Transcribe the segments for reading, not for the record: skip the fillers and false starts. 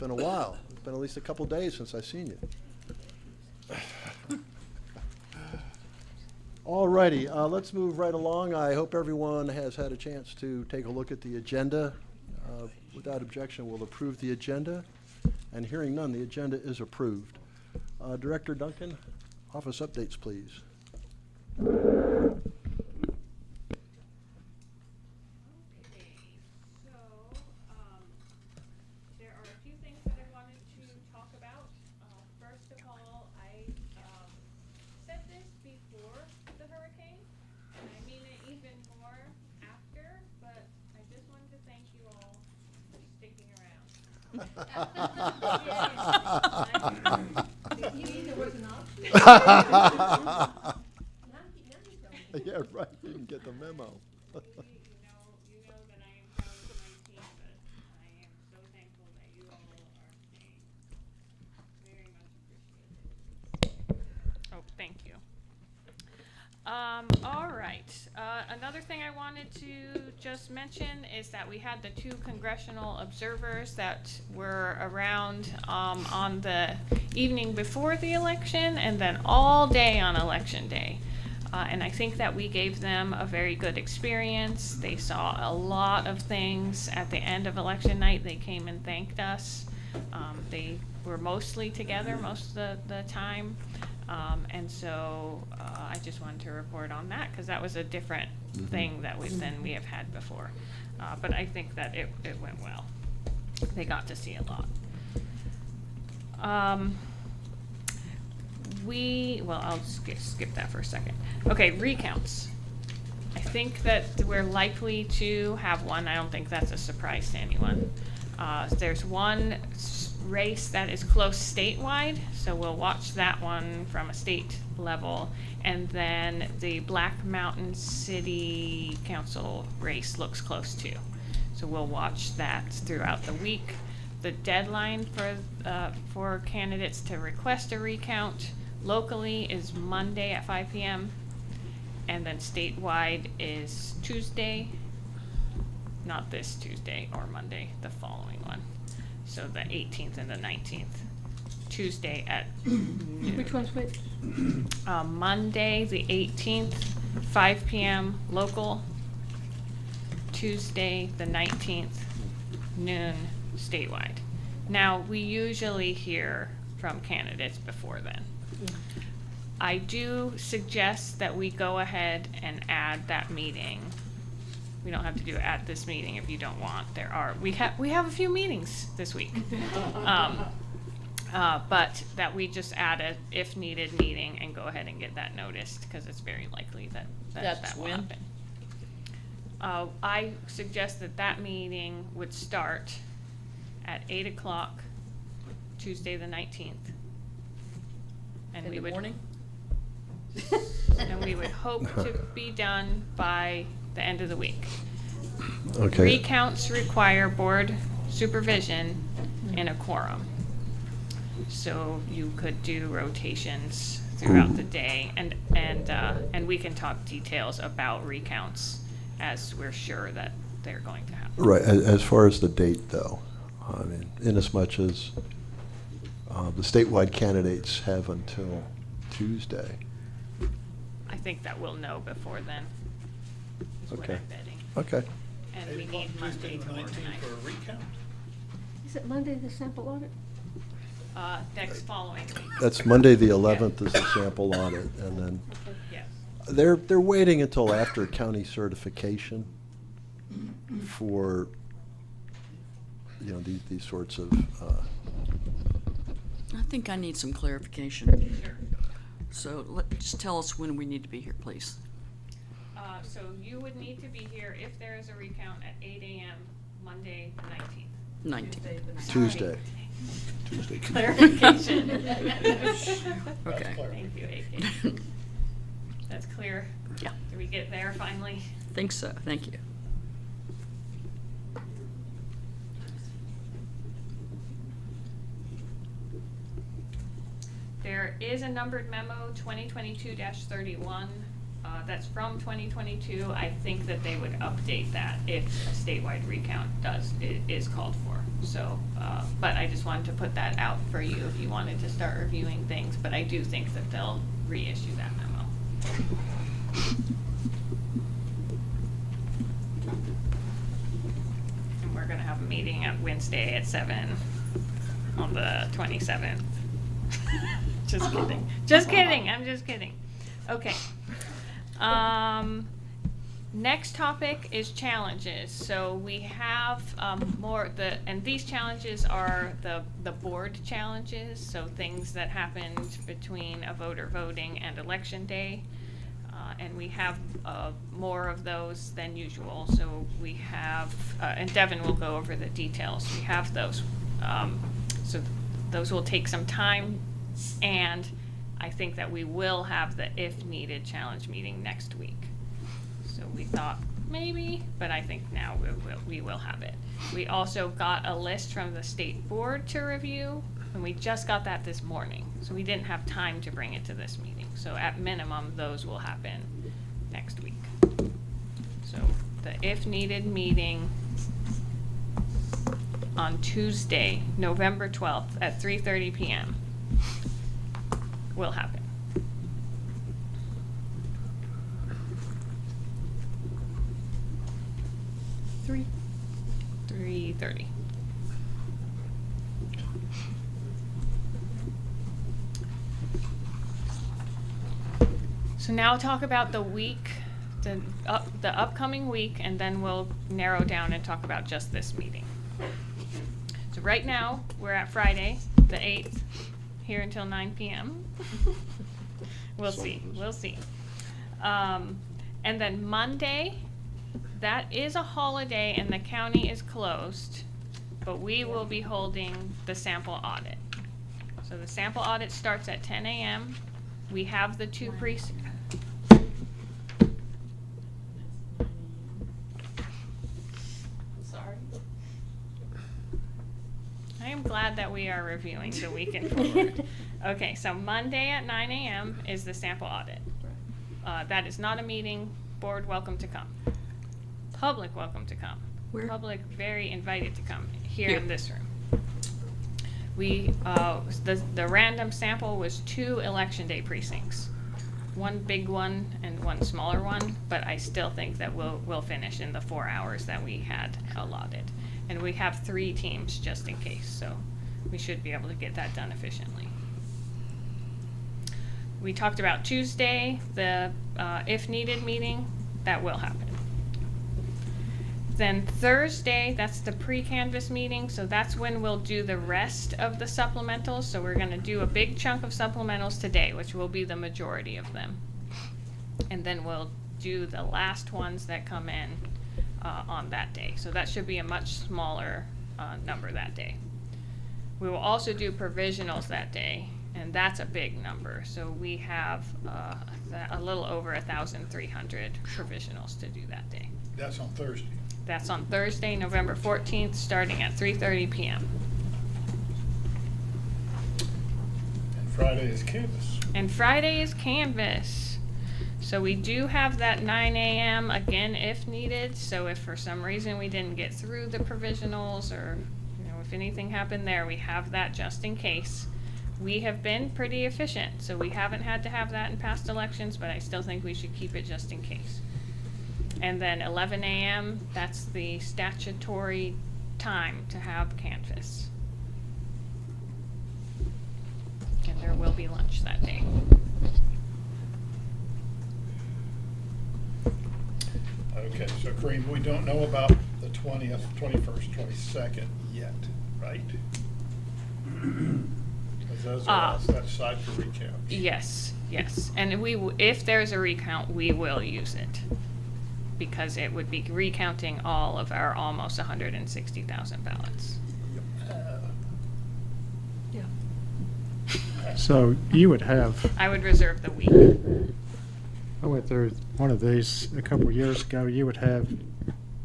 been a while. It's been at least a couple days since I've seen you. All righty, let's move right along. I hope everyone has had a chance to take a look at the agenda. Without objection, we'll approve the agenda. And hearing none, the agenda is approved. Director Duncan, office updates, please. There are a few things that I wanted to talk about. First of all, I said this before the hurricane, and I mean it even more after, but I just wanted to thank you all for sticking around. You mean there was an option? Yeah, right, you didn't get the memo. You know that I am proud of my team, but I am so thankful that you all are staying. Very much appreciated. Oh, thank you. All right. Another thing I wanted to just mention is that we had the 2 congressional observers that were around on the evening before the election and then all day on election day. And I think that we gave them a very good experience. They saw a lot of things at the end of election night. They came and thanked us. They were mostly together most of the time. And so I just wanted to report on that because that was a different thing that than we have had before. But I think that it went well. They got to see a lot. I'll skip that for a second. Okay, recounts. I think that we're likely to have one. I don't think that's a surprise to anyone. There's one race that is close statewide, so we'll watch that one from a state level. And then the Black Mountain City Council race looks close too. So we'll watch that throughout the week. The deadline for candidates to request a recount locally is Monday at 5 p.m. and then statewide is Tuesday, not this Tuesday or Monday, the following one. So the 18th and the 19th, Tuesday at noon. Which one's which? Monday, the 18th, 5 p.m. local. Tuesday, the 19th, noon statewide. Now, we usually hear from candidates before then. I do suggest that we go ahead and add that meeting. We don't have to do it at this meeting if you don't want. We have a few meetings this week. But that we just add a if needed meeting and go ahead and get that noticed because it's very likely that will when? happen. I suggest that meeting would start at 8 o'clock, Tuesday the 19th. And In the morning? And we would hope to be done by the end of the week. Okay. Recounts require board supervision in a quorum. So you could do rotations throughout the day, and we can talk details about recounts as we're sure that they're going to happen. Right, as far as the date, though, I mean, inasmuch as the statewide candidates have until Tuesday. I think that we'll know before then, is what Okay. I'm betting. Okay. And we need Monday before tonight. For a recount? Is it Monday, the sample audit? Next following week. That's Monday, the 11th is the sample audit, and then Yes. they're waiting until after county certification for, these sorts of, I think I need some clarification. Sure. So just tell us when we need to be here, please. So you would need to be here if there is a recount at 8 a.m. Monday the 19th. 19. Tuesday. Clarification. Okay. Thank you, AK. That's clear. Yeah, Did we get there finally? think so. Thank you. There is a numbered memo, 2022-31. That's from 2022. I think that they would update that if a statewide recount is called for. So, but I just wanted to put that out for you if you wanted to start reviewing things, but I do think that they'll reissue that memo. And we're gonna have a meeting at Wednesday at 7 on the 27th. Just kidding. Just kidding. I'm just kidding. Okay. Next topic is challenges. So we have and these challenges are the board challenges. So things that happened between a voter voting and election day. And we have more of those than usual. So we have, and Devin will go over the details. We have those. So those will take some time. And I think that we will have the if needed challenge meeting next week. So we thought maybe, but I think now we will have it. We also got a list from the state board to review, and we just got that this morning. So we didn't have time to bring it to this meeting. So at minimum, those will happen next week. So the if needed meeting on Tuesday, November 12th at 3:30 p.m. will happen. 3:30. So now talk about the week, the upcoming week, and then we'll narrow down and talk about just this meeting. So right now, we're at Friday, the 8th, here until 9 p.m. We'll see. And then Monday, that is a holiday and the county is closed, but we will be holding the sample audit. So the sample audit starts at 10 a.m. We have the two precincts. Sorry. I am glad that we are reviewing the weekend forward. Okay, so Monday at 9 a.m. is the sample audit. That is not a meeting. Board welcome to come. Public welcome to come. Where? Public very invited to come here Here. in this room. We the random sample was 2 election day precincts, one big one and one smaller one. But I still think that we'll finish in the 4 hours that we had allotted, and we have 3 teams just in case, so we should be able to get that done efficiently. We talked about Tuesday, the if needed meeting. That will happen. Then Thursday, that's the pre-canvas meeting, so that's when we'll do the rest of the supplementals. So we're gonna do a big chunk of supplementals today, which will be the majority of them. And then we'll do the last ones that come in on that day. So that should be a much smaller number that day. We will also do provisionals that day, and that's a big number. So we have a little over 1,300 provisionals to do that day. That's on Thursday. That's on Thursday, November 14th, starting at 3:30 p.m. And Friday is canvas. And Friday is canvas. So we do have that 9 a.m. again if needed. So if for some reason we didn't get through the provisionals, or if anything happened there, we have that just in case. We have been pretty efficient, so we haven't had to have that in past elections, but I still think we should keep it just in case. And then 11 a.m., that's the statutory time to have canvas. And there will be lunch that day. Okay, so Kareem, we don't know about the 20th, 21st, 22nd yet, right? Because those are set aside for recount. Yes. And if there's a recount, we will use it, because it would be recounting all of our almost 160,000 ballots. Yeah. So you would have, I would reserve the week. I went through one of these a couple of years ago, you would have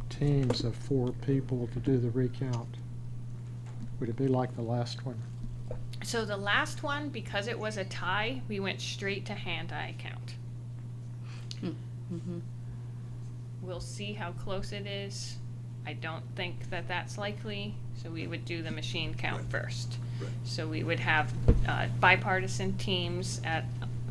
teams of 4 people to do the recount. Would it be like the last one? So the last one, because it was a tie, we went straight to hand-eye count. Mm-hmm. We'll see how close it is. I don't think that that's likely, so we would do the machine count first. Right. So we would have bipartisan teams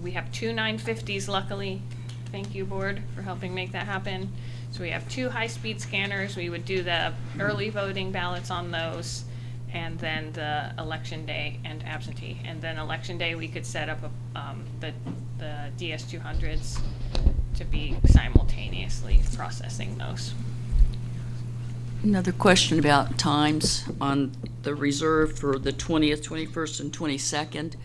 we have two 950s luckily. Thank you, board, for helping make that happen. So we have two high-speed scanners. We would do the early voting ballots on those, and then the election day and absentee. And then election day, we could set up the DS200s to be simultaneously processing those. Another question about times on the reserve for the 20th, 21st, and 22nd.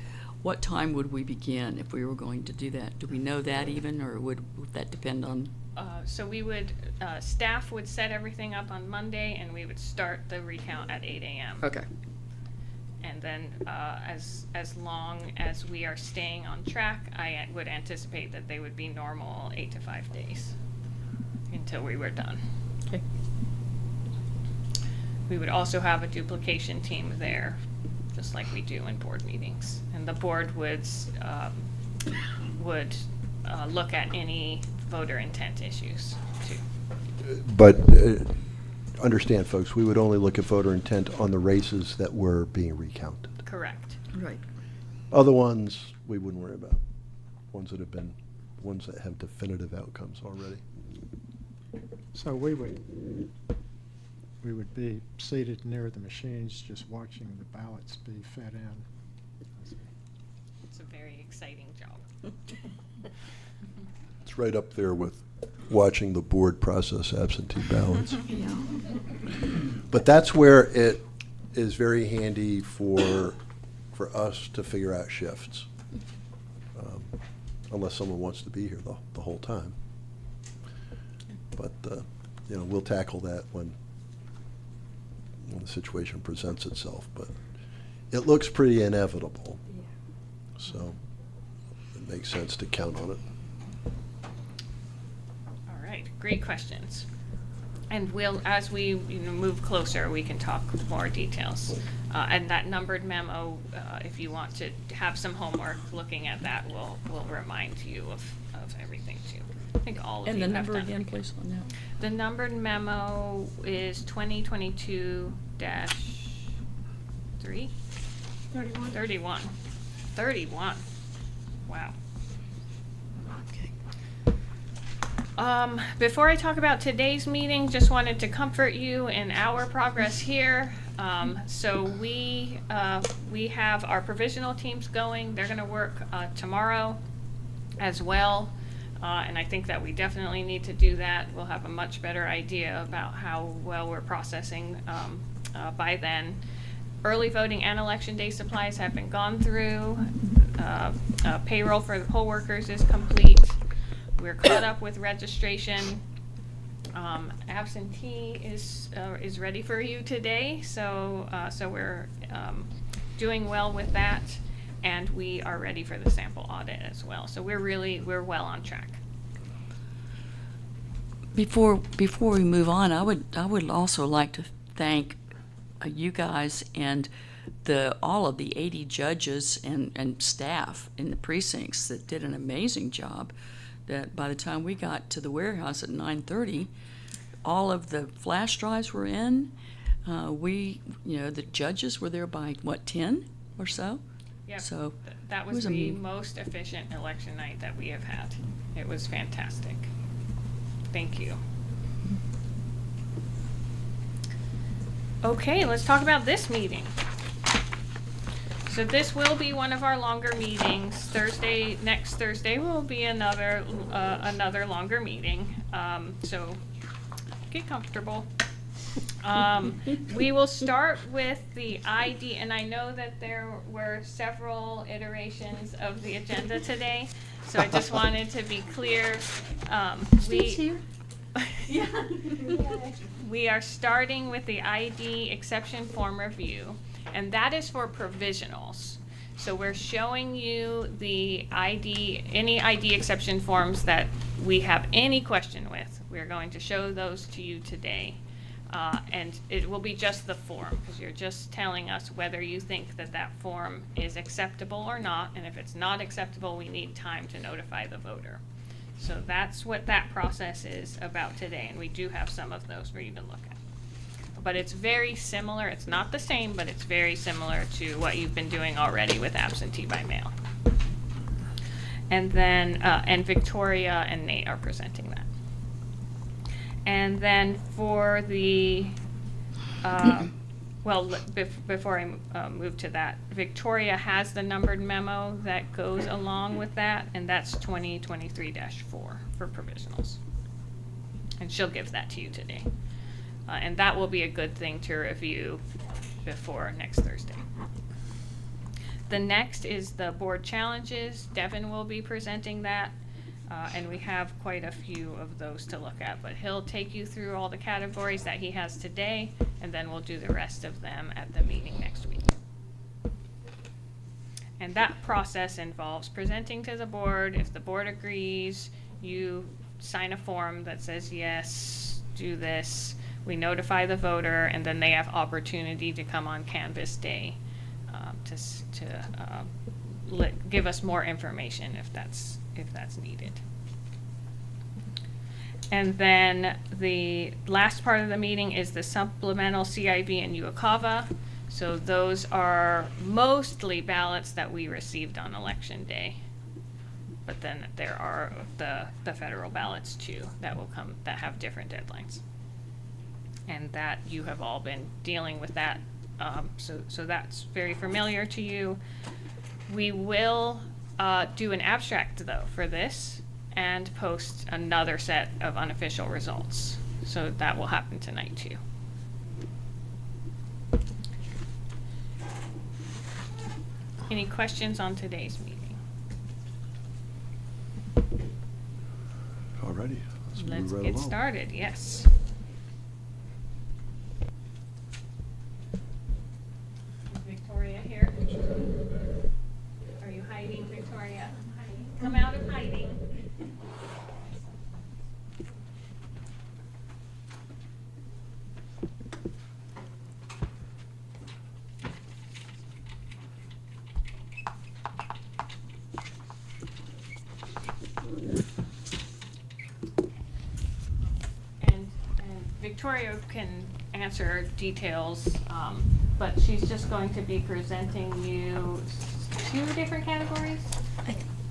What time would we begin if we were going to do that? Do we know that even, or would that depend on? So we would, staff would set everything up on Monday, and we would start the recount at 8 a.m. Okay. And then, as long as we are staying on track, I would anticipate that they would be normal 8 to 5 days until we were done. Okay. We would also have a duplication team there, just like we do in board meetings. And the board would look at any voter intent issues too. But understand, folks, we would only look at voter intent on the races that were being recounted. Correct. Right. Other ones, we wouldn't worry about. Ones that have definitive outcomes already. So we would be seated near the machines, just watching the ballots be fed in. It's a very exciting job. It's right up there with watching the board process absentee ballots. Yeah. But that's where it is very handy for us to figure out shifts. Unless someone wants to be here the whole time. But, we'll tackle that when the situation presents itself. But it looks pretty inevitable. So it makes sense to count on it. All right, great questions. And as we move closer, we can talk more details. And that numbered memo, if you want to have some homework looking at that, will remind you of everything too. I think all of you And the have number done again, it. please, on that. The numbered memo is 2022-3? 31. 31. Wow. Okay. Before I talk about today's meeting, just wanted to comfort you in our progress here. So we have our provisional teams going. They're going to work tomorrow as well. And I think that we definitely need to do that. We'll have a much better idea about how well we're processing by then. Early voting and election day supplies have been gone through. Payroll for the poll workers is complete. We're caught up with registration. Absentee is ready for you today, so we're doing well with that, and we are ready for the sample audit as well. So we're well on track. Before we move on, I would also like to thank you guys and all of the 80 judges and staff in the precincts that did an amazing job. That by the time we got to the warehouse at 9:30, all of the flash drives were in. The judges were there by 10 or so. Yep. So That was the most efficient election night that we have had. It was fantastic. Thank you. Okay, let's talk about this meeting. So this will be one of our longer meetings. Next Thursday will be another longer meeting. So get comfortable. We will start with the ID, and I know that there were several iterations of the agenda today, so I just wanted to be clear. Steve's here. We are starting with the ID exception form review, and that is for provisionals. So we're showing you the any ID exception forms that we have any question with. We're going to show those to you today. And it will be just the form, because you're just telling us whether you think that form is acceptable or not, and if it's not acceptable, we need time to notify the voter. So that's what that process is about today, and we do have some of those for you to look at. but it's very similar. It's not the same, but it's very similar to what you've been doing already with absentee by mail. And then, and Victoria and Nate are presenting that. And then for the, before I move to that, Victoria has the numbered memo that goes along with that, and that's 2023-4 for provisionals. And she'll give that to you today. And that will be a good thing to review before next Thursday. The next is the board challenges. Devin will be presenting that. And we have quite a few of those to look at, but he'll take you through all the categories that he has today, and then we'll do the rest of them at the meeting next week. And that process involves presenting to the board. If the board agrees, you sign a form that says, yes, do this. We notify the voter, and then they have opportunity to come on Canvas Day to give us more information if that's needed. And then the last part of the meeting is the supplemental CIB and UOCAVA. So those are mostly ballots that we received on election day. But then there are the federal ballots too that will come, that have different deadlines. And that you have all been dealing with that. So that's very familiar to you. We will do an abstract though for this and post another set of unofficial results. So that will happen tonight too. Any questions on today's meeting? Alrighty, let's Let's move right get along. started, yes. Is Victoria here? Are you hiding, Victoria? Come out of hiding. And Victoria can answer details, but she's just going to be presenting you 2 different categories.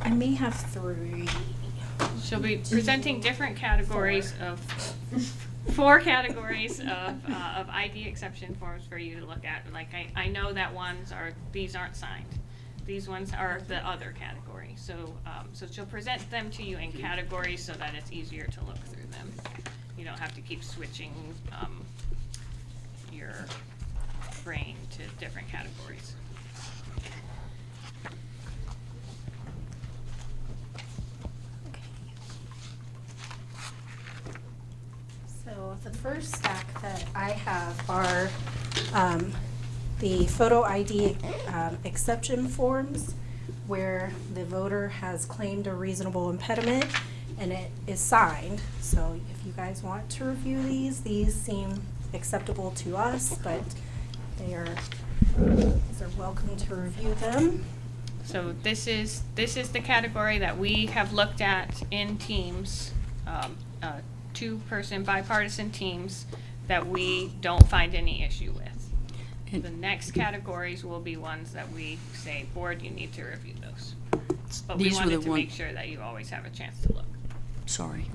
I may have 3. She'll be presenting different categories of 4 categories of ID exception forms for you to look at. Like I know that these aren't signed. These ones are the other category. So she'll present them to you in categories so that it's easier to look through them. You don't have to keep switching your brain to different categories. So the first stack that I have are the photo ID exception forms where the voter has claimed a reasonable impediment and it is signed. So if you guys want to review these seem acceptable to us, but they're welcome to review them. So this is the category that we have looked at in teams, 2-person bipartisan teams that we don't find any issue with. The next categories will be ones that we say, board, you need to review those. But we These were wanted the to one- make sure that you always have a chance to look. Sorry.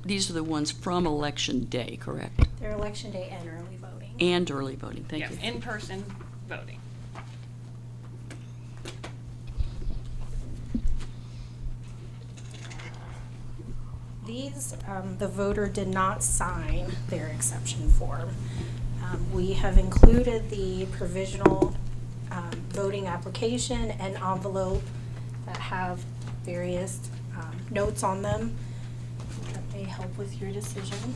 These are the ones from Election Day, correct? They're election day and early voting. And early voting, thank Yes, you. in-person voting. These, the voter did not sign their exception form. We have included the provisional voting application and envelope that have various notes on them that may help with your decision.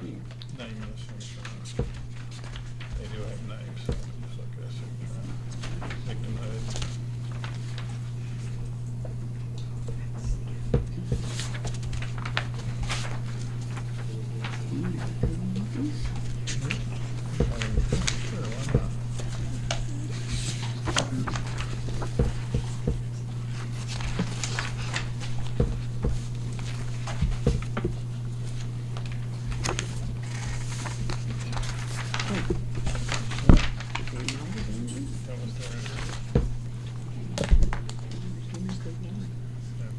Name and a signature. They do have names, so just look at a signature. Victimhood. Sure, why not? That was there.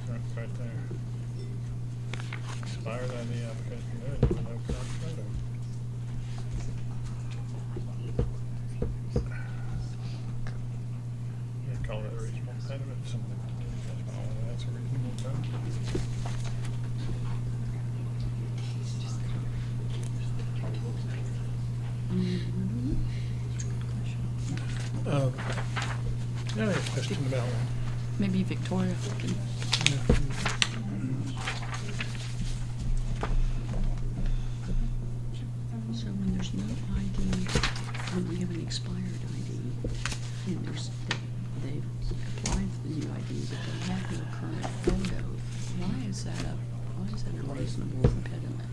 That's right there. Expired ID application, there, no current photo. You call that a reasonable impediment, something, oh, that's a reasonable impediment. I have a question about one. Maybe Victoria can. So when there's no ID, when we have an expired ID, and they've applied for the new ID, but they have no current photo, why is that a reasonable impediment?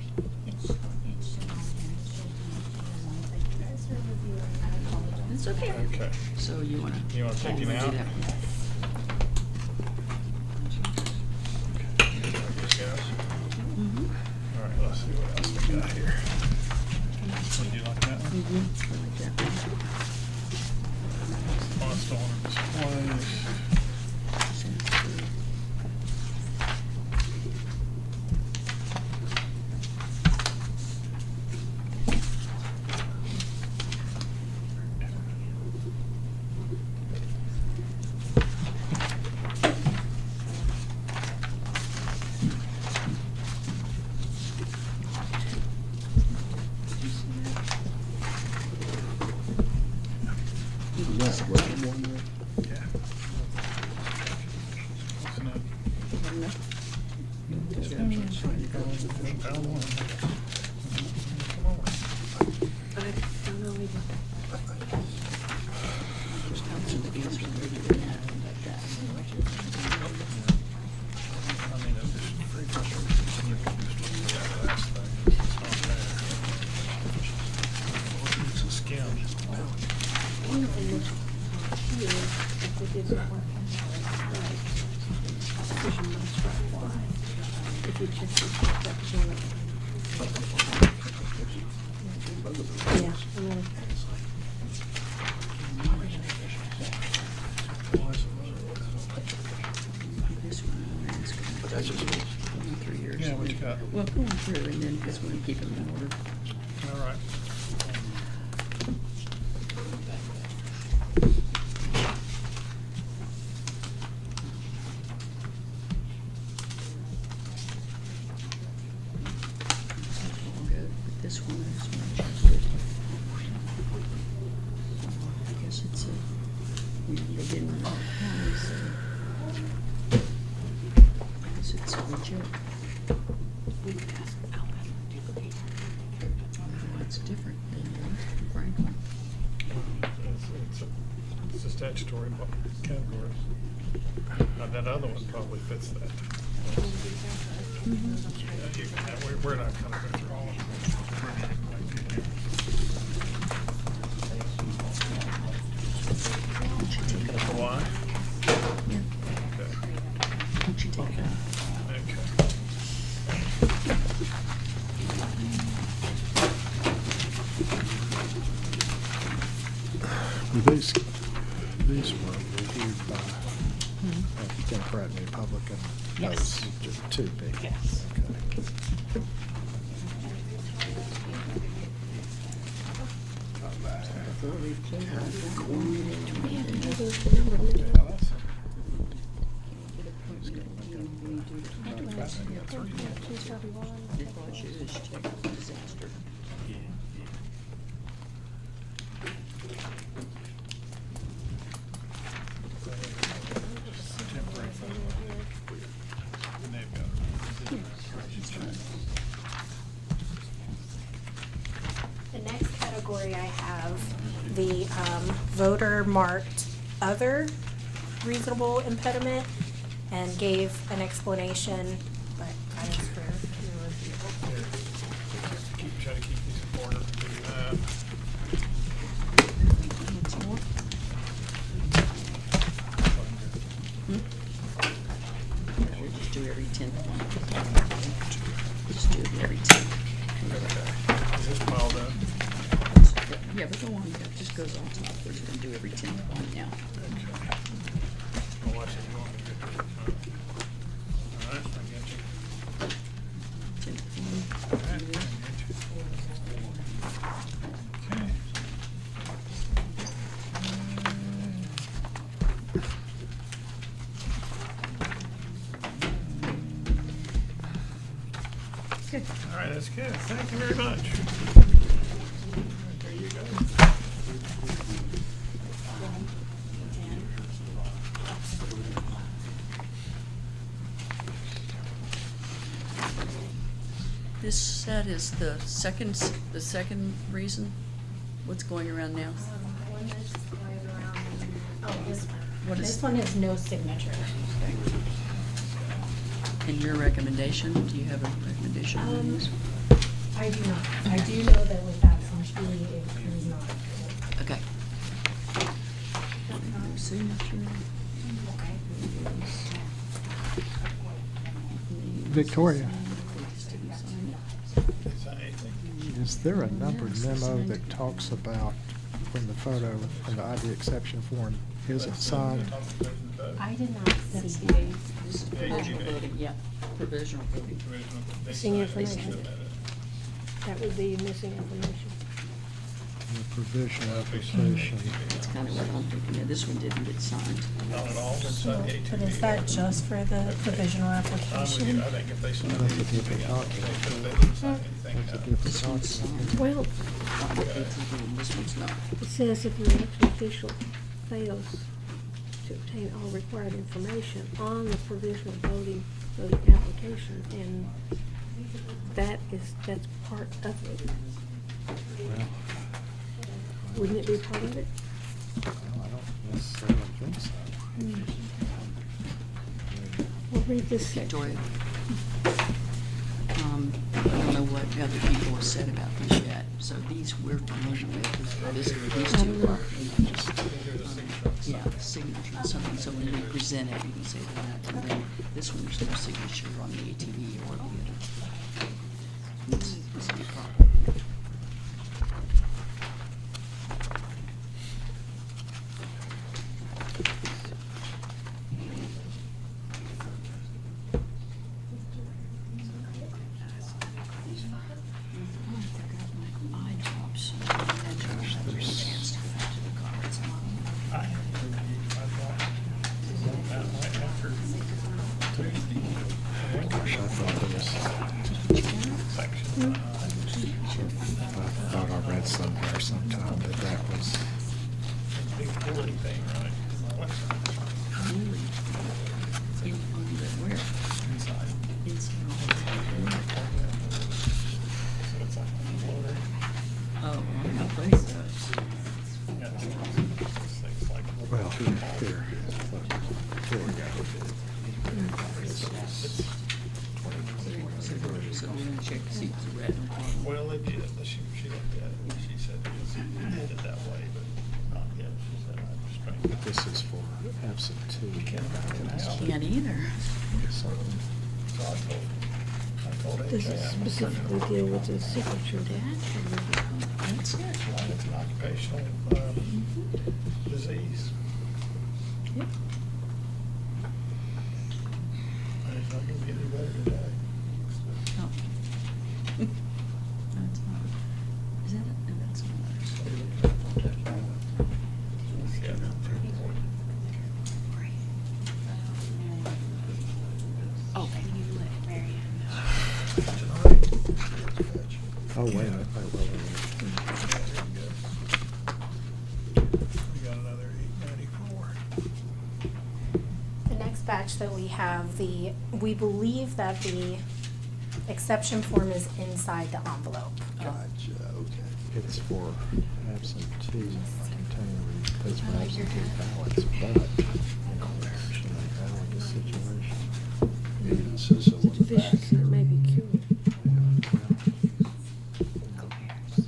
It's okay. Okay. So you wanna? You wanna take him out? do that one? Yes. Mhm. All right, let's see what else we got here. Would you like that one? Mhm. I like that one. Lost owner displaced. Yeah. Wasn't it? Found one. Come on. I mean, it's just pretty frustrating. You can just look at that last thing. It's not there. It's a skim. This one, that's just 3 years. Yeah, what you got? Well, going through, and then this one, keep them in order. All right. That's all good, but this one, I just want to check it. I guess it's they didn't apply, so. I guess it's a reject. It's different than Franklin. It's a statutory category. That other one probably fits that. Yeah, you can have, we're not gonna go through all of them. Why? Yeah, Okay. why don't you take that? Okay. These were reviewed by, Democrat and Republican. Yes. Just two big. Yes. Okay. Before we close, I've got one minute. What you do is check disaster. Temporary photo. And they've got. category, I have the voter marked other reasonable impediment and gave an explanation, but I asked for your review. Try to keep these in order. We'll just do every 10th one. Just do it every 10th. Is this pile done? Yeah, but go on, that just goes on top. We're just gonna do every 10th one now. I'll watch it. You want me to get this? All right, I get you. 10th All right, I one. get you. Okay. Good. All right, that's good. Thank you very much. There you go. This set is the second reason? What's going around now? One that's going around, oh, this one. What is- This one has no signature. And your recommendation, do you have a recommendation on this? I do not. I do know that with that one, it was not. Okay. No signature. Victoria, Is that anything? is there a numbered memo that talks about when the photo and the ID exception form isn't signed? I did not see This is provisional voting, yeah, provisional voting. Missing information. That would be missing information. The provisional application. That's kind of what I'm thinking. Yeah, this one didn't get signed. Not at all inside the ATV. But is that just for the provisional I'm with you. application? I think if they sign That's a the different ATV, document. they didn't sign anything. That's a else. different This one's document. signed. Well, Not with ATV, and this one's not. it says if your election official fails to obtain all required information on the provisional voting application, and that's part of it. Well, Wouldn't it be part of it? well, I don't necessarily think so. Well, read this section. Victoria? I don't know what other people have said about these yet, so these we're familiar with. These two are. Yeah, the signature, something, so when we present it, you can say that, and then this one, there's no signature on the ATV or the other. This is the problem. I have to review. I thought that right after Tuesday. Gosh, I thought there was, Section. I thought I read somewhere sometime that that was, Big pulley thing, right? What's that? Really? On the where? Inside. Inside. So it's like a floater. Oh, on the place. Yeah, it's things like. well, here. Here we go. So we're gonna check to see if it's red on the bottom. Well, they did. She looked at it and she said it was headed that way, but not yet. She said, I'm just trying to. This is for absentee. Can't either. Something. So I told Does it HM, specifically deal with the signature? That's it. it's an occupational disease. Yep. And it's not gonna be any better today. Oh. That's not, is that, no, that's not ours. Yeah. Oh, and you let Mary Oh, wait a minute. We got another 894. The next batch that we have, we believe that the exception form is inside the envelope. Gotcha, okay. It's for absentee containing, that's for absentee ballots, but it's an analogous situation. It says so It's a on the back. deficiency that may be cured. I guess it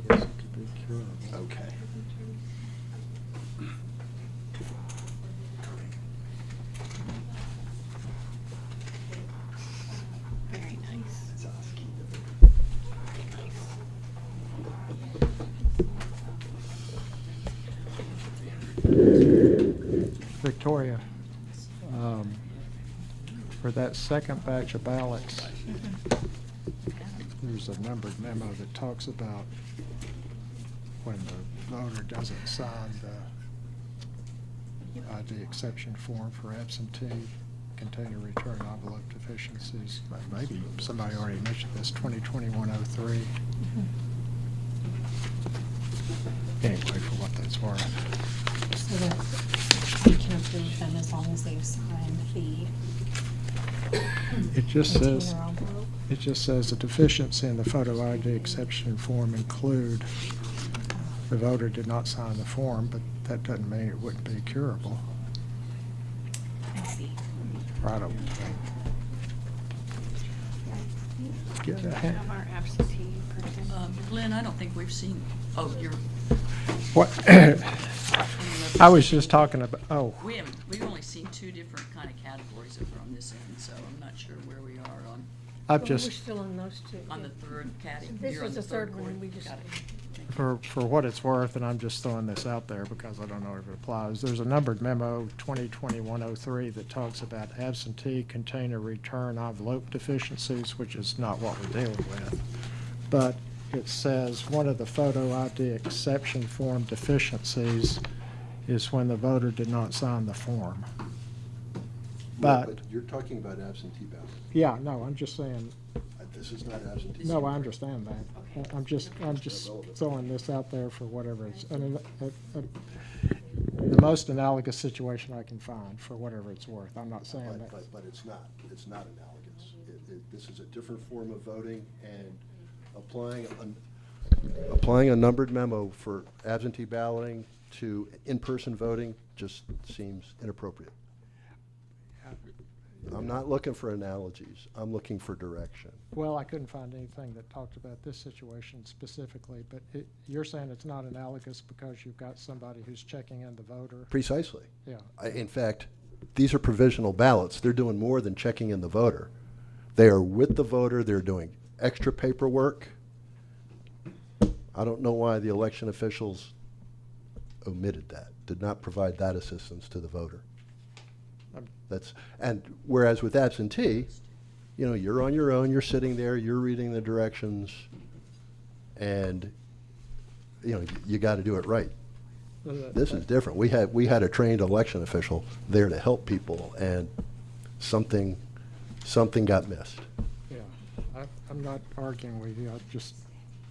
could be curable. Okay. Very nice. Victoria, for that second batch of ballots, there's a numbered memo that talks about when the voter doesn't sign the ID exception form for absentee container return envelope deficiencies. Maybe somebody already mentioned this, 2021-03. Anyway, for what that's worth. So that we can approve them as long as they've signed the It just says, container envelope. it just says the deficiency in the photo ID exception form include the voter did not sign the form, but that doesn't mean it wouldn't be curable. I see. I don't think. Get Do we ahead. have our absentee person? Lynn, I don't think we've seen, oh, you're, What, I was just talking about, oh, we've only seen two different kind of categories over on this end, so I'm not sure where we are on, I've Well, just, we're still on those two. on the third category. This You're on is the third one, court. we just, Got it. for what it's worth, and I'm just throwing this out there because I don't know if it applies, there's a numbered memo, 2021-03, that talks about absentee container return envelope deficiencies, which is not what we're dealing with. But it says one of the photo ID exception form deficiencies is when the voter did not sign the form. But, You're talking about absentee ballot. yeah, no, I'm just saying, This is not absentee. no, I understand that. I'm just throwing this out there for whatever it's, the most analogous situation I can find for whatever it's worth. I'm not saying that. But it's not analogous. This is a different form of voting, and applying a numbered memo for absentee balloting to in-person voting just seems inappropriate. I'm not looking for analogies. I'm looking for direction. Well, I couldn't find anything that talked about this situation specifically, but you're saying it's not analogous because you've got somebody who's checking in the voter? Precisely. Yeah. In fact, these are provisional ballots. They're doing more than checking in the voter. They are with the voter. They're doing extra paperwork. I don't know why the election officials omitted that, did not provide that assistance to the voter. And whereas with absentee, you know, you're on your own, you're sitting there, you're reading the directions, and, you know, you got to do it right. This is different. We had a trained election official there to help people, and something got missed. Yeah, I'm not arguing with you. I just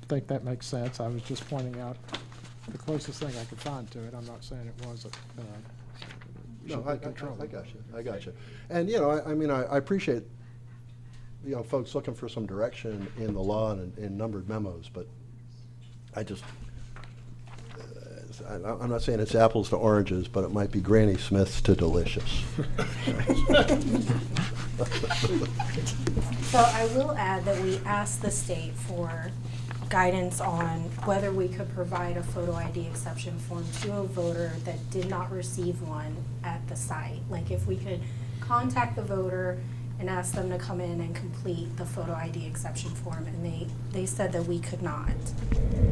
think that makes sense. I was just pointing out the closest thing I could find to it. I'm not saying it wasn't. No, I got you. And, you know, I mean, I appreciate, you know, folks looking for some direction in the law and in numbered memos, but I just, I'm not saying it's apples to oranges, but it might be Granny Smiths to delicious. So I will add that we asked the state for guidance on whether we could provide a photo ID exception form to a voter that did not receive one at the site. Like if we could contact the voter and ask them to come in and complete the photo ID exception form, and they said that we could not.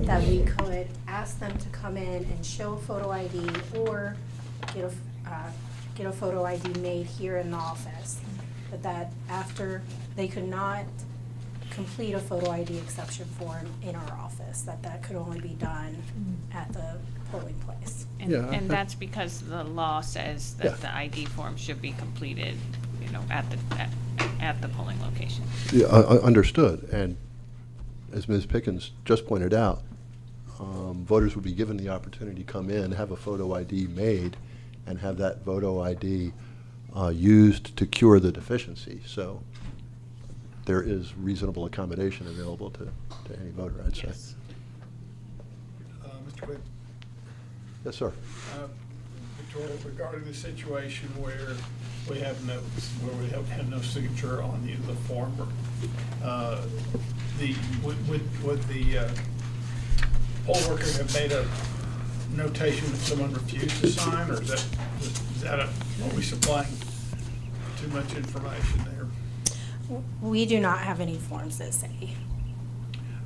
That we could ask them to come in and show photo ID or get a photo ID made here in the office. But that after, they could not complete a photo ID exception form in our office, that could only be done at the polling place. And, Yeah, and that's because the law says that Yeah. the ID form should be completed, you know, at the polling location. Yeah, understood. And as Ms. Pickens just pointed out, voters would be given the opportunity to come in, have a photo ID made, and have that photo ID used to cure the deficiency. So there is reasonable accommodation available to any voter, I'd say. Yes. Mr. Quick. Yes, sir. Victoria, regarding the situation where we have have no signature on the form, would the poll worker have made a notation if someone refused to sign, or is that are we supplying too much information there? We do not have any forms that say.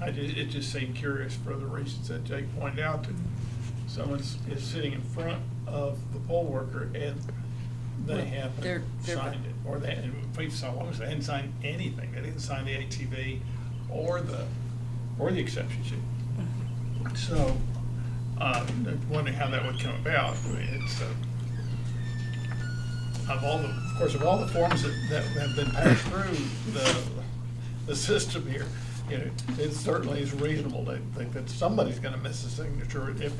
It just seemed curious for the reasons that Jake pointed out, that someone is sitting in front of the poll worker and they Well, haven't they're- signed it, or they, and we saw, long as they hadn't signed anything, they didn't sign the ATV or the exception sheet. So, wondering how that would come about. I mean, it's, of all the forms that have been passed through the system here, you know, it certainly is reasonable to think that somebody's gonna miss a signature, if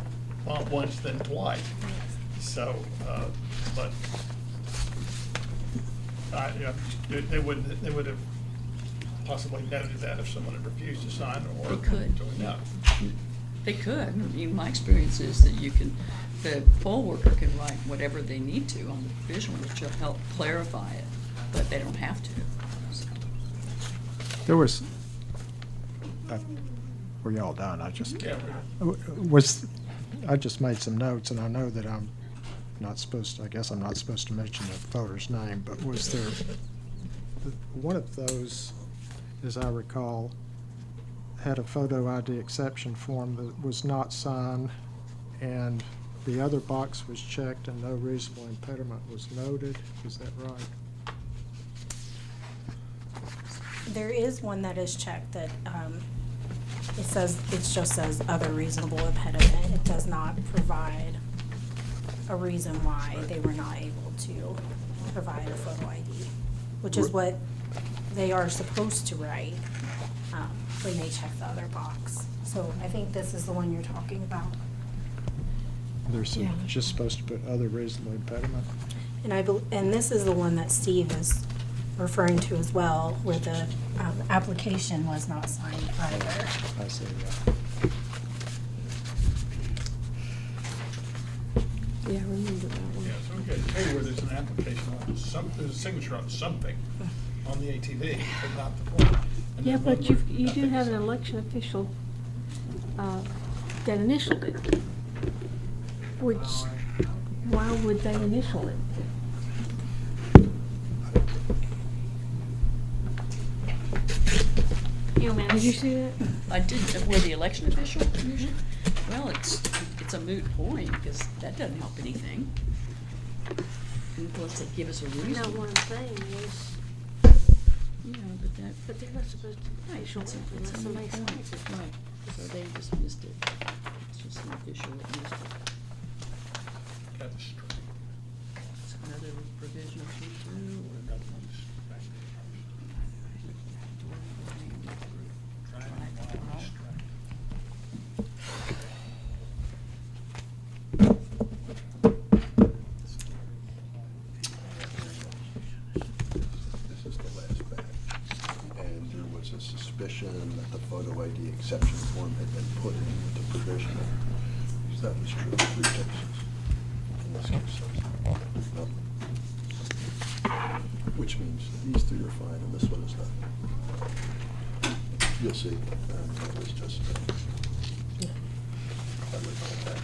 not once, then twice. So, but, they would have possibly noted that if someone had refused to sign or. They could. doing that. They could. I mean, my experience is that the poll worker can write whatever they need to on the provisional, which will help clarify it, but they don't have to. So. There was, were y'all done? I just, Yeah, I just made some notes, and I know that I'm not supposed to, I guess I'm not supposed to mention the voter's name, but was there, one of those, as I recall, had a photo ID exception form that was not signed, and the other box was checked and no reasonable impediment was noted. Is that right? There is one that is checked that, it just says other reasonable impediment. It does not provide a reason why they were not able to provide a photo ID, which is what they are supposed to write, when they check the other box. So I think this is the one you're talking about. There's Yeah. just supposed to put other reasonable impediment. And this is the one that Steve is referring to as well, where the, application was not signed either. I see, yeah. Yeah, I remember that one. Yeah, so we could tell you where there's an application on there's a signature on something on the ATV, but not the form. And Yeah, then one but where you do nothing have is an signed. election official, that initialed it. Which, why would they initial it? Humans. Did you see that? I did, where the election official? Well, it's a moot point, because that doesn't help anything. Unless they give us a No, reason. what I'm saying is, Yeah, but that. but they're not supposed to Right, initial it's it a- unless it's a somebody moot point. signs it. Right, so they just missed it. It's just an official that missed it. Got the string. It's another provisional sheet too, or Another one's back there. Trying to find the string. This is the last batch. And there was a suspicion that the photo ID exception form had been put in with the provisional. Because that was true in 3 cases. In this case, no. Which means these 3 are fine and this one is not. You'll see. It was just, I would call that.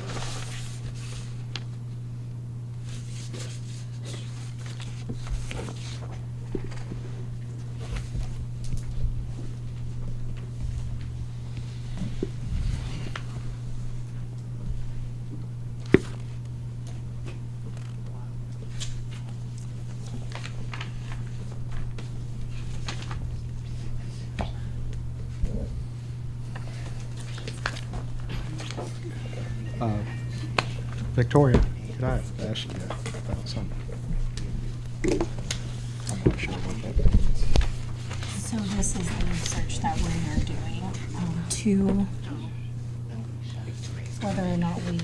Victoria, could I ask you about something? I'm not sure what that means. So this is the research that we are doing, to whether or not we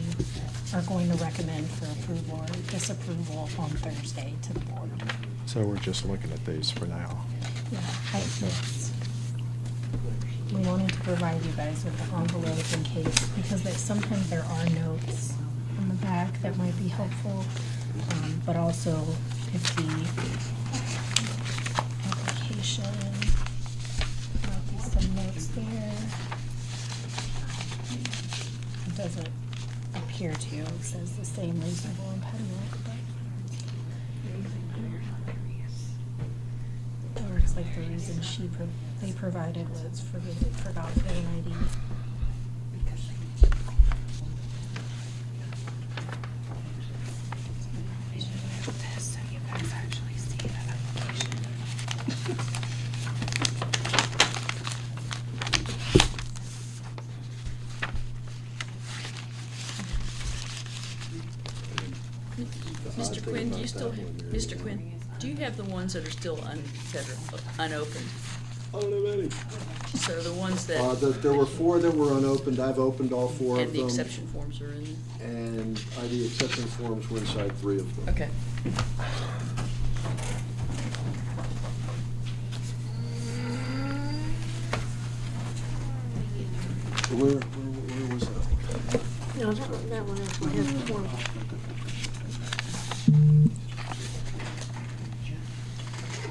are going to recommend for approval or disapproval on Thursday to the board. So we're just looking at these for now. Yeah, we wanted to provide you guys with the envelope in case, because sometimes there are notes on the back that might be helpful, but also if the application, might be some notes there. It doesn't appear to, it says the same reasonable impediment, but. Or it's like the reason they provided was forgot to get an ID. So you guys actually see that application. Mr. Quinn, do you still, Mr. Quinn, do you have the ones that are still that are unopened? I don't have any. So the ones that, There were 4 that were unopened. I've opened all 4 of and them. the exception forms are in there? And ID exception forms were inside 3 of them. Okay. Where was that? No, that one actually has the form.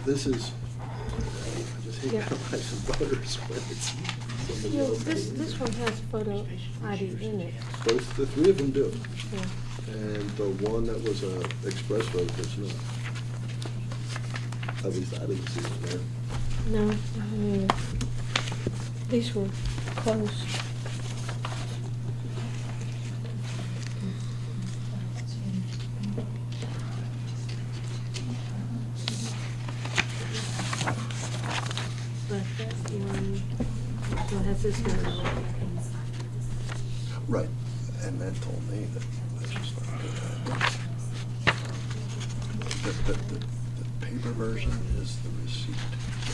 This is, I just hate Yeah. to buy some voters when it's somebody You know, else. this one has photo ID in it. Both, the 3 of them do. Yeah. And the one that was a express vote does not. At least I didn't see it there. No, I mean, these were closed. But that one, so it has this one on it. Right, and that told me that this was not good. The paper version is the receipt.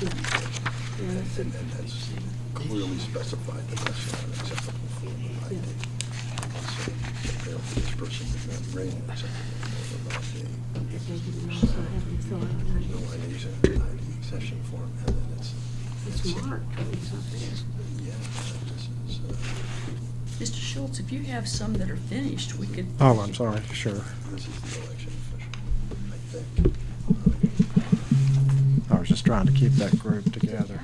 Yeah, that's it. And that's clearly specified that that's not an acceptable form of ID. So, apparently this person did not bring an acceptable form of ID. If they didn't also have them fill out an No ID. ID accession form, and then it's. It's marked, but it's not there. Yeah, this is, Mr. Schultz, if you have some that are finished, we could. Oh, I'm sorry, sure. this is the election official, I think. I was just trying to keep that group together.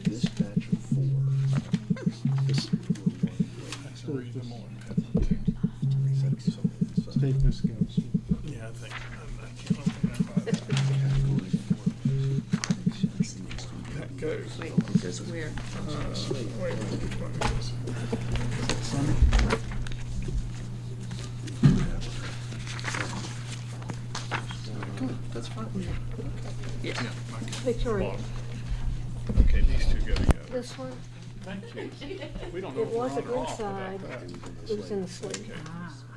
This batch of 4. This That's the reasonable Steve, this goes. Yeah, I think, I can't open that. That goes. Wait, because we're, Wait, which one is this? Good, that's fine. yeah. Victoria, Okay, these two go together. this one, Thank you. We don't know it if we're on wasn't or off inside, without that. it was in the sleeve.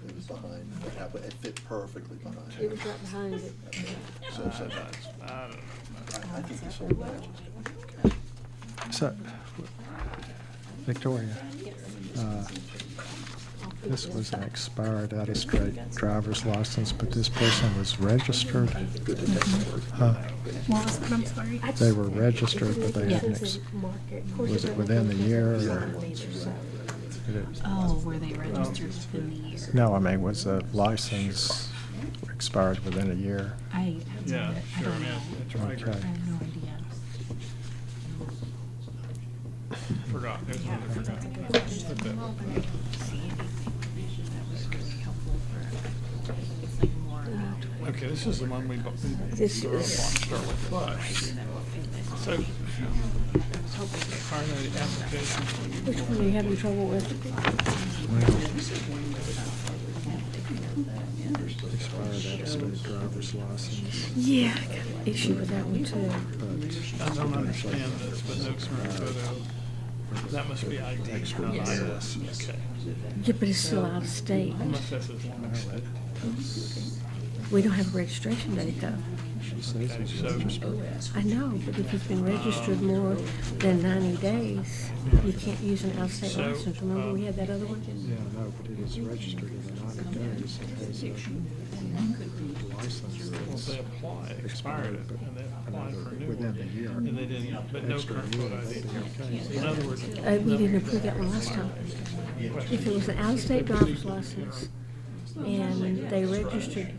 It was behind, it fit perfectly behind. It was right behind it. So, I don't know. I think this whole batch is gonna be okay. So, Victoria, this was an expired out-of-state driver's license, but this person was registered. Good to take the word. What was it? I'm sorry. They were registered, but they Yeah. hadn't, was it within the year? or did it- Oh, were they registered within the year? No, I mean, was the license expired within a year? I Yeah, I sure, don't know. man. It's right Okay. here. I have no idea. Forgot, there's one I forgot. Put that See one. anything that was really helpful for, it's like more. Okay, this is the one we This grew up on, is- start with flush. So, are the applications? Which one are you having trouble with? Expired out-of-state driver's license, Yeah, I got an issue with that one too. but I don't understand this, but no current photo. That must be ID, not Yes. iris. Okay. Yeah, but it's still out of state. Unless this is one that's. We don't have a registration date though. she says Okay, it's so, registered. I know, but if he's been registered more than 90 days, you can't use an out-of-state So, license. Remember we had that other one? Yeah, no, but it is registered as an days, it has a license Well, that's they apply, expired it, and they applied for a new within one. the year. And they didn't, but no Extra current year, photo ID. they'd be okay. In other words. We didn't approve that one last time. If it was an out-of-state driver's license and they registered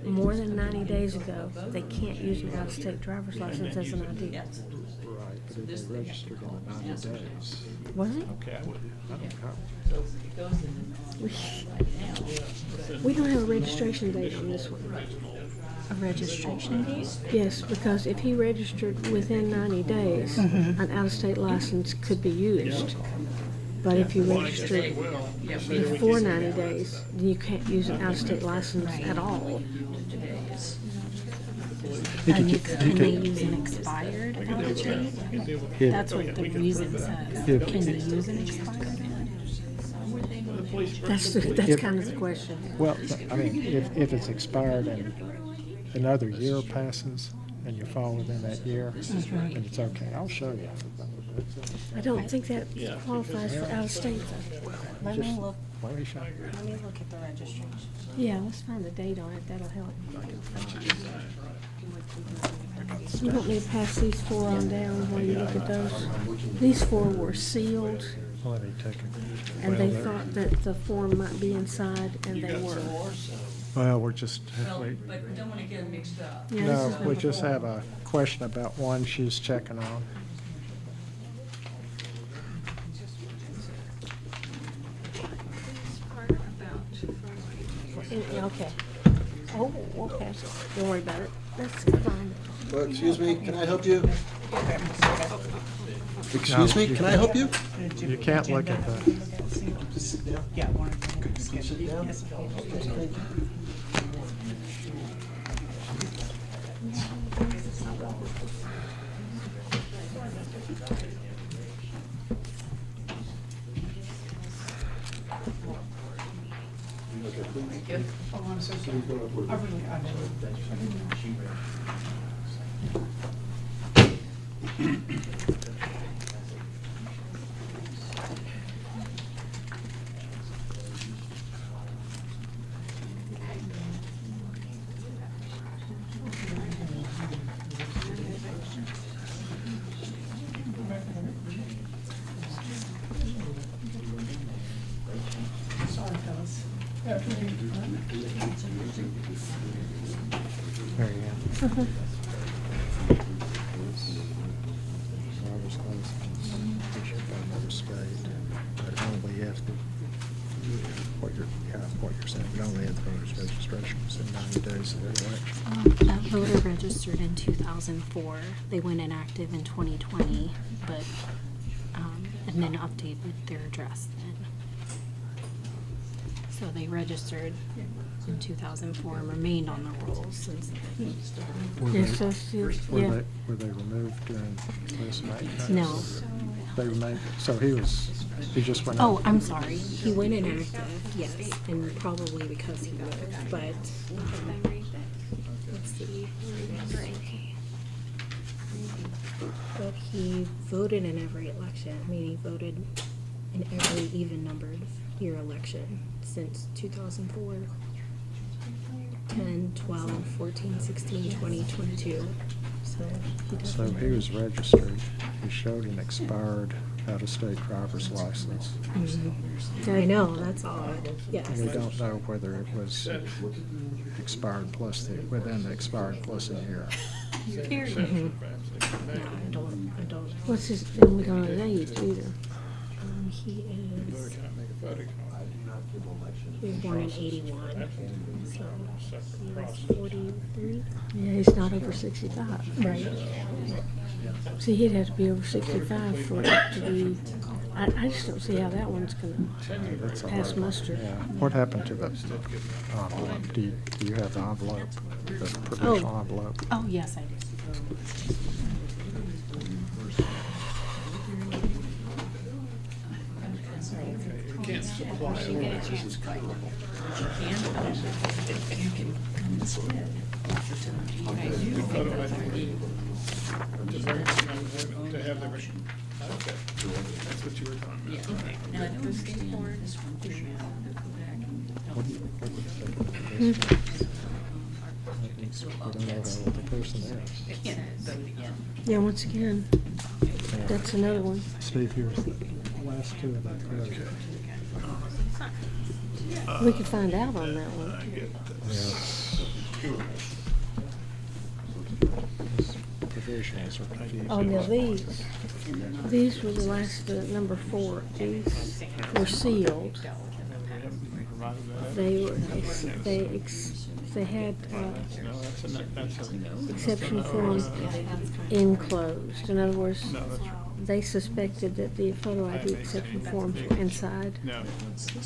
more than 90 days ago, they can't use an out-of-state driver's license as an ID. Right, but if they registered in the 90 days, Was it? Okay, I wouldn't. I don't know. We don't have a registration date on this one. A registration date? Yes, because if he registered within 90 days, an out-of-state license could be used. But if you registered before 90 days, then you can't use an out-of-state license at all. Can they use an expired out-of-state? If- That's what the reason says. If- Can you use an expired? That's kind of the question. Well, I mean, if it's expired and another year passes and you fall within that year, then it's okay. I'll show you. I don't think that qualifies for out-of-state though. Let me look, Let me show you. let me look at the registration. Yeah, let's find the date on it, that'll help. You want me to pass these four on down while you look at those? These four were sealed, Let me take it. and they thought that the form might be inside, and they were. Well, we're just, But don't want to get them mixed up. Yeah, this no, is we number just four. have a question about one she's checking on. Okay. Oh, okay. Don't worry about it. That's fine. Well, excuse me, can I help you? Excuse me, can I help you? You can't look at the, Yeah, one of them. Could you sit down? Okay, thank you. Oh, I'm so sorry. I never. Sorry, fellas. there you go. Driver's license, issued by another state, but only if what you're saying, but only if the voter's registration was in 90 days of their election. That voter registered in 2004. They went inactive in 2020, but, and then updated their address then. So they registered in 2004 and remained on the rolls since then. Were Yes, they- that's, yeah. Were they removed during this night? No. They remained, so he just went Oh, out. I'm sorry. He went inactive, yes, and probably because he moved, but, let's see. But he voted in every election. I mean, he voted in every even-numbered year election since 2004, 10, 12, 14, 16, 20, 22. So he So definitely. he was registered, he showed an expired out-of-state driver's license. I know, that's odd. Yes. And we don't know whether it was expired plus within the expired plus a year. No, I don't. What's his, and we don't know age either. He is, Can I make a photo? he was born in 81, so he was 43. Yeah, he's not over 65. Right. See, he'd have to be over 65 for it to be, I just don't see how that one's gonna That's a pass hard one. muster. Yeah. What happened to the envelope? Do you have the envelope, the provisional envelope? Oh, yes, I do. You can't supply You get a it. chance. To have the, okay, that's what you were talking about. Now, the state board, We don't know what the person is. Yeah, once again, that's another one. Steve, here's the last two of that. We could find out on that one. Provisionals are confusing. Oh, now these were the last, number 4. These were sealed. They were, they had, exception forms enclosed. In other words, they suspected that the photo ID exception forms were inside. No,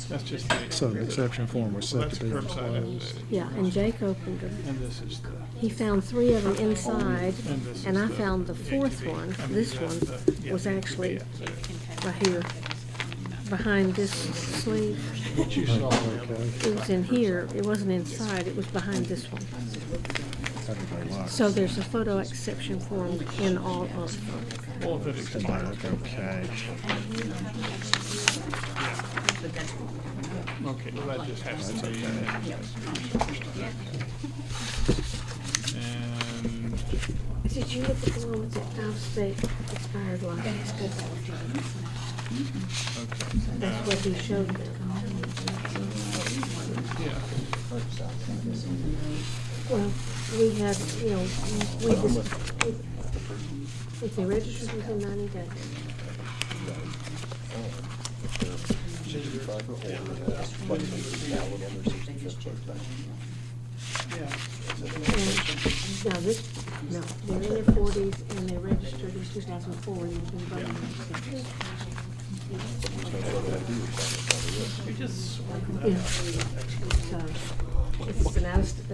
that's just the. So the exception form was set That's to be curbside enclosed. update. Yeah, and Jake opened them. And this is the. He found 3 of them inside, And this and is I the found the 4th ATV. one, I mean, this that's one, the- yeah, was the ATV actually update. right here, behind this sleeve. What you saw there. It was in here, it wasn't inside, it was behind this one. Everybody likes. So there's a photo exception form in all of them. All of it expired. Okay. Okay, well, that just has to be. And Did you look at the one with the out-of-state expired license? That's what he showed them. yeah, Well, we had, you know, we just, if they registered within 90 days. Now this, no, they're in their 40s and they registered in 2004 and they've been voting since. you just. Yeah. So, it's an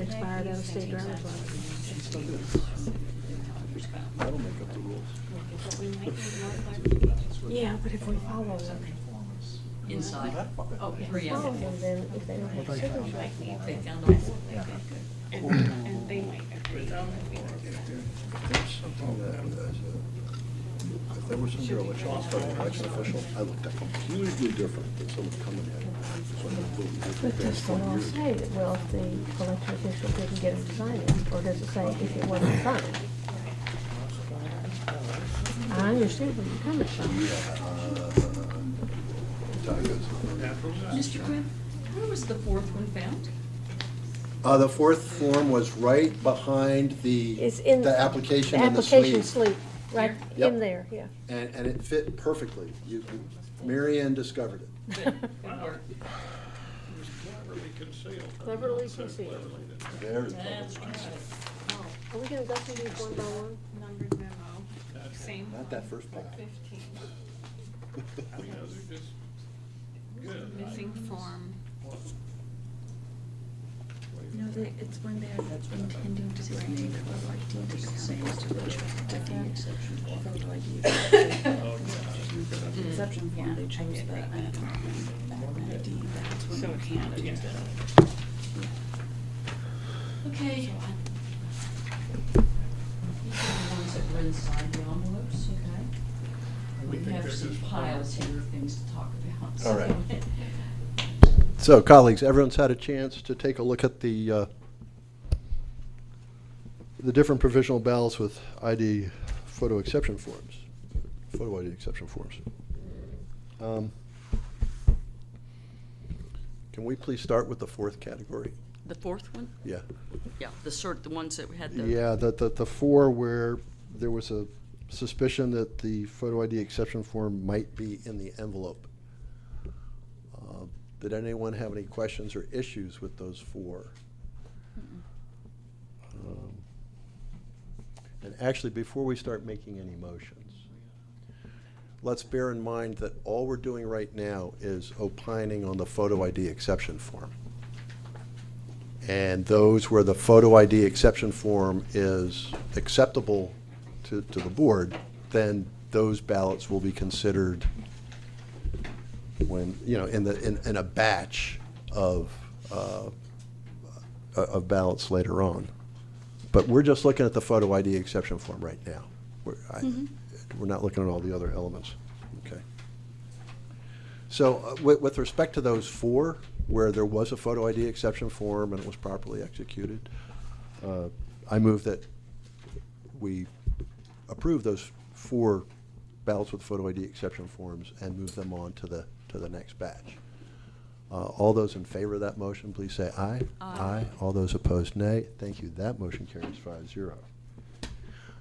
expired out-of-state driver's license. Yeah, but if we follow them, Inside. Oh, if we follow them, then if they don't have signature. They found out. And they might agree. If there was some dereliction on the election official, I looked at completely different than someone coming in. But does the law say that, well, if the election official didn't get him to sign it, or does it say if it wasn't signed? I understand where you're coming from. Mr. Quinn, where was the 4th one found? The 4th form was right behind It's in the application the and the application sleeve. sleeve, right Yep. in there, yeah. And it fit perfectly. Mary Ann discovered it. Cleverly concealed. Cleverly concealed. Very Are we gonna go through these one by one? Numbered memo, same. Not that first part. 15. I mean, those are just good. Missing form. No, it's when they're intending to bring the photo ID to the same as the photo ID. The exception form, they chose that ID, that's when So we it's can't not, do yeah. that. Okay. These are the ones that were inside the envelopes, okay? We think have this some is fine. piles here of things to talk about. All right. So, colleagues, everyone's had a chance to take a look at the different provisional ballots with ID photo exception forms, photo ID exception forms. Can we please start with the 4th category? The 4th one? Yeah. Yeah, the ones that had the. Yeah, the 4 where there was a suspicion that the photo ID exception form might be in the envelope. Did anyone have any questions or issues with those 4? And actually, before we start making any motions, let's bear in mind that all we're doing right now is opining on the photo ID exception form. And those where the photo ID exception form is acceptable to the board, then those ballots will be considered when, you know, in a batch of ballots later on. But we're just looking at the photo ID exception form right now. We're not looking at all the other elements. Okay. So with respect to those 4, where there was a photo ID exception form and it was properly executed. I move that we approve those 4 ballots with photo ID exception forms and move them on to the next batch. All those in favor of that motion, please say aye. Aye. All those opposed, nay. Thank you. That motion carries 5-0.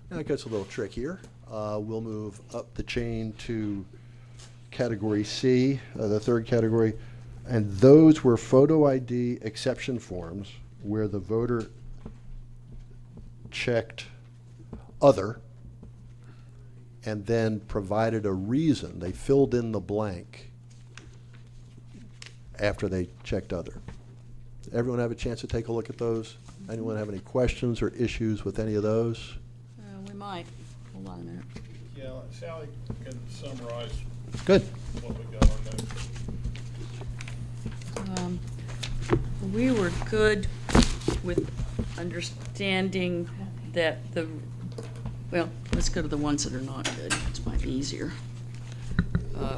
Now it gets a little trickier. We'll move up the chain to category C, the third category, and those were photo ID exception forms where the voter checked other and then provided a reason. They filled in the blank after they checked other. Everyone have a chance to take a look at those? Anyone have any questions or issues with any of those? We might. Hold on a minute. Yeah, Sally can summarize Good. what we got on those. We were good with understanding that well, let's go to the ones that are not good. It might be easier.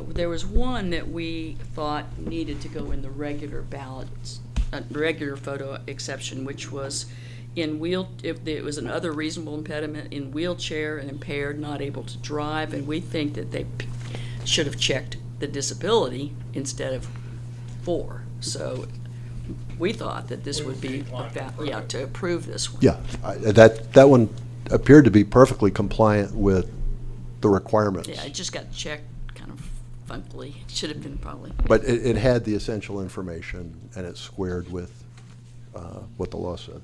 There was one that we thought needed to go in the regular ballots, regular photo exception, which was if it was another reasonable impediment in wheelchair and impaired, not able to drive, and we think that they should have checked the disability instead of 4. So we thought that this would be to approve this one. Yeah, that one appeared to be perfectly compliant with the requirements. Yeah, it just got checked kind of funkily. It should have been probably. But it had the essential information, and it squared with what the law said.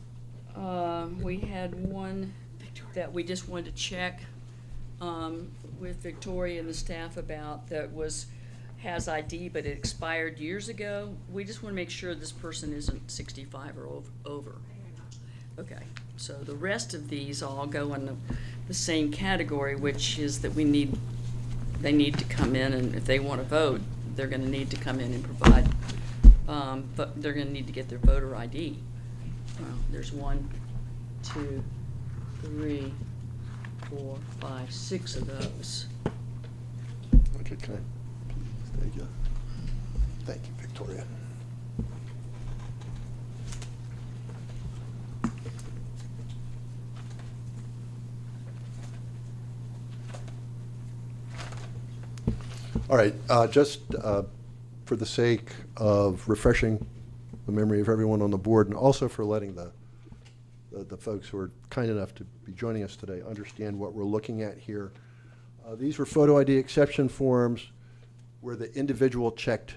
We had one that we just wanted to check with Victoria and the staff about that has ID, but it expired years ago. We just want to make sure this person isn't 65 or over. Okay, so the rest of these all go in the same category, which is that they need to come in, and if they want to vote, they're going to need to come in and provide, but they're going to need to get their voter ID. Well, there's 1, 2, 3, 4, 5, 6 of those. Okay, there you go. Thank you, Victoria. All right, just for the sake of refreshing the memory of everyone on the board, and also for letting the folks who are kind enough to be joining us today understand what we're looking at here. These were photo ID exception forms where the individual checked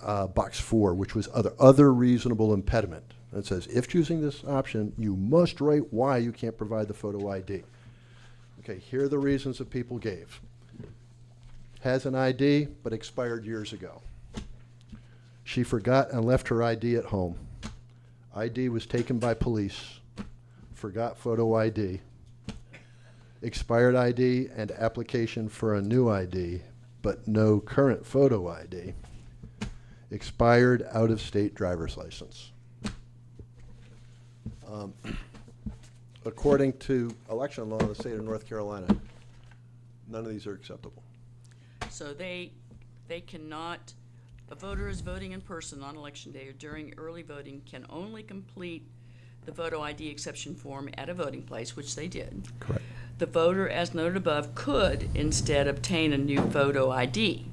box 4, which was other reasonable impediment. And it says, if choosing this option, you must write why you can't provide the photo ID. Okay, here are the reasons that people gave. Has an ID, but expired years ago. She forgot and left her ID at home. ID was taken by police. Forgot photo ID. Expired ID and application for a new ID, but no current photo ID. Expired out-of-state driver's license. According to election law in the state of North Carolina, none of these are acceptable. So they cannot, a voter is voting in person on election day or during early voting can only complete the photo ID exception form at a voting place, which they did. Correct. The voter, as noted above, could instead obtain a new photo ID,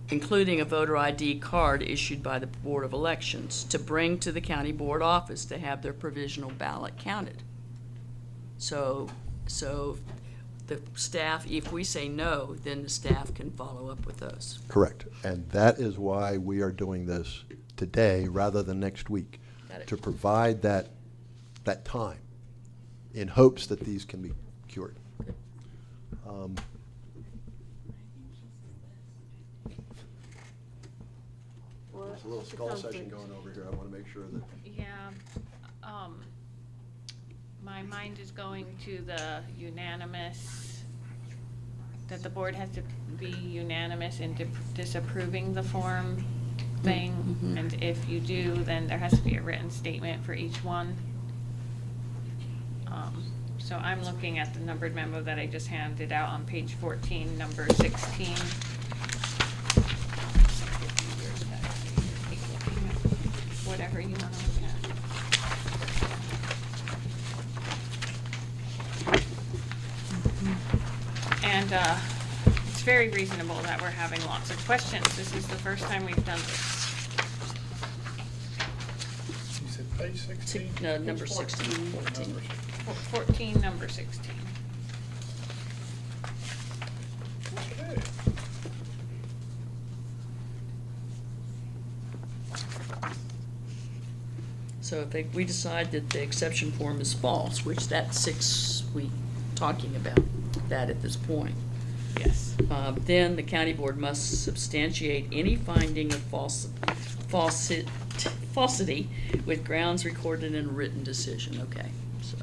including a voter ID card issued by the Board of Elections, to bring to the county board office to have their provisional ballot counted. So the staff, if we say no, then the staff can follow up with those. Correct. And that is why we are doing this today rather than next week. Got it. To provide that time in hopes that these can be cured. There's a little skull session going over here. I want to make sure that. Yeah, my mind is going to the unanimous, that the board has to be unanimous in disapproving the form thing. Mhm. And if you do, then there has to be a written statement for each one. So I'm looking at the numbered memo that I just handed out on page 14, number 16. it's very reasonable that we're having lots of questions. This is the first time we've done this. You said page 16? No, number 16. Number 16. 14, number 16. Okay. So if we decide that the exception form is false, which that's 6 we talking about that at this point, Yes. then the county board must substantiate any finding of falsity with grounds recorded in a written decision. Okay, so.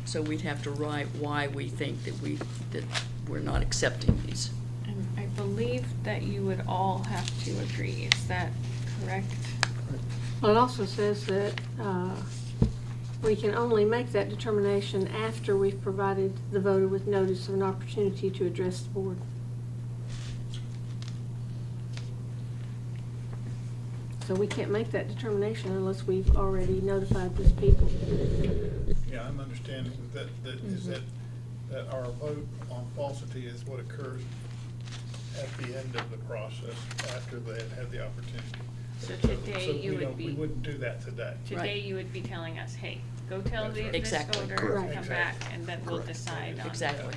So we'd have to write why we think that we're not accepting these. And I believe that you would all have to agree. Is that correct? Well, it also says that we can only make that determination after we've provided the voter with notice of an opportunity to address the board. So we can't make that determination unless we've already notified these people. Yeah, I'm understanding that our vote on falsity is what occurs at the end of the process, after they have had the opportunity. So So today you we would don't- be. We wouldn't do that today. Today Right. you would be telling us, hey, go tell That's the, right. this Exactly. voter, Correct. come Exactly. back, and then we'll Correct. decide on. Exactly.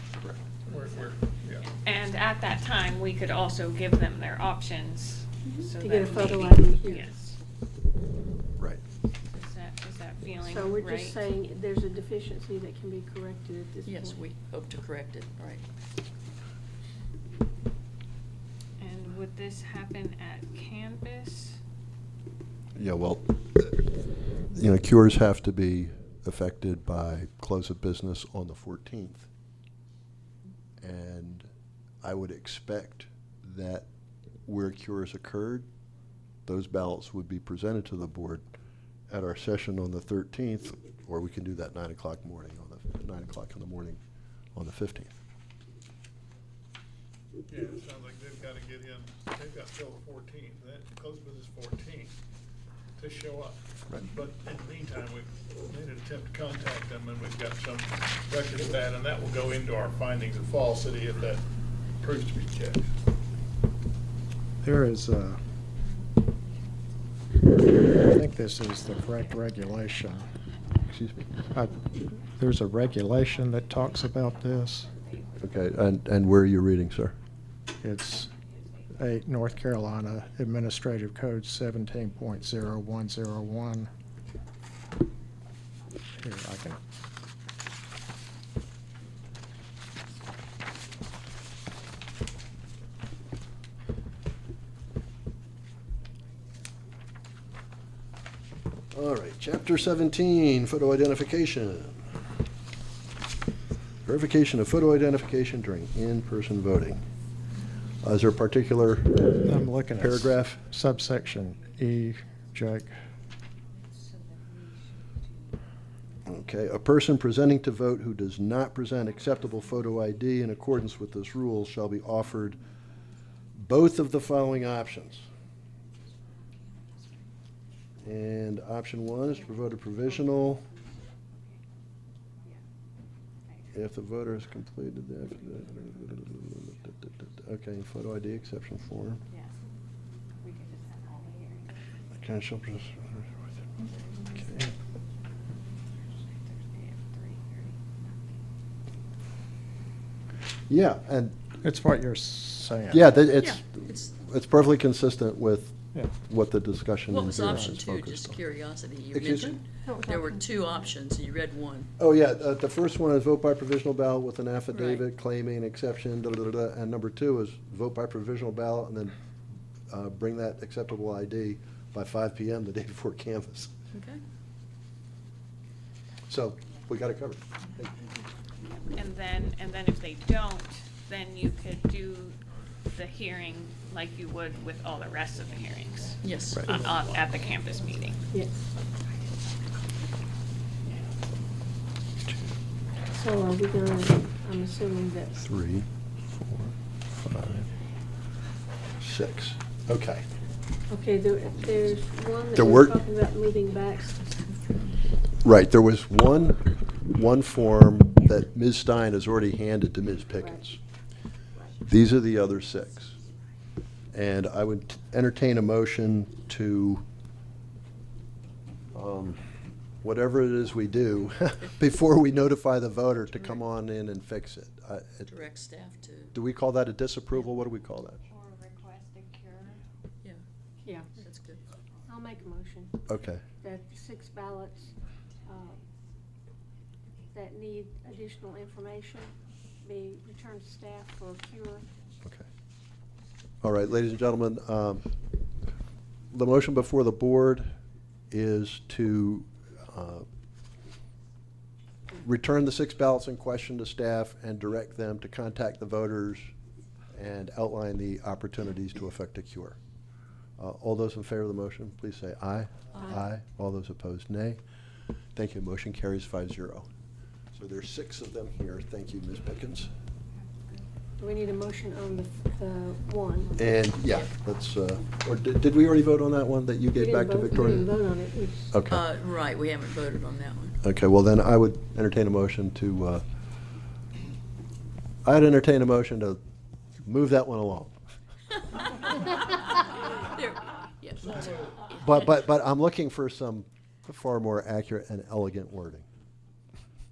We're, yeah. And at that time, we could also give them their options, so To that get a photo maybe- ID here. Yes. Right. Is that feeling right? So we're just saying there's a deficiency that can be corrected at this point. Yes, we hope to correct it, right. And would this happen at Canvas? Yeah, well, you know, cures have to be affected by close of business on the 14th. And I would expect that where cures occurred, those ballots would be presented to the board at our session on the 13th, or we can do that 9 o'clock morning on 9 o'clock in the morning on the 15th. Yeah, it sounds like they've got to get in, they've got till the 14th, that close business 14th to show up. Right. But in the meantime, we've made an attempt to contact them, and we've got some record of that, and that will go into our findings of falsity if that proves to be the case. There is, I think this is the correct regulation. Excuse me? There's a regulation that talks about this. Okay, and where are you reading, sir? It's 8 North Carolina Administrative Code 17.0101. Here, I can. All right, Chapter 17, photo identification. Verification of photo identification during in-person voting. Is there a particular I'm looking at paragraph? subsection E, Jake. Okay, a person presenting to vote who does not present acceptable photo ID in accordance with this rule shall be offered both of the following options. And option 1 is to vote a provisional if the voter has completed the, okay, photo ID exception form. Yes. We could just have all the hearings. Okay, shall pres- okay. Yeah, and, It's what you're saying. yeah, Yeah, it's perfectly consistent with Yeah. what the discussion What in was here option is 2, focused just on. curiosity? You Excuse me? mentioned What was there were option 2 options, you read one. Oh, yeah, the first one is vote by provisional ballot with an affidavit claiming exception, and number 2 is vote by provisional ballot and then bring that acceptable ID by 5 PM the day before canvass. Okay. So, we got it covered. And then if they don't, then you could do the hearing like you would with all the rest of the hearings. Yes. Right. At the campus meeting. Yes. So are we gonna, I'm assuming that 3, 4, 5, 6. Okay. Okay, there's one that There we're were- talking about moving back. Right, there was one form that Ms. Stein has already handed to Ms. Pickens. These are the other 6. And I would entertain a motion to, whatever it is we do, before we notify the voter to come on in and fix it. Direct staff to, Do we call that a disapproval? What do we call that? Or requested cure. yeah, Yeah, that's good. I'll make a motion Okay, that 6 ballots that need additional information be returned to staff for cure. okay. All right, ladies and gentlemen, the motion before the board is to return the 6 ballots in question to staff and direct them to contact the voters and outline the opportunities to effect a cure. All those in favor of the motion, please say aye. Aye. All those opposed, nay. Thank you. Motion carries 5-0. So there's 6 of them here. Thank you, Ms. Pickens. Do we need a motion on the one? And, yeah, let's, or did we already vote on that one that you We gave back to didn't Victoria? vote on it. We just- Okay. Right, we haven't voted on that one. Okay, well then I would entertain a motion to, I'd entertain a motion to move that one along. There, yes. But I'm looking for some far more accurate and elegant wording.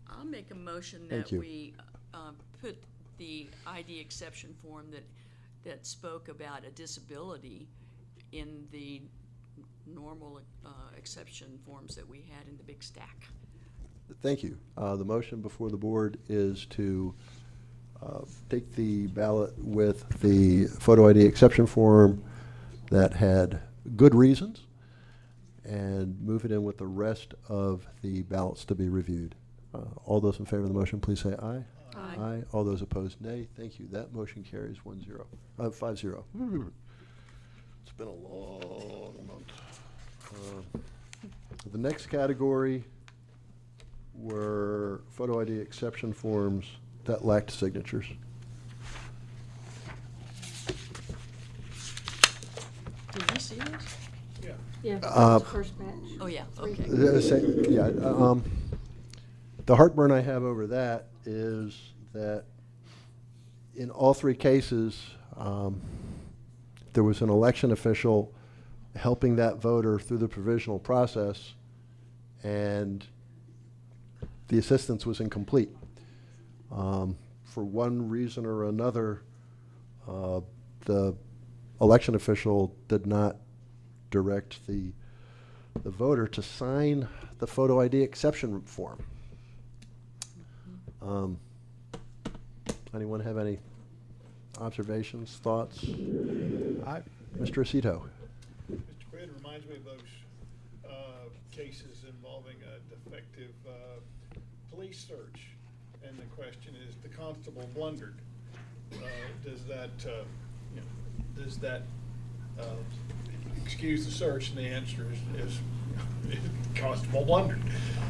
I'll make a motion Thank that you. we put the ID exception form that spoke about a disability in the normal exception forms that we had in the big stack. Thank you. The motion before the board is to take the ballot with the photo ID exception form that had good reasons and move it in with the rest of the ballots to be reviewed. All those in favor of the motion, please say aye. Aye. Aye. All those opposed, nay. Thank you. That motion carries 5-0. It's been a long month. The next category were photo ID exception forms that lacked signatures. Did you see those? Yeah. Yeah, that Uh, was the first batch. Oh, yeah, okay. The heartburn I have over that is that in all 3 cases, there was an election official helping that voter through the provisional process, and the assistance was incomplete. For one reason or another, the election official did not direct the voter to sign the photo ID exception form. Anyone have any observations, thoughts? Mr. Aceto? Mr. Quinn, reminds me of those cases involving a defective police search. And the question is, the constable blundered. Does that excuse the search? And the answer is constable blundered.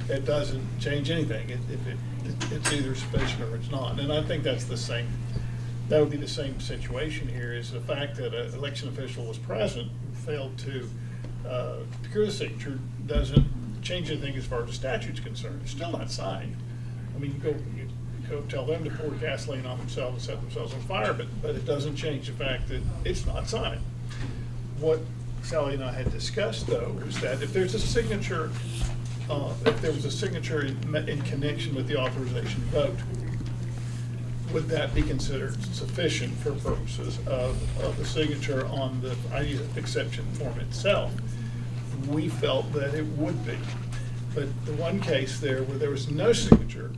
It doesn't change anything. It's either sufficient or it's not. And I think that's the same. That would be the same situation here, is the fact that an election official was present, failed to procure the signature, doesn't change anything as far as the statute's concerned. It's still not signed. I mean, you go tell them to pour gasoline on themselves and set themselves on fire, but it doesn't change the fact that it's not signed. What Sally and I had discussed, though, was that if there's a signature, if there was a signature in connection with the authorization vote, would that be considered sufficient for purposes of the signature on the ID exception form itself? We felt that it would be. But the one case there where there was no signature,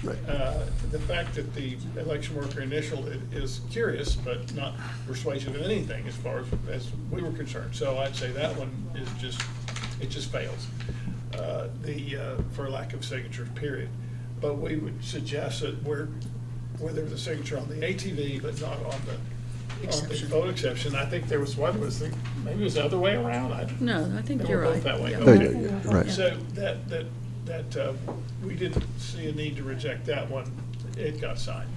the fact that the election worker initialed it is curious, but not persuasive of anything as far as we were concerned. So I'd say that one is it just fails, for lack of signature, period. But we would suggest that where there was a signature on the ATV, but not on the vote exception, I think there was one, maybe it was the other way around. No, I think They you're were both right. that way. Yeah. Oh, Okay. yeah, right. So that we didn't see a need to reject that one. It got signed.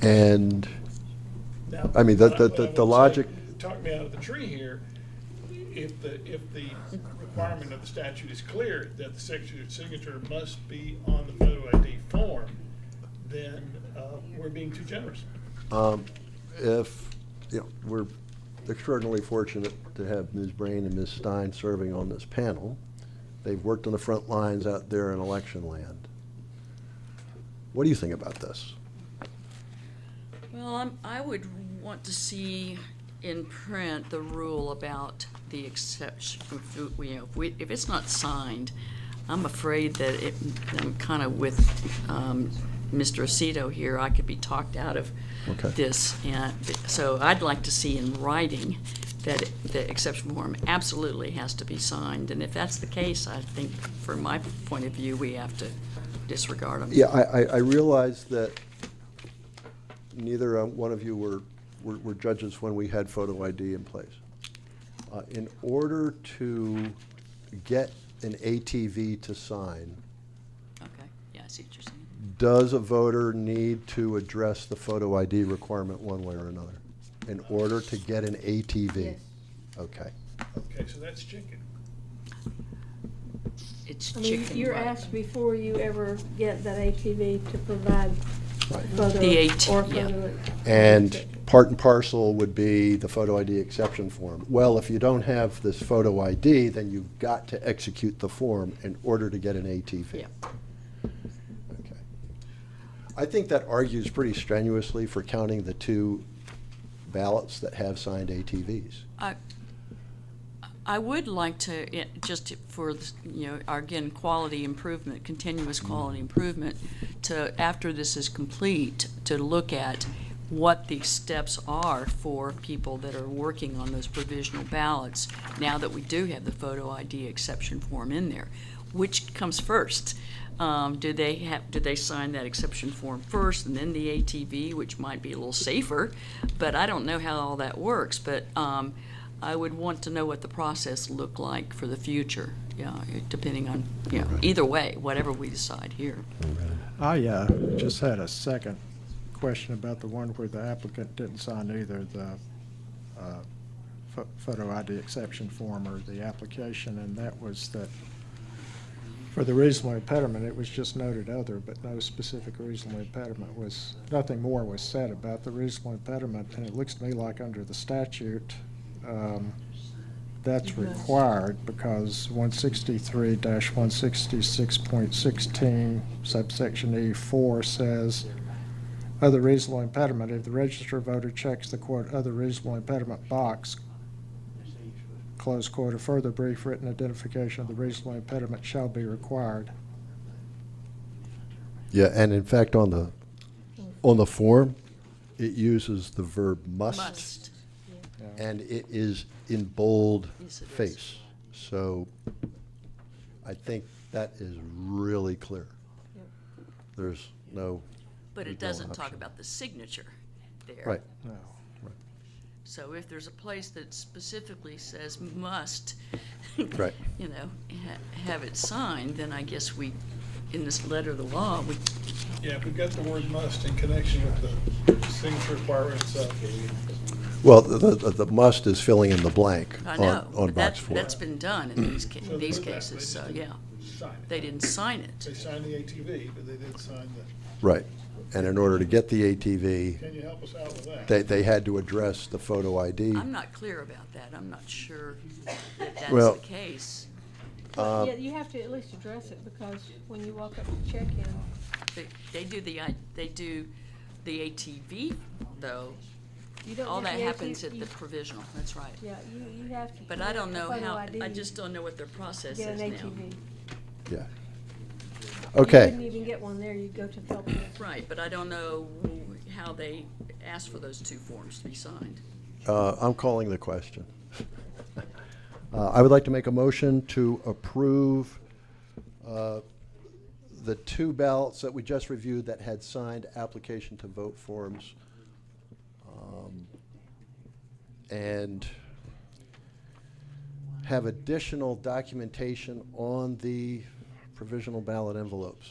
And Now, I mean, what I would the say, logic. Talk me out of the tree here. if the requirement of the statute is clear that the signature must be on the photo ID form, then we're being too generous. We're extraordinarily fortunate to have Ms. Brain and Ms. Stein serving on this panel. They've worked on the front lines out there in election land. What do you think about this? Well, I would want to see in print the rule about the exception. If it's not signed, I'm afraid that I'm kind of with Mr. Aceto here. I could be talked out of Okay. this, and so I'd like to see in writing that the exception form absolutely has to be signed. And if that's the case, I think, from my point of view, we have to disregard them. Yeah, I realize that neither one of you were judges when we had photo ID in place. In order to get an ATV to sign, Okay, yeah, I see what you're saying. does a voter need to address the photo ID requirement one way or another in order to get an ATV? Yes. Okay. Okay, so that's chicken. It's I mean, chicken. you're right? asked before you ever get that ATV to provide Right. photo The or yeah. photo. And part and parcel would be the photo ID exception form. Well, if you don't have this photo ID, then you've got to execute the form in order to get an ATV. Yeah. Okay. I think that argues pretty strenuously for counting the 2 ballots that have signed ATVs. I would like to, just for, again, quality improvement, continuous quality improvement, to, after this is complete, to look at what the steps are for people that are working on those provisional ballots, now that we do have the photo ID exception form in there. Which comes first? Do they sign that exception form first and then the ATV, which might be a little safer, but I don't know how all that works. But I would want to know what the process looked like for the future, depending on, either way, whatever we decide here. I just had a second question about the one where the applicant didn't sign either the photo ID exception form or the application, and that was that for the reasonable impediment, it was just noted other, but no specific reasonable impediment was, nothing more was said about the reasonable impediment, and it looks to me like under the statute, that's required because 163-166.16 subsection E4 says other reasonable impediment, if the registered voter checks the quote other reasonable impediment box, close quote, a further brief written identification of the reasonable impediment shall be required. Yeah, and in fact, on the form, it uses the verb must. Must. And it is in bold Yes, it is. face. So I think that is really clear. There's no. But it there's no doesn't talk option. about the signature there. Right. No. So if there's a place that specifically says must, Right. have it signed, then I guess we, in this letter of the law, we, Yeah, if we've got the word must in connection with the signature requirements, Well, the must is filling in the blank I know, on but box 4. that's been done in these, so these they- cases, they so, just yeah. didn't sign it. They didn't sign it. They signed the ATV, but they didn't sign the, Right. And in order to get the ATV, can you help us out with that? they had to address the photo ID. I'm not clear about that. I'm not sure that that's Well- the case. Yeah, you have to at least address it, because when you walk up to check-in, They do the ATV, though. you don't All get that the happens at ATV the provisional, that's right. Yeah, you have to. But I don't know photo how, ID I just don't know what their process Get is an now. ATV. Yeah. You Okay. couldn't even get one there, you'd go to Phelps. Right, but I don't know how they asked for those 2 forms to be signed. I'm calling the question. I would like to make a motion to approve the 2 ballots that we just reviewed that had signed application to vote forms. And have additional documentation on the provisional ballot envelopes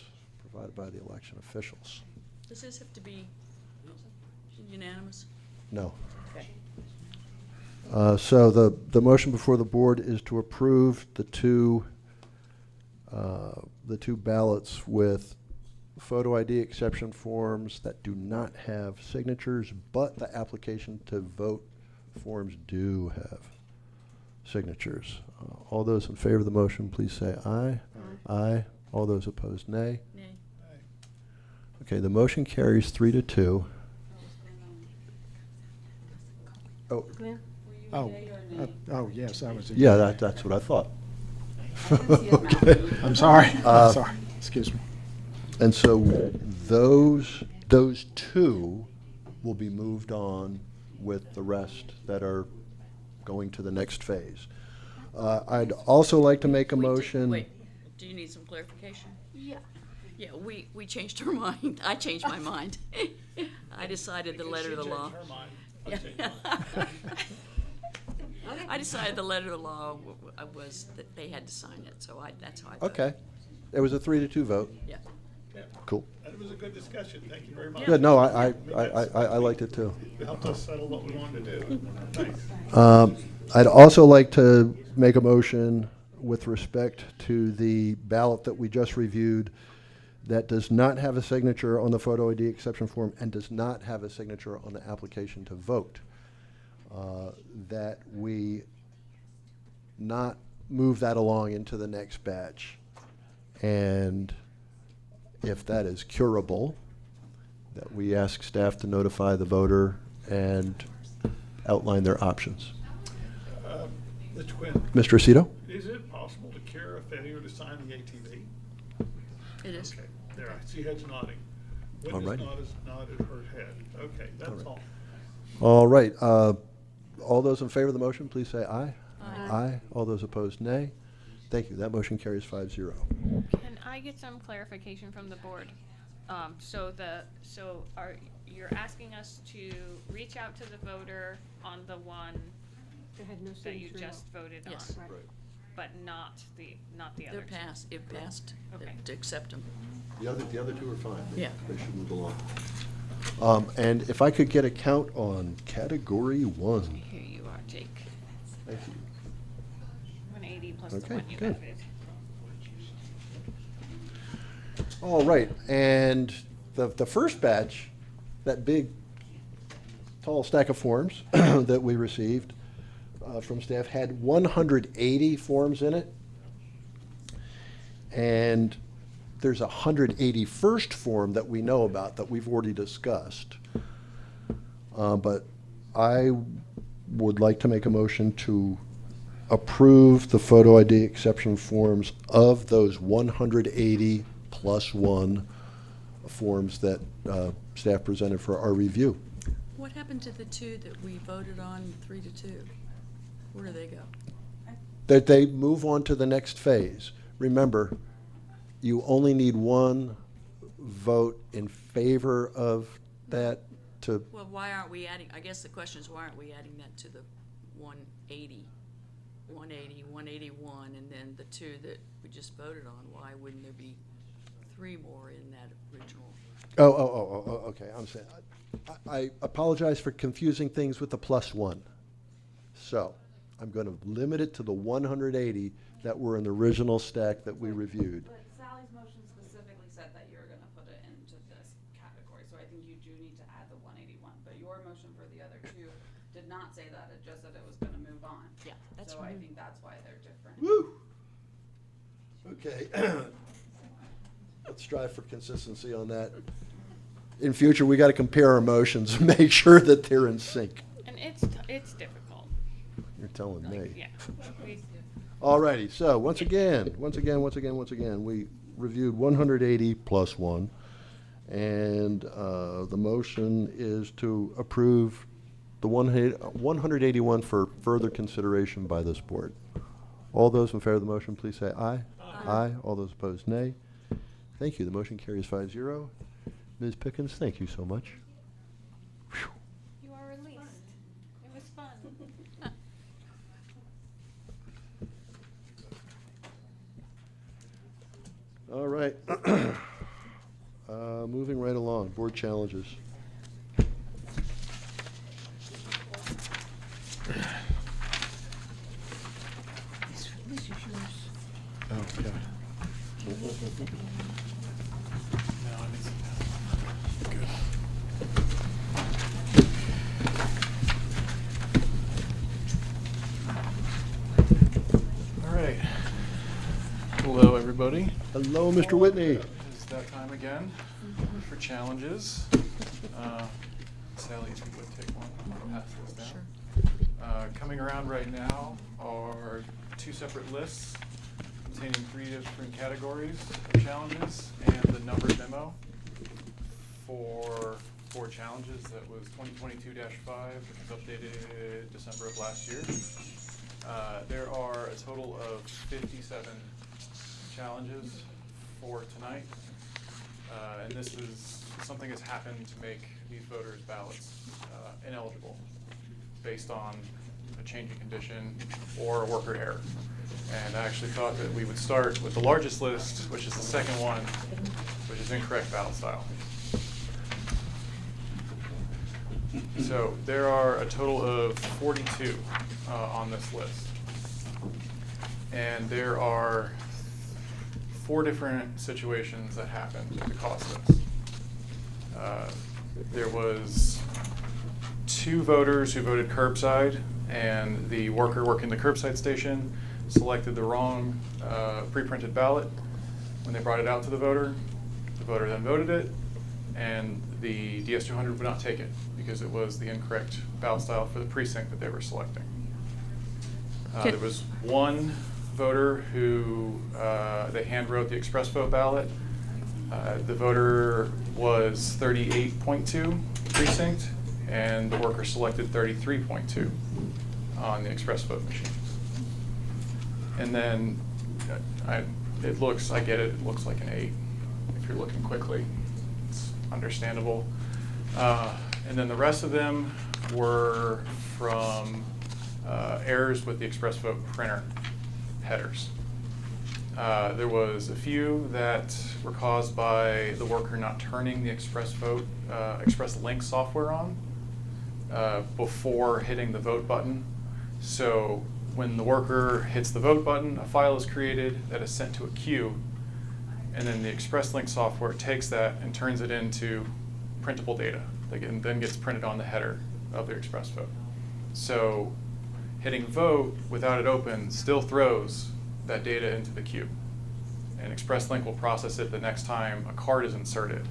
provided by the election officials. Does this have to be unanimous? No. Okay. So the motion before the board is to approve the two ballots with photo ID exception forms that do not have signatures, but the application to vote forms do have signatures. All those in favor of the motion, please say aye. Aye. All those opposed, nay. Nay. Okay, the motion carries 3-2. Oh, Glenn? Oh, oh, yes, I was. yeah, that's what I thought. I'm sorry, Uh, I'm sorry, excuse me. And so those two will be moved on with the rest that are going to the next phase. I'd also like to make a We did- motion. Wait, do you need some clarification? Yeah. Yeah, we changed our mind. I changed my mind. I decided the letter of the law. I decided the letter of the law was that they had to sign it, so that's how I voted. Okay. It was a 3-2 vote. Yeah. Yeah. Cool. And it was a good discussion. Thank you very much. Good, no, I liked it too. It helped us settle what we wanted to do. Thanks. I'd also like to make a motion with respect to the ballot that we just reviewed that does not have a signature on the photo ID exception form and does not have a signature on the application to vote. That we not move that along into the next batch. And if that is curable, that we ask staff to notify the voter and outline their options. Mr. Quinn, Mr. Aceto? is it possible to cure a failure to sign the ATV? It is. Okay, there, I see heads nodding. All Witness right. nodded her head. Okay, that's right. all. All right. All those in favor of the motion, please say aye. Aye. All those opposed, nay. Thank you. That motion carries 5-0. Can I get some clarification from the board? You're asking us to reach out to the voter on the one There had no that you signature. just voted on, Yes. Right. but not the They're other two? passed, it passed Okay. to accept them. The other two are fine. Yeah. They should move along. And if I could get a count on category 1. Here you are, Jake. Thank you. 180 plus the Okay, one you good. voted. All right, and the first batch, that big, tall stack of forms that we received from staff had 180 forms in it. And there's a 181st form that we know about that we've already discussed. But I would like to make a motion to approve the photo ID exception forms of those 180 plus 1 forms that staff presented for our review. What happened to the two that we voted on 3-2? Where do they go? That they move on to the next phase. Remember, you only need one vote in favor of that to, Well, why aren't we adding, I guess the question is, why aren't we adding that to the 180, 181, and then the two that we just voted on? Why wouldn't there be 3 more in that original? okay, I'm saying, I apologize for confusing things with the plus 1. So, I'm going to limit it to the 180 that were in the original stack that we reviewed. But Sally's motion specifically said that you're gonna put it into this category, so I think you do need to add the 181. But your motion for the other two did not say that, it just said it was gonna move on. Yeah, that's So I fine. think that's why they're different. Woo! Okay. Let's strive for consistency on that. In future, we got to compare our motions and make sure that they're in sync. And it's difficult. You're telling me. Yeah. We- Alrighty, so once again, we reviewed 180 plus 1. And the motion is to approve the 181 for further consideration by this board. All those in favor of the motion, please say aye. Aye. All those opposed, nay. Thank you. The motion carries 5-0. Ms. Pickens, thank you so much. Whew. You are released. It was fun. All right. Moving right along, board challenges. Okay. All right. Hello, everybody. Hello, Mr. Whitney. It's that time again for challenges. Sally, if you would take one, I'll pass this down. Coming around right now are two separate lists containing 3 different categories of challenges and the numbered memo for 4 challenges. That was 2022-5, which was updated December of last year. There are a total of 57 challenges for tonight. And this is something that's happened to make these voters' ballots ineligible based on a change in condition or a worker error. And I actually thought that we would start with the largest list, which is the second one, which is incorrect ballot style. So there are a total of 42 on this list. And there are 4 different situations that happened to cause this. There was 2 voters who voted curbside, and the worker working the curbside station selected the wrong pre-printed ballot. When they brought it out to the voter then voted it, and the DS200 would not take it because it was the incorrect ballot style for the precinct that they were selecting. There was 1 voter who they hand wrote the express vote ballot. The voter was 38.2 precinct, and the worker selected 33.2 on the express vote machine. And then I get it looks like an 8 if you're looking quickly. It's understandable. And then the rest of them were from errors with the express vote printer headers. There was a few that were caused by the worker not turning the express link software on before hitting the vote button. So when the worker hits the vote button, a file is created that is sent to a queue, and then the express link software takes that and turns it into printable data that then gets printed on the header of the express vote. So hitting vote without it open still throws that data into the queue. And ExpressLink will process it the next time a card is inserted.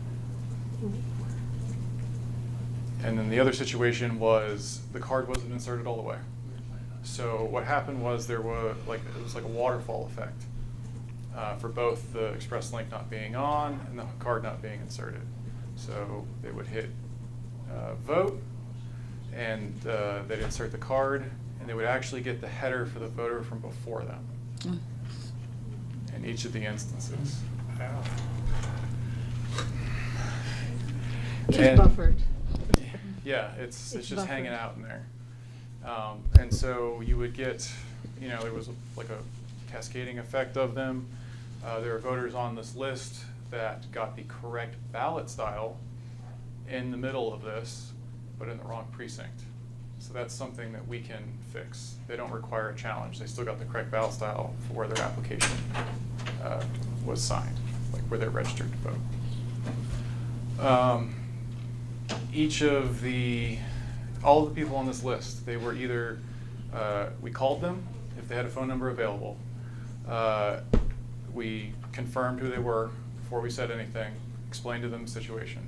And then the other situation was the card wasn't inserted all the way. So what happened was it was like a waterfall effect for both the ExpressLink not being on and the card not being inserted. So they would hit vote, and they'd insert the card, and they would actually get the header for the voter from before them in each of the instances. It's buffered. Yeah, it's just buffered. hanging out in there. And so you would get, there was like a cascading effect of them. There are voters on this list that got the correct ballot style in the middle of this, but in the wrong precinct. So that's something that we can fix. They don't require a challenge. They still got the correct ballot style for where their application was signed, like where they're registered to vote. All of the people on this list, they were either, we called them if they had a phone number available. We confirmed who they were before we said anything, explained to them the situation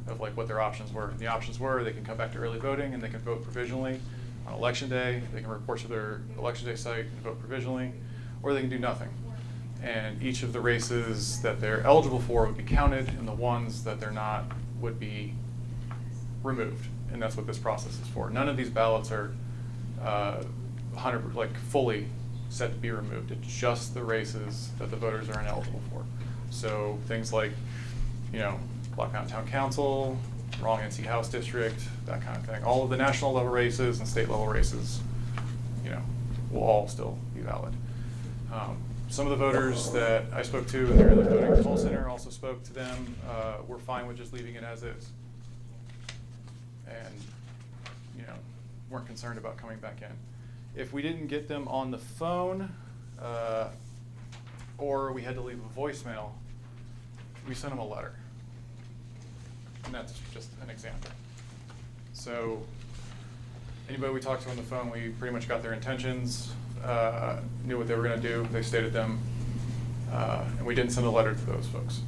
of like what their options were. And the options were they can come back to early voting and they can vote provisionally on election day. They can report to their election day site and vote provisionally, or they can do nothing. And each of the races that they're eligible for would be counted, and the ones that they're not would be removed. And that's what this process is for. None of these ballots are fully set to be removed. It's just the races that the voters are ineligible for. So things like, Black Mountain Town Council, wrong NC House District, that kind of thing. All of the national level races and state level races, will all still be valid. Some of the voters that I spoke to in the early voting call center also spoke to them. We're fine with just leaving it as is. And, weren't concerned about coming back in. If we didn't get them on the phone, or we had to leave a voicemail, we sent them a letter. And that's just an example. So anybody we talked to on the phone, we pretty much got their intentions, knew what they were going to do, they stated them, and we didn't send a letter to those folks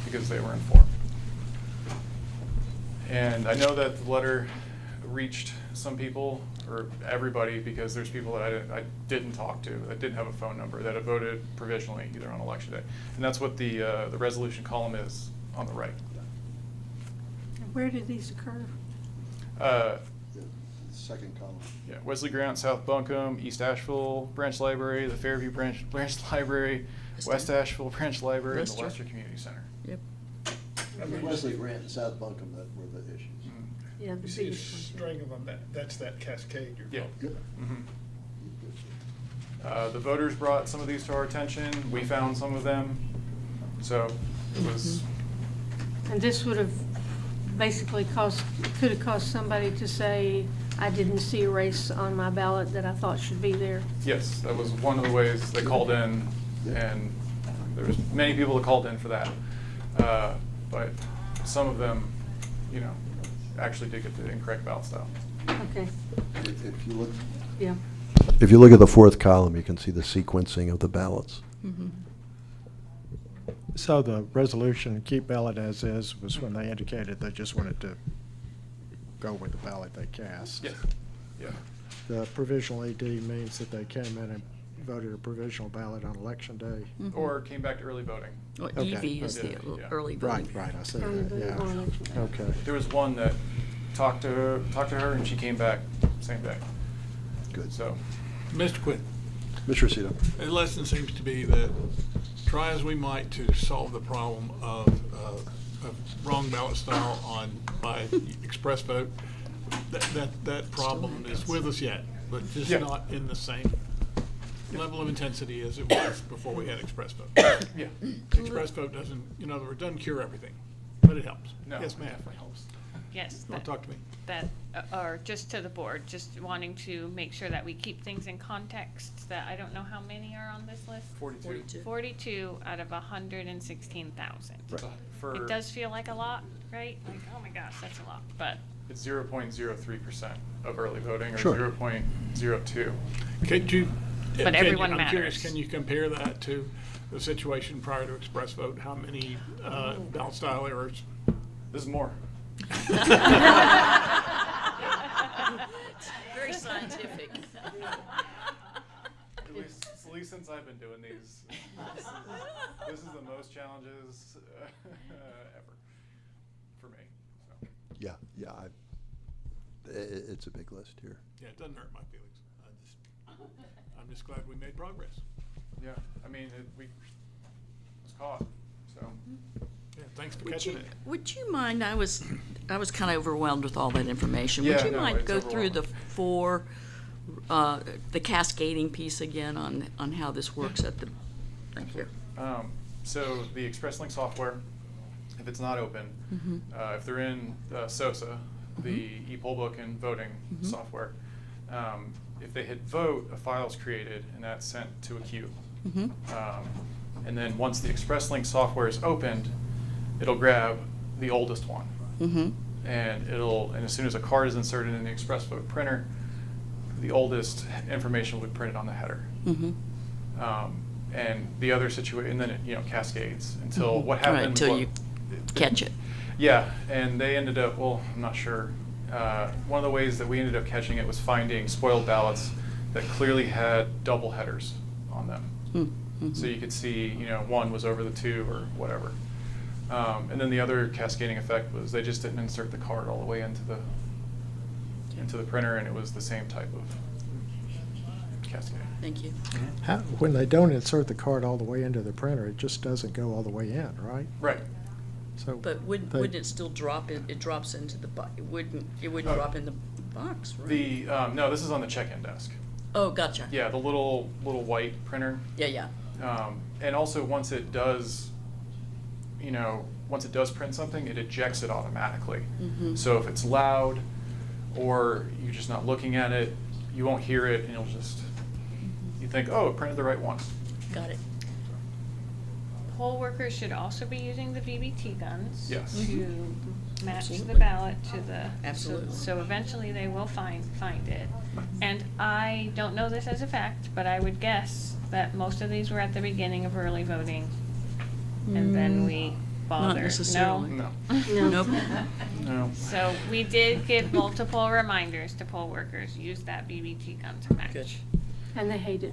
because they were informed. And I know that the letter reached some people, or everybody, because there's people that I didn't talk to, that didn't have a phone number, that have voted provisionally either on election day. And that's what the resolution column is on the right. Where did these occur? Uh, The second column. Yeah, Wesley Grant, South Buncombe, East Asheville Branch Library, the Fairview Branch Library, West Asheville Branch Library, and the Lester. Lester Community Center. Yep. Wesley Grant and South Buncombe, that were the issues. Yeah, the You see a biggest one. string of them, that's that cascade you're Yeah. talking about. Mhm. The voters brought some of these to our attention. We found some of them. So it was, And this would have basically could have caused somebody to say, I didn't see a race on my ballot that I thought should be there. yes, that was one of the ways they called in, and there was many people that called in for that. But some of them, you know, actually did get the incorrect ballot style. Okay, If you look, yeah. if you look at the fourth column, you can see the sequencing of the ballots. Mhm. So the resolution, keep ballot as is, was when they indicated they just wanted to go with the ballot they cast. Yes, yeah. The provisional AD means that they came in and voted a provisional ballot on election day. Or came back to early voting. Well, Okay. EV is the Yeah. early Right, voting. right, I see Early that, voting on yeah. election day. Okay. There was one that talked to her, and she came back same day. Good. So, Mr. Quinn, Mr. Aceto. The lesson seems to be that try as we might to solve the problem of wrong ballot style by express vote, that problem is with us yet, but just Yeah. not in the same level of intensity as it was before we had express vote. yeah. Express vote doesn't, in other words, doesn't cure everything, but it helps. No, Yes, it ma'am. definitely helps. Yes. Want to talk to me? That, or just to the board, just wanting to make sure that we keep things in context, that I don't know how many are on this list? 42. 42 out of 116,000. For, It does feel like a lot, right? Like, oh my gosh, that's a lot, but it's 0.03% of early voting, or Sure. Could 0.02. you? But can everyone I'm curious, matters. can you compare that to the situation prior to express vote? How many ballot style errors? This is more. Very scientific. At least since I've been doing these, this is the most challenges ever for me. So. Yeah, yeah, it's a big list here. Yeah, it doesn't hurt my feelings. I'm just glad we made progress. Yeah, I mean, we was caught, so. Yeah, thanks for Would catching you, it. would you mind, I was kind of overwhelmed with all that information. Would Yeah, you no, mind it's go through the overwhelming. the cascading piece again on how this works at the, thank you. So the ExpressLink software, if it's not open, if they're in SOSA, the e-poll book and voting software, if they hit vote, a file is created and that's sent to a queue. And then once the ExpressLink software is opened, it'll grab the oldest one. And as soon as a card is inserted in the ExpressVote printer, the oldest information will be printed on the header. And the other situation, and then it cascades until what Right, happened. until you catch it. Yeah, and they ended up, well, I'm not sure. One of the ways that we ended up catching it was finding spoiled ballots that clearly had double headers on them. So you could see, one was over the two or whatever. And then the other cascading effect was they just didn't insert the card all the way into the printer, and it was the same type of cascading. Thank you. When they don't insert the card all the way into the printer, it just doesn't go all the way in, right? Right. So But wouldn't it still drop, it drops into the, it wouldn't drop in the box, right? No, this is on the check-in desk. Oh, gotcha. Yeah, the little white printer. Yeah. And also once it does print something, it ejects it automatically. So if it's loud or you're just not looking at it, you won't hear it, and you think, oh, it printed the right one. Got it. Poll workers should also be using the VBT guns. Yes. To match the Absolutely. ballot to the. Absolutely. So eventually they will find it. And I don't know this as a fact, but I would guess that most of these were at the beginning of early voting. And then we bothered. Not necessarily. No. Nope. No. So we did give multiple reminders to poll workers, use that BBT gun to match. Good. And they hate it.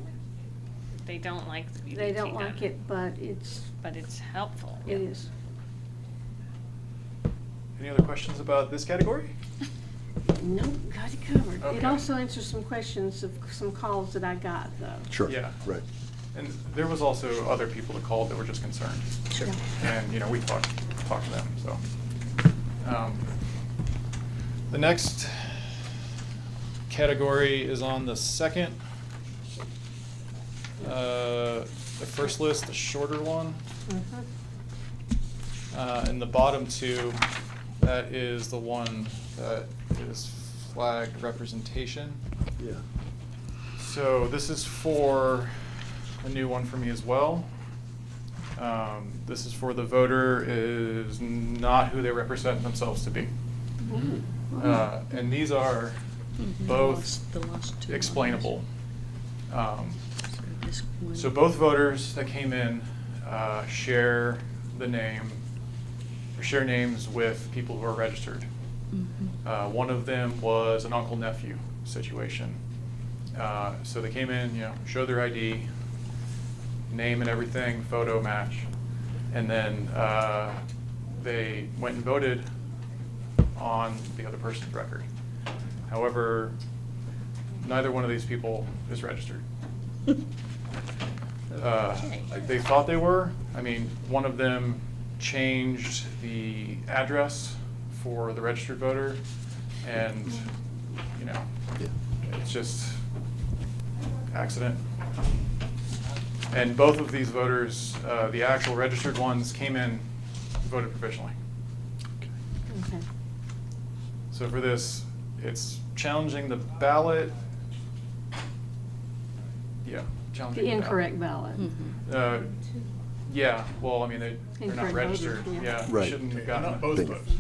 They don't like the BBT gun. They don't like it, but But it's helpful. it is. Any other questions about this category? Nope, got it covered. It Okay. also answers some questions of some calls that I got, though. Sure. Yeah. Right. And there was also other people that called that were just concerned. Sure. And, we talked to them, so. The next category is on the second, the first list, the shorter one. And the bottom two, that is the one that is flag representation. Yeah. So this is for a new one for me as well. This is for the voter is not who they represent themselves to be. And these are both The last two explainable. So this one- So both voters that came in share the name, or share names with people who are registered. One of them was an uncle-nephew situation. So they came in, showed their ID, name and everything, photo match, and then they went and voted on the other person's record. However, neither one of these people is registered. They thought they were. I mean, one of them changed the address for the registered voter, and, it's just accident. And both of these voters, the actual registered ones, came in, voted provisionally. Okay. So for this, it's challenging the ballot. Yeah, challenging The the ballot. incorrect ballot. Yeah, well, I mean, they're not Incorrect voters, registered. yeah. Yeah, Right. shouldn't have And gotten not it. both Bingo. votes.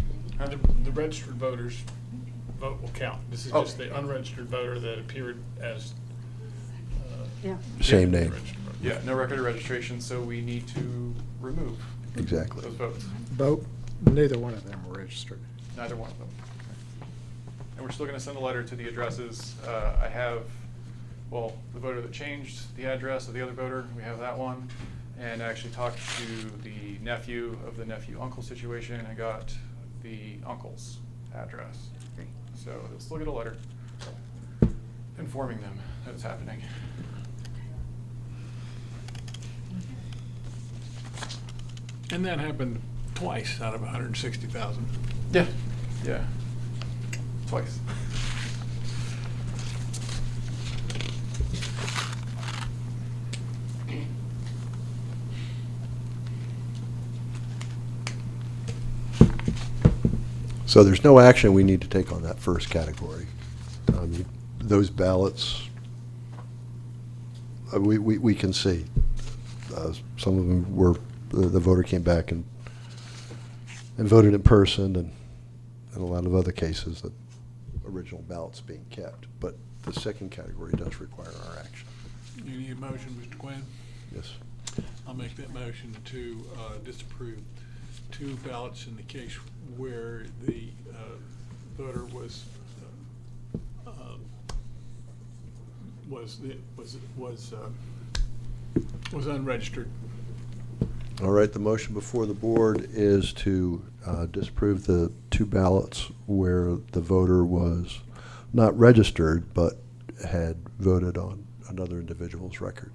The registered voters' vote will count. This is Oh. just the unregistered voter that appeared as. Yeah. Same the name. registered voter. Yeah, no record of registration, so we need to remove Exactly. those votes. Neither one of them were registered. Neither one of them. And we're still gonna send a letter to the addresses. I have, well, the voter that changed the address of the other voter, we have that one. And I actually talked to the nephew of the nephew-uncle situation. I got the uncle's address. Great. So they'll still get a letter informing them that it's happening. And that happened twice out of 160,000. Yeah, yeah. Twice. So there's no action we need to take on that first category. Those ballots, we can see. Some of them were, the voter came back and voted in person, and a lot of other cases that original ballots being kept. But the second category does require our action. You need a motion, Mr. Quinn? Yes. I'll make that motion to disapprove two ballots in the case where the voter was unregistered. All right, the motion before the board is to disapprove the two ballots where the voter was not registered but had voted on another individual's record.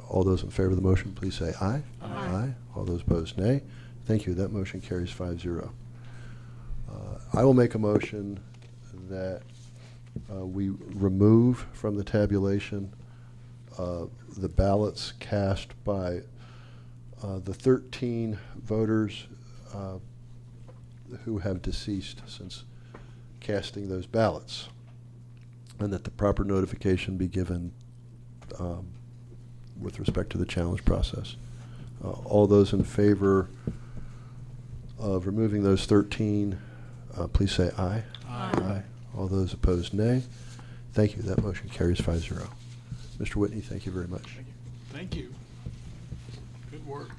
All those in favor of the motion, please say aye. Aye. All those opposed, nay. Thank you. That motion carries 5-0. I will make a motion that we remove from the tabulation the ballots cast by the 13 voters who have deceased since casting those ballots, and that the proper notification be given with respect to the challenge process. All those in favor of removing those 13, please say aye. Aye. All those opposed, nay. Thank you. That motion carries 5-0. Mr. Whitney, thank you very much. Thank you. Good work.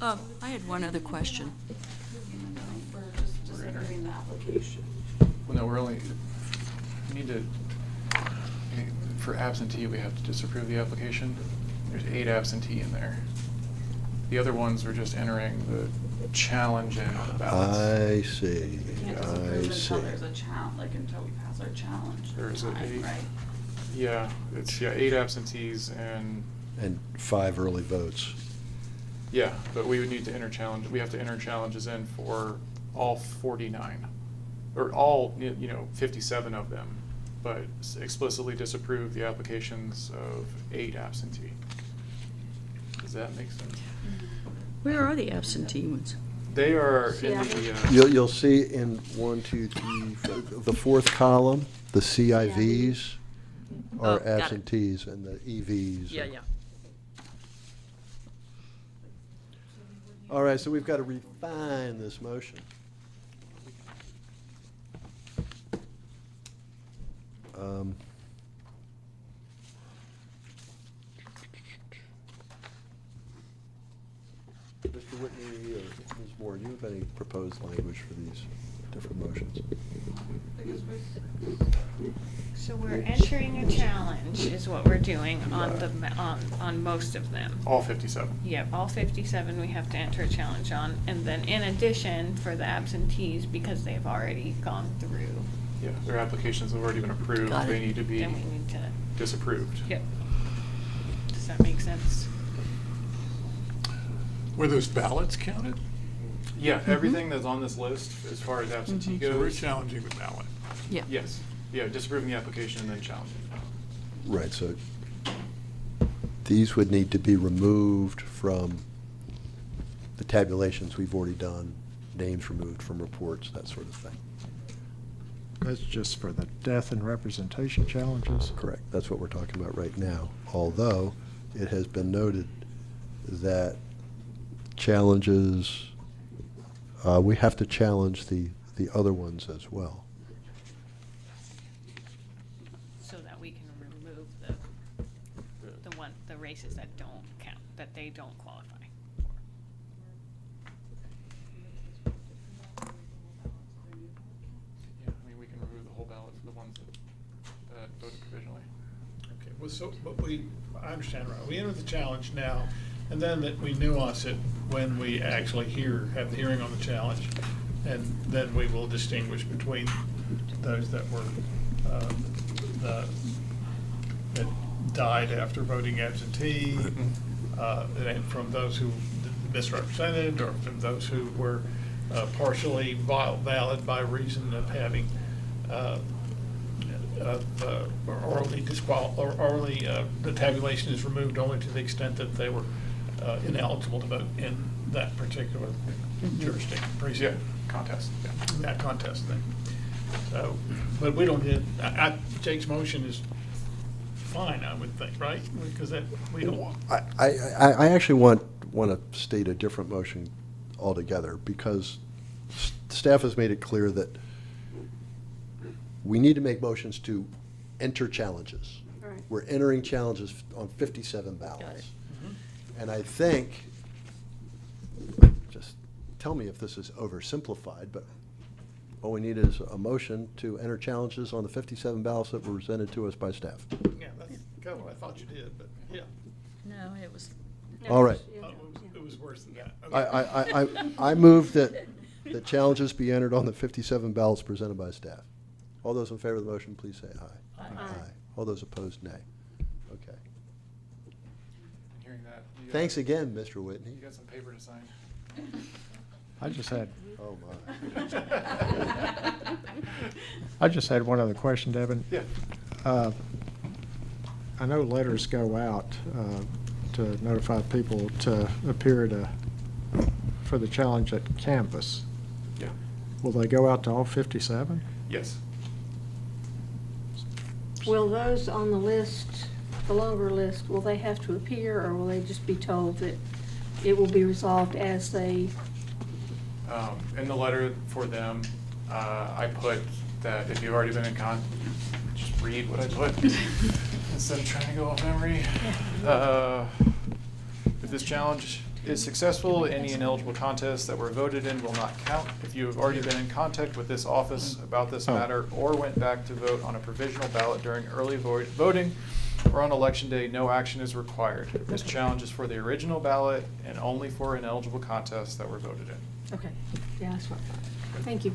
I had one other question. For just disapproving the application. Well, no, we need to, for absentee, we have to disapprove the application. There's 8 absentee in there. The other ones are just entering the challenge in on the ballots. I see. Can't I disapprove see. until there's a challenge, like until we pass our challenge. There's time, 8. Right? Yeah, it's 8 absentees and, And 5 early votes. yeah, but we would need to enter challenge, we have to enter challenges in for all 49. Or all, 57 of them, but explicitly disapprove the applications of 8 absentee. Does that make sense? Where are the absentee ones? They are in Yeah. the, You'll see in 1, 2, 3, the 4th column, the CIVs Oh, are got it. absentees and the EVs. Yeah, are- yeah. All right, so we've got to refine this motion. Mr. Whitney or Ms. Moore, do you have any proposed language for these different motions? So we're entering a challenge is what we're doing on on most of them. all 57. Yeah, all 57 we have to enter a challenge on. And then in addition, for the absentees, because they've already gone through, Yeah, their applications have already been approved. Got it. They need to be then we need to, disapproved. yep. Does that make sense? Were those ballots counted? Yeah, everything that's on this list as far as absentee So we're goes. challenging the ballot. Yeah. Yes, yeah, disapproving the application and then challenging. Right, so these would need to be removed from the tabulations we've already done, names removed from reports, that sort of thing. That's just for the death and representation challenges. Correct, that's what we're talking about right now. Although, it has been noted that challenges, we have to challenge the other ones as well. So that we can remove the races that don't count, that they don't qualify for. Yeah, I mean, we can remove the whole ballot for the ones that voted provisionally. Okay, well, so, but I understand, right, we enter the challenge now, and then that we nuance it when we actually have the hearing on the challenge, and then we will distinguish between those that were, that died after voting absentee, and from those who misrepresented, or from those who were partially valid by reason of having the tabulation is removed only to the extent that they were ineligible to vote in that particular jurisdiction, Yeah, precinct, contest, yeah. that contest thing. So, but we don't need, Jake's motion is fine, I would think, right? Because that, we don't. I actually want to state a different motion altogether, because staff has made it clear that we need to make motions to enter challenges. Right. We're entering challenges on 57 Got it. ballots. And I think, just tell me if this is oversimplified, but all we need is a motion to enter challenges on the 57 ballots that were presented to us by staff. Yeah, that's kind of what I thought you did, but yeah. No, it was. All right. It was worse than that. I move that the challenges be entered on the 57 ballots presented by staff. All those in favor of the motion, please say aye. Aye. All those opposed, nay. Okay. Hearing that. you got- Thanks again, Mr. Whitney. You got some paper to sign. I just had, Oh, my. I just had one other question, Devin. Yeah. I know letters go out to notify people to appear for the challenge at campus. Yeah, Will they go out to all 57? yes. Will those on the list, the longer list, will they have to appear, or will they just be told that it will be resolved as they? In the letter for them, I put that if you've already been in just read what I put instead of trying to go off memory. If this challenge is successful, any ineligible contests that were voted in will not count. If you have already been in contact with this office about this matter or went back to vote on a provisional ballot during early voting or on election day, no action is required. This challenge is for the original ballot and only for ineligible contests that were voted in. Okay, yeah, that's what I thought. Thank you.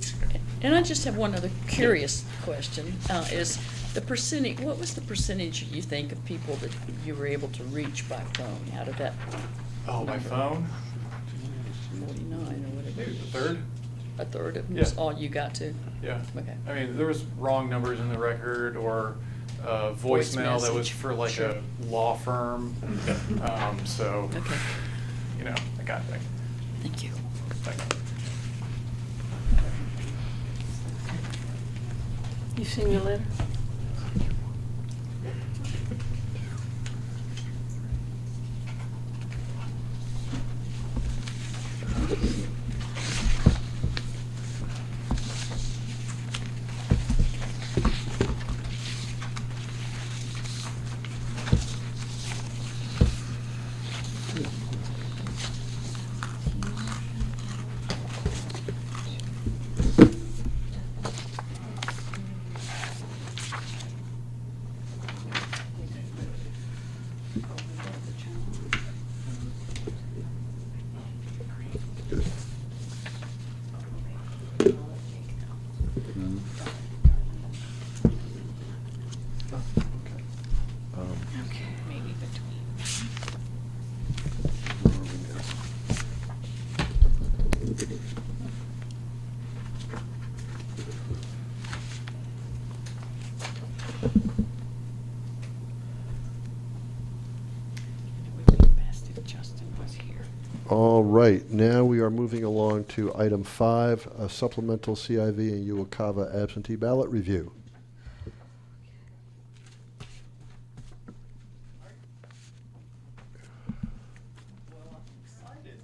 And I just have one other curious question, is the percentage, what was the percentage you think of people that you were able to reach by phone? How did that? Oh, by phone? 49 or whatever. Maybe a third? A third of Yeah. was all you got to? Yeah. Okay. I mean, there was wrong numbers in the record or Voice voicemail that was message. for like Sure. a law firm. So, Okay. you know, that kind of thing. Thank you. Like, You seen the letter? Maybe between. It would be best if Justin was here. All right, now we are moving along to item 5, a supplemental CIV and Uwakava absentee ballot review.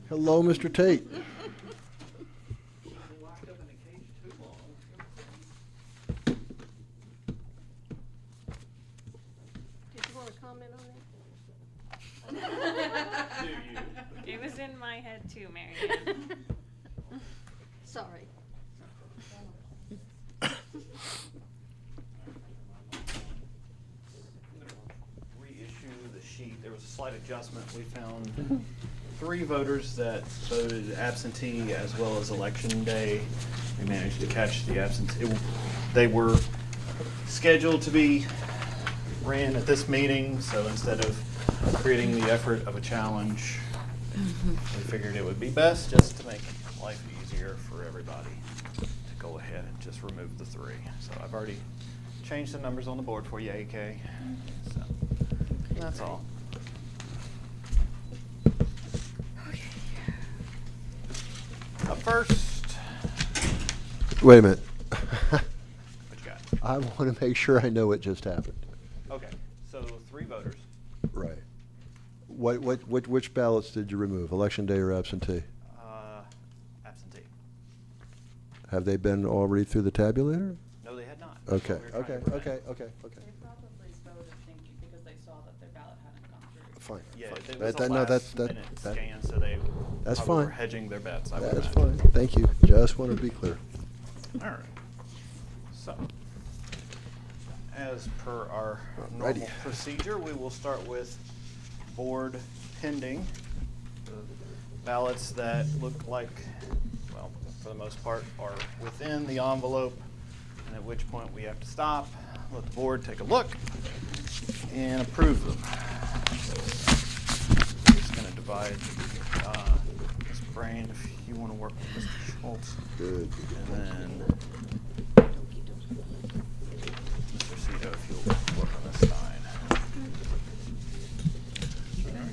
Hello, Mr. Tate. Did you want to comment on that? It was in my head too, Mary Ann. Sorry. Reissue the sheet. There was a slight adjustment. We found 3 voters that voted absentee as well as election day. We managed to catch the absentee. They were scheduled to be ran at this meeting, so instead of creating the effort of a challenge, we figured it would be best just to make life easier for everybody to go ahead and just remove the 3. So I've already changed the numbers on the board for you, AK. So that's all. Up first, Wait a minute. what you got? I want to make sure I know what just happened. Okay, so 3 voters. Right. Which ballots did you remove, election day or absentee? Absentee. Have they been already through the tabulator? No, they had not. Okay, We were trying okay, to prevent. okay. They probably voted thinking because they saw that their ballot hadn't gone through. Fine. Yeah, fine. it was a No, last minute that- scan, so they That's probably were fine. hedging their bets, I would That's imagine. fine. Thank you. Just want to be clear. All right. So, as per our Alrighty. normal procedure, we will start with board pending. The ballots that look like, well, for the most part, are within the envelope, and at which point we have to stop, let the board take a look, and approve them. Just going to divide Ms. Brain, if you want to work with Mr. Schultz. Good. And then Mr. Cito, if you'll work on this side.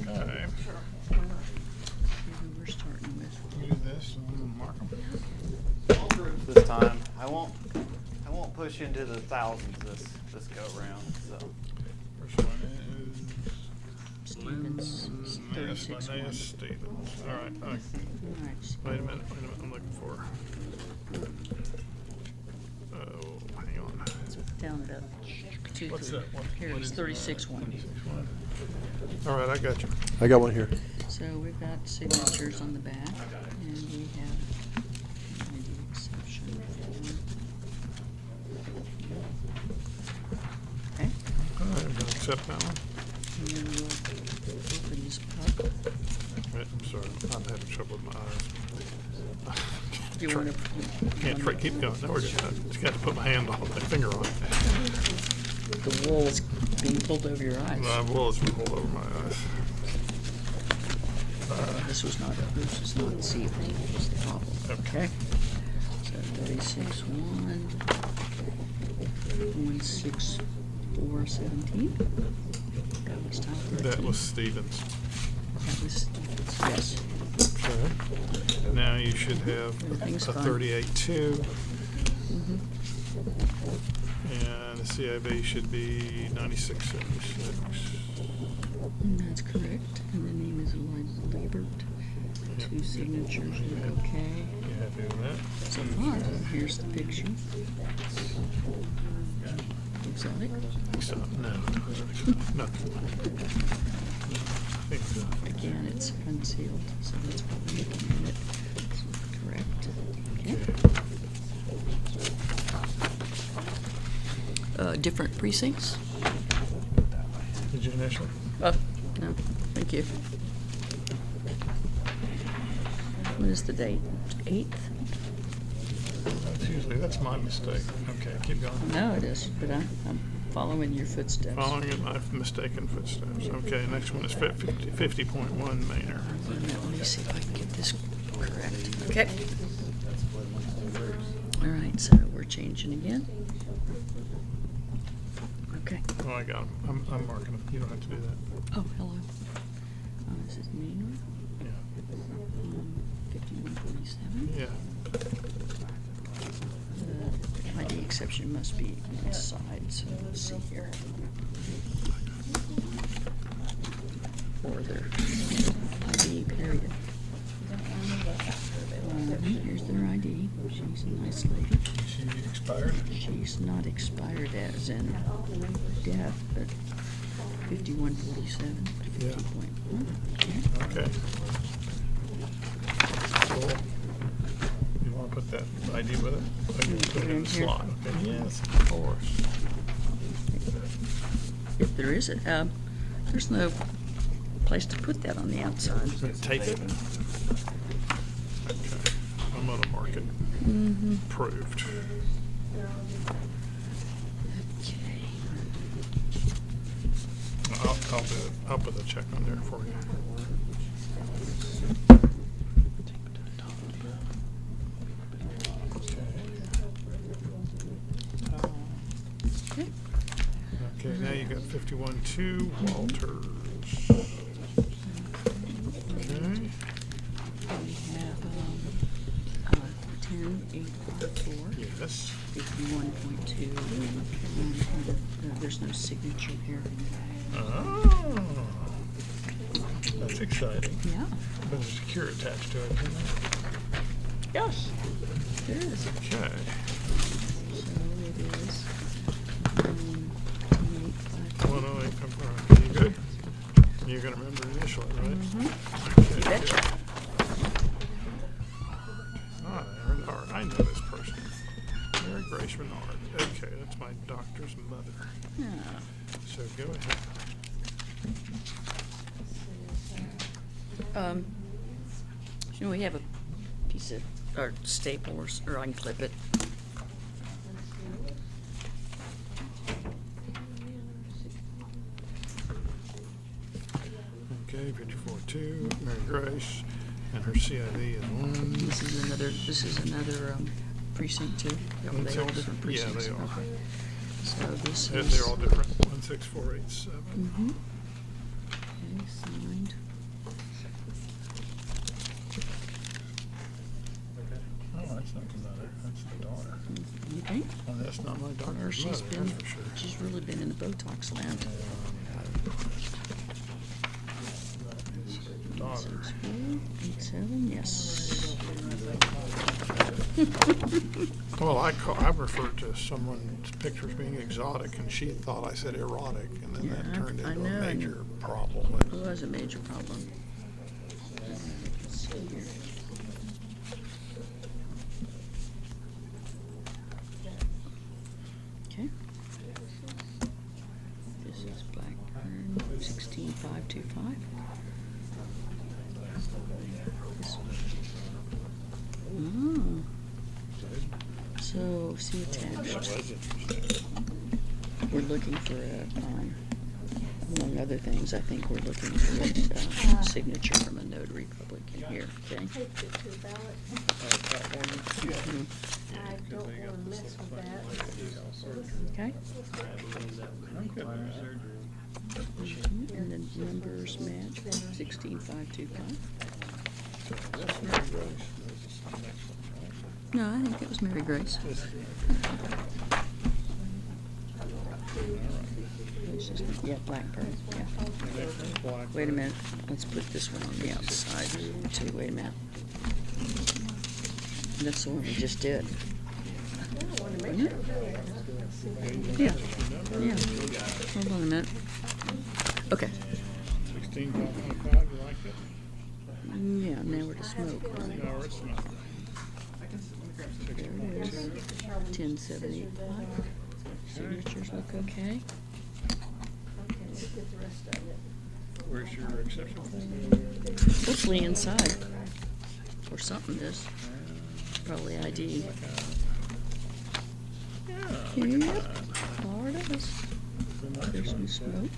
Okay. We're starting with. Do this and then mark them. This time, I won't push into the thousands this go around, so. First one is Stevens, Linnea 36-1. Stevens. All right, All right. wait a minute, I'm looking for. Oh, hang on. Down it up. Two, What's three. that? What Here it is, is 36-1. All right, I got you. I got one here. So we've got signatures on the back, and we have ID exception. Okay, All right, I'm gonna accept that one. and then we'll open this pup. Wait, I'm sorry, I'm having trouble with my eyes. Do you wanna? Can't try, keep going. Now we're good. I just got to put my hand on my finger on it. The wool is being pulled over your eyes. My wool has been pulled over my eyes. This was not sealed, was the problem. Okay. So 36-1, 164-17. That was Tom 13. That was Stevens. That was, yes. Okay. Now you should have Everything's a fine. 38-2. Mhm. And the CIB should be 9676. That's correct. And the name is Eliza Liebert. Yep. Two signatures look okay. You happy with that? So far, here's the picture. Exotic. So, no. No. I think so. Again, it's unsealed, so that's why we're looking at it. It's correct. Okay. Different precincts? Did you initial? Oh, no, thank you. What is the date? 8th? That's my mistake. Okay, keep going. No, it is, but I'm following your footsteps. Following in my mistaken footsteps. Okay, next one is 50.1 Manor. Let me see if I can get this correct. Okay. All right, so we're changing again. Okay. Oh, I got them. I'm marking them. You don't have to do that. Oh, hello. This is Maynard. Yeah. 5147. Yeah. The ID exception must be inside, so let's see here. Or their ID period. Here's their ID. She's a nice lady. She expired? She's not expired as in death, but 5147 to Yeah. 50.1. Okay. Cool. You want to put that ID with it? I can put it in the Here. slot. Okay. Yes, of course. If there is a, there's no place to put that on the outside. Tape it? Okay. I'm gonna mark it. Mm-hmm. Approved. Okay. I'll do it. I'll put a check on there for you. Okay. Okay, now you got 51-2 Walters. Okay. We have 10854. Yes. 51.2. There's no signature here. Oh, that's exciting. Yeah. There's a secure attached to it, isn't there? Yes. There is. Okay. So it is 10854. Okay, you good? You're gonna remember to initial it, right? Mm-hmm. You Okay, betcha. good. Ah, Renard. I know this person. Mary Grace Renard. Okay, that's my doctor's mother. Yeah. So go ahead. You know, we have a piece of, or staple, or I can clip it. Okay, 54-2, Mary Grace, and her CID is 1. This is another precinct too. Are they all different Yeah, precincts? they are. Okay. So this Yeah, is. they're all different. 16487. Mm-hmm. Okay, signed. Oh, that's not the mother, that's the daughter. You think? Oh, that's not my Or daughter's she's mother, been, that's for sure. she's really been in the Botox land. Daughter. 87, yes. Well, I referred to someone's pictures being exotic, and she thought I said erotic, and then that Yeah, turned I into know, a and major problem. It was a major problem. Let's see here. Okay. This is Blackburn, 16525. Oh. So, see attached. We're looking for among other things, I think we're looking for a signature from a notary public in here, okay? Take it to the ballot. I don't wanna mess with that. Okay? And then numbers match, 16525. No, I think it was Mary Grace. Yeah, Blackburn, yeah. Wait a minute, let's put this one on the outside too, wait a minute. That's the one we just did. Wasn't it? Yeah, yeah. Hold on a minute. Okay. 16,525, you like it? Yeah, now we're to smoke. No, it's not. There it is. 1075. Signatures look okay. Where's your exception form? Hopefully inside. Or something is. Probably ID. Yep. Florida is. There's some smoke.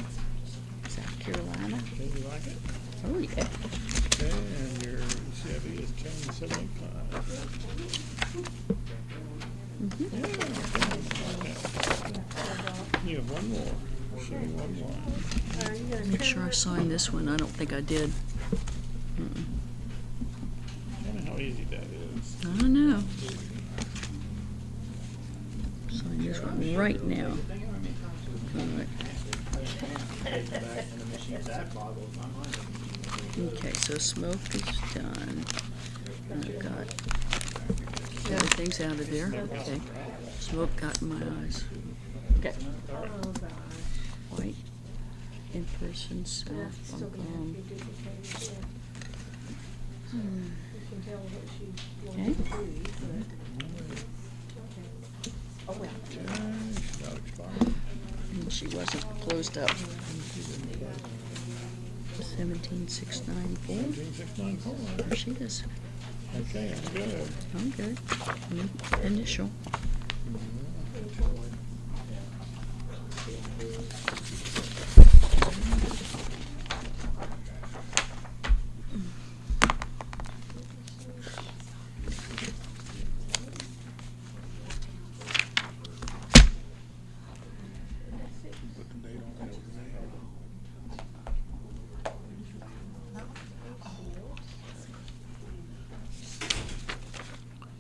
South Carolina. Do you like it? Oh, yeah. Okay, and your Chevy is 1075. You have one more. Show me one more. Make sure I signed this one. I don't think I did. Mm-mm. I don't know how easy that is. I don't know. Sign this one right now. Alright. Okay, so smoke is done. I've got everything's out of there. Okay. Smoke got in my eyes. Okay. White. In person, South Hong Kong. Okay. And she wasn't closed up. 17694. 17694. There she is. Okay, I'm good. I'm good. Initial.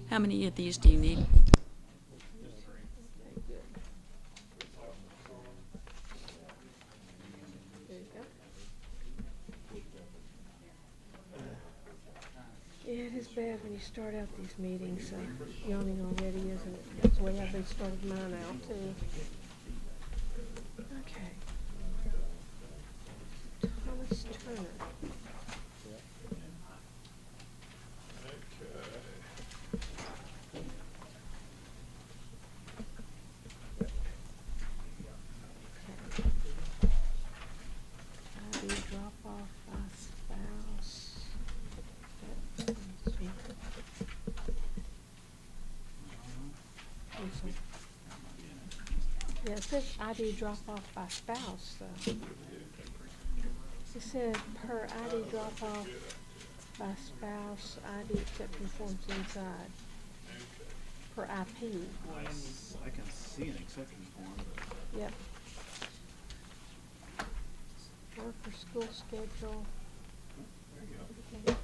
How many of these do you need? Yeah, it is bad when you start out these meetings, yawning already, isn't it? That's the way I've been starting mine out too. Okay. Thomas Turner. ID drop off by spouse. Yeah, it says ID drop off by spouse, though. It said per ID drop off by spouse, ID accepting forms inside. Per IP. I can see an exception form. Yep. Work for school schedule. Okay.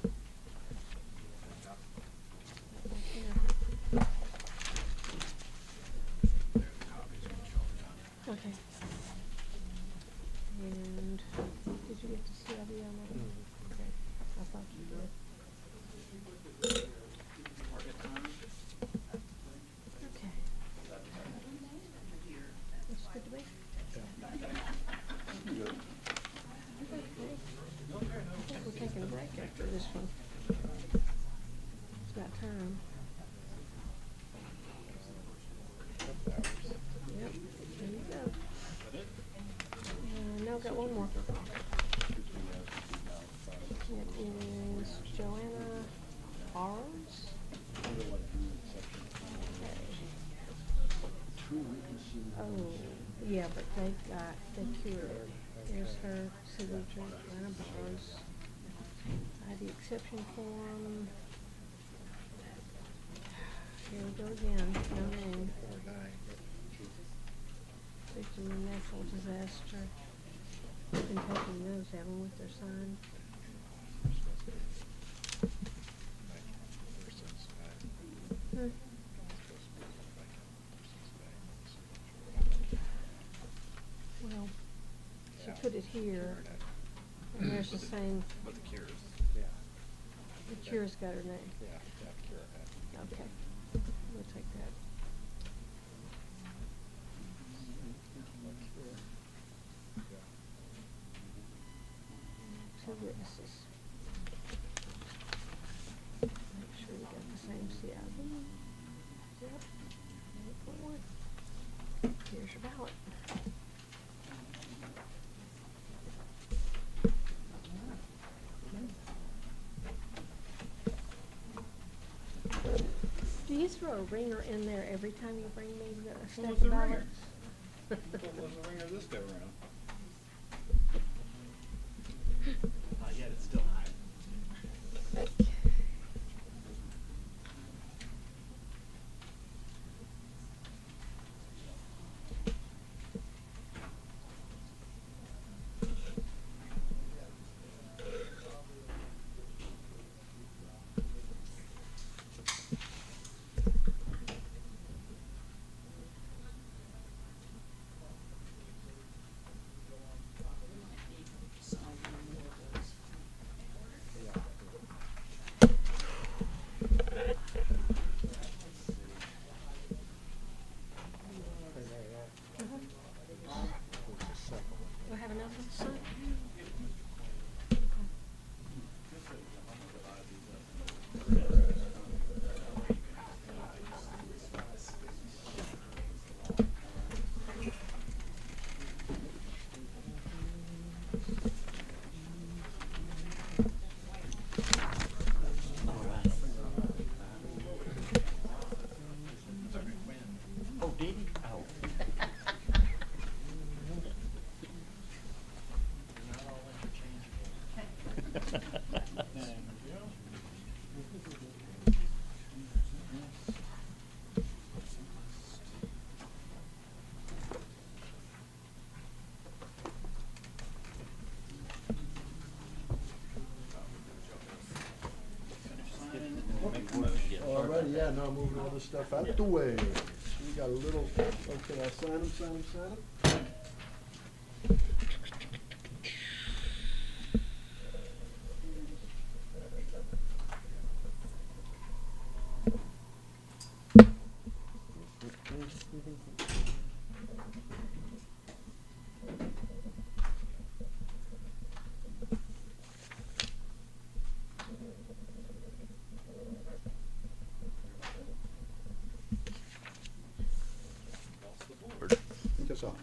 I've got one more. It is Joanna Ars. Oh, yeah, but they cured it. Here's her signature, Joanna Bars. ID exception form. Here we go again, no name. Victim of natural disaster. We've been taking those, haven't we, with their sign? Well, she put it here, and there's the same. But the cures. The cure's got her name. Yeah, cure had. Okay, we'll take that. Two witnesses. Make sure we got the same CID. Yep. 8.1. Here's your ballot. Do you throw a ringer in there every time you bring me a stack What's the of ringer? ballots? What was the ringer this go around? Not yet, it's still high. Do I have enough of the sun? Oh, did he? Oh. All righty, yeah, now moving all this stuff out the way. We got a little, okay, I'll sign them, sign them, sign them. Take this off.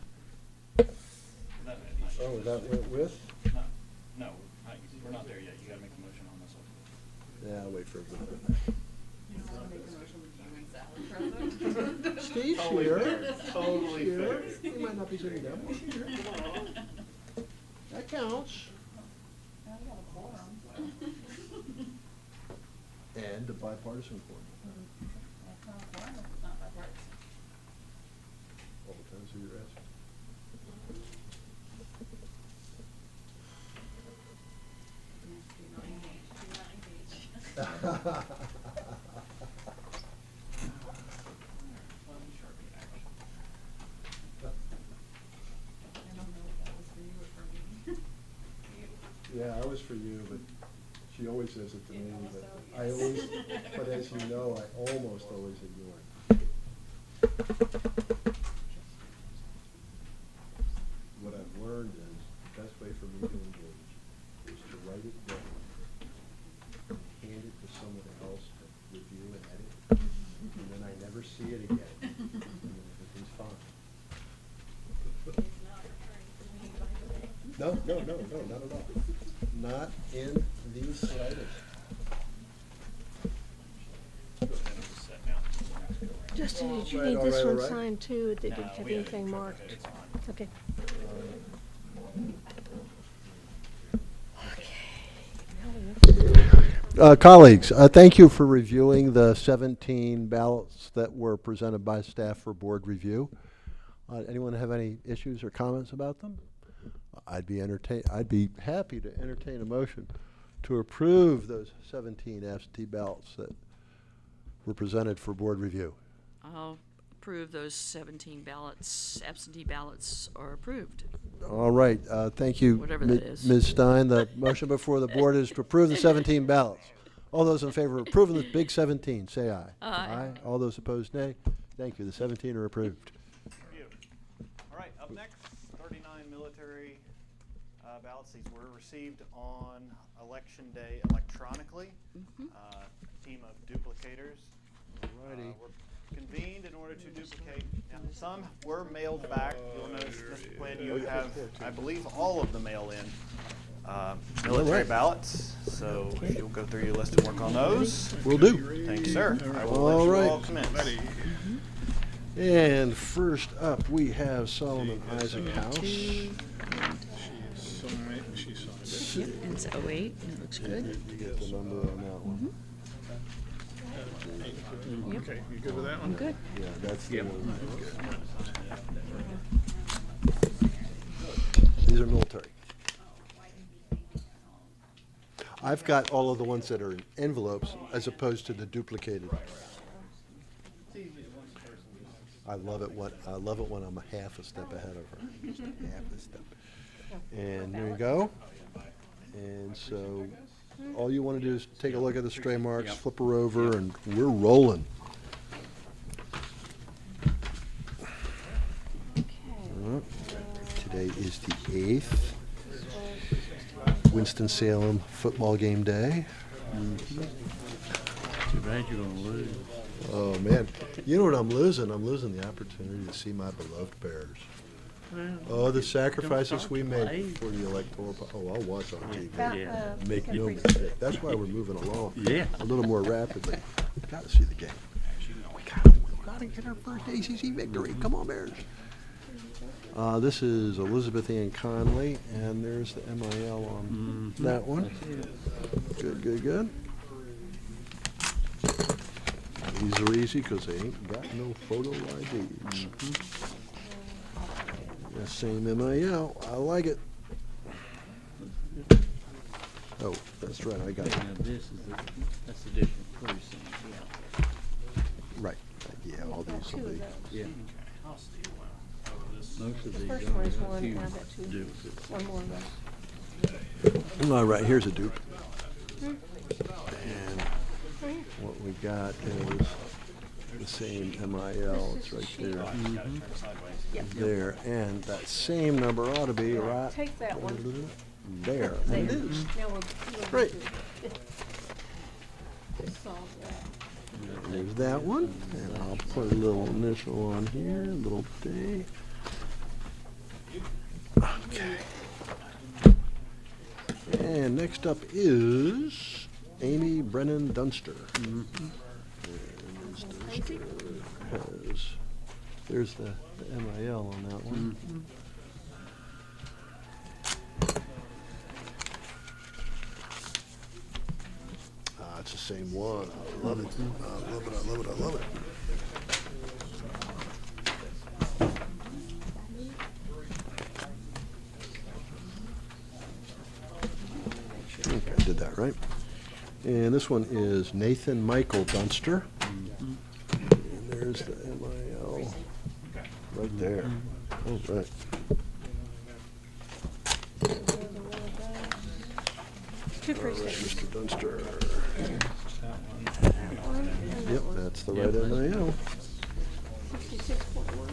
Oh, that went with? No, we're not there yet. You gotta make the motion on this one. Yeah, I'll wait for a little bit. Steve's Totally here. fair. Totally Steve's here. fair. He might not be sitting down. but he's here. That counts. And the bipartisan form. All depends who you're asking. Yeah, I was for you, but she always says it to me, but I always, but as you know, I almost always ignore it. What I've learned is the best way for me to engage is to write it down, hand it to someone else to review and edit, and then I never see it again, and then everything's fine. No, not at all. Not in the slightest. Justin, did you Alright, need this alright, one alright. signed too, or did you have anything marked? Okay. Colleagues, thank you for reviewing the 17 ballots that were presented by staff for board review. Anyone have any issues or comments about them? I'd be happy to entertain a motion to approve those 17 absentee ballots that were presented for board review. I'll approve those 17 ballots, absentee ballots are approved. All right, thank you, Whatever that is. Ms. Stein. The motion before the board is to approve the 17 ballots. All those in favor of approving the big 17, say aye. Aye. All those opposed, nay. Thank you. The 17 are approved. All right, up next, 39 military ballots. These were received on election day electronically. Team of duplicators were convened in order to duplicate. Now, some were mailed back. You'll notice, Mr. Quinn, you have, I believe, all of the mail-in military ballots. So if you'll go through your list and work on those. Will do. Thank you, sir. I will All let you right. all commence. And first up, we have Solomon Isaac House. She's signed it. Yep, it's 08, and it looks good. You get the number on that one. Okay, you good with that one? I'm good. Yeah, that's the one. These are military. I've got all of the ones that are in envelopes as opposed to the duplicated. I love it when I'm a half a step ahead of her. Just a half a step. And there you go. And so all you want to do is take a look at the stray marks, flip her over, and we're rolling. Today is the 8th. Winston-Salem football game day. Too bad you're gonna lose. Oh, man. You know what I'm losing? I'm losing the opportunity to see my beloved Bears. Oh, the sacrifices we made for the electoral. Oh, I'll watch on TV. Yeah. Make no mistake. That's why we're moving along Yeah. a little more rapidly. Got to see the game. We got to get our first ACC victory. Come on, Bears. This is Elizabeth Ann Conley, and there's the MIL on that one. Good, good, good. These are easy because they ain't got no photo IDs. The same MIL. I like it. Oh, that's right. I got it. Now this is that's a different precinct, Right. Yeah, all these will be. yeah. Most of these First are one is a one, few now I've got two. duplicates. One more left. All right, here's a dupe. And what we got is the same MIL. It's right there. There. And that same number ought to be right Take that one. there. And it is. Now we'll Great. solve that. There's that one. And I'll put a little initial on here, a little D. Okay. And next up is Amy Brennan Dunster. And Ms. Dunster has, there's the MIL on that one. It's the same one. I love it. I love it. I love it. I love it. Okay, I did that right. And this one is Nathan Michael Dunster. And there's the MIL right there. All right. Two All right, precincts. Mr. Dunster. One and that Yep, one. that's the right MIL. 66.1.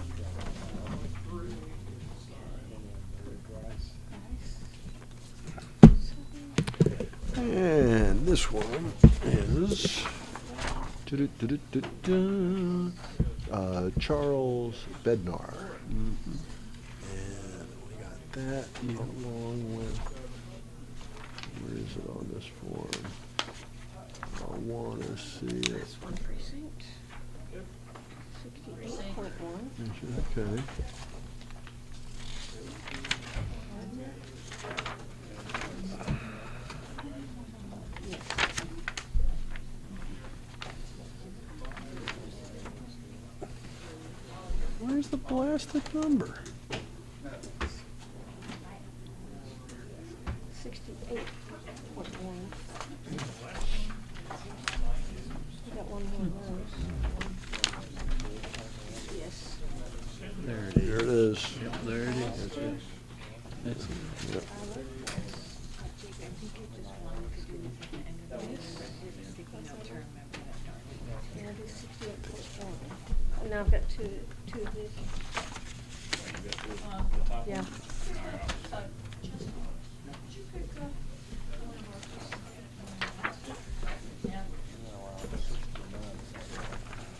And this one is Charles Bednar. And we got that along with, where is it on this form? I want to see it. That's one precinct. 68.1. Okay. Where's the blasted number? 68.1. We got one more of those. Yes. There it is. There it is. Yep, there it is. That's it. Yep. Yeah, it is 68.1. Now I've got two of these. Yeah.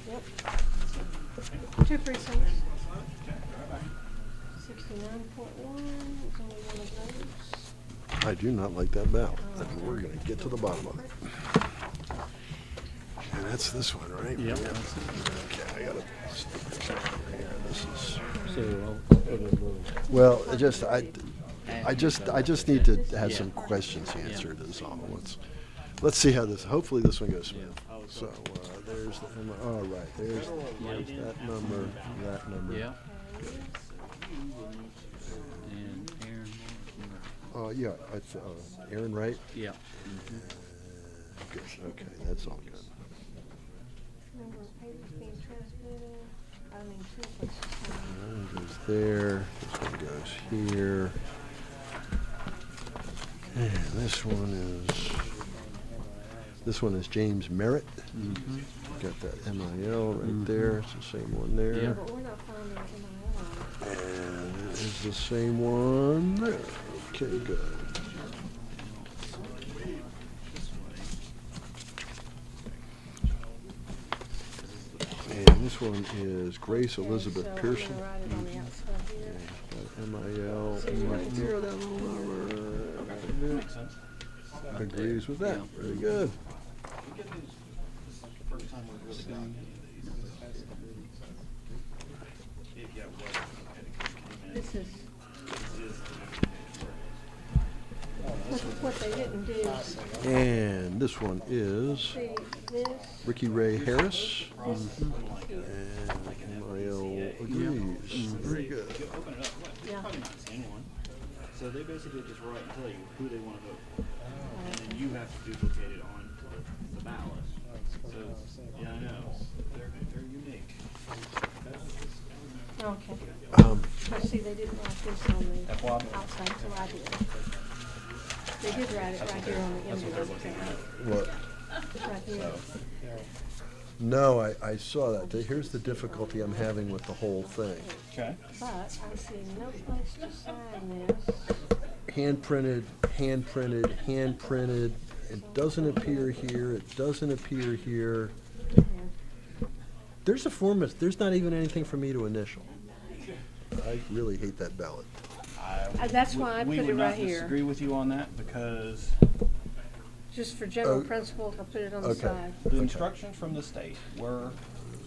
Yep. Two precincts. 69.1 is only one of those. I do not like that ballot. And we're going to get to the bottom of it. And that's this one, right? Yep. Okay, I got to stick this over here. This is. So I'll put a little. Well, I just need to have some questions answered is all. Let's see how this, hopefully this one goes smooth. So, there's the, oh, right, there's that number, that number. Yeah. And Aaron. Oh, yeah, it's, Aaron Wright? Yeah. Good, okay, that's all good. Number of papers being transmitted. I mean, two places. That goes there, this one goes here. And this one is James Merritt. Mm-hmm. Got that MIL right there, it's the same one there. Yeah. But we're not finding MIL. And it is the same one there. Okay, good. And this one is Grace Elizabeth So Pearson. I'm gonna write it on the outside here. MIL. So right there, that little number. Agrees with that. Very good. This is. What they didn't do. And this one is See, this. Ricky Ray Harris. And MIL agrees. Very good. Yeah. So they basically just write and tell you who they want to vote for. And then you have to duplicate it on the ballot. So, yeah, I know. They're unique. Okay. But see, they didn't write this on the outside, so I did. They did write it right here on the envelope. What? Right here. No, I saw that. Here's the difficulty I'm having with the whole thing. Okay. But I see no place to sign this. Hand printed, hand printed, hand printed. It doesn't appear here. It doesn't appear here. There's a form. There's not even anything for me to initial. I really hate that ballot. That's why I We put would it not right here. disagree with you on that because Just for general Oh, principles, I put it on the okay. side. the instructions from the state were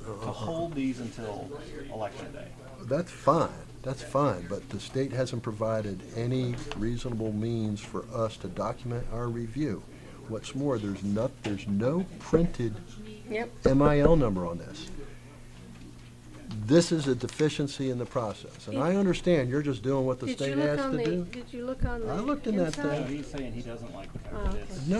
to hold these until election day. That's fine. That's fine. But the state hasn't provided any reasonable means for us to document our review. What's more, there's no printed Yep. MIL number on this. This is a deficiency in the process, and I understand you're just doing what the Did you state look has on to the, do. did you look on the I looked in that inside? So thing. he's saying he doesn't like the fact Oh, that okay. it's. No,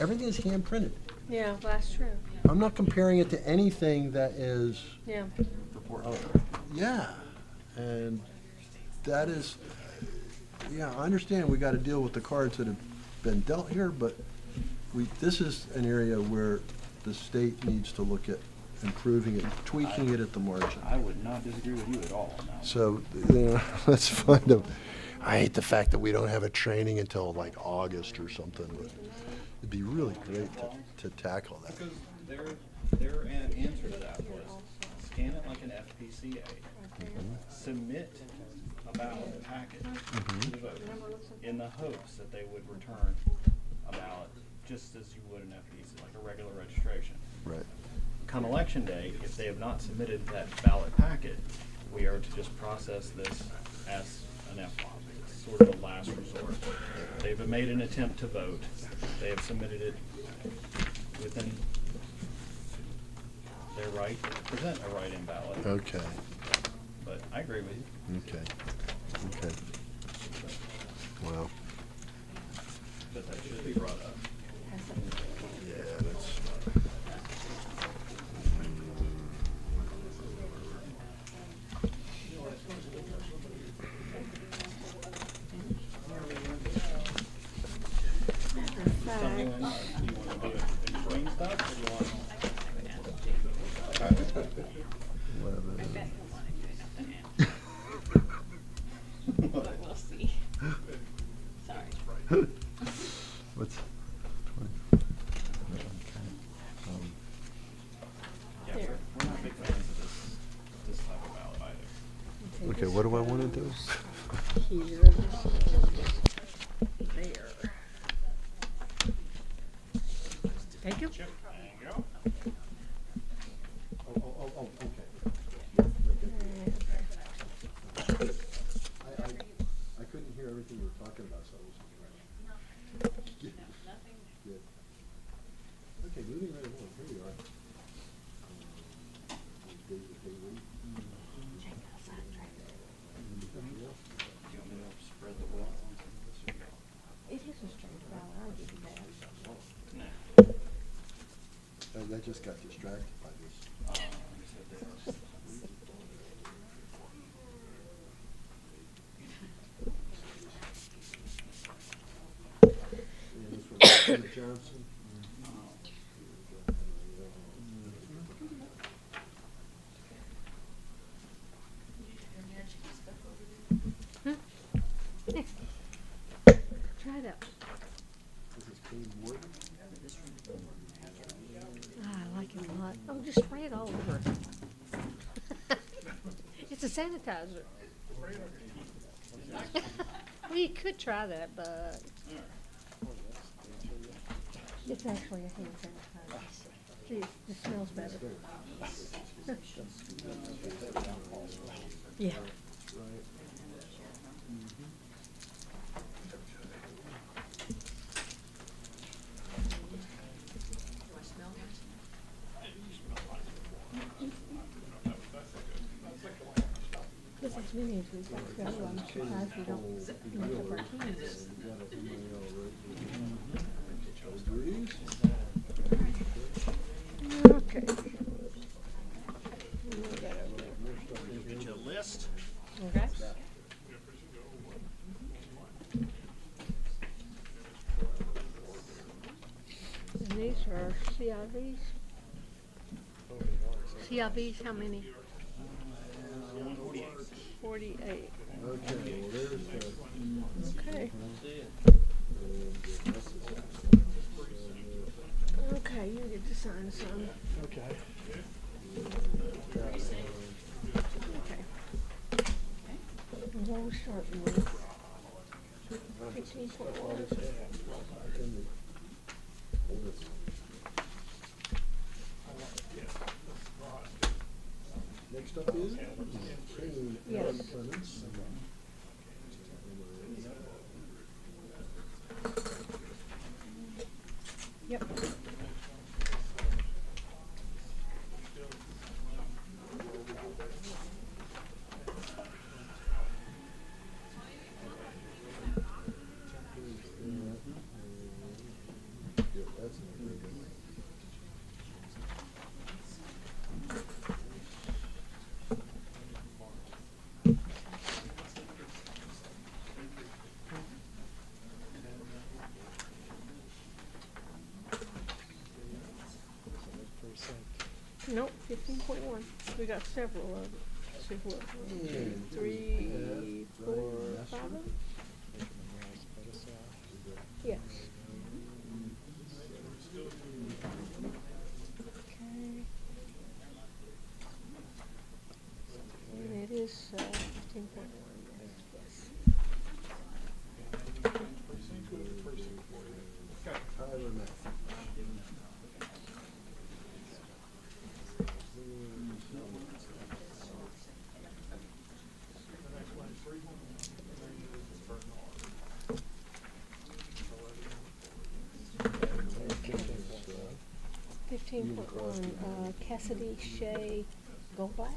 everything is hand printed. Yeah, well, that's true. I'm not comparing it to anything that is, Yeah. yeah, and that is, yeah, I understand we gotta deal with the cards that have been dealt here, but this is an area where the state needs to look at improving it, tweaking it at the margin. I would not disagree with you at all on that. So, let's find a, I hate the fact that we don't have a training until like August or something, but it'd be really great to tackle that. Because their answer to that was scan it like an FPCA, submit a ballot packet Mm-hmm. to the voters in the hopes that they would return a ballot just as you would an FEC, like a regular registration. Right. Come election day, if they have not submitted that ballot packet, we are to just process this as an FLOP. It's sort of a last resort. They've made an attempt to vote. They have submitted it within their right to present a write-in ballot. Okay. But I agree with you. Okay. Okay. Wow. But that should be brought up. Yeah, that's. Something like that. Do you want to do it in between stuff, or do you want? But we'll see. Sorry. What's 20? Yeah, we're not big fans of this type of ballot either. Okay, what do I want to do? Here, there. Thank you. There you go. Oh, okay. I couldn't hear everything you were talking about, so I was trying. Good. Okay, moving right along, here we are. David Haley. Do you want me to spread the wealth on some of this, or no? It is a strange ballot, I'll give you that. I just got distracted by this. And this one, Senator Johnson. Try that. This is Kane Morgan. Ah, I like it a lot. Oh, just spray it all over. It's a sanitizer. Well, you could try that, but it's actually a hand sanitizer. See, it smells better. Yeah. This is many of these, like, I'm surprised we don't make up our teams. Okay. Move that over there. Get you a list. Okay. And these are CIVs. CIVs, how many? 48. Okay, well, there's the. Okay. Okay, you get to sign some. Okay. Okay. And what are we starting with? 15.1. Next up is Kane Yes. Clements. Yep. Nope, 15.1. We got several of them. See what? 1, 2, 3, 4, 5 of them? Yes. Okay. And it is 15.1, yes. Cassidy Shea Goldblatt.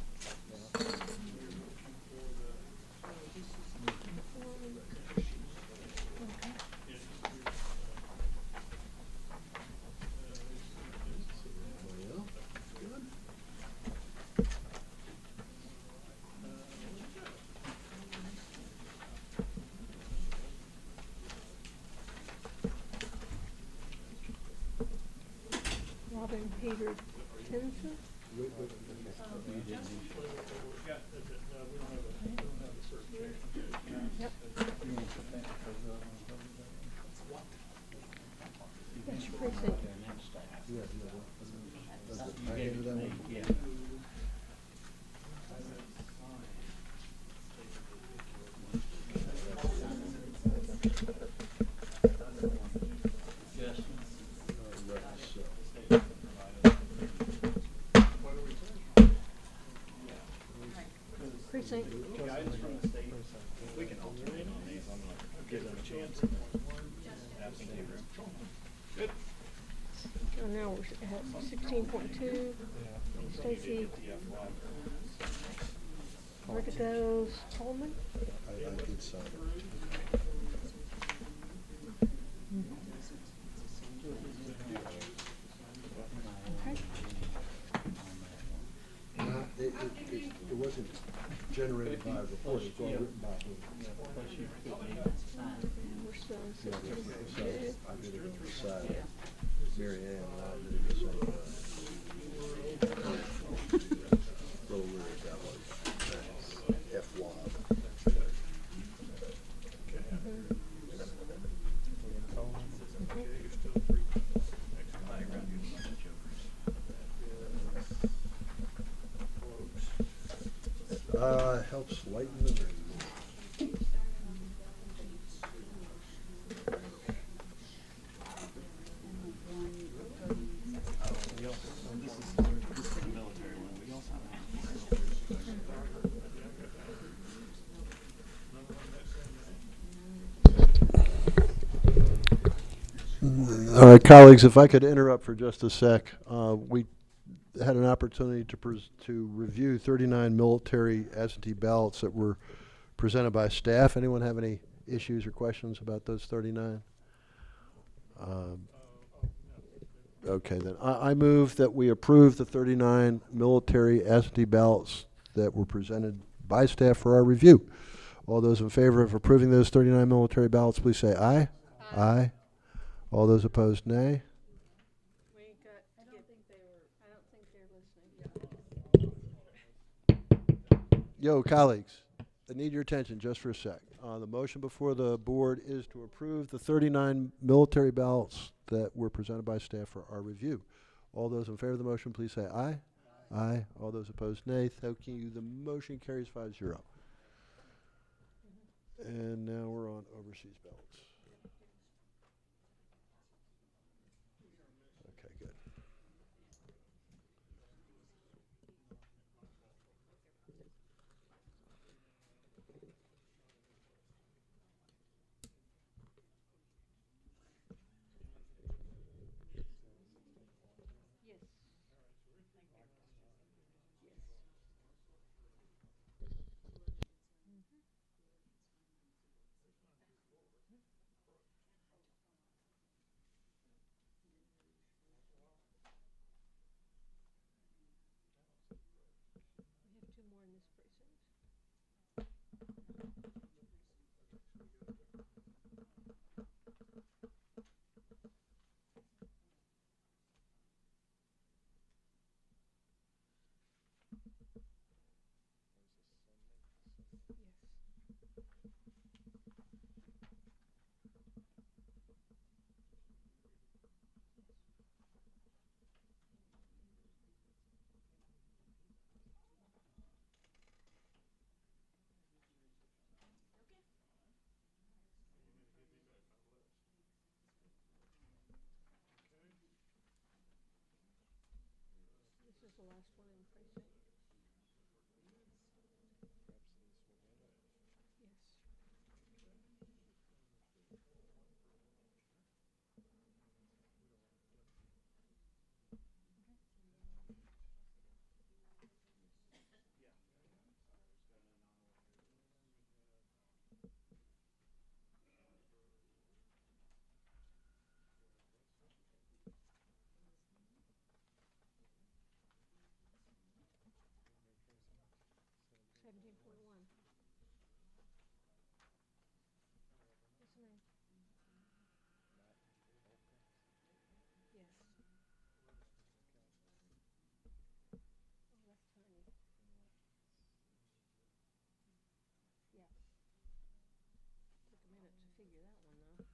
Robin Peter Tenson. Yep. That's your precinct. Yeah. Precinct. Guidance from the state, we can alternate on these, I'm gonna give them a chance. Good. And now we're at 16.2. Stacy Ricardo's Coleman. I did sign it. Okay. It wasn't generated by a report, it's all written by him. We're still on So 16.2. I did it beside Mary Ann, and I did it beside, little weird that was, F-Wab. Helps lighten the mood. This is the military one, we also All right, colleagues, if I could interrupt for just a sec. We had an opportunity to review 39 military absentee ballots that were presented by staff. Anyone have any issues or questions about those 39? Okay, then I move that we approve the 39 military absentee ballots that were presented by staff for our review. All those in favor of approving those 39 military ballots, please say aye. Aye. All those opposed, nay. I don't think they're listening. Yo, colleagues, I need your attention just for a sec. The motion before the board is to approve the 39 military ballots that were presented by staff for our review. All those in favor of the motion, please say aye. Aye. All those opposed, nay. Thank you. The motion carries 5-0. And now we're on overseas ballots. Okay, good. last one in precinct? Yes. Seventeen point one. What's the name? Yes. Oh, that's tiny. Yeah. Took a minute to figure that one though.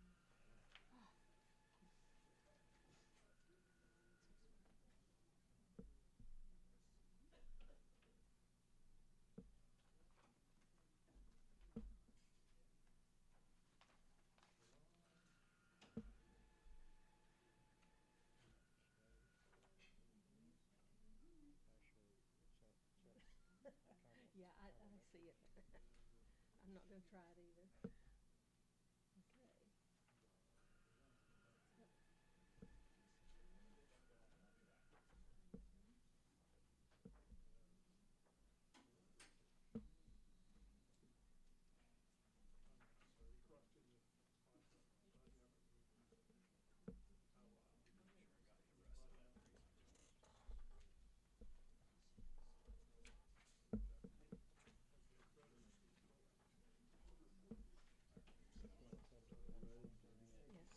Yeah, I see it. I'm not gonna try it either. Okay. Yep. Yes.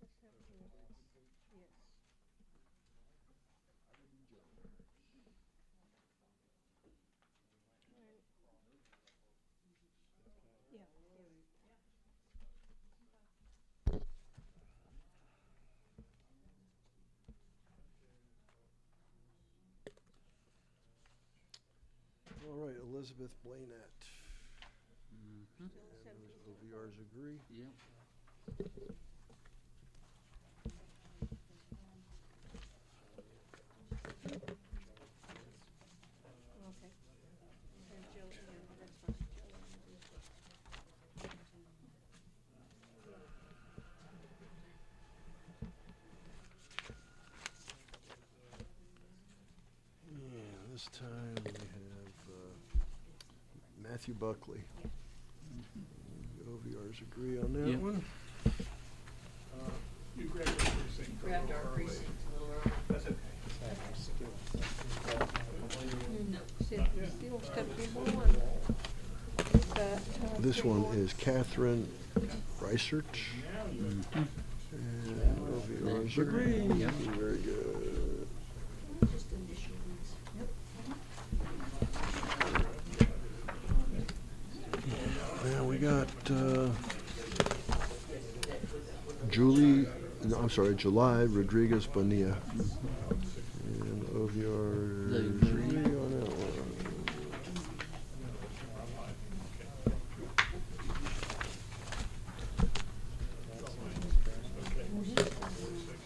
Let's have the, yes. Right. Yeah, yeah. All right, Elizabeth Blainett. Mhm. And those OVRs agree. Yep. Okay. And Joe, yeah, that's fine. And this time we have Matthew Buckley. The OVRs agree on that Yep. one. You grabbed our precinct. Grabbed our precinct a little early. That's okay. Still stuck in one. This one is Catherine Reisert. And OVRs agree. Yep. Very good. Just initial ones. Yep. Now we got July Rodriguez Bonilla. And OVR They agree. agree on that one.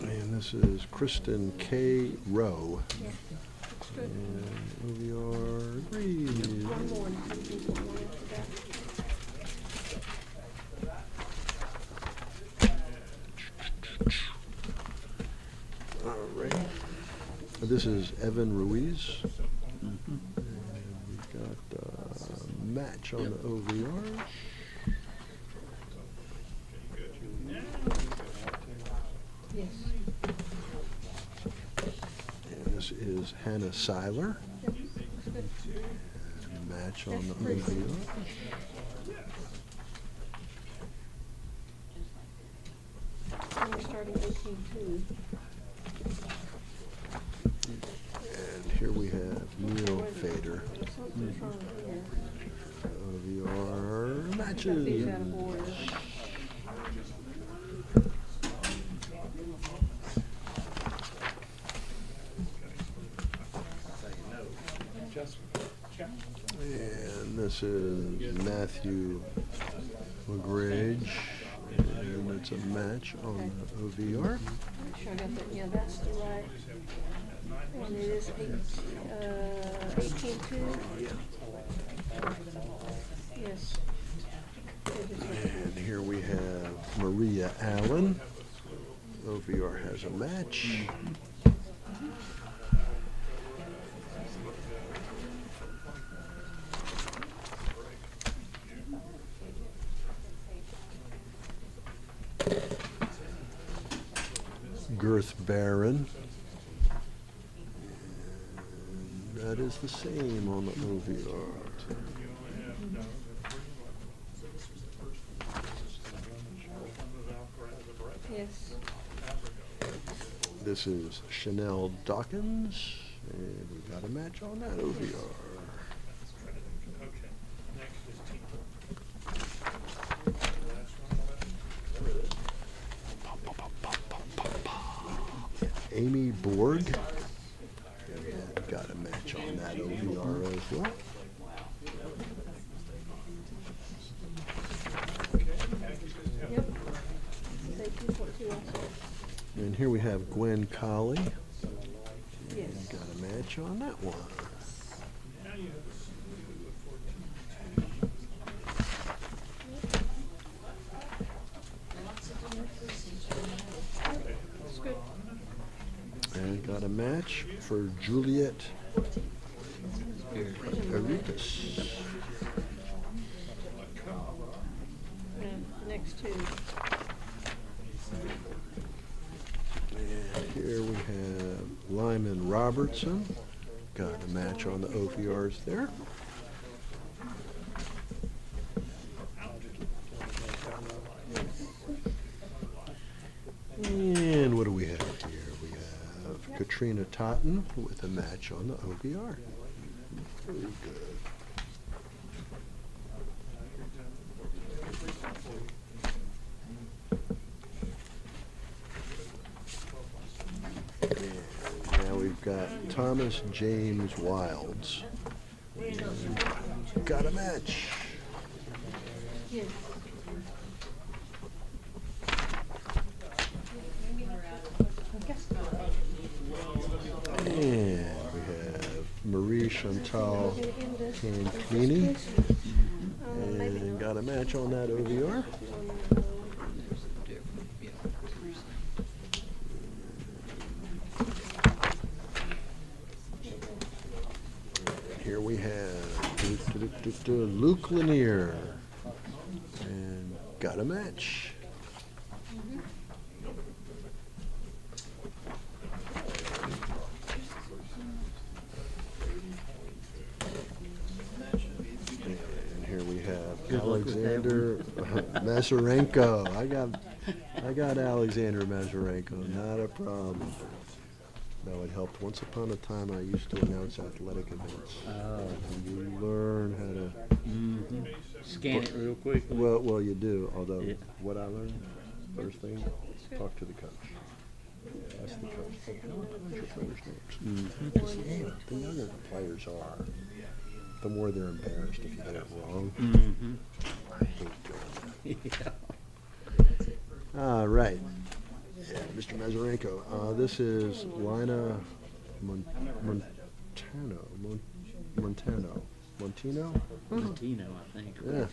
And this is Kristen K. Rowe. And OVR agrees. One more, and 17.1 after that. All right. This is Evan Ruiz. And we've got a match on the OVRs. Yes. And this is Hannah Seiler. Yep, looks good. And match on the That's pretty. OVRs. And we're starting 18.2. And here we have Neil Fader. Something's wrong here. OVR Got matches. these out of order. And this is Matthew McGrage. And That's a match on the OVR. Make sure I got that, yeah, that's the right one. It is 18.2. Yes. And here we have Maria Allen. OVR has a match. Girth Baron. And that is the same on the OVR. Yes. This is Chanel Dawkins, and we got a match on that OVR. Amy Borg, and got a match on that OVR as well. Yep. Say 2.2 also. And here we have Gwen Colley. Yes. Got a match on that one. That's good. And got a match for Juliet Arikas. And next two. And here we have Lyman Robertson. Got a match on the OVRs there. And what do we have here? We have Katrina Totten with a match on the OVR. Very good. And now we've got Thomas James Wilds. Got a match. Yes. And we have Marie Chantal Canclini. And got a match on that OVR. Here we have Luke Lanier. And got a match. And here we have Good luck with that Alexander Mazurenko. I got Alexander Mazurenko, not a problem. That would help. Once upon a time, I used to announce athletic events. Oh. And you learn how to. Scan it real quick. Well, you do. Although, Yeah. what I learned first thing, talk to the coach. Ask the coach. Hey, how do I pronounce your players' names? Because the younger the players are, the more they're embarrassed if you get it wrong. I hate doing that. All right. Yeah, Mr. Mazurenko. This is Lina Montano. Montino? Montino, I think. Yeah.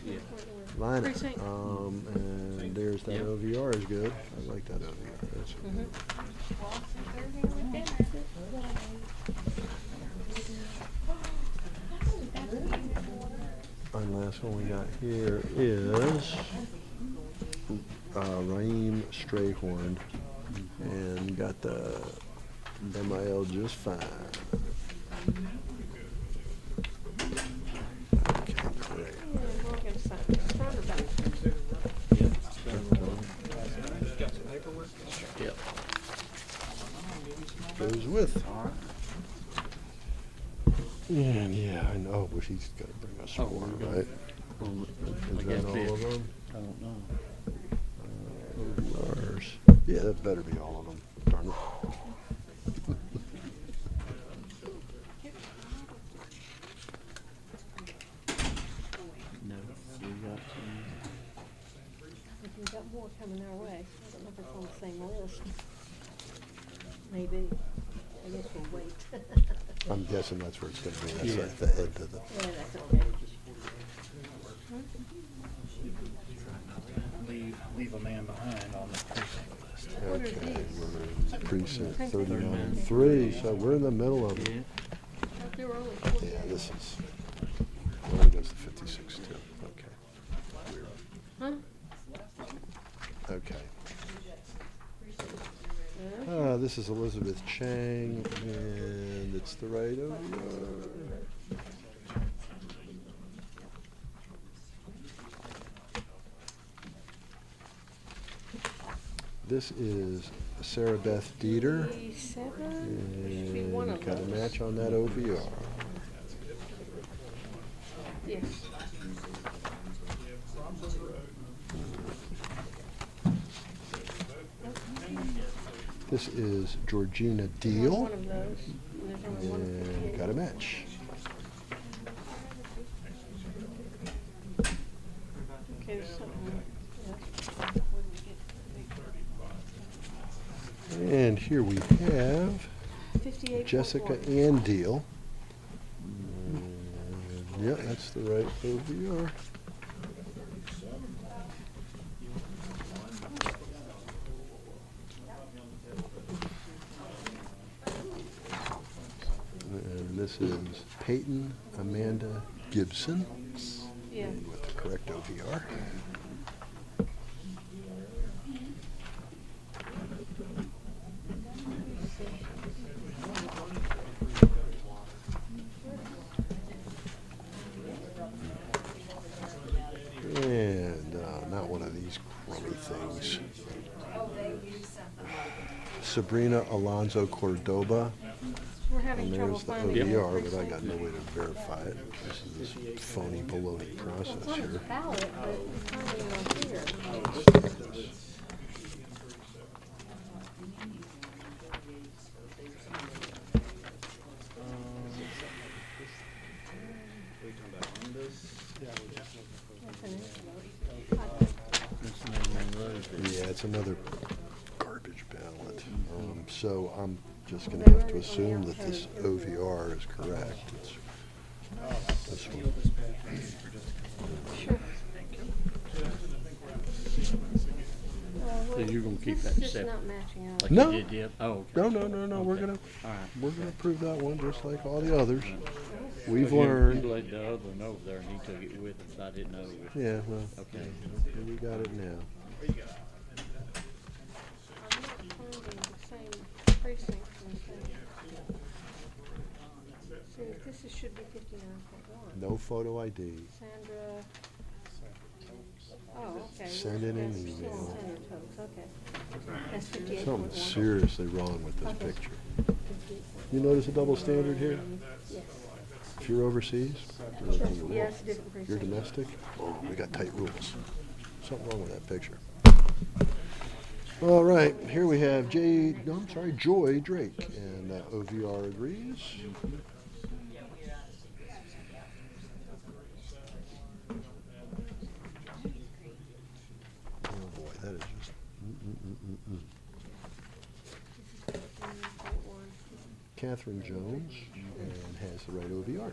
Lina. Precinct. And there's that Yep. OVR is good. I like that OVR. That's good. And last one we got here is Raheem Strayhorn, and got the MIL just fine. Okay, great. Morgan Stronger back. Yep. Goes with. And yeah, I know, but he's got to bring us Oh, more, we got- right? I Is guess that all it- of them? I don't know. OVRs. Yeah, that better be all of them. Darn it. No, we got some. We've got more coming our way. I don't know if it's on the same list. Maybe. I guess we'll wait. I'm guessing that's where it's gonna be. Yeah. That's at the end of the. Yeah, that's okay. Leave a man behind on the precinct list. What are Okay, these? we're in precinct Same 39 and thing. 3, so we're in the middle of it. There were only Yeah, 48. this is, well, it goes to 56 too. Okay. Weird. Huh? Okay. This is Elizabeth Chang, and it's the right OVR. This is Sarah Beth Dieter, 37? Should be one and of got a those. match on that OVR. Yes. This is Georgina Deal, One of those. And there's only one of and 58. got a match. Okay, there's something. And here we have 58.1. Jessica Ann Deal. And, yeah, that's the right OVR. And this is Peyton Amanda Gibson Yeah. with the correct OVR. And not one of these crummy things. Sabrina Alonso Cordoba. We're having And trouble there's the finding it. OVR, but I got no way to verify it. This is this phony baloney It's process on here. the ballot, but it's not even on here. Yeah, it's another garbage ballot. So I'm just gonna have to assume that this OVR is correct. It's this one. Sure. So you're gonna keep This that is just separate? not matching up. Like No. you did, yep. Oh, okay. No, no, no, no, we're Okay. gonna, All right. we're gonna approve that one just like all the others. We've So you learned. let the other one over there and he took it with him, so I didn't know. if- Yeah, well, Okay. we got it now. I'm not finding the same precinct and thing. See, this is, should be 59.1. No photo ID. Sandra. Oh, okay. Send in an That's still email. San Antonio, okay. That's 58.1. Something seriously wrong with this Okay. picture. You notice a double standard here? Yes. If you're overseas, Sure. Yeah, it's a different you're precinct. domestic, oh, we got tight rules. Something wrong with that picture. All right, here we have Joy Drake, and OVR agrees. Oh boy, that is just. Catherine Jones, and has the right OVR.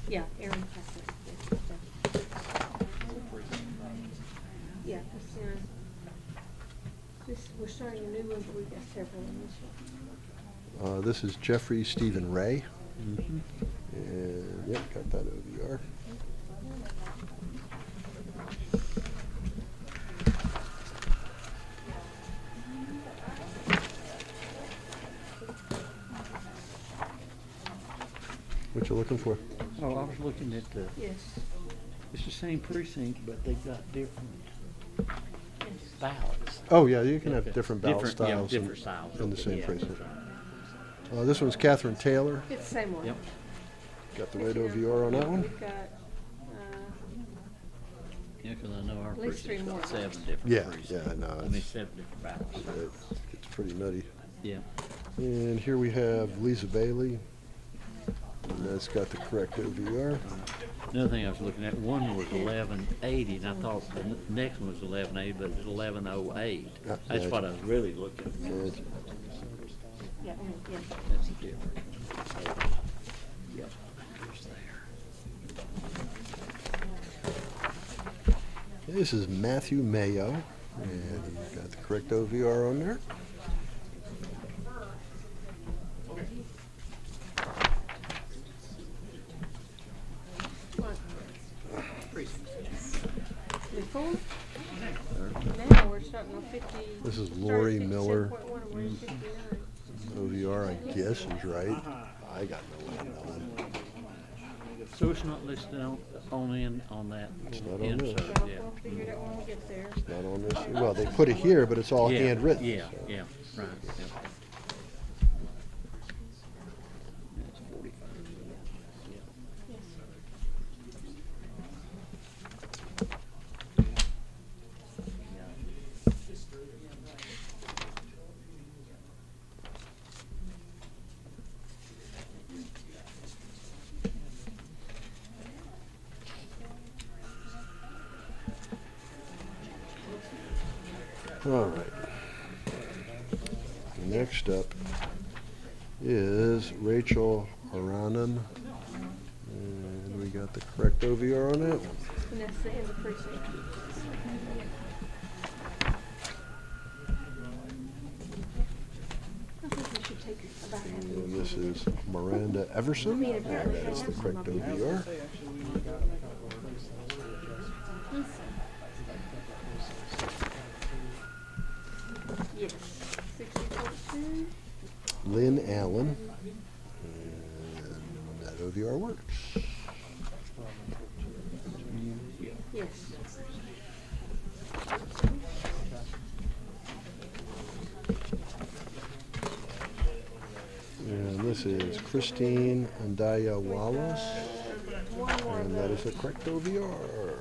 Yeah, Aaron Catherine. Yeah, that's, this, we're starting a new one, but we've got several in this one. This is Jeffrey Stephen Ray. And, yep, got that OVR. What you looking for? Oh, I was looking at the, Yes, it's the same precinct, but they've got different yes. ballots. Oh, yeah, you can have Okay. different ballot Different, yeah, styles different styles. in the same Yeah. precinct. This one's Catherine Taylor. It's the same one. Yep. Got the right OVR on that one. We've got, Yeah, 'cause I know our At least precinct's three more. got 7 different Yeah, precincts. yeah, no, I mean, it's- 7 different ballots. It's pretty nutty. Yeah. And here we have Lisa Bailey. And that's got the correct OVR. Another thing I was looking at, one was 1180, and I thought the next one was 1180, but it's 1108. That's what I was really looking at. Good. Yeah, yeah. That's the difference. Yep, there's there. This is Matthew Mayo, and he's got the correct OVR on there. Before? Now we're starting on 50. This is started Lori 57.1 Miller. and we're in 59. OVR, I guess, is right. I got no way of knowing. So it's not listed on that It's not on insert, this. yeah. We'll figure it out when we get there. Not on this. Well, they put it here, but it's all Yeah, handwritten. Yeah, so. yeah, right. Yeah. That's 45. Yeah. All right. Next up is Rachel Haranan. And we got the correct OVR on that one. And that's the end of precinct. I think we should take about half of And this is Miranda Everson. And that is the correct OVR. Yes. 60.2. Lynn Allen. And that OVR works. Yes. And this is Christine Andaya Wallace. One more of And that is those. the correct OVR.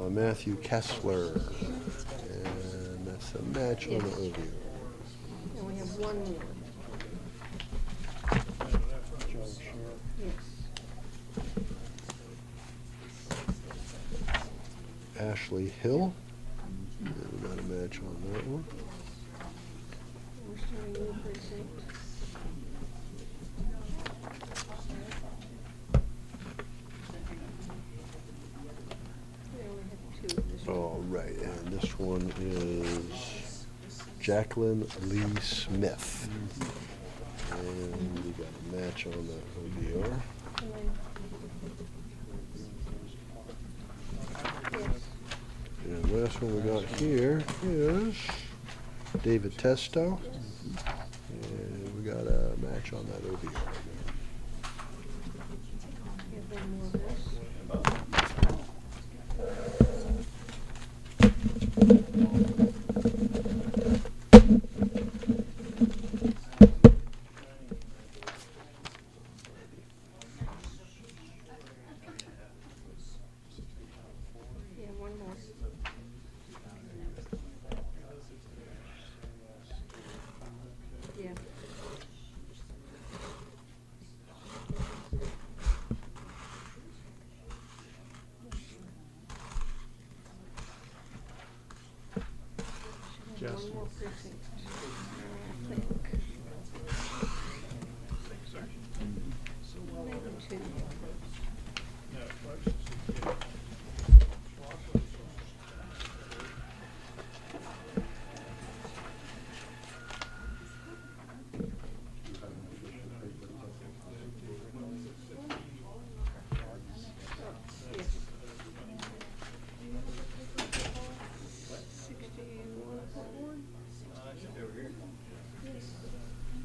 Matthew Kessler. And that's a match on the OVR. And we have one more. Yes. Ashley Hill. And we got a match on that one. We're starting a new precinct. We only have two of this one. All right, and this one is Jacqueline Lee Smith. And we got a match on the OVR. And then- Yes. And the last one we got here is David Testo. And we got a match on that OVR. We have one more of this. Yeah, one more. Yeah. Should have one more precinct, I think. Maybe two. Yes.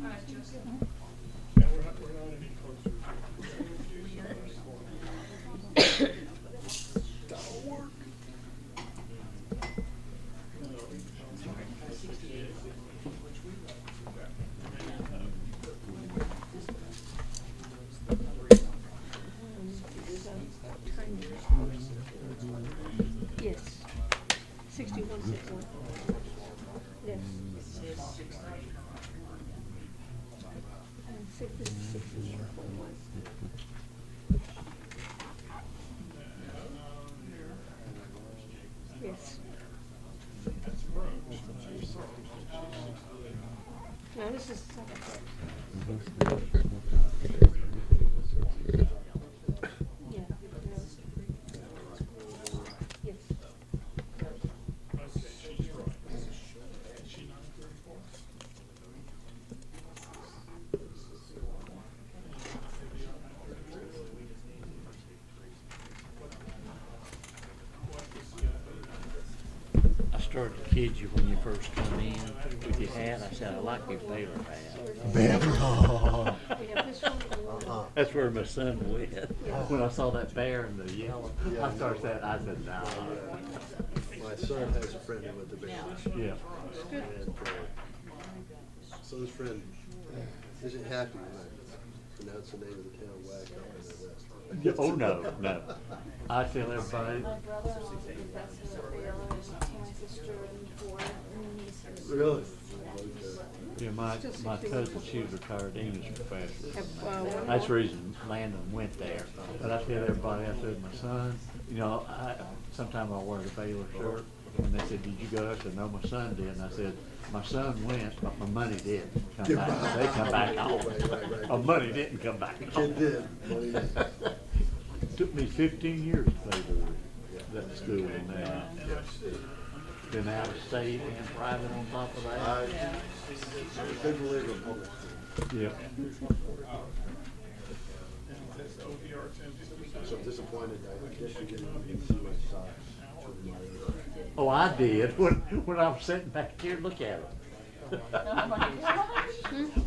61.1. Yeah, we're not any closer to Yes. No, this is the second. Yeah. Yes. I started to kid you when you first come in with your hat. I said, I like your Baylor hat. Baylor. That's where my son went. When I saw that bear in the yellow, I started saying, I said, nah. My son has a friend who went to Baylor. Yeah. And so his friend isn't happy when I pronounce the name of the town Waco. Oh, no, no. I tell everybody, My brother was a professor at Baylor, and my sister and four nieces. Really? yeah, my cousin, she was a retired English professor. Have, That's the reason Landon went there. But I tell everybody, I said, my son, you know, sometimes I'll wear the Baylor shirt. And they said, did you go? I said, no, my son did. And I said, my son went, but my money didn't come back. They come back home. Right. My money didn't come back home. Kid did. Money did. Took me 15 years to pay for that school and that. Been out of state and private on top of that. I'm a big believer in public. Yeah. So I'm disappointed. I guess you didn't see my socks. Oh, I did. When I was sitting back here, look at it.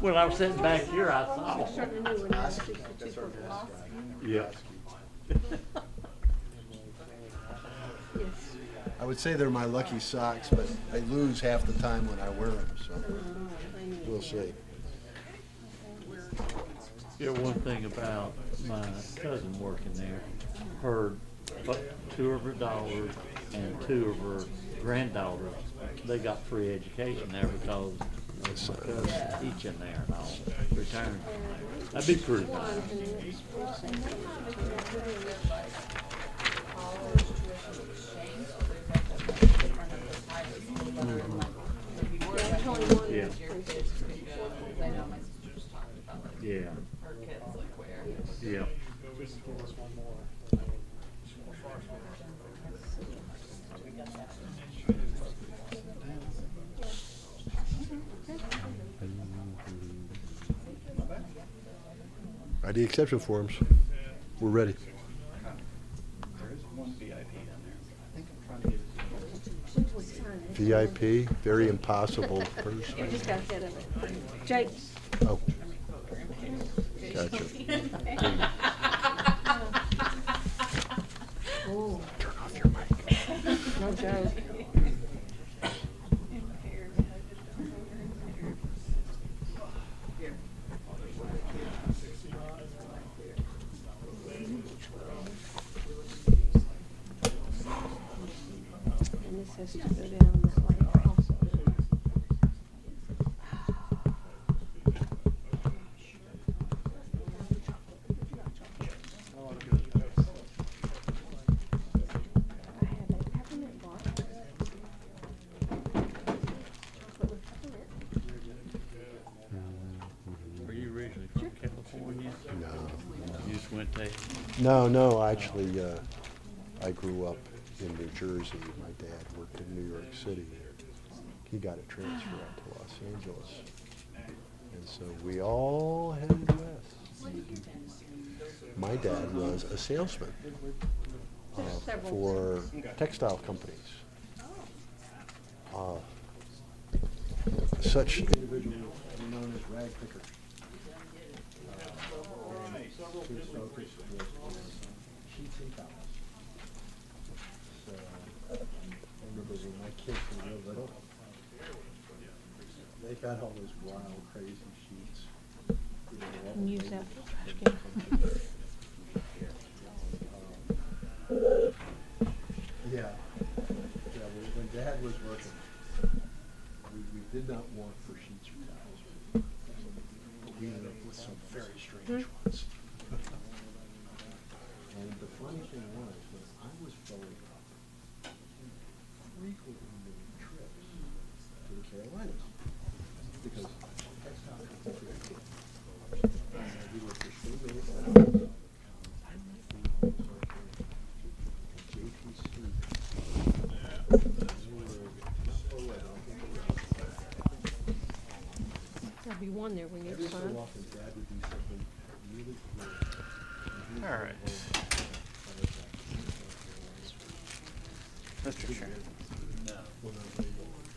When I was sitting back here, I saw. starting a new one now. That's our mascot. Yeah. Yes. I would say they're my lucky socks, but I lose half the time when I wear them, so we'll see. Yeah, one thing about my cousin working there, her, two of her daughters and two of her granddaughters, they got free education there because my cousin teaching there and all, retiring. That'd be pretty nice. Yeah. Yeah. Yeah. ID exception forms. We're ready. There is one VIP down there. I think I'm trying to get it. VIP, very impossible person. You just got ahead of it. Jake. Oh. Gotcha. Oh, Turn off your mic. no joke. And this has to go down this way also. I have a peppermint bar. Chocolate with peppermint. Are you originally from California? No. You just went there? No, actually, I grew up in New Jersey. My dad worked in New York City. He got a transfer out to Los Angeles. And so we all headed west. My dad was a salesman for textile companies. Such individuals known as rag pickers. His focus was on sheets and towels. So I remember when my kids were real little, they got all those wild, crazy sheets. And use that for trash can. Yeah. When Dad was working, we did not want for sheets or towels. But we ended up with some very strange ones. And the funny thing was I was going frequently made trips to the Carolinas because that's how country I came. We were for 3 minutes out. There'll be one there we need Every to so find. often, Dad would do something really cool. All right. Mr. Chairman.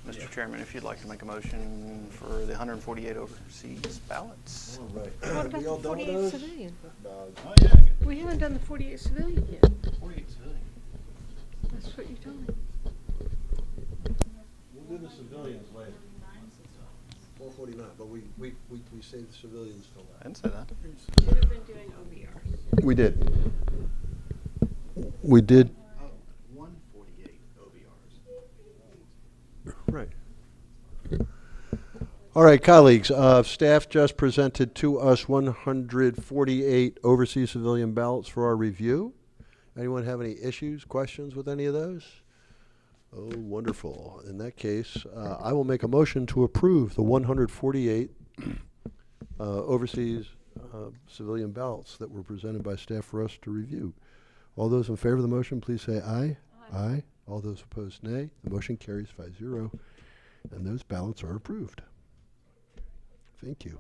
Mr. Chairman, if you'd like to make a motion for the 148 overseas ballots. All right. What about We all the done with 48 those? civilian? No. We haven't done the 48 civilian yet. 48 civilian. That's what you told me. We'll do the civilians later. 449, but we saved the civilians till I last. didn't say that. Should have been doing OBR. We did. We did. Oh, 148 OBRs. Right. All right, colleagues, staff just presented to us 148 overseas civilian ballots for our review. Anyone have any issues, questions with any of those? Oh, wonderful. In that case, I will make a motion to approve the 148 overseas civilian ballots that were presented by staff for us to review. All those in favor of the motion, please say aye. Aye. All those opposed, nay. The motion carries 5-0, and those ballots are approved. Thank you.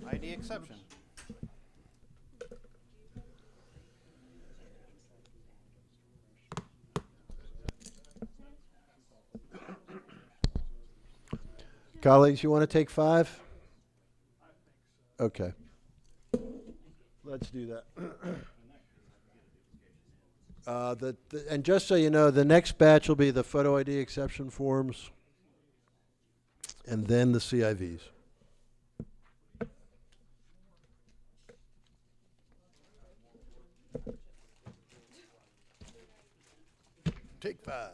ID exception. Colleagues, you want to take 5? Okay. Let's do that. And just so you know, the next batch will be the photo ID exception forms and then the CIVs. Take 5. Not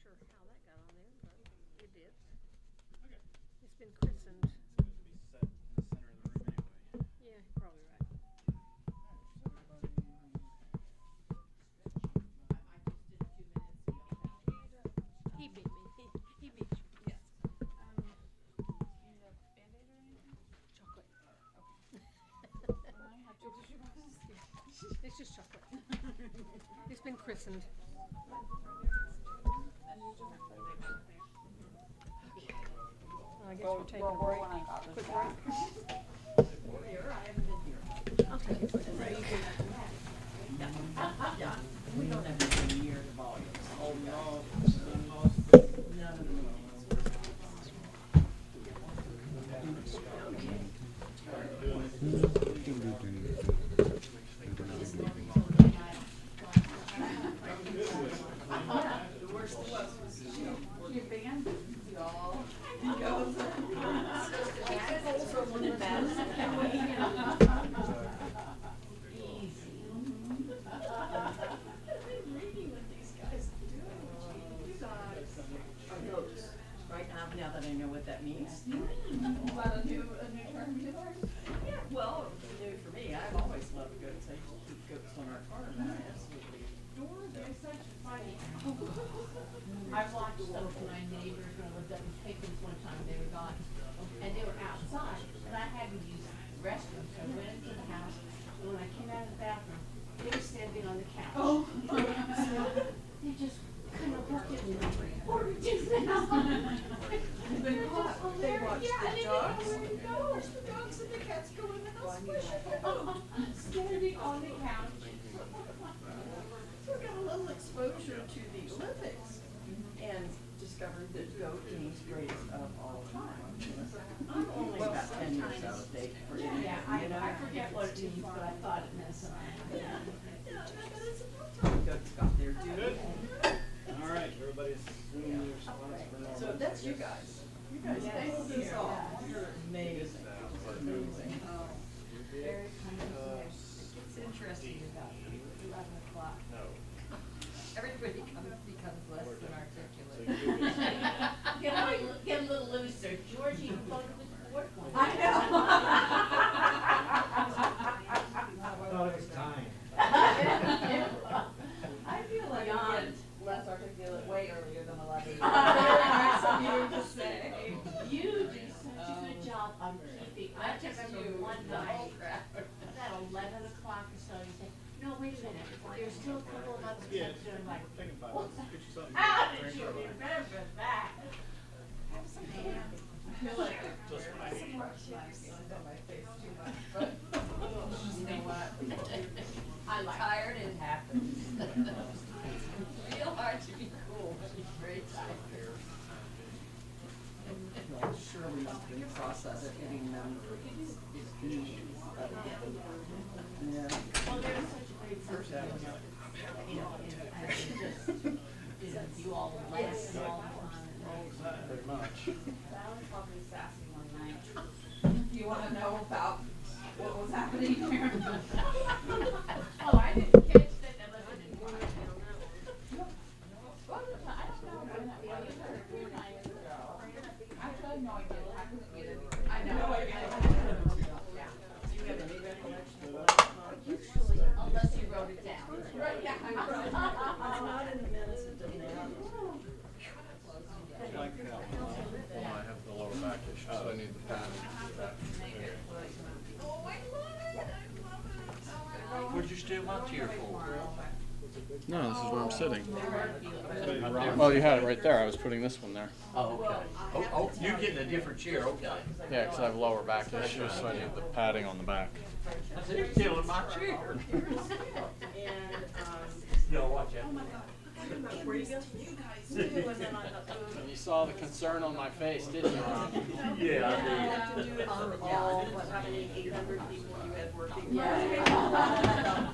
sure how that got on there, but it did. It's been christened. Yeah, you're probably right. He beat me. He beat you. Yes. Chocolate. It's just chocolate. It's been christened. I guess we're taking a break. Quick break. I'll take it. We don't have anything near the volume. Oh, no. No. Now that I know what that means. Is that a new term? Well, new for me. I've always loved goats. I used to keep goats on our farm, and I absolutely adore them. They're such funny. I watched some of my neighbors when I lived up in Pickens one time, they were gone, and they were outside, and I had to use the restroom, so I went into the house, and when I came out of the bathroom, they were standing on the couch. Oh. They just kind of looked at me like, what are we doing now? They watch the dogs. The dogs and the cats go in the house, standing on the couch. So we got a little exposure to the Olympics and discovered that goat means greatest of all time. I'm only about 10 years out of date for anything, Yeah, you know? I forget what it means, but I thought it meant something. Goats got their due. All right, everybody's doing their So that's you guys. You guys pulled this off. You're amazing. Amazing. Very kind of. It's interesting about 11 o'clock. Everybody becomes less than articulate. Get a little looser. Georgie, you thought it was the fourth one. I know. I thought it was time. I feel like Beyond less articulate way earlier than 11. Very nice of you to say. You do such a good job of keeping. I just remember one night, at 11 o'clock or so, you say, no, wait a minute, there's still a couple of others kept doing like, what? How did you remember that? Have some ham. I feel like some more chips on my face too much, but you know what? I'm tired, it happens. Real hard to be cool, but it's very tired. Surely not the process of getting them is easy. Yeah. Well, they're such a great person, you know, and just, you all laugh and all fun. Pretty much. That was probably sassy one night. Do you wanna know about what was happening here? Oh, I didn't catch that, unless I didn't watch it. Well, I don't know, but you had a few nights ago. Actually, I have no idea what happened either. I know. Yeah. Do you have any recollection of what? Usually, unless you wrote it down. Right, yeah. It's not in the minutes, it doesn't matter. Like that one. Well, I have the lower back issue, so I need the pad. Where'd you steal my chair for? No, this is where I'm sitting. Well, you had it right there. I was putting this one there. Oh, okay. Oh, you're getting a different chair, okay. Yeah, because I have lower back issues, so I need the padding on the back. I said, you're stealing my chair. No, watch out. You saw the concern on my face, didn't you, Ron? Yeah, I have to do it for all, how many 800 people you had working? Yeah.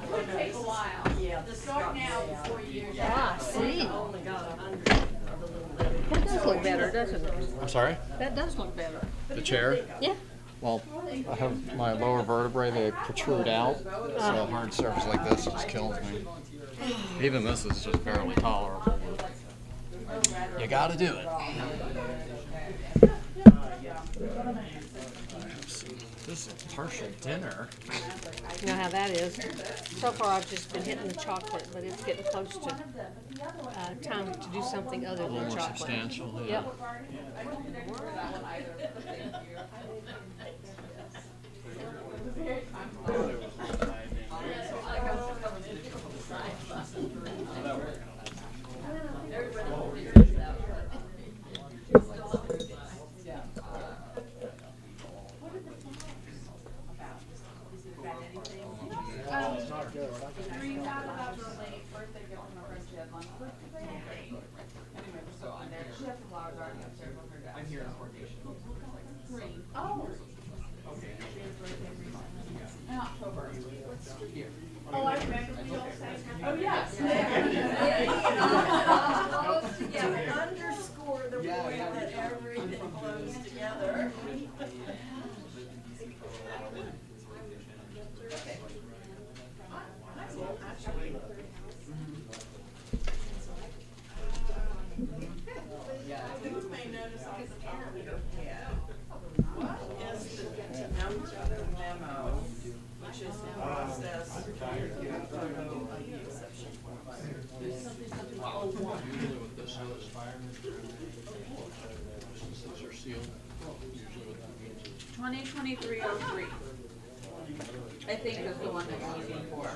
It would take a while. Yeah. The start now is 4 years. Ah, see. Only got 100 of the little. That does look better, doesn't it? I'm sorry? That does look better. The chair? Yeah. Well, I have my lower vertebrae, they protrude out, so a hard surface like this just kills me. Even this is just barely tolerable. You gotta do it. This is partial dinner. You know how that is. So far, I've just been hitting the chocolate, but it's getting close to time to do something other A than little more chocolate. substantial, yeah. Yep. I don't remember that one either, but thank you. Very kind. I'm here in coordination. Oh. In October. Here. Oh, I remember we all sang. Oh, yes. Close together, underscore the point that everything flows together. You may notice on the top of your head, what is the note of the memo, which is the process for the photo ID exception form? There's something, oh, one. Usually with this, these are sealed. Usually what that means is 2023-03. I think is the one that you're looking for.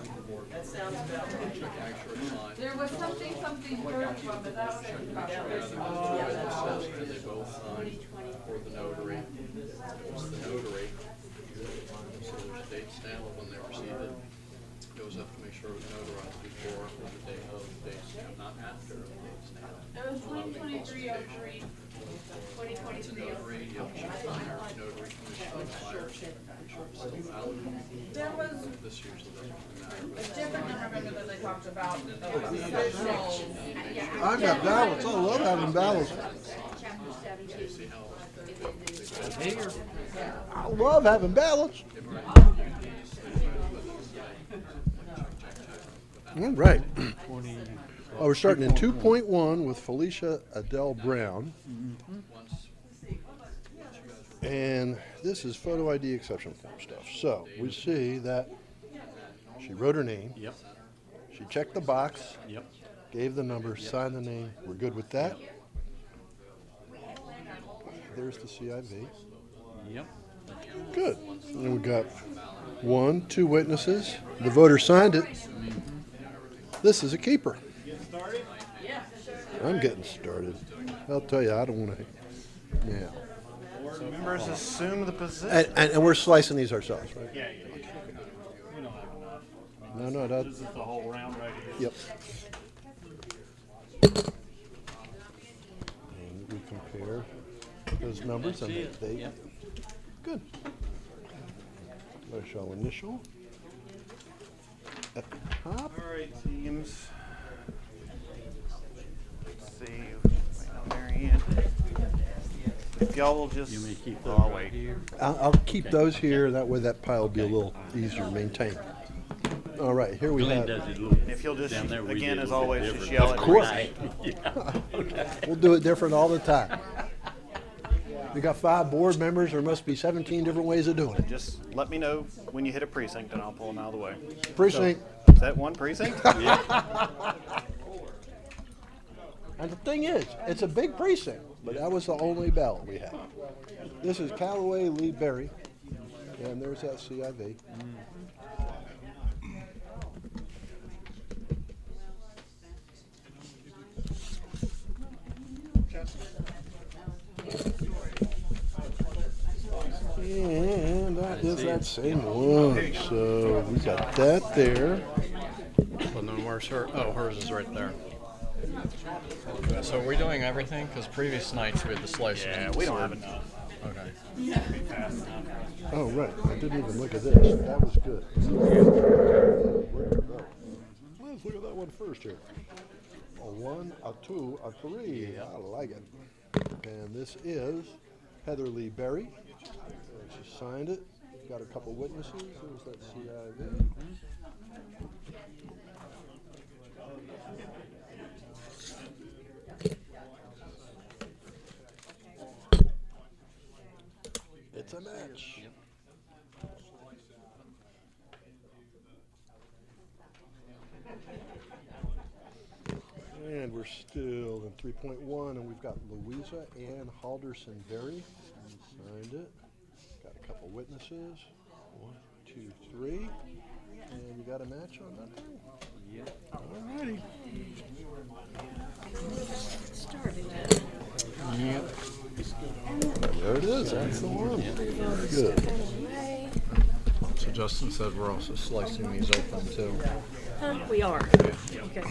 That sounds about right. There was something heard from, but that was about they both signed for the notary. It's the notary. So there's a date stamp when they receive it. Goes up to make sure it was notarized before or the day of the date stamp, not after the date stamp. It was 2023-03. 2023-03, yep, she's on there, notary commission expires. Make sure it's still valid. There was This usually doesn't matter. a different number, remember that they talked about, the official I got ballots. I love having ballots. I love having ballots. All right. Oh, we're starting in 2.1 with Felicia Adele Brown. And this is photo ID exception form stuff. So we see that she wrote her name. Yep. She checked the box. Yep. Gave the number, signed the name. We're good with that. There's the CIV. Yep. Good. And we got 2 witnesses. The voter signed it. This is a keeper. I'm getting started. I'll tell you, I don't want to. Yeah. So members assume the position. And we're slicing these ourselves, right? Yeah, yeah. We don't have enough. No, that's. This is the whole round right here. Yep. And we compare those numbers and they. Good. I shall initial. At the top. All right, teams. Let's see. Wait on Mary Ann. If y'all will just. You may keep those I'll right wait. here. I'll keep those here. That way that pile will be a little easier to maintain. All right, here we Glenn have. does it a little If you'll just, down there, we again, did a as little always, bit just different. yell at Of course. me. Yeah, okay. We'll do it different all the time. We got 5 board members. There must be 17 different ways of doing it. Just let me know when you hit a precinct and I'll pull them out of the way. Precinct. So, is that one precinct? Yeah. And the thing is, it's a big precinct, but that was the only ballot we had. This is Callaway Lee Berry, and there's that CIV. And that is that same one. So we got that there. And then where's her? Oh, hers is right there. So are we doing everything? Because previous nights we had the slicing. Yeah, we don't have enough. Okay. Oh, right. I didn't even look at this. That was good. Where'd it go? Let's look at that one first here. A 1, a 2, a 3. I like it. And this is Heather Lee Berry. She signed it. Got a couple witnesses. There's that CIV. It's a match. And we're still in 3.1, and we've got Louisa Ann Halderson Berry. Signed it. Got a couple witnesses. 1, 2, 3. And you got a match on that thing? Yep. All righty. Yep. There it is. That's the one. Good. So Justin said we're also slicing these open too. We are. Okay.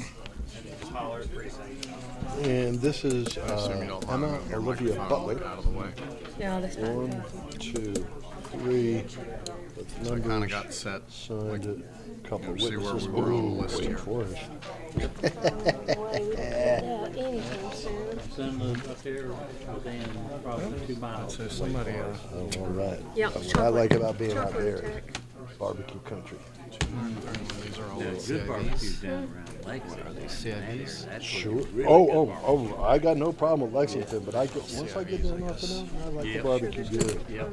And this is I assume you don't Emma mind your Olivia microphone Butler. out of the way. No, that's fine. 1, 2, 3. So I kind of got set. Signed it. Couple We'll see where witnesses. we were on the Ooh, list wait here. for us. Anytime soon. Send them up here within probably 2 miles. So somebody, Oh, all right. Yeah, That's what I like about being out chocolate there. attack. Barbecue country. these are all Yeah, the good barbecues CIVs. down around Lexington. Are these CIVs? That's Sure. where it's really Oh, good oh, I got no problem with Lexington, but I get, once I get CIVs, down I off of guess. them, I like the Yep. barbecue good. Yep.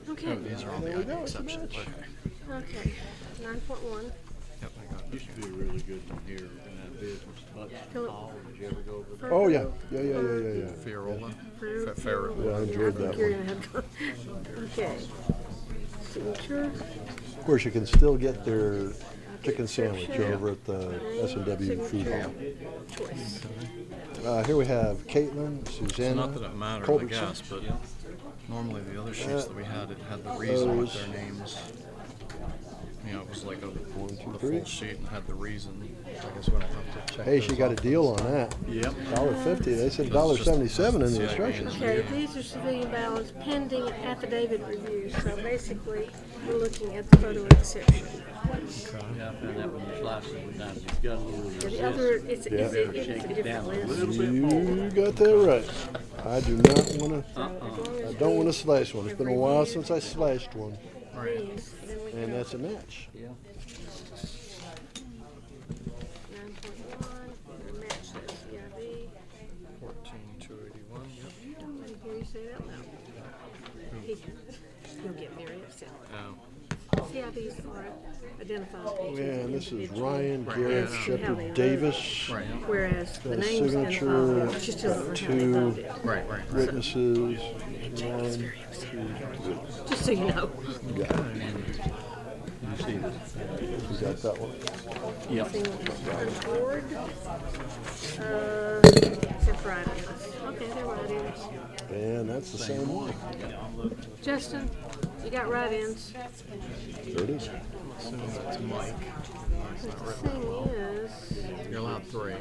Okay. Oh, these are all There the we ID go, it's a exceptions. match. Okay. Okay. 9.1. Yep, I got it. Used to be a really good one here in that business. But Paul, did you ever go over there? Oh, yeah. Yeah. Fiola. Fruit. Farrell. Yeah, I enjoyed that You're one. gonna have to. Okay. Signature. Of course, you can still get their chicken sandwich over at the S&W Food Hall. Choice. Here we have Caitlin, So Susanna, not that it mattered, I Culbertson. guess, but normally the other sheets that we had, it had the reason with their names. You know, it was like a the three. full sheet and had the reason. I guess we don't have to check. Hey, she those got a off. deal on that. Yep. $1.50. They said This is $1.77 in just the CIV instructions. Okay, these are civilian ballots pending affidavit review. So basically, we're looking at the photo exception. Yeah, I found that when you slice it down, it's got a little. The other, it's Yeah. a different list. You got that right. I do not want to, I don't want to slice one. It's been a while since I sliced one. These, then we And go that's a match. Yeah. 9.1, match says CIB. 14,281, yep. Don't let him hear you say that loud. He'll get very upset. Oh. CIBs are identified pages. Yeah, and this is individually. Ryan, Right, Garrett, yeah, no. How they Shepherd, vote. Davis. Right. Whereas the Got a names and signature, file, but you still don't know how they two voted. Right, right. Witnesses. One, Just so you know. two. Got it. You see this? You got that one? Yep. Single board. Except for items. Okay, they're write-ins. And that's the same one. Justin, you got write-ins. There it is. Assuming that's Mike. It's The not written thing that well. is, You're allowed 3. I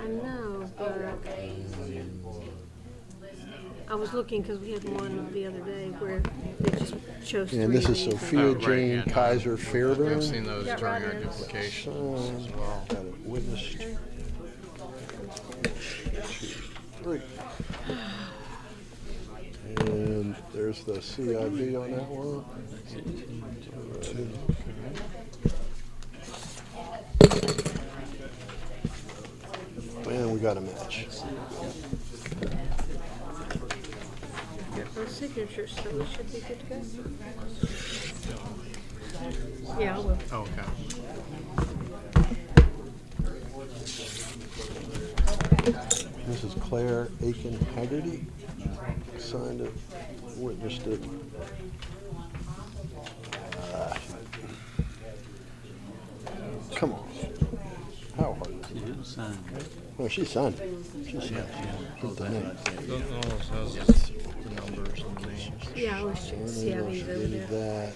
know, but I was looking because we had one the other day where they just chose three. And this of is these. Sophia Oh, right, Jane yeah, no. Kaiser Fairburn. I've seen those Got during our write-ins. duplications as well. Got it witnessed. 3. And there's the CIB on that one. And we got a match. Those signatures, so we should be good to go. Yeah, I will. Oh, okay. This is Claire Aiken Haggerty. Signed it, witnessed it. Come on. How hard is She it? didn't sign it. No, she signed it. She signed it. Put the name. It almost has the numbers and the names. Yeah, I always check And CIVs then over she there. did that.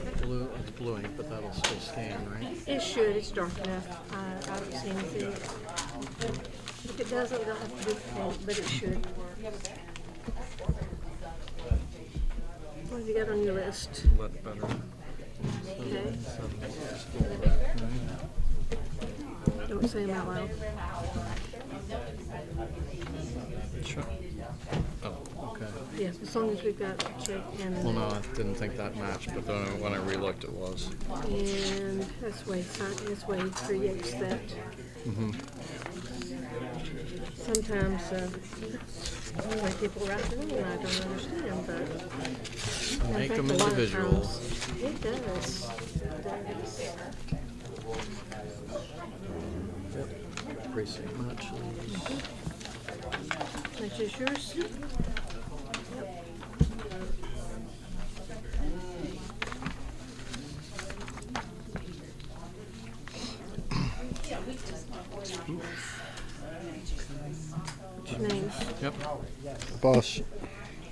It's blue ink, but that'll still scan, right? It should, it's dark enough. I don't see anything. If it doesn't, they'll have to do it, but it should. What have you got on your list? Let better. Okay. Don't say them out loud. Sure. Oh, okay. Yes, as long as we've got check and. Well, no, I didn't think that matched, but then when I relooked, it was. And that's way creates that. Mm-hmm. Sometimes, the way people write their name, I don't understand, but. in Make fact, them a lot of individual. times It does. It does. Precinct matches. Which is yours? Yep. Names. Yep. Boss,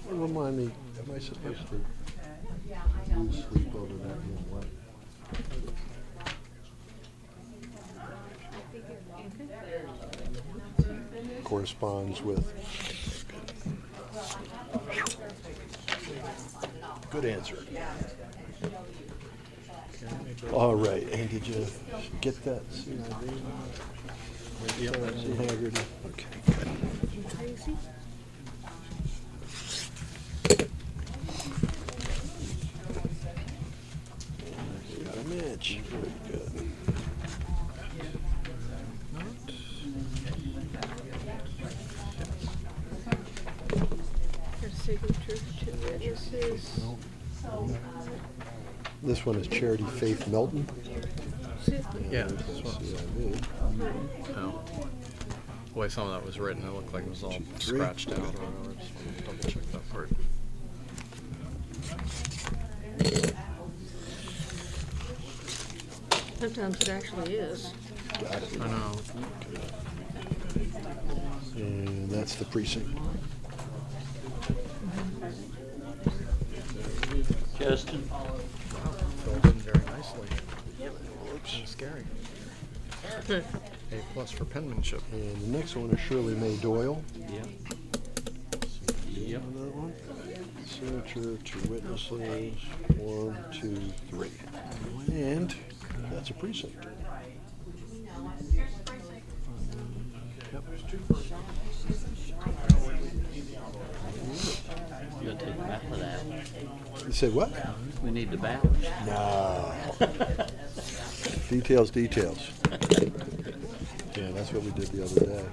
remind me, am I supposed to lose sleep over that one? What? Corresponds with. Good answer. All right, and did you get that? Yep. Haggerty. Okay, good. Tracy? Got a match. Very good. Got a signature, 2 witnesses. This one is Charity Faith Melton. Yeah, this one. Oh. The way some of that was written, it looked like it was all scratched out or whatever. Just wanted to double check that part. Sometimes it actually is. Got it. I know. And that's the precinct. Justin? Wow, filled in very nicely. Kind of scary. A+ for penmanship. And the next one is Shirley Mae Doyle. Yeah. good on that one? Signature, 2 witnesses, 1, 2, 3. And that's a precinct. Yep. You gotta take the back of that. You said what? We need the balance. No. Details, details. Yeah, that's what we did the other day.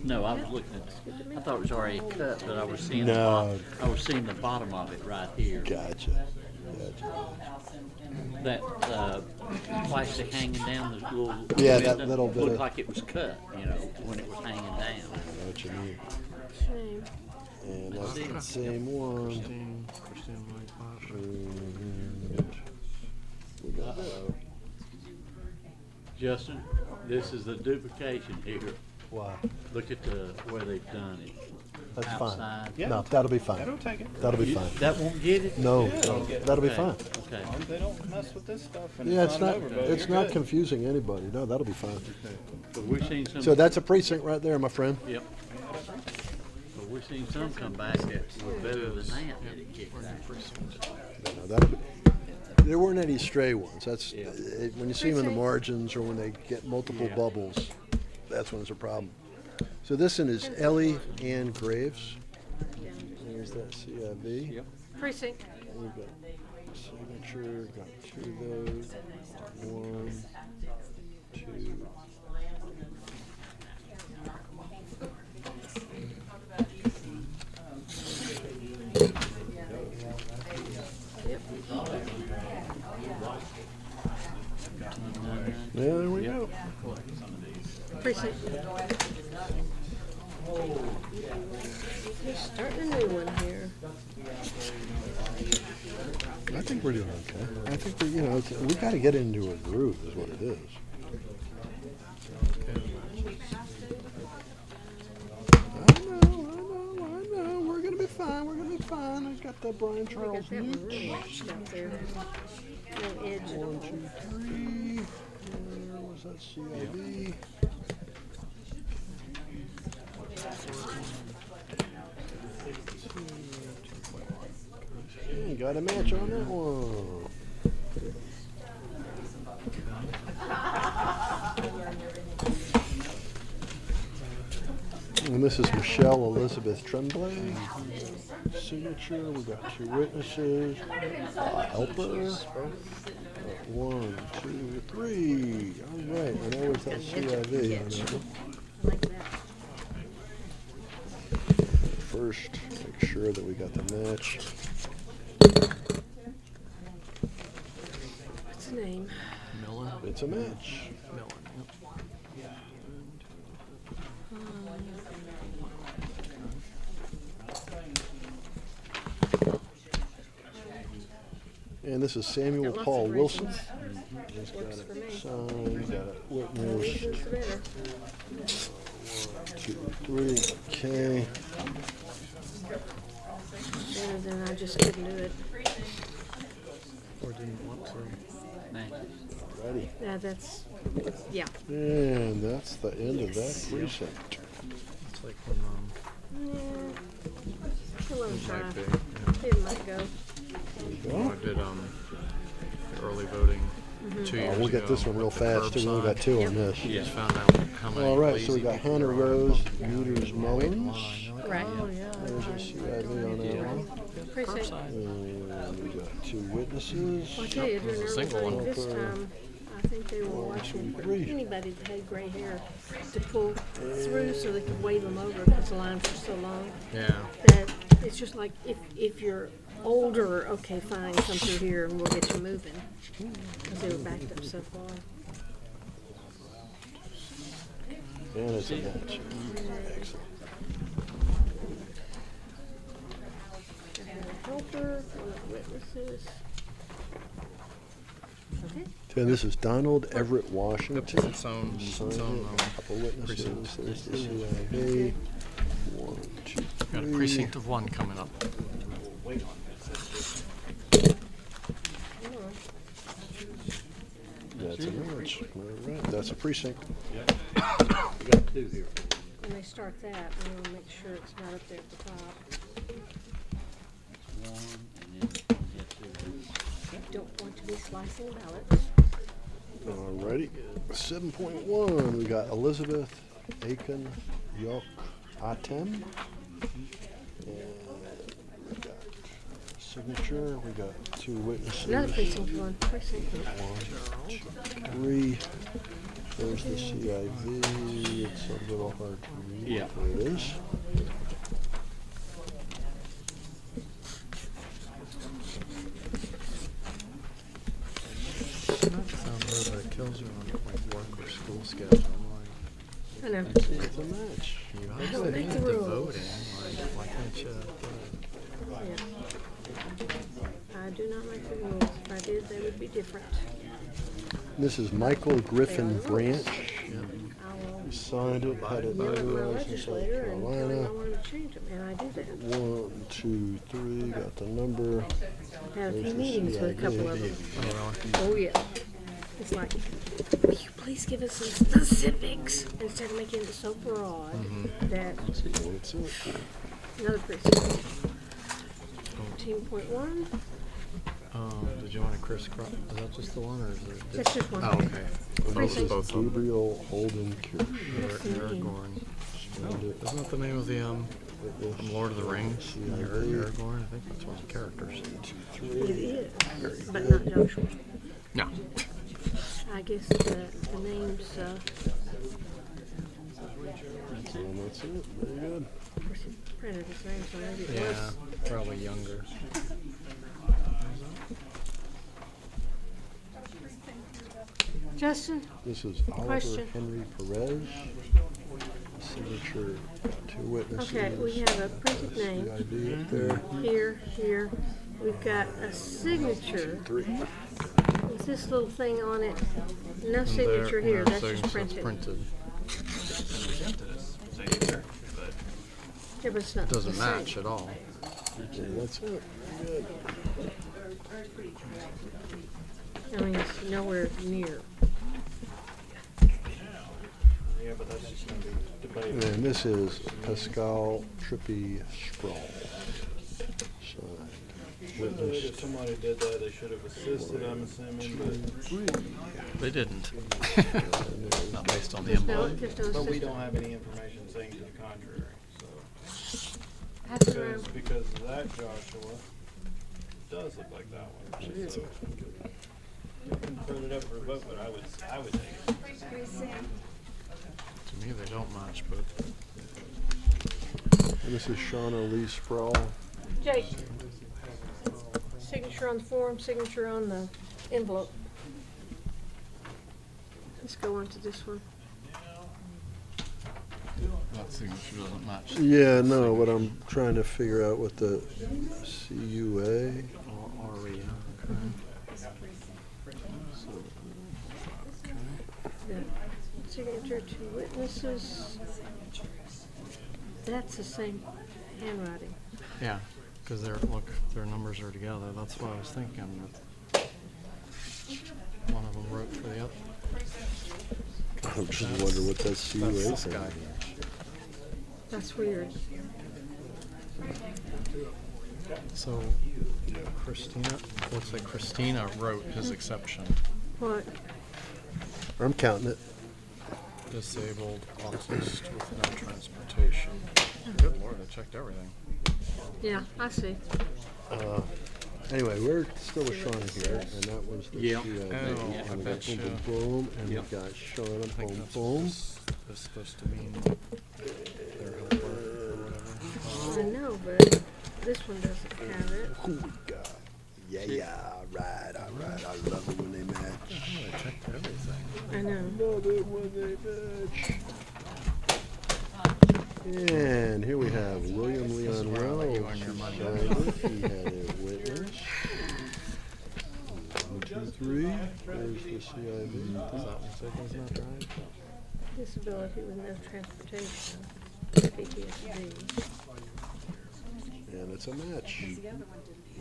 No, I was looking at, I thought it was already cut, but I was seeing, No. I was seeing the bottom of it right here. Gotcha. That, plastic hanging down, the little. Yeah, that window, little bit looked of- like it was cut, you know, when it was hanging down. I know what you mean. Shame. And that's the same one. And we got that. Justin, this is the duplication here. Why? Look at the, where they've done it. That's fine. Outside. No, that'll be fine. That'll take it. That'll be You- fine. That won't get it? No, Yeah, no, it'll get it. that'll be Okay, fine. Okay. They don't mess with this stuff and Yeah, it's it's not not, over, but it's you're not good. confusing anybody. No, that'll be fine. But we've seen some. So that's a precinct right there, my friend. Yep. But we've seen some come back that were better than that it kicked back. No, that'll be, there weren't any stray ones. That's, when you see them in the margins or when they get multiple Yeah. bubbles, that's when it's a problem. So this one is Ellie Ann Graves. There's that CIV. Yep. Precinct. We've got signature, got 2 of those. 1, 2. Yeah, there we go. Precinct. Just starting a new one here. I think we're doing okay. I think we, you know, we got to get into a groove, is what it is. I know. We're gonna be fine. We're gonna be fine. I've got that Brian We Charles got that one really Mute. washed out there. No edge at all. 1, 2, 3. Where was that CIV? Okay, got a match on that one. And this is Michelle Elizabeth Tremblay. Signature, we got 2 witnesses. Helper. 1, 2, 3. All right, and there was that CIV on that one. Like that. First, make sure that we got the match. What's the name? Millen. It's a match. Millen. And this is Samuel Got lots Paul of Wilson. raisins. He's got Works for me. it signed, got it witnessed. Raisins the better. 1, 2, 3, okay. Better than I just couldn't do it. Or do you want to? Ready. Yeah, that's, yeah. And that's the end of that precinct. It's like when, Hello, try. might be, yeah. It might go. I did, the early voting 2 years ago. We'll get this one real the fast, too. We only got 2 on this. You just found out how many All right, so we lazy got people Hannah there are Rose, bumping Meters in and waiting in Mullins. line. You're like, Right. oh, There's a CIV on that one. Precinct. And we got 2 witnesses. Well, I tell you, during early Single one. voting this time, I think they were watching for 3. anybody that had gray hair to pull through so they could wave them over because the lines were so long. Yeah. That it's just like if you're older, okay, fine, come through here and we'll get you moving. Because they were backed up so far. And it's a match. Excellent. Helper, witnesses. Okay. And this is Donald Everett Washington. Its own, Signed it. Couple witnesses. precinct. There's the CIV. 1, 2, 3. Got a precinct of 1 coming up. That's a match. All right, that's a precinct. We got 2 here. when they start that, I want to make sure it's not up there at the top. Don't want to be slicing ballots. Alrighty, 7.1, we got Elizabeth Aiken York Atem. And we got signature, we got 2 witnesses. Another precinct one. Precinct 1, 2, 3. There's the CIV. It's a little hard to read. Yeah. There it is. It kills you on like work or school schedule. I know. It's a match. You I have don't to make hit the the rules. voting. Like, why can't you? I do not make the rules. If I did, they would be different. Mrs. Michael Griffin They are Branch. I will He signed it, had it yell at my notarized in South legislator and tell him I Carolina. want to change them, and I do that. 1, 2, 3. Got the number. Had a There's few the meetings with a couple of CIV. them. Oh, yeah. It's like, will you please give us some specifics instead of making it so broad that That's it. another precinct. 15.1. Did you want to crisscross? Is that just the one, or is there? That's just one. Oh, okay. Precinct. Both of them. Gabriel Holden Kirsch. Aragorn. Isn't that the name of the from Lord of the Rings? Aragorn. I think that's one of the characters. It is, but not Joshua. No. I guess the names, And that's it. Very good. printed his name, so maybe it Yeah, was. probably younger. Justin? This is Oliver Question. Henry Perez. Signature, 2 witnesses. Okay, we have a printed name. CID up there. Here. We've got a signature 3. with this little thing on it. No And signature their- here, their that's just signature's printed. Signature, but Yeah, but it's not the Doesn't same. match at all. Okay, that's it. Good. I mean, it's nowhere near. yeah, but that's just gonna be debated. And this is Pascal Trippy Sprawl. Signed. If Witnessed. somebody did that, they should have assisted, I'm assuming, but. They didn't. Not based on the There's no, envelope. there's no But we system. don't have any information saying to the contrary, so. Pass it around. Because of that Joshua, does look like that one. So, you can put it up for a vote, but I would take it. To me, they don't match, but And this is Shauna Lee Sprawl. Jake, signature on the form, signature on the envelope. Let's go on to this one. that signature doesn't match. Yeah, no, but I'm trying to figure out what the CUA. Or Aria. Okay. The signature to witnesses. That's the same handwriting. Yeah, because their numbers are together. That's what I was thinking. That one of them wrote for the other. I'm just wondering what that CUA That's this thing guy. is. That's weird. So, Christina, looks like Christina wrote his exception. What? I'm counting it. Disabled autist with no transportation. Good Lord, I checked everything. Yeah, I see. Anyway, we're still with Shauna here, and that was the Yep. CIV. Oh, I And we got betcha. boom, boom, boom, and we Yep. got Shauna, I think boom, that's boom. what this is supposed to mean. Their helper or whatever. I know, but this one doesn't have it. Who we got? Yeah, all right. I love it when they match. Oh, I checked everything. I know. Love it when they match. And here we have William Leon where I let you Wells. earn your He money. signed it. He had a witness. 1, 2, 3. There's the CIV. Does that one say he's not right? Disability with no transportation. PTSD. And it's a match.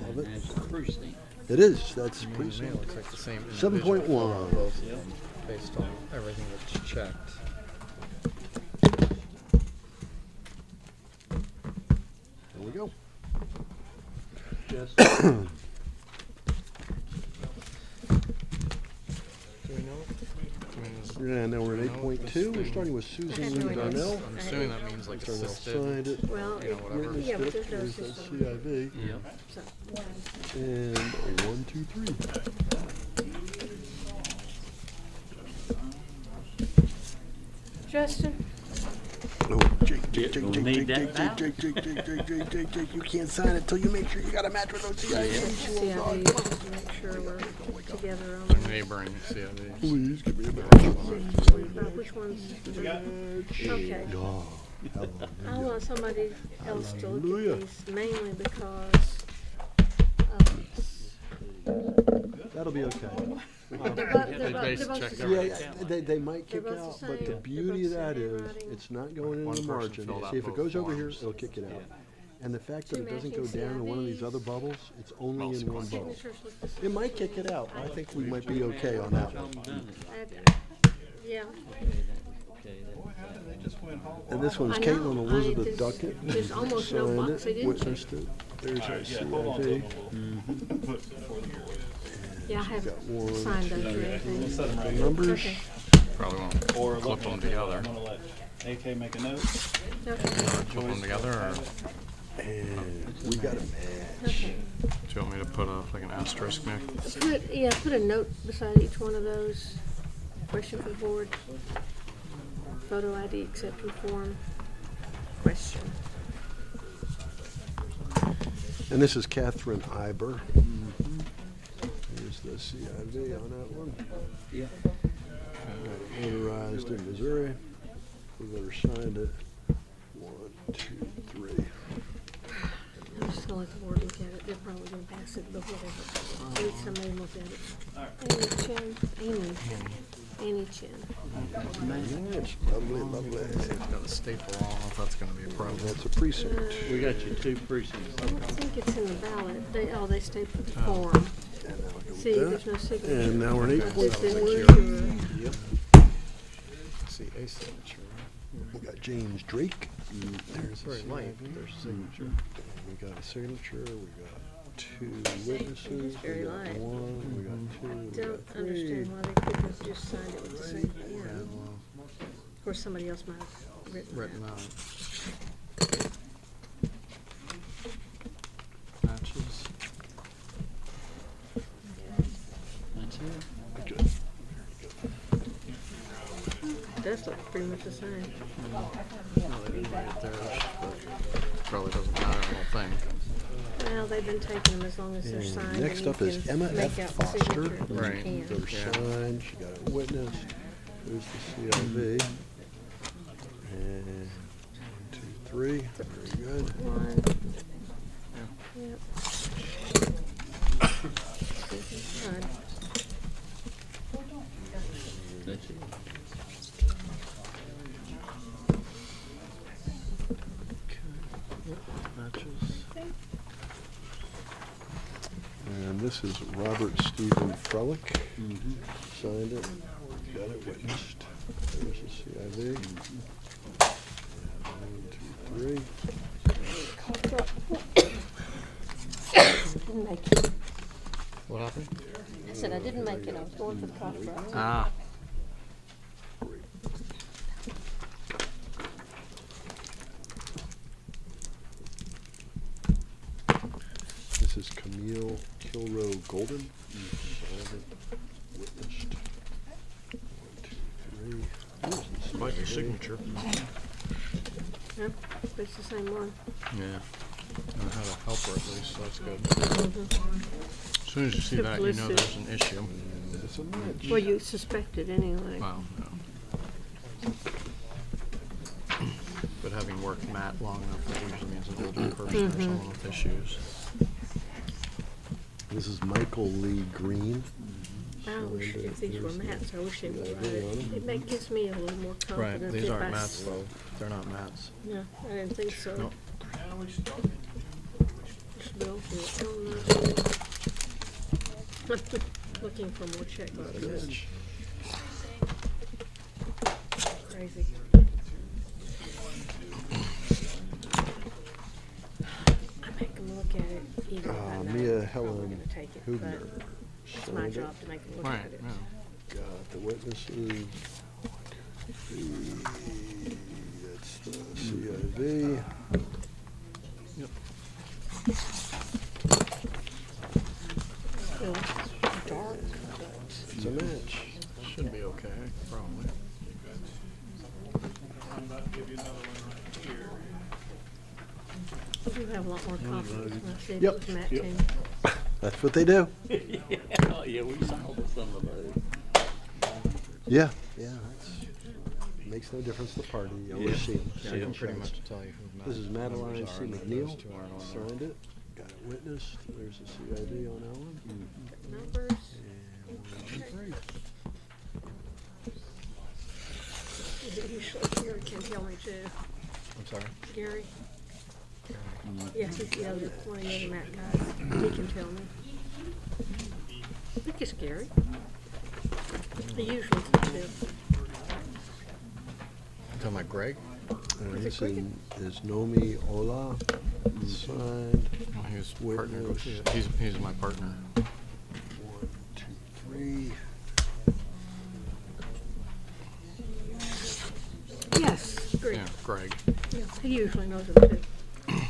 Love it. That's the precinct. It is. That's To me, precinct. it looks like the same. 7.1. individual, both of them, based on everything that's checked. Jessica? Yeah, now we're at 8.2. We're starting with I Susan had no Lee idea. Darnell. I'm assuming that means like Darnell assisted. signed it. Well, You know, whatever. yeah, but Witnessed there's it. no There's system. that CIV. Yep. So, And 1, 2, 3. Justin, Oh, Jake, Jake, Jake, We'll Jake, need Jake, that Jake, now. Jake, Jake, Jake, Jake, Jake, Jake, Jake, you can't sign it till you make sure you got a match with OCIV. CIV, just to make sure we're together on They're that. neighboring CIVs. Please give me a match. Which one's? Okay. Oh, I want somebody else to look Hallelujah. at these, mainly because of That'll be okay. They're both the check same. Yeah, they might They're kick both the out, but the same. beauty of They're that both is, same writing. it's not going in One the person margin. filled out See, if it both goes over here, forms. it'll kick it out. And the fact that Two it doesn't go matching down in one of these CIVs. other bubbles, it's only in one bubble. Signatures look the same. It might kick it out. I think we might be okay on that one. Yeah. And this one's I know. Caitlin Elizabeth there's- Duckett. there's almost no Signed box they it, didn't witnessed it. There's our CIV. Yeah, I haven't Got one, signed those or two, anything. Set them right here. Numbers. Okay. Probably won't Or clip looking them at the together. I'm gonna let AK make a note. Okay. Clip them together, or And we got a match. Okay. do you want me to put like an asterisk, Nick? Put a note beside each one of those. Question for the board. Photo ID acceptance form. Question. And this is Catherine Iber. Here's the CIV on that one. Yeah. Notarized in Missouri. We better signed it. 1, 2, 3. I'm just gonna let the board look at it. They're probably gonna pass it, but whatever. Need somebody to look at it. Amy Chen. Annie Chen. It's lovely, lovely. Got a staple. I don't know if that's going to be a problem. That's a precinct. We got you 2 precincts. I don't think it's in the ballot. They stapled the form. And now we go with See, that. there's no signature. And now we're at It's 8.4. in Yep. See a signature. We got James Drake. There's It's very a light. CIV. There's a signature. We got a signature. We got 2 witnesses. We very got light. 1. We got 2. We Don't got 3. understand why they couldn't have just signed it with the same pen. Of course, somebody else might have written that. Matches. That's it. Good. It does look pretty much the same. No, they didn't write it theirs, but probably doesn't matter, I don't think. Well, they've been taking them as long as they're And signed. and next you up is can Emma make F. out the Foster. signature if you Right. can. They're signed. She got a witness. There's the CIV. And 1, 2, 3. Very good. One. Yep. Signed. That's it. Matches. And this is Robert Stephen Frelick. Signed it. Got it witnessed. There's the CIV. And 1, 2, 3. Didn't make it. What happened? I said I didn't make it. I was going for the cough drop. Ah. This is Camille Kilrow Golden. Signed it. Witnessed. 1, 2, 3. There's the Quite your CIV. signature. Yep, it's the same one. Yeah. And I had a helper at least, so that's good. Mhm. As soon as you see that, you know there's an issue. It's a match. Well, you suspect it anyway. Wow, no. But having worked Matt long enough, that usually means an older person or someone with issues. This is Michael Lee Green. I wish if these were mats, I wish they would Yeah, write they it. are. It gives me a little more confidence. Right, these if aren't I mats though. They're not mats. No, I didn't think so. Nope. Just built it. Oh, no. Looking for more check boxes. Crazy. I make them look look at it, even if I know Mia I'm Helen probably gonna take it, but Hubner. it's my signed it. job to make them look Right, at it. yeah. Got the witnesses. That's the CIV. Still dark, but It's a match. Should be okay, probably. I'm about to give you another one right here. I do have a lot more confidence when I see it Yep. was Matt King. That's what they do. Yeah, we solved some of those. Yeah, makes no difference to the party. You always see them. Yeah, I can pretty much tell you who This is members Madeline are C. and those McNeil. two aren't on there. Signed it. Got it witnessed. There's a CID on that one. Numbers. And 1, 2, 3. Usually Gary can tell me too. I'm sorry? Gary? Yeah, he's the other, one of the other Matt guys. He can tell me. I think it's Gary. He usually can too. Talking about Greg? This is Nomi Ola. Signed. Oh, he was partnered with, Witness. he's my partner. 1, 2, 3. Yes, Greg. Yeah, Greg. Yeah, he usually knows him too.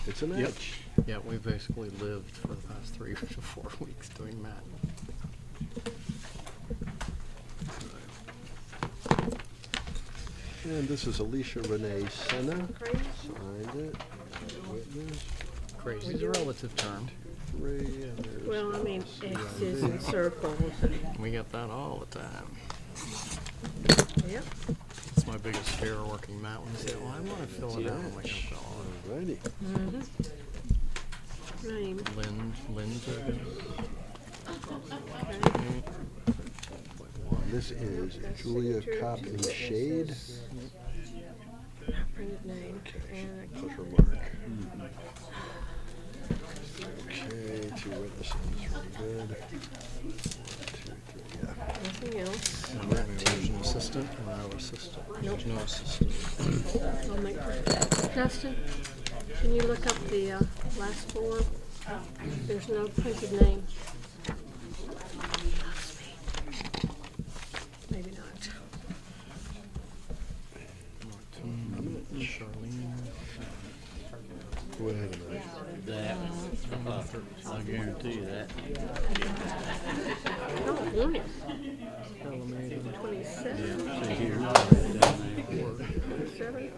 It's a match. Yeah, we basically lived for the past 3 to 4 weeks doing Matt. And this is Alicia Renee Senna. Signed it. Witness. Crazy is a relative term. 3. And there's Well, I mean, CIV. X's and circles and, We get that all the time. yep. It's my biggest fear working Matt when they say, well, I want to fill it out. I'm like, oh, Alrighty. Name. Lynn took it. This is Julia Copley Shade. Printed name. And a Pleasure mark. Okay, 2 witnesses. Really good. 1, 2, 3. Yeah. nothing else. And Matt was an assistant and I was assistant. Nope. There's no assistant. I'll make, Justin, can you look up the last 4? There's no printed name. Maybe not. Charlene. Wait a minute. That, I'll guarantee you that. California. 27. 27.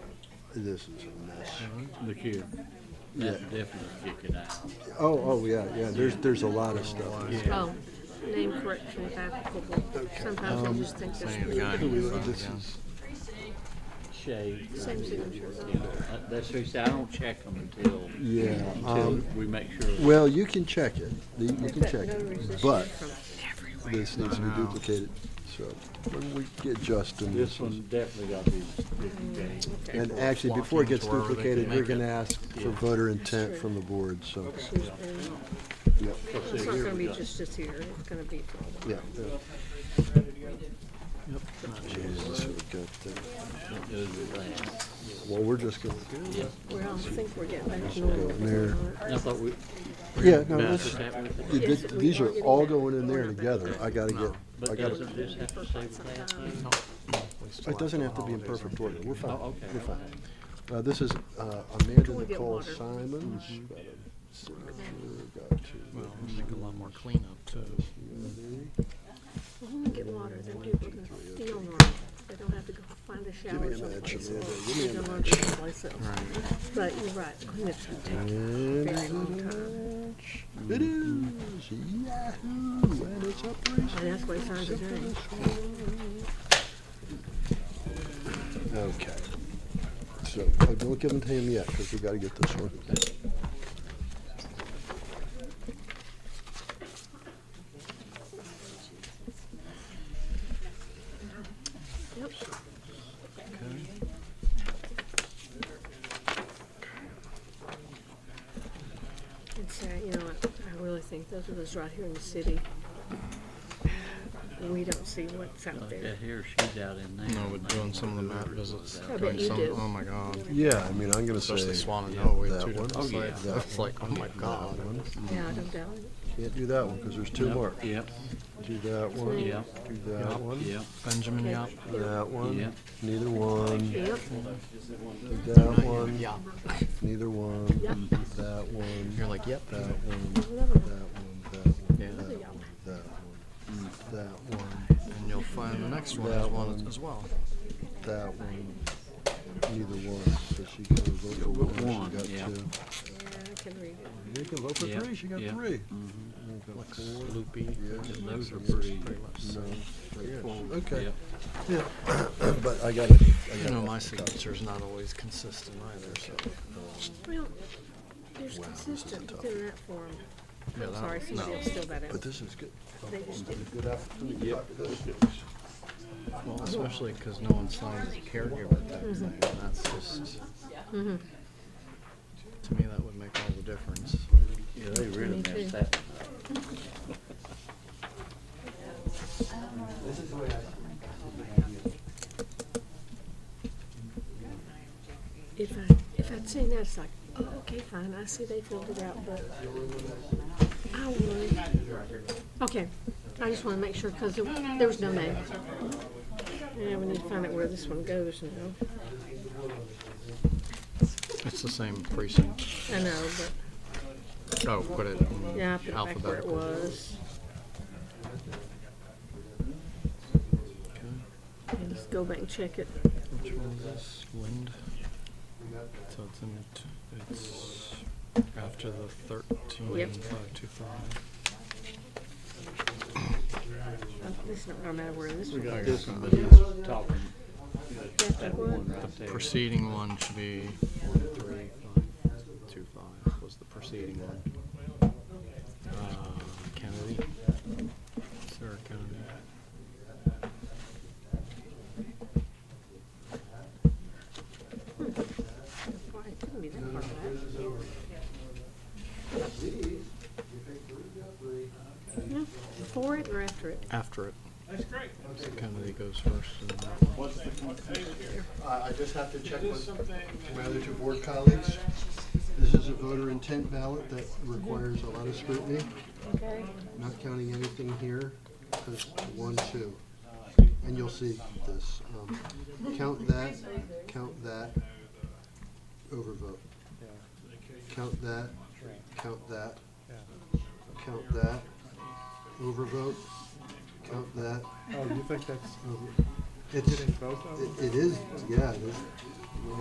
This is a mess. Look here. Yeah. That definitely kick it out. Oh, yeah. There's a lot of stuff. Oh, name correction if applicable. Sometimes I just think that's The guy who weird. was on This again. is Shade. Same signature. You know, that's what he said, I don't check them until we make sure. Well, you can check it. You can We've got check notaries it, this but year from everywhere. this needs to be duplicated. So when we get Justin, This one definitely got to be duplicated. Okay. and actually before it gets Walk into wherever they duplicated, can we're make going to it. ask for voter intent from the board. So, She's been, yep, it's not gonna be just this year, it's gonna be for a while. yeah. Jesus, we've got well, we're just going to Well, I think we're getting back to go normal. in there. I thought we. Yeah, no, Matt, this, is that with it? Yes, we these are are getting all back. going in there We're not back together. yet. I got to get. But I got doesn't to. this have to stay with that? We still It doesn't the have to be in holidays perfect on order. We're fine. Oh, okay, We're fine. okay. This is Amanda we get Nicole water. Simons. Got a signature, got two. Well, it'll make a lot more cleanup too. Well, when we get water, then people can feel normal. They don't have to go find a shower me a match, someplace. Amanda. Or Give me a they can learn match. someplace else. But you're right, cleanup's gonna take a very long time. It is Yahoo, and it's up And that's why he signs his name. Okay. So don't give them to him yet because we got to get this one. Yep. It's, you know, I really think those of us right here in the city, we don't see what's out Like there. that here, she's out in there. No, but doing some of the map visits. I bet doing you some, do. Oh my god. Yeah, I mean, I'm gonna say. Especially Swan and Noah, we have that two one. different sites. That It's like, oh my god. one. Yeah, I don't doubt it. Can't do that one, because there's two Yep, marked. Yep, Do that one. Yep. Do that yep, one. yep. Benjamin Yap. That one. Yep. Neither one. Yep. Do that one. Yep. Neither one. Yep. That one. You're like, yep. That one. There's That another one. one. That one. Yeah. That one. That one. That one. And you'll find the next one That is one one. as well. That one. Neither one. So she can vote for one. She got yeah. two. Yeah, I can read it. You can vote for Yep, three. She got yep. three. Mhm. You got Like four. Loopy. Yeah. Those are Yes. pretty. No. straightforward. Okay. Yep. Yeah. But I got it. You know, my signature's not always consistent either, so. Well, there's consistent within that form. Yeah, I'm that- sorry, no. Cecile, still that But out. this is good. They just did. Good opportunity to talk to this. Well, especially because no one signs the caregiver type thing, and that's just, Mhm. to me, that would make all the difference. Yeah, they really Me too. messed that. If I'd seen that, it's like, oh, okay, fine, I see they filled it out, but I would. Okay, I just wanna make sure, cause there was no name. Yeah, we need to find out where this one goes now. It's the same precinct. I know, but, Oh, put it in yeah, I put it back where it alphabetical. was. And just go back and check it. Which one is this? Wind? So it's in, it's after the 13,525. This don't matter where this We one got goes. somebody talking. After That what? one right there. Preceding one should be 13,525 was the preceding one. Kennedy. Sarah Kennedy. Why, it couldn't be that far back. No, before it or after it? After it. That's great. So Kennedy goes first. And then What's the here? I just have to check Is this with something my other two board colleagues. This is a voter intent ballot that requires a lot of scrutiny, Okay. not counting anything here, because 1, 2. And you'll see this. Count that, overvote. Count that, count that, overvote, count that. Oh, you think that's, It's, did it both of them? it is, yeah, it is. Yeah, I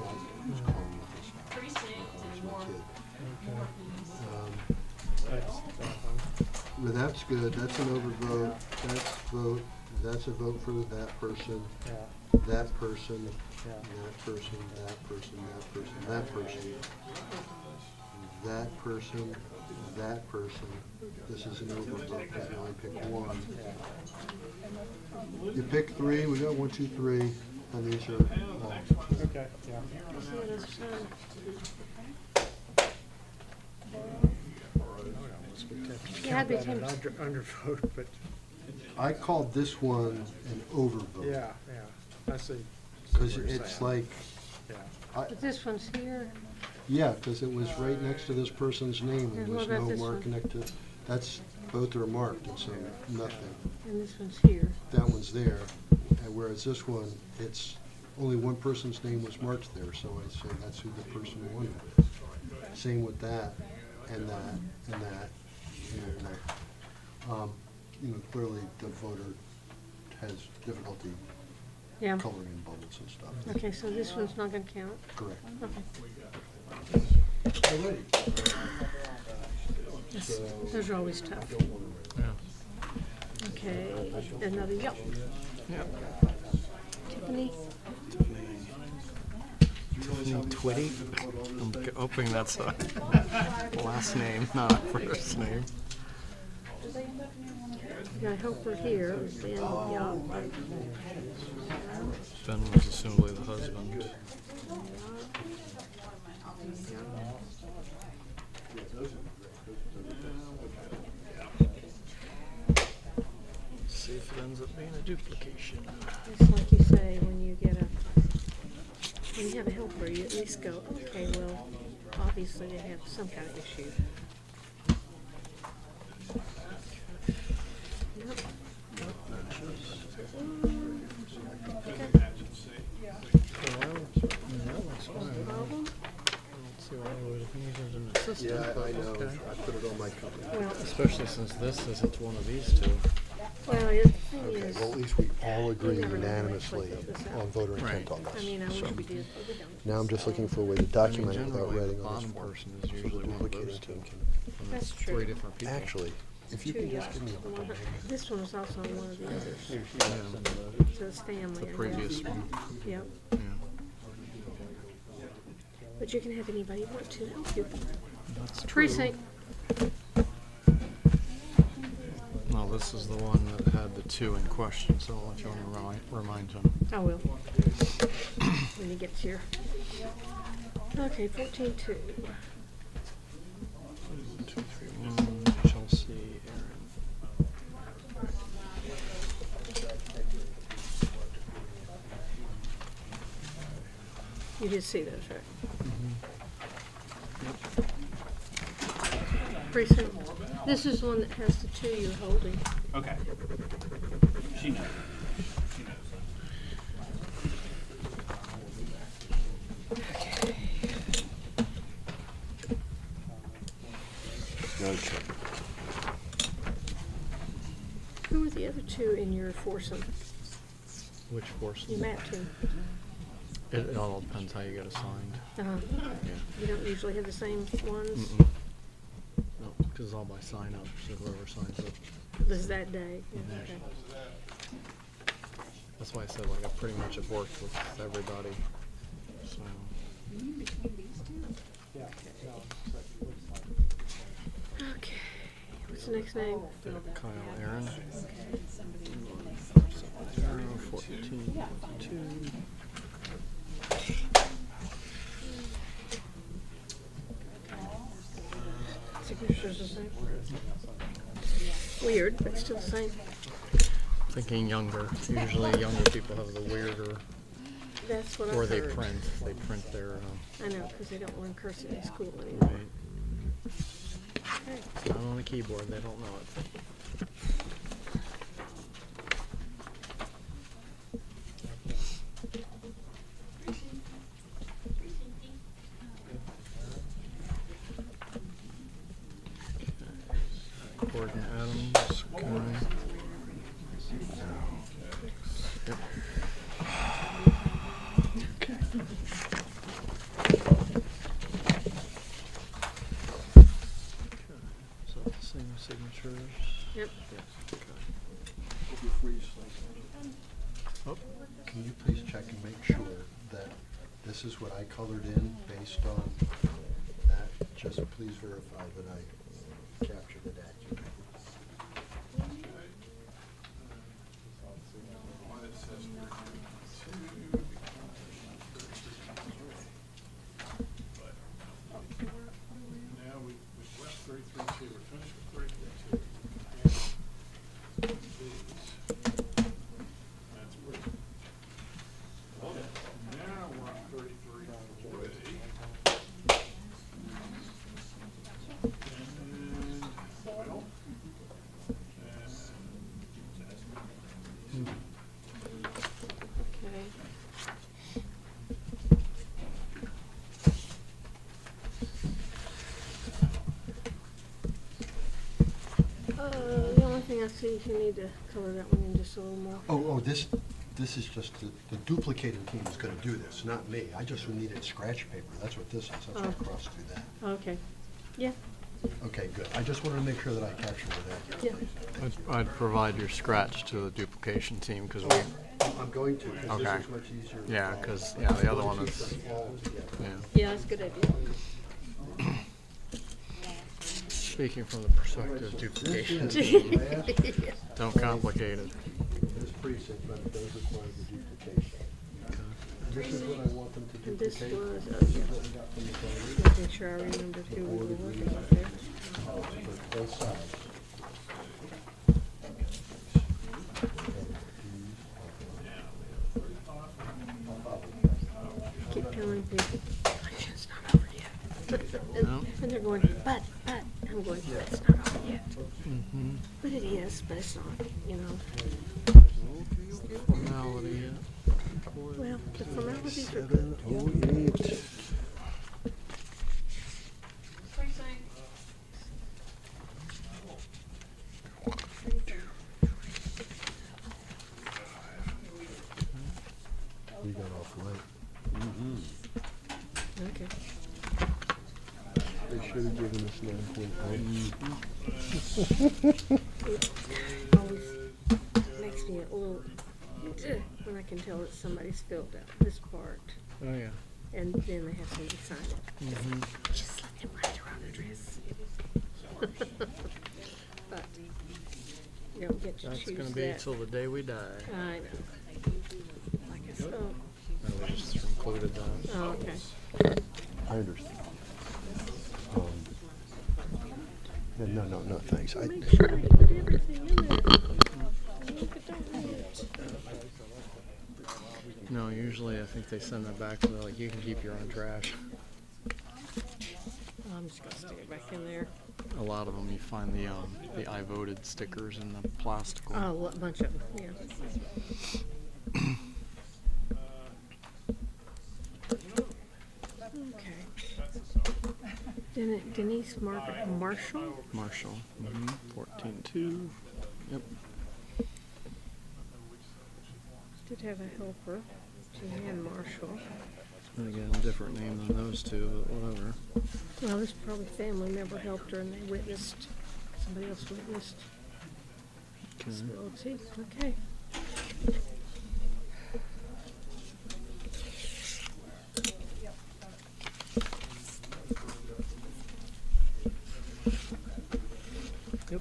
was calling it this. That's, But that's good, that's an overvote, that's a vote for that person, yeah, that person, yeah. that person, that person, that person, that person, that person, that person. This is an overvote, because you only pick one. You pick 3, we got 1, 2, 3, and these are all. Okay, yeah. See what else, Yeah, I'd be Count that an tempted. undervote, but, I called this one an overvote. yeah, I see. Because what you're it's saying. like, Yeah. But this one's here, yeah, because it was right next to this person's name, and And there was what about no this mark one? connected. That's, both are marked, and so nothing. and this one's here. That one's there, and whereas this one, it's, only one person's name was marked there, so I'd say that's who the person wanted. Same with that, and that, and that, and that. You know, clearly the voter has difficulty Yeah. coloring in bubbles and stuff. Okay, so this one's not gonna count? Correct. Okay. Alrighty. Yes, those are always tough. Yeah. Okay, another, yep. Tiffany? Twitty? I'm hoping that's a last name, not a first name. I hope we're here, Ben, yeah. Ben was assumably the husband. see if it ends up being a duplication. It's like you say, when you have a helper, you at least go, okay, well, obviously they have some kind of issue. Yep. Problem? See why I would have needed an assistant. Yeah, but I know. okay. I put it on my cover. Well, Especially since this says it's one of these two. well, the thing Okay, is, well, at least we all agree never know unanimously when to fill this out. on voter intent Right. on this. I mean, I wish So, we did, but we don't. now I'm just looking for a way to document it without generally, writing the on this bottom form. person is So the usually one of duplicating those two. team can- And That's it's true. three different people. Actually, if you Two can just yes, give me a one- couple names. This one was also one of the others. Yeah. So it's family. The I guess. previous one. Yep. Yeah. But you can have anybody want to help you. That's true. Precinct. No, this is the one that had the two in question, so I'll let you want to remind him. I will. When he gets here. Okay, 14-2. 231, Chelsea, Aaron. You did see those, right? Precinct. This is the one that has the two you're holding. Okay. She knows. She knows. Okay. Who are the other two in your foursome? Which force? You map to. It all depends how you get assigned. Uh-huh. Yeah. You don't usually have the same ones? Mm-mm. No, because it's all by sign up, so whoever signs up. This is that day? Yeah, Mhm. okay. That's why I said, like, I pretty much have worked with everybody, so. Okay. What's the next name? Kyle Aaron. 14, 22. Signature's the same. Weird, but still the same. Thinking younger. Usually younger people have the weirder, That's what I or heard. they print their, I know, because they don't learn cursive in school anymore. right. Okay. It's not on a keyboard, they don't know it. Gordon Adams, Guy. Yep. Okay. So the same signatures. Yep. Oh, Can you please check and make sure that this is what I colored in based on that? Just please verify that I captured it accurately. Now we left 332, we're finished with 332. That's pretty. Now we're on 3340. And, well, Okay. The only thing I see is you need to color that one in just a little more. Oh, this is just, the duplicating team is gonna do this, not me. I just needed scratch paper. That's what this is. That's why I Oh. crossed through that. Okay. Yeah. Okay, good. I just wanted to make sure that I captured it accurately. I'd provide your scratch to the duplication team, because we, I'm going to, because okay. this is much easier. to Yeah, follow. because, yeah, the other Once one you is, put them all together. yeah. Yeah, that's a good idea. Speaking from the perspective of duplication team, don't complicate it. This precinct, but it does require the duplication. This is what I want them to And this duplicate. was, This is what we got from the voters. making sure I remembered who we were working with there. For both sides. going, but, I'm going, that's not all yet. But it is, but it's not, you know. Formality, yeah. Well, the formalities are 7:08. We got off late. Okay. They should have given us 9.1. Always makes me a little, when I can tell that somebody's filled out this part, Oh, yeah. and then they have somebody sign it. Just let them write their own address. But you don't get to That's choose gonna be that. till the day we die. I know. Like I said, No, we just included that. oh, okay. I understand. No, thanks. Make sure you put everything in there. Look at that. No, usually I think they send that back, so they're like, you can keep your own trash. I'm just gonna stick it back in there. A lot of them, you find the I voted stickers in the plastic one. Oh, a bunch of them, yeah. Okay. Denise Marshall? Marshall. 14-2. Yep. Did have a helper, Jeanne Marshall. And again, different name than those two, but whatever. Well, this probably family member helped her and they witnessed, somebody else witnessed. Okay. Disability, okay. Yep.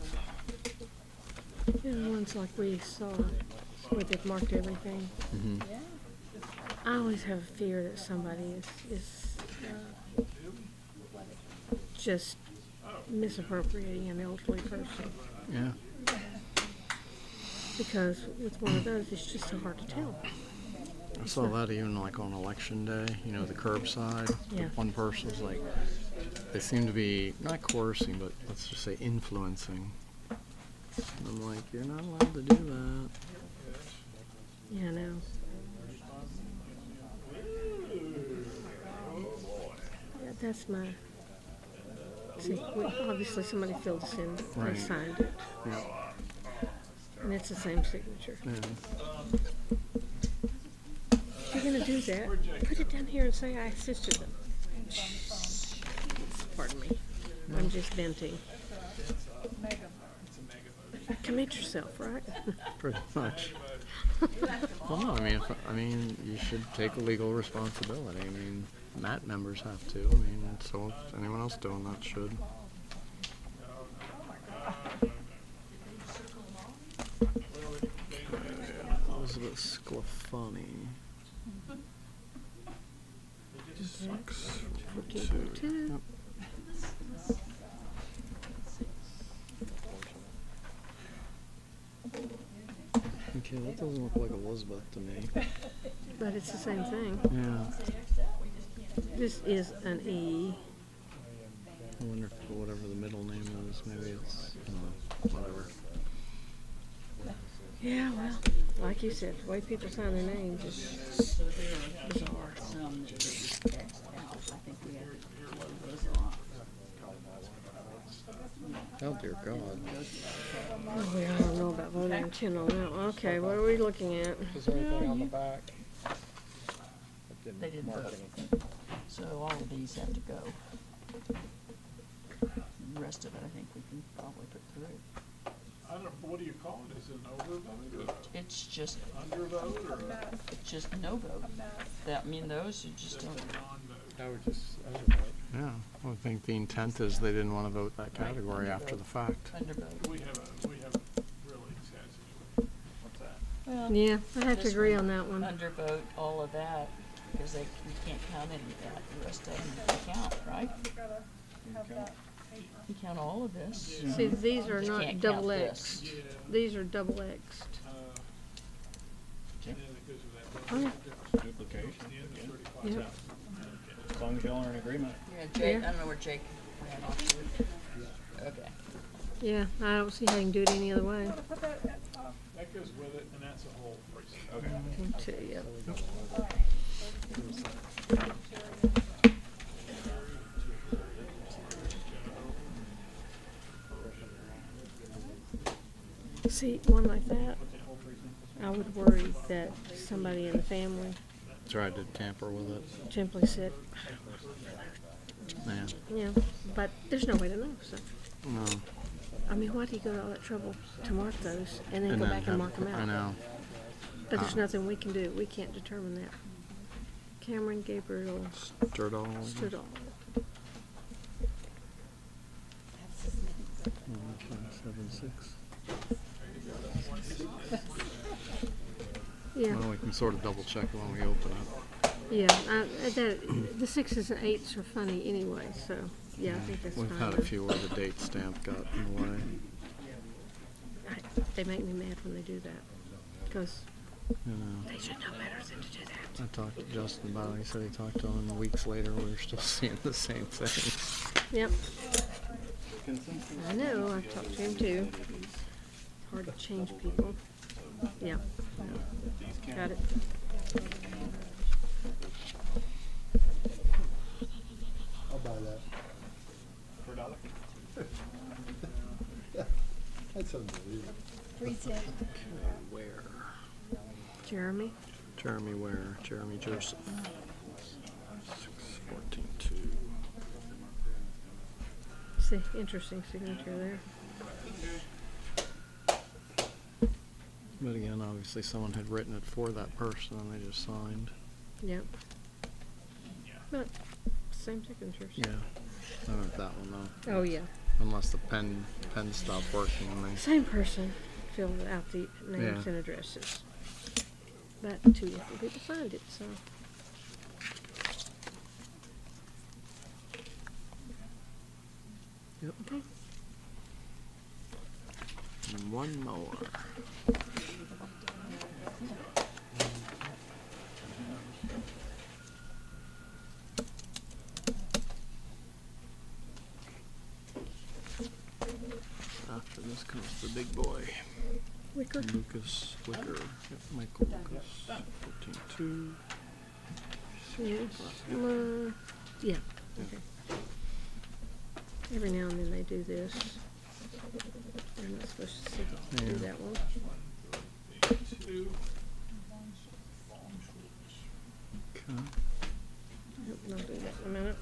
Yeah, the ones like we saw, where they've marked everything. Mm-hmm. I always have a fear that somebody is just misappropriating an elderly person. Yeah. Because with one of those, it's just so hard to tell. I saw that even like on election day, you know, the curbside. Yeah. One person was like, they seem to be not coercing, but let's just say influencing. And I'm like, you're not allowed to do that. Yeah, I know. Yeah, that's my. See, obviously somebody filled us in. Right. They signed it. Yeah. And it's the same signature. Yeah. If you're gonna do that, put it down here and say I assisted them. Pardon me. I'm just venting. Commit yourself, right? Pretty much. Well, no, I mean, you should take legal responsibility. I mean, MAT members have to. I mean, so anyone else doing that should. Elizabeth Sclafani. 642. Yep. Okay, that doesn't look like Elizabeth to me. But it's the same thing. Yeah. This is an E. I wonder if whatever the middle name is, maybe it's whatever. Yeah, well, like you said, the way people sign their names is bizarre. Oh dear God. Oh, we don't know about voting intent on that one. Okay, what are we looking at? Is there anything on the back? They didn't vote. So all of these have to go. The rest of it, I think we can probably put through. I don't, what do you call it? Is it an overvote or It's just, undervote or? it's just no vote. That, I mean, those you just don't. I would just, undervote. Yeah, I would think the intent is they didn't want to vote that category after the fact. Undervote. We have a really sad situation. What's that? Well, Yeah, I have to this agree one, on that one. Undervote all of that, because you can't count any of that. The rest of them you count, right? You count all of this. See, these are You not can't double count X'd. this. These are double X'd. Okay. Oh, yeah. Duplication. Yep. As long as y'all are in agreement. Yeah, Jake, I don't know where Jake, Okay. Yeah, I don't see how you can do it any other way. That goes with it, and that's a whole precinct. Two, yep. See, one like that, I would worry that somebody in the family Tried to tamper with it. simply said, Yeah. you know, but there's no way to know, so. No. I mean, why do you go to all that trouble to mark those and then And go then back and have- mark them out? I know. But there's nothing we can do. We can't determine that. Cameron Gabriel Sturdall. Sturdall. 1.76. Yeah. Well, we can sort of double check it when we open it. Yeah, the 6s and 8s are funny anyway, so yeah, I think that's fine. We've had a few where the date stamp got in the way. They make me mad when they do that, because You know. they should know better than to do that. I talked to Justin about it. He said he talked to him, and weeks later we were still seeing the same thing. Yep. I know, I've talked to him too. Hard to change people. Yeah. Got it. I'll buy that. For $1. Yeah, that's unbelievable. Where? Jeremy? Jeremy Ware. Jeremy Joseph. 614-2. See, interesting signature there. But again, obviously someone had written it for that person and they just signed. Yep. But same signatures. Yeah. I wrote that one though. Oh, yeah. Unless the pen stopped working and they. Same person filled out the names Yeah. and addresses. But 2 different people signed it, so. Yep. Okay. And one more. After this comes the big boy. Wicker. Lucas Wicker. Yep, Michael Lucas. 14-2. Yes. Yeah. Okay. Every now and then they do this. They're not supposed to do Yeah. that one. Okay. Nope, I'll do that in a minute.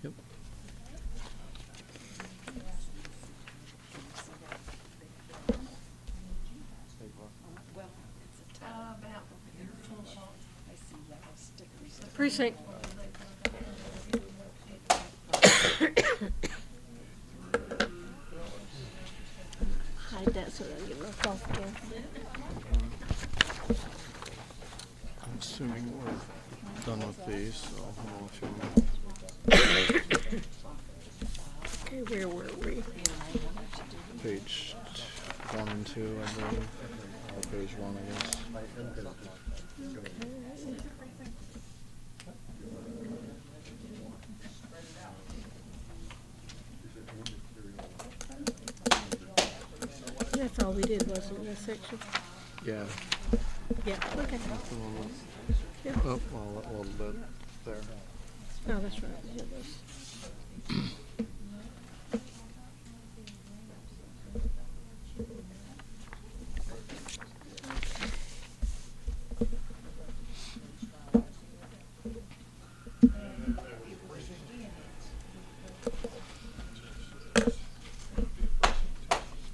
Yep. Precinct. Hide that so it doesn't get knocked off again. I'm assuming we're done with these, so I don't know if you want Okay, where were we? page 1 and 2, I believe. Or page 1, I guess. That's all we did, wasn't it, this section? Yeah. Yeah, okay. That's the one with- Yeah. Oh, well, a little bit there. Oh, that's right. Yeah, this.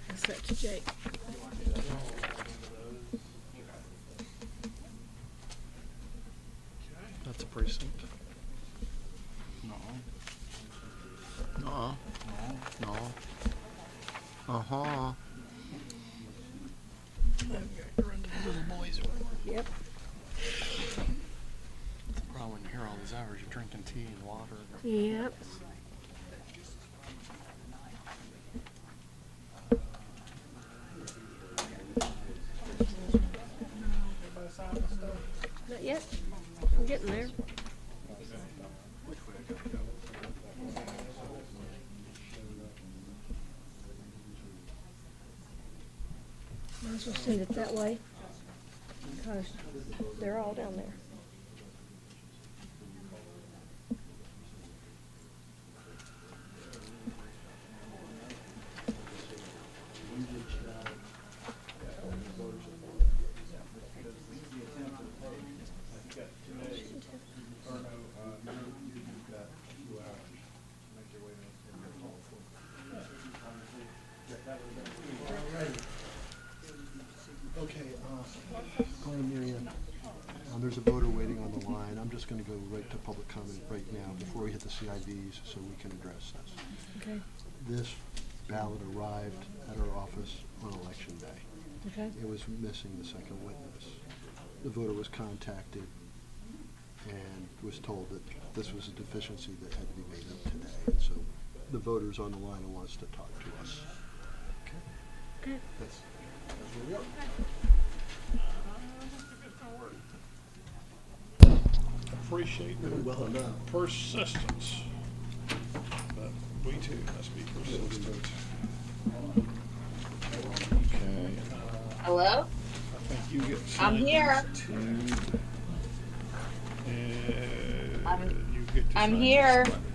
Pass that to Jake. That's a precinct. No. No. No. Uh-huh. Little boys. Yep. The problem when you hear all these hours, you're drinking tea and water. Yep. yet. I'm getting there. Might as well send it that way, because they're all down there. Okay, Marianne, there's a voter waiting on the line. I'm just going to go right to public comment right now before we hit the CIVs so we can address this. Okay. This ballot arrived at our office on election day. Okay. It was missing the second witness. The voter was contacted and was told that this was a deficiency that had to be made up today. And so the voter's on the line and wants to talk to us. Okay. That's where we are. Appreciate the Well enough. persistence, but we too must be persistent. Okay. Hello? I think you get. I'm here. You get to I'm sign here. this button.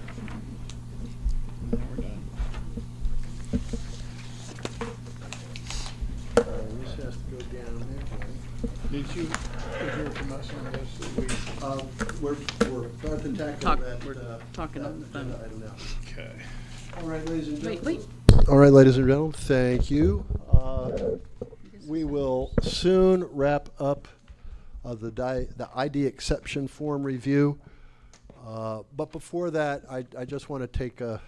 And then we're done. This has to go down there, right? Did you hear from us on this? That We're about to tackle Talk- that. we're talking that on the phone. agenda item now. Okay. All right, ladies and Wait, gentlemen. wait. All right, ladies and gentlemen, thank you. We will soon wrap up the ID exception form review. But before that, I just want to take a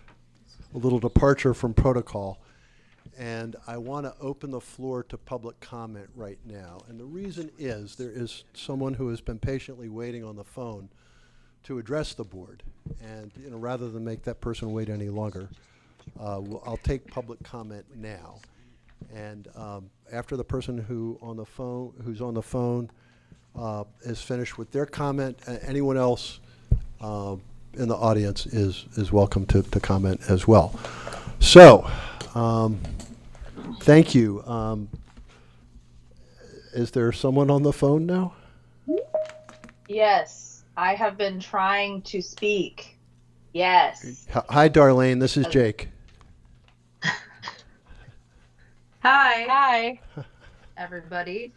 little departure from protocol. And I want to open the floor to public comment right now. And the reason is there is someone who has been patiently waiting on the phone to address the board. And rather than make that person wait any longer, I'll take public comment now. And after the person who's on the phone is finished with their comment, anyone else in the audience is welcome to comment as well. So. Thank you. Is there someone on the phone now? Yes, I have been trying to speak. Yes. Hi, Darlene. This is Jake. Hi. Hi, everybody.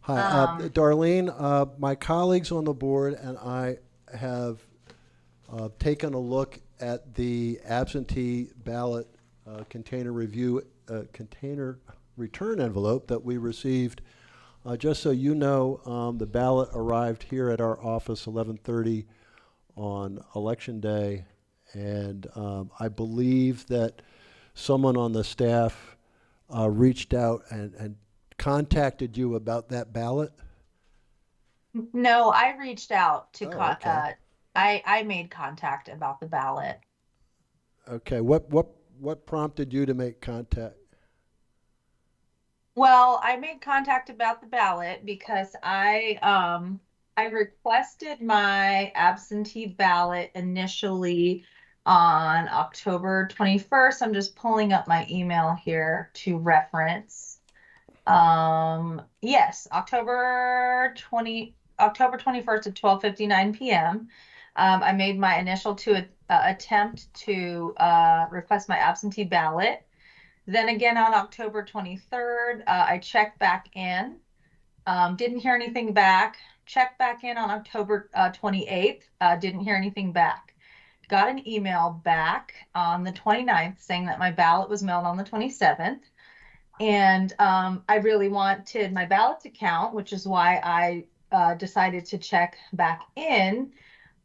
Hi, Darlene. My colleagues on the board and I have taken a look at the absentee ballot container return envelope that we received. Just so you know, the ballot arrived here at our office 11:30 on election day, and I believe that someone on the staff reached out and contacted you about that ballot. No, I reached out to Oh, okay. I made contact about the ballot. Okay, what prompted you to make contact? Well, I made contact about the ballot because I requested my absentee ballot initially on October 21st. I'm just pulling up my email here to reference. Yes, October 21st at 12:59 p.m. I made my initial attempt to request my absentee ballot. Then again on October 23rd, I checked back in, didn't hear anything back. Checked back in on October 28th, didn't hear anything back. Got an email back on the 29th saying that my ballot was mailed on the 27th. And I really wanted my ballot to count, which is why I decided to check back in.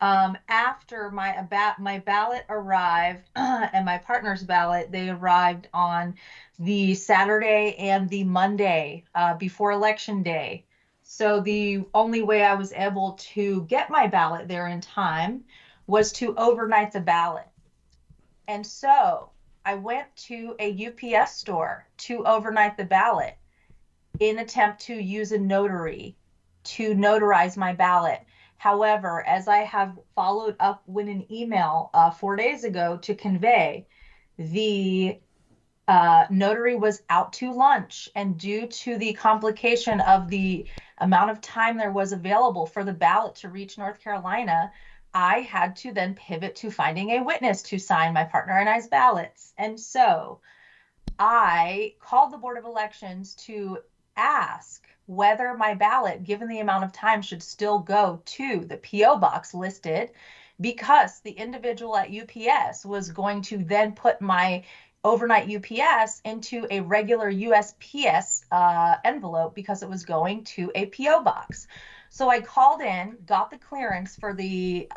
After my ballot arrived and my partner's ballot, they arrived on the Saturday and the Monday before Election Day. So the only way I was able to get my ballot there in time was to overnight the ballot. And so I went to a UPS store to overnight the ballot in attempt to use a notary to notarize my ballot. However, as I have followed up with an email 4 days ago to convey, the notary was out to lunch, and due to the complication of the amount of time there was available for the ballot to reach North Carolina, I had to then pivot to finding a witness to sign my partner and I's ballots. And so I called the Board of Elections to ask whether my ballot, given the amount of time, should still go to the P.O. box listed, because the individual at UPS was going to then put my overnight UPS into a regular USPS envelope because it was going to a P.O. box. So I called in, got the clearance for the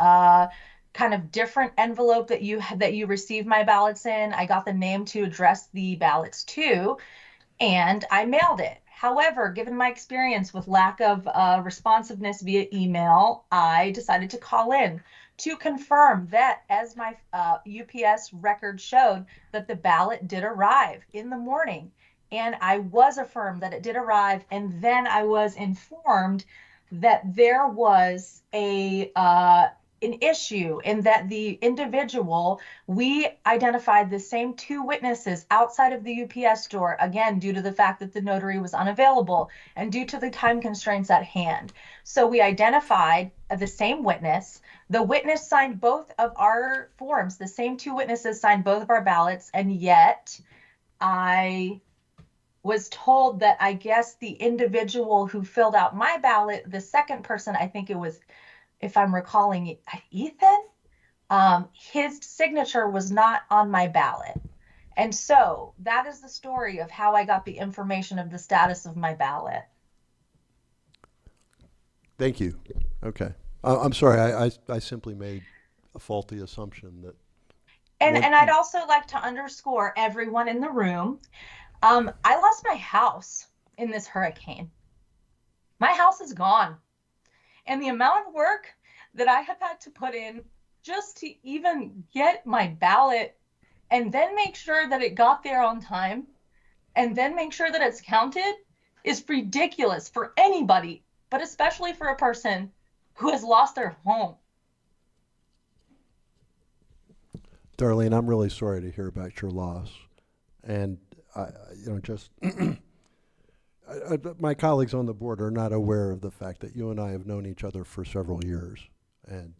kind of different envelope that you received my ballots in. I got the name to address the ballots to, and I mailed it. However, given my experience with lack of responsiveness via email, I decided to call in to confirm that, as my UPS record showed, that the ballot did arrive in the morning. And I was affirmed that it did arrive, and then I was informed that there was an issue in that the individual, we identified the same two witnesses outside of the UPS store, again, due to the fact that the notary was unavailable and due to the time constraints at hand. So we identified the same witness. The witness signed both of our forms. The same two witnesses signed both of our ballots, and yet I was told that I guess the individual who filled out my ballot, the second person, I think it was, if I'm recalling it, Ethan, his signature was not on my ballot. And so that is the story of how I got the information of the status of my ballot. Thank you. Okay. I'm sorry, I simply made a faulty assumption that. And I'd also like to underscore everyone in the room. I lost my house in this hurricane. My house is gone. And the amount of work that I have had to put in just to even get my ballot and then make sure that it got there on time and then make sure that it's counted is ridiculous for anybody, but especially for a person who has lost their home. Darlene, I'm really sorry to hear about your loss. And, my colleagues on the board are not aware of the fact that you and I have known each other for several years. And,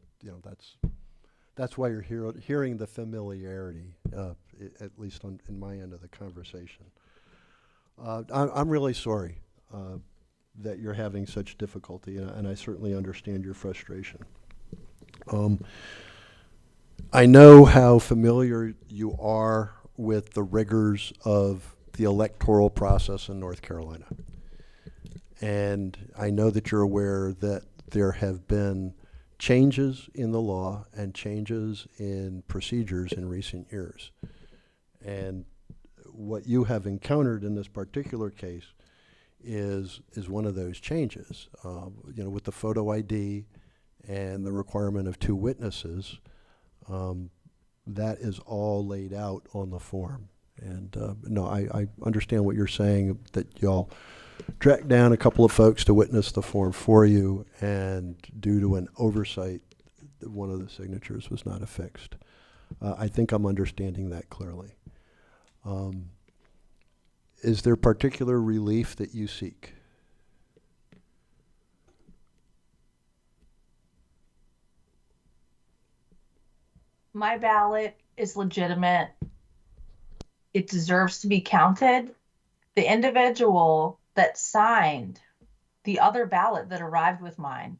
that's why you're hearing the familiarity, at least in my end of the conversation. I'm really sorry that you're having such difficulty, and I certainly understand your frustration. I know how familiar you are with the rigors of the electoral process in North Carolina. And I know that you're aware that there have been changes in the law and changes in procedures in recent years. And what you have encountered in this particular case is one of those changes. With the photo ID and the requirement of two witnesses, that is all laid out on the form. And no, I understand what you're saying, that y'all tracked down a couple of folks to witness the form for you, and due to an oversight, one of the signatures was not affixed. I think I'm understanding that clearly. Is there particular relief that you seek? My ballot is legitimate. It deserves to be counted. The individual that signed the other ballot that arrived with mine,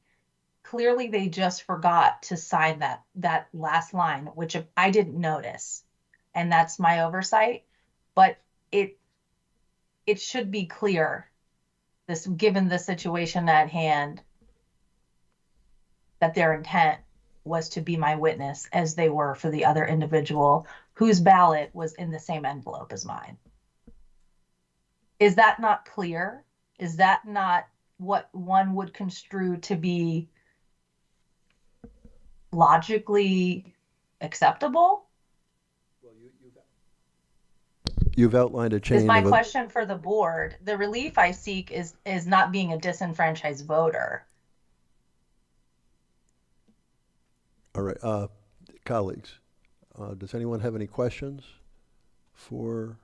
clearly they just forgot to sign that last line, which I didn't notice. And that's my oversight. But it should be clear, given the situation at hand, that their intent was to be my witness, as they were for the other individual whose ballot was in the same envelope as mine. Is that not clear? Is that not what one would construe to be logically acceptable? you've outlined a Is chain my of... question for the board. The relief I seek is not being a disenfranchised voter. All right, colleagues, does anyone have any questions for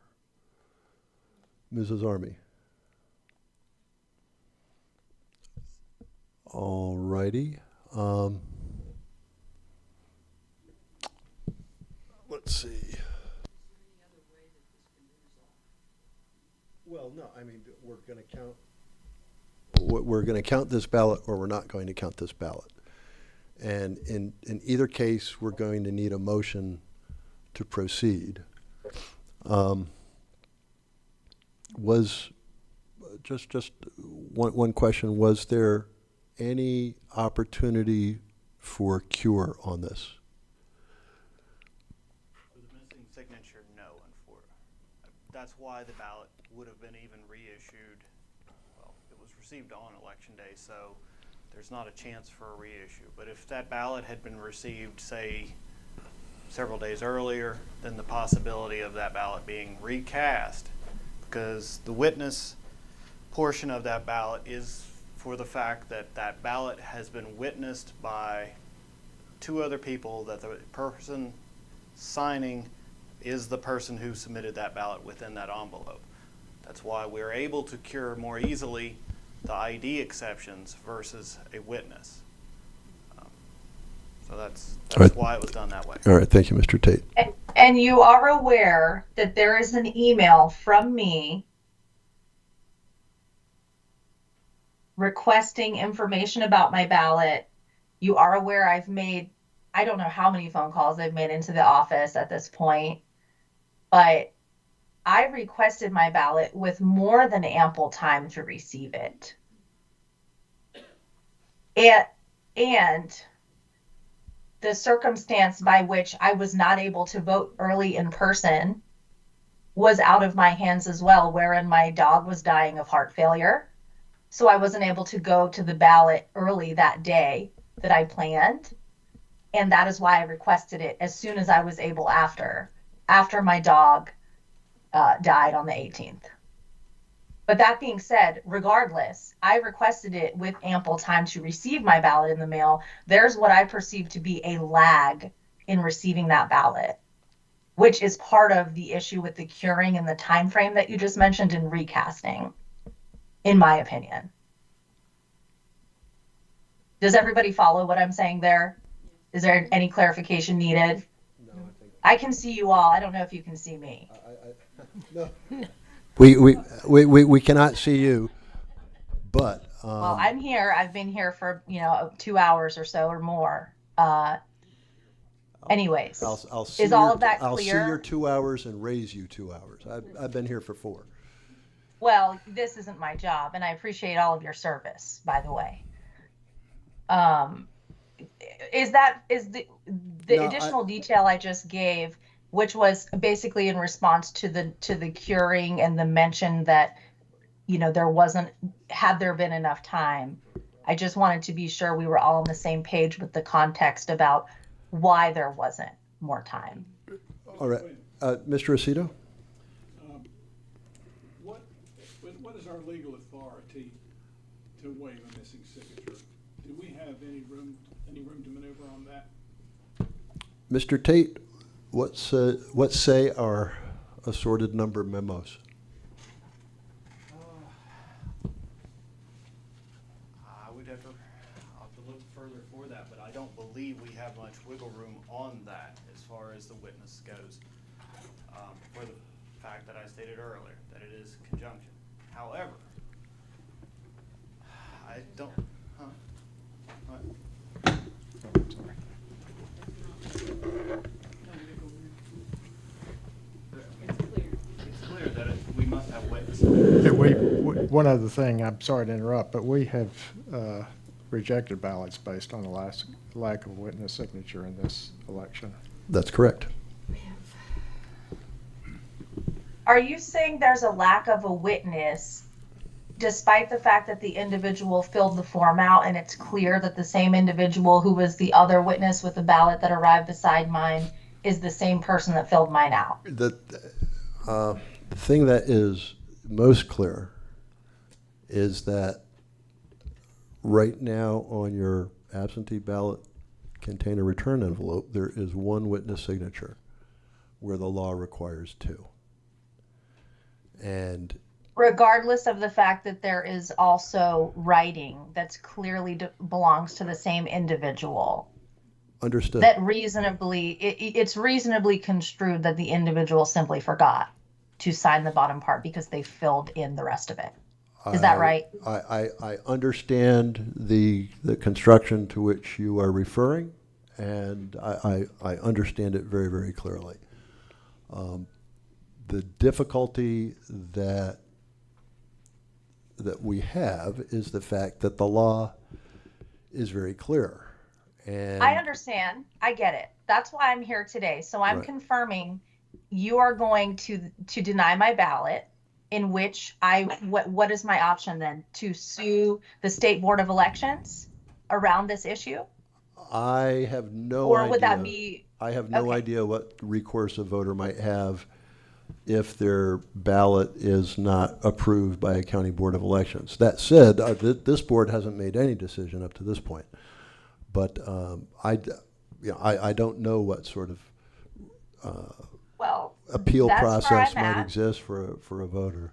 Mrs. Army? All righty. Let's see. Well, no, I mean, we're going to count. We're going to count this ballot, or we're not going to count this ballot. And in either case, we're going to need a motion to proceed. Was just one question: was there any opportunity for cure on this? For the missing signature, no, that's why the ballot would have been even reissued. Well, it was received on election day, so there's not a chance for a reissue. But if that ballot had been received, say, several days earlier, then the possibility of that ballot being recast, because the witness portion of that ballot is for the fact that that ballot has been witnessed by two other people, that the person signing is the person who submitted that ballot within that envelope. That's why we're able to cure more easily the ID exceptions versus a witness. So that's right. why it was done that way. All right, thank you, Mr. Tate. And you are aware that there is an email from me requesting information about my ballot. You are aware I've made, I don't know how many phone calls I've made into the office at this point, but I requested my ballot with more than ample time to receive it. And the circumstance by which I was not able to vote early in person was out of my hands as well, wherein my dog was dying of heart failure. So I wasn't able to go to the ballot early that day that I planned. And that is why I requested it as soon as I was able after my dog died on the 18th. But that being said, regardless, I requested it with ample time to receive my ballot in the mail. There's what I perceive to be a lag in receiving that ballot, which is part of the issue with the curing and the time frame that you just mentioned in recasting, in my opinion. Does everybody follow what I'm saying there? Is there any clarification needed? No, I can see you all. I don't know if you can see me. No. We cannot see you, but Well, I'm here. I've been here for 2 hours or so or more. Anyways, I'll see is all your, of that I'll see clear? your 2 hours and raise you 2 hours. I've been here for 4. Well, this isn't my job, and I appreciate all of your service, by the way. Is the No, additional detail I just gave, which was basically in response to the curing and the mention that had there been enough time. I just wanted to be sure we were all on the same page with the context about why there wasn't more time. All right, Mr. Aceto? What is our legal authority to waive a missing signature? Do we have any room to maneuver on that? Mr. Tate, what say our assorted number memos? I'll have to look further for that, but I don't believe we have much wiggle room on that as far as the witness goes. For the fact that I stated earlier, that it is conjunction. However, I don't, What? It's clear that we must have witnesses. Yeah, one other thing, I'm sorry to interrupt, but we have rejected ballots based on the lack of witness signature in this election. That's correct. Are you saying there's a lack of a witness despite the fact that the individual filled the form out and it's clear that the same individual who was the other witness with the ballot that arrived beside mine is the same person that filled mine out? The thing that is most clear is that right now on your absentee ballot container return envelope, there is one witness signature where the law requires two. And Regardless of the fact that there is also writing that's clearly belongs to the same individual. understood. That it's reasonably construed that the individual simply forgot to sign the bottom part because they filled in the rest of it. Is that right? I understand the construction to which you are referring, and I understand it very, very clearly. The difficulty that we have is the fact that the law is very clear. And I understand. I get it. That's why I'm here today. So I'm Right. confirming you are going to deny my ballot, in which what is my option then? To sue the State Board of Elections around this issue? I have no Or idea. would that be? I have no Okay. idea what recourse a voter might have if their ballot is not approved by a county board of elections. That said, this board hasn't made any decision up to this point. But I don't know what sort of Well, appeal that's where process I'm might at. exist for a voter.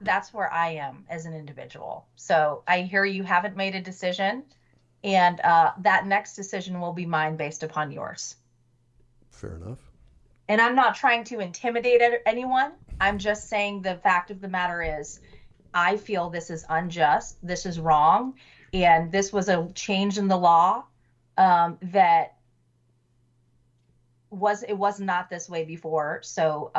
That's where I am as an individual. So I hear you haven't made a decision, and that next decision will be mine based upon yours. Fair enough. And I'm not trying to intimidate anyone. I'm just saying the fact of the matter is, I feel this is unjust, this is wrong, and this was a change in the law that was not this way before. So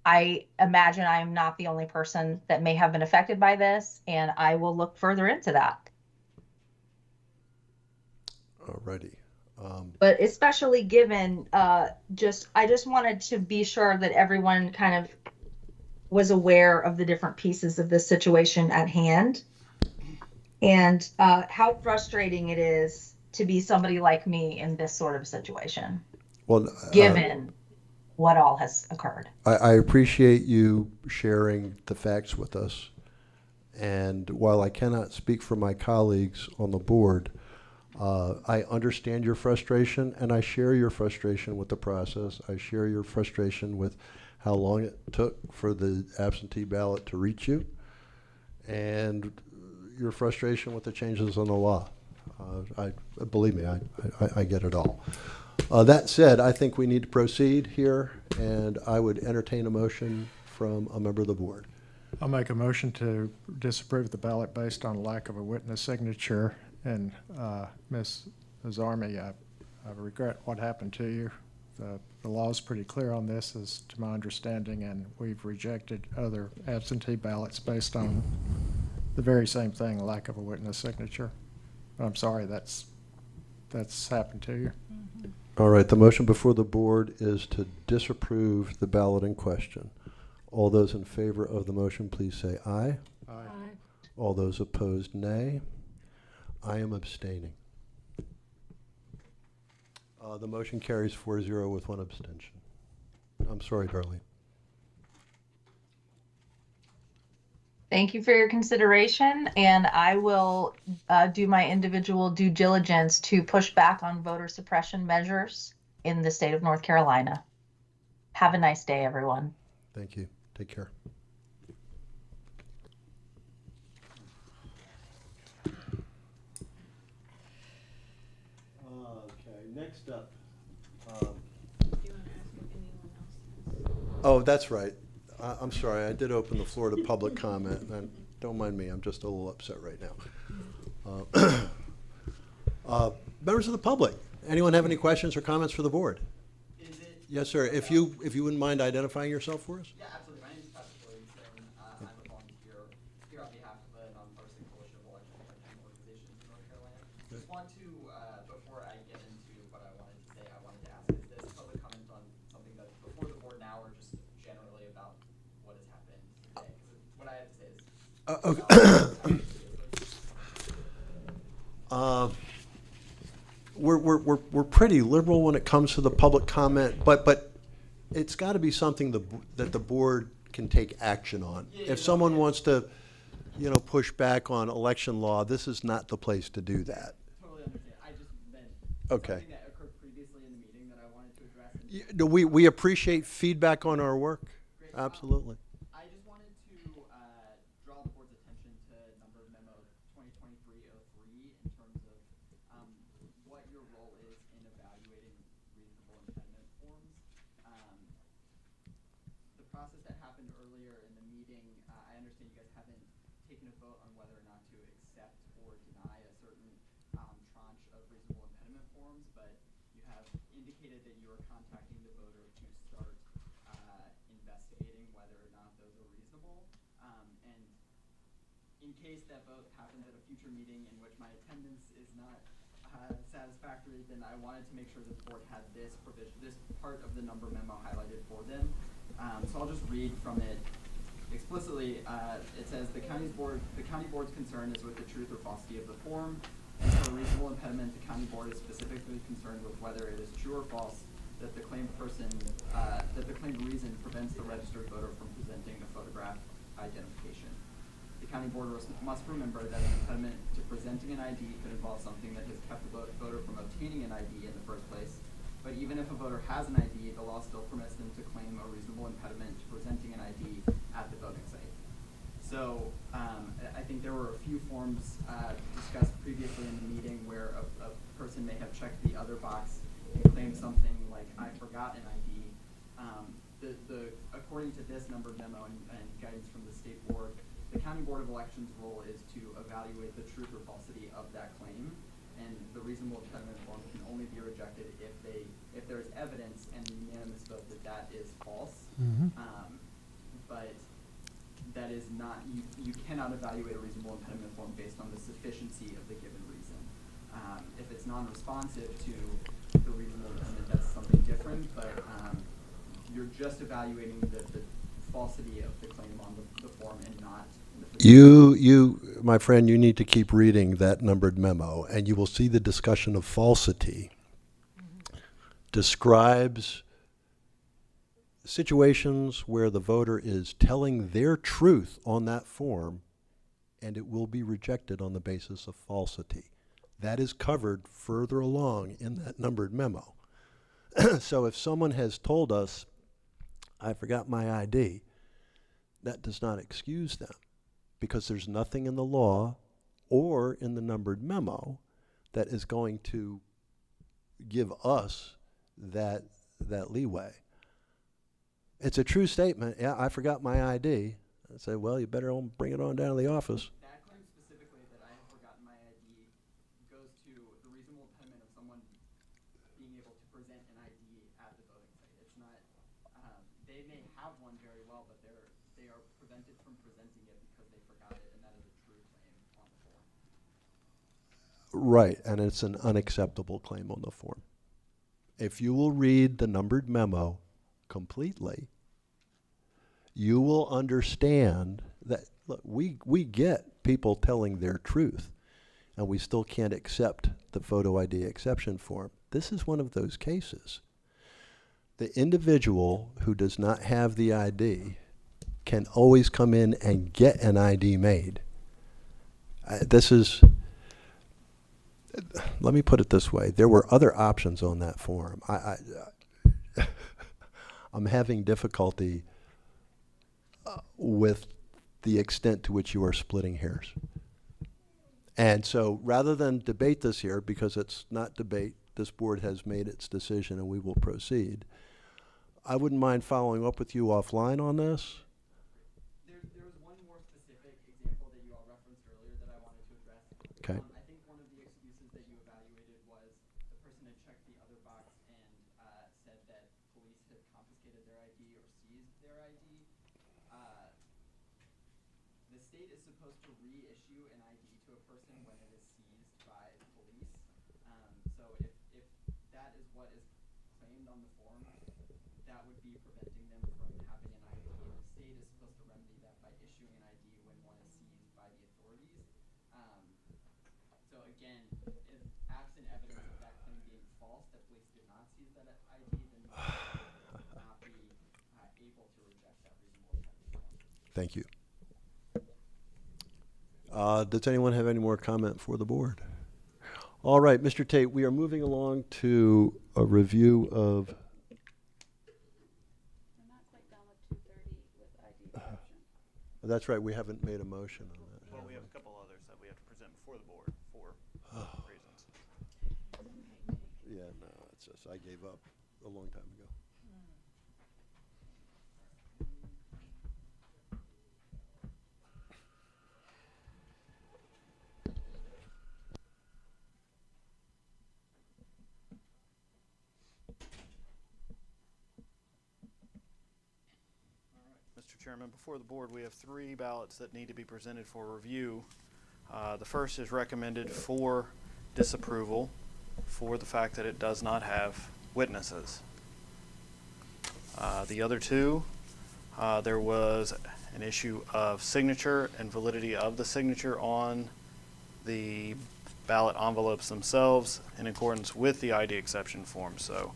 I imagine I'm not the only person that may have been affected by this, and I will look further into that. Alrighty. But especially given I just wanted to be sure that everyone kind of was aware of the different pieces of the situation at hand, and how frustrating it is to be somebody like me in this sort of situation, Well, given what all has occurred. I appreciate you sharing the facts with us. And while I cannot speak for my colleagues on the board, I understand your frustration, and I share your frustration with the process. I share your frustration with how long it took for the absentee ballot to reach you, and your frustration with the changes in the law. Believe me, I get it all. That said, I think we need to proceed here, and I would entertain a motion from a member of the board. I'll make a motion to disapprove the ballot based on lack of a witness signature. And Ms. Azarmi, I regret what happened to you. The law is pretty clear on this, as to my understanding, and we've rejected other absentee ballots based on the very same thing, lack of a witness signature. I'm sorry that's happened to you. All right, the motion before the board is to disapprove the ballot in question. All those in favor of the motion, please say aye. Aye. All those opposed, nay. I am abstaining. The motion carries 4-0 with one abstention. I'm sorry, Darlene. Thank you for your consideration, and I will do my individual due diligence to push back on voter suppression measures in the state of North Carolina. Have a nice day, everyone. Thank you. Take care. Okay, next up. Oh, that's right. I'm sorry, I did open the floor to public comment, and don't mind me, I'm just a little upset right now. Members of the public, anyone have any questions or comments for the board? Yes, sir. If you wouldn't mind identifying yourself for us? Yeah, absolutely. My name is Patrick Williamson. I'm a volunteer here on behalf of a nonpartisan coalition of election protection organizations in North Carolina. Just want to, before I get into what I wanted to say, I wanted to ask, is this public comment on something that's before the board now, or just generally about what has happened today? 'Cause what I have to say is... We're pretty liberal when it comes to the public comment, but it's got to be something that the board can take action on. If someone wants to, push back on election law, this is not the place to do that. Totally understand. I just meant Okay. something that occurred previously in the meeting that I wanted to address. No, we appreciate feedback on our work. Absolutely. I just wanted to draw the board's attention to number memo 2023-03 in terms of what your role is in evaluating reasonable impediment forms. The process that happened earlier in the meeting, I understand you guys haven't taken a vote on whether or not to accept or deny a certain tranche of reasonable impediment forms, but you have indicated that you are contacting the voter to start investigating whether or not those are reasonable. And in case that vote happens at a future meeting in which my attendance is not satisfactory, then I wanted to make sure that the board had this provision, this part of the number memo highlighted for them. So I'll just read from it explicitly. It says the county board's concern is with the truth or falsity of the form, and for a reasonable impediment, the county board is specifically concerned with whether it is true or false that the claimed reason prevents the registered voter from presenting a photograph identification. The county board must remember that an impediment to presenting an ID could involve something that has kept the voter from obtaining an ID in the first place. But even if a voter has an ID, the law still permits them to claim a reasonable impediment to presenting an ID at the voting site. So I think there were a few forms discussed previously in the meeting where a person may have checked the other box and claimed something like, I forgot an ID. According to this numbered memo and guidance from the state board, the county board of elections role is to evaluate the truth or falsity of that claim, and the reasonable impediment form can only be rejected if there's evidence and unanimous vote that is false. But that is not, you cannot evaluate a reasonable impediment form based on the sufficiency of the given reason. If it's non-responsive to the reasonable impediment, that's something different, but you're just evaluating the falsity of the claim on the form and not the You, my friend, you need to keep reading that numbered memo, and you will see the discussion of falsity describes situations where the voter is telling their truth on that form, and it will be rejected on the basis of falsity. That is covered further along in that numbered memo. So if someone has told us, I forgot my ID, that does not excuse them, because there's nothing in the law or in the numbered memo that is going to give us that leeway. It's a true statement. Yeah, I forgot my ID. I say, well, you better bring it on down to the office. That claim specifically that I have forgotten my ID goes to the reasonable impediment of someone being able to present an ID at the voting site. It's not, they may have one very well, but they are prevented from presenting it because they forgot it, and that is a true claim on the form. Right, and it's an unacceptable claim on the form. If you will read the numbered memo completely, you will understand that, look, we get people telling their truth, and we still can't accept the photo ID exception form. This is one of those cases. The individual who does not have the ID can always come in and get an ID made. Let me put it this way. There were other options on that form. I'm having difficulty with the extent to which you are splitting hairs. And so rather than debate this here, because it's not debate, this board has made its decision and we will proceed, I wouldn't mind following up with you offline on this. There was one more specific example that you all referenced earlier that I wanted to address. Okay. I think one of the excuses that you evaluated was the person had checked the other box and said that police had confiscated their ID or seized their ID. The state is supposed to reissue an ID to a person when it is seized by the police. So if that is what is claimed on the form, that would be preventing them from having an ID. The state is supposed to remedy that by issuing an ID when one is seized by the authorities. So again, if absent evidence of that claim being false, that police did not seize that ID, then it would not be Thank you. Does anyone have any more comment for the board? All right, Mr. Tate, we are moving along to a review of. That's right, we haven't made a motion on that. Well, we have a couple others that we have to present before the board for reasons. Yeah, no, it's just, I gave up a long time ago. Mr. Chairman, before the board, we have 3 ballots that need to be presented for review. The first is recommended for disapproval for the fact that it does not have witnesses. The other 2, there was an issue of signature and validity of the signature on the ballot envelopes themselves in accordance with the ID exception form. So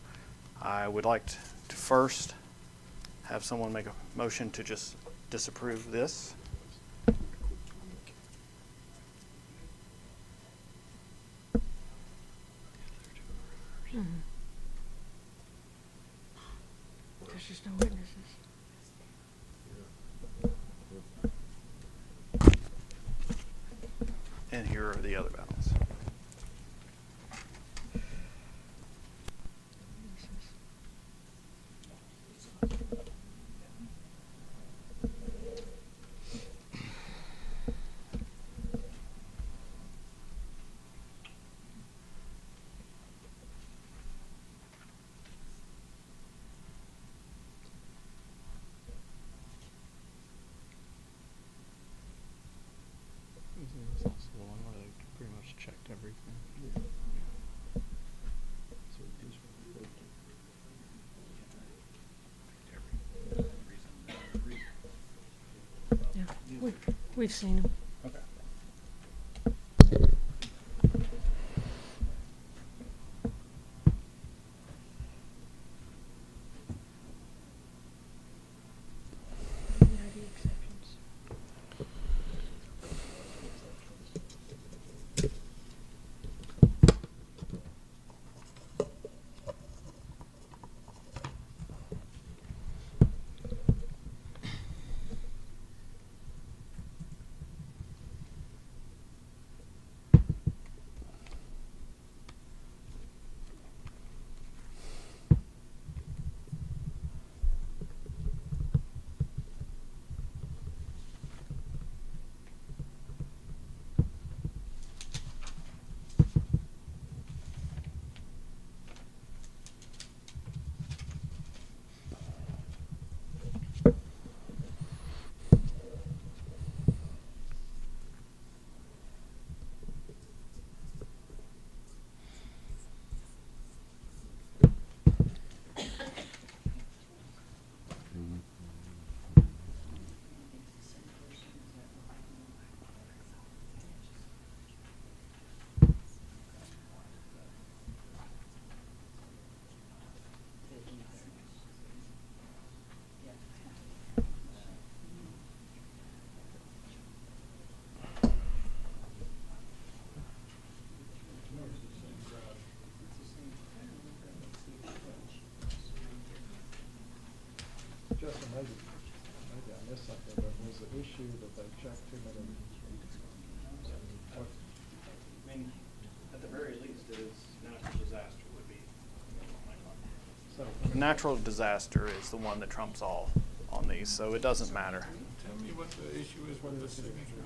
I would like to first have someone make a motion to just disapprove this. There's just no witnesses. And here are the other ballots. It's also the one where they pretty much checked everything. Yeah, we've seen them. Okay. Justin, maybe I missed something, but was the issue that they checked too many? I mean, at the very least, it is natural disaster would be my comment. So, Natural disaster is the one that trumps all on these, so it doesn't matter. Tell me what the issue is with the signature.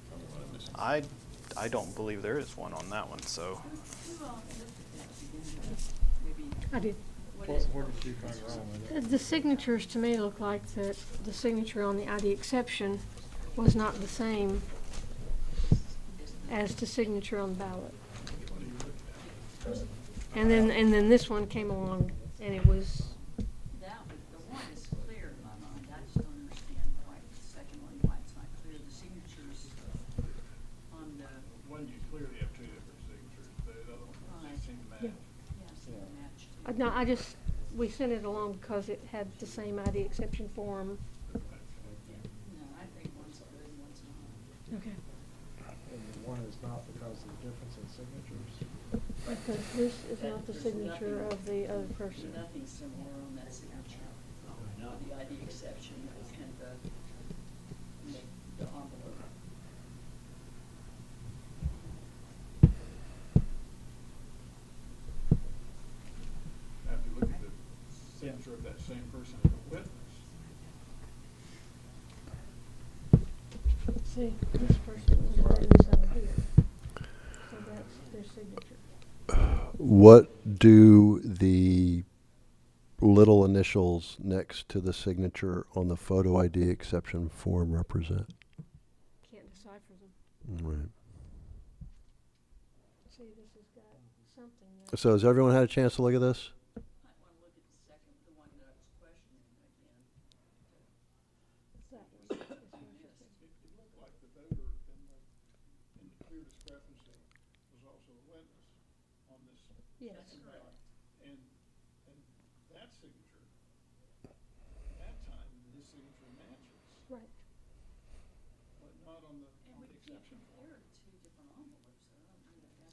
Tell me what I'm missing. I don't believe there is one on that one, so. I did. where did you find wrong with it? The signatures to me look like that the signature on the ID exception was not the same as the signature on the ballot. And then this one came along and it was, That was, the one is clear in my mind, I just don't understand why the second one, why it's not clear, the signatures on the. One, you clearly have 2 different signatures, but the other one Right. seem to match. Yeah, seem to match too. no, we sent it along because it had the same ID exception form Okay. And the one is not because of the difference in signatures. Because this is not the signature of the other person. Nothing similar on that signature. The ID exception and the envelope. Now, if you look at the signature of that same person as a witness, See, this person is a witness over here. So that's their signature. What do the little initials next to the signature on the photo ID exception form represent? Can't decipher them. Right. See, this has got something there. So has everyone had a chance to look at this? it looked like the voter in the clear discrepancy was also a witness on this Yes. second ballot. And that signature, at that time, his signature matches, Right. but not on the exception form.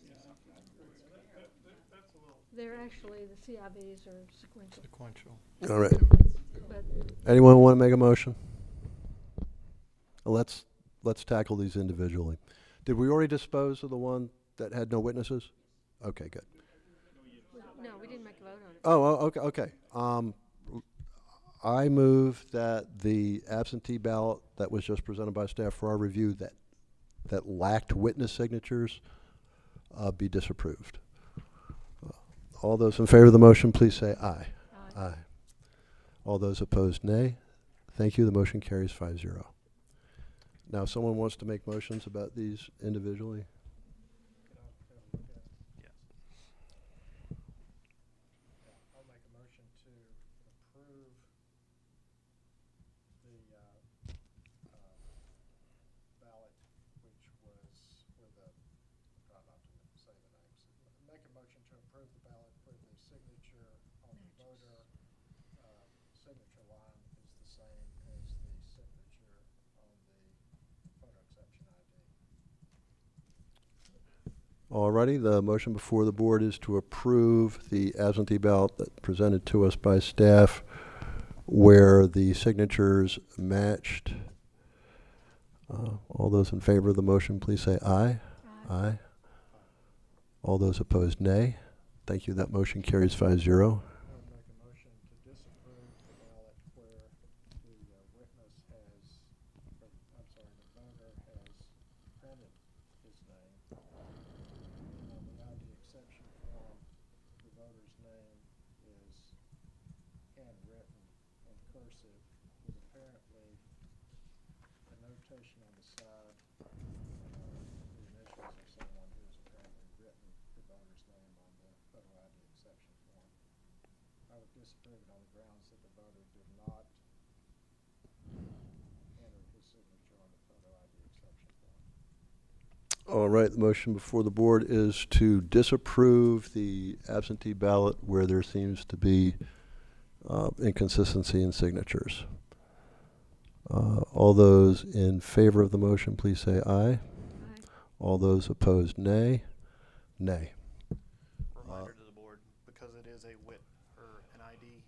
Yeah, I agree. That's a little. They're actually, the CIVs are sequential. Sequential. All right. But Anyone want to make a motion? Let's tackle these individually. Did we already dispose of the one that had no witnesses? Okay, good. no, we didn't make a vote on it. Oh, okay. I move that the absentee ballot that was just presented by staff for our review that lacked witness signatures be disapproved. All those in favor of the motion, please say aye. Aye. All those opposed, nay. Thank you. The motion carries 5-0. Now, if someone wants to make motions about these individually? I'll make a motion to approve the ballot, which was for the, try not to say the names. Make a motion to approve the ballot where the signature on the voter signature line is the same as the signature on the photo exception ID. Alrighty, the motion before the board is to approve the absentee ballot that presented to us by staff where the signatures matched. All those in favor of the motion, please say aye. Aye. All those opposed, nay. Thank you. That motion carries 5-0. I would make a motion to disapprove the ballot where the witness has, or, I'm sorry, the voter has printed his name. And on the ID exception form, the voter's name is handwritten in cursive with apparently a notation on the side, the initials of someone who's apparently written the voter's name on the photo ID exception form. I would disapprove it on the grounds that the voter did not enter his signature on the photo ID exception form. All right, the motion before the board is to disapprove the absentee ballot where there seems to be inconsistency in signatures. All those in favor of the motion, please say aye. All those opposed, nay. Nay. Reminder to the board, because it is a WIT or an ID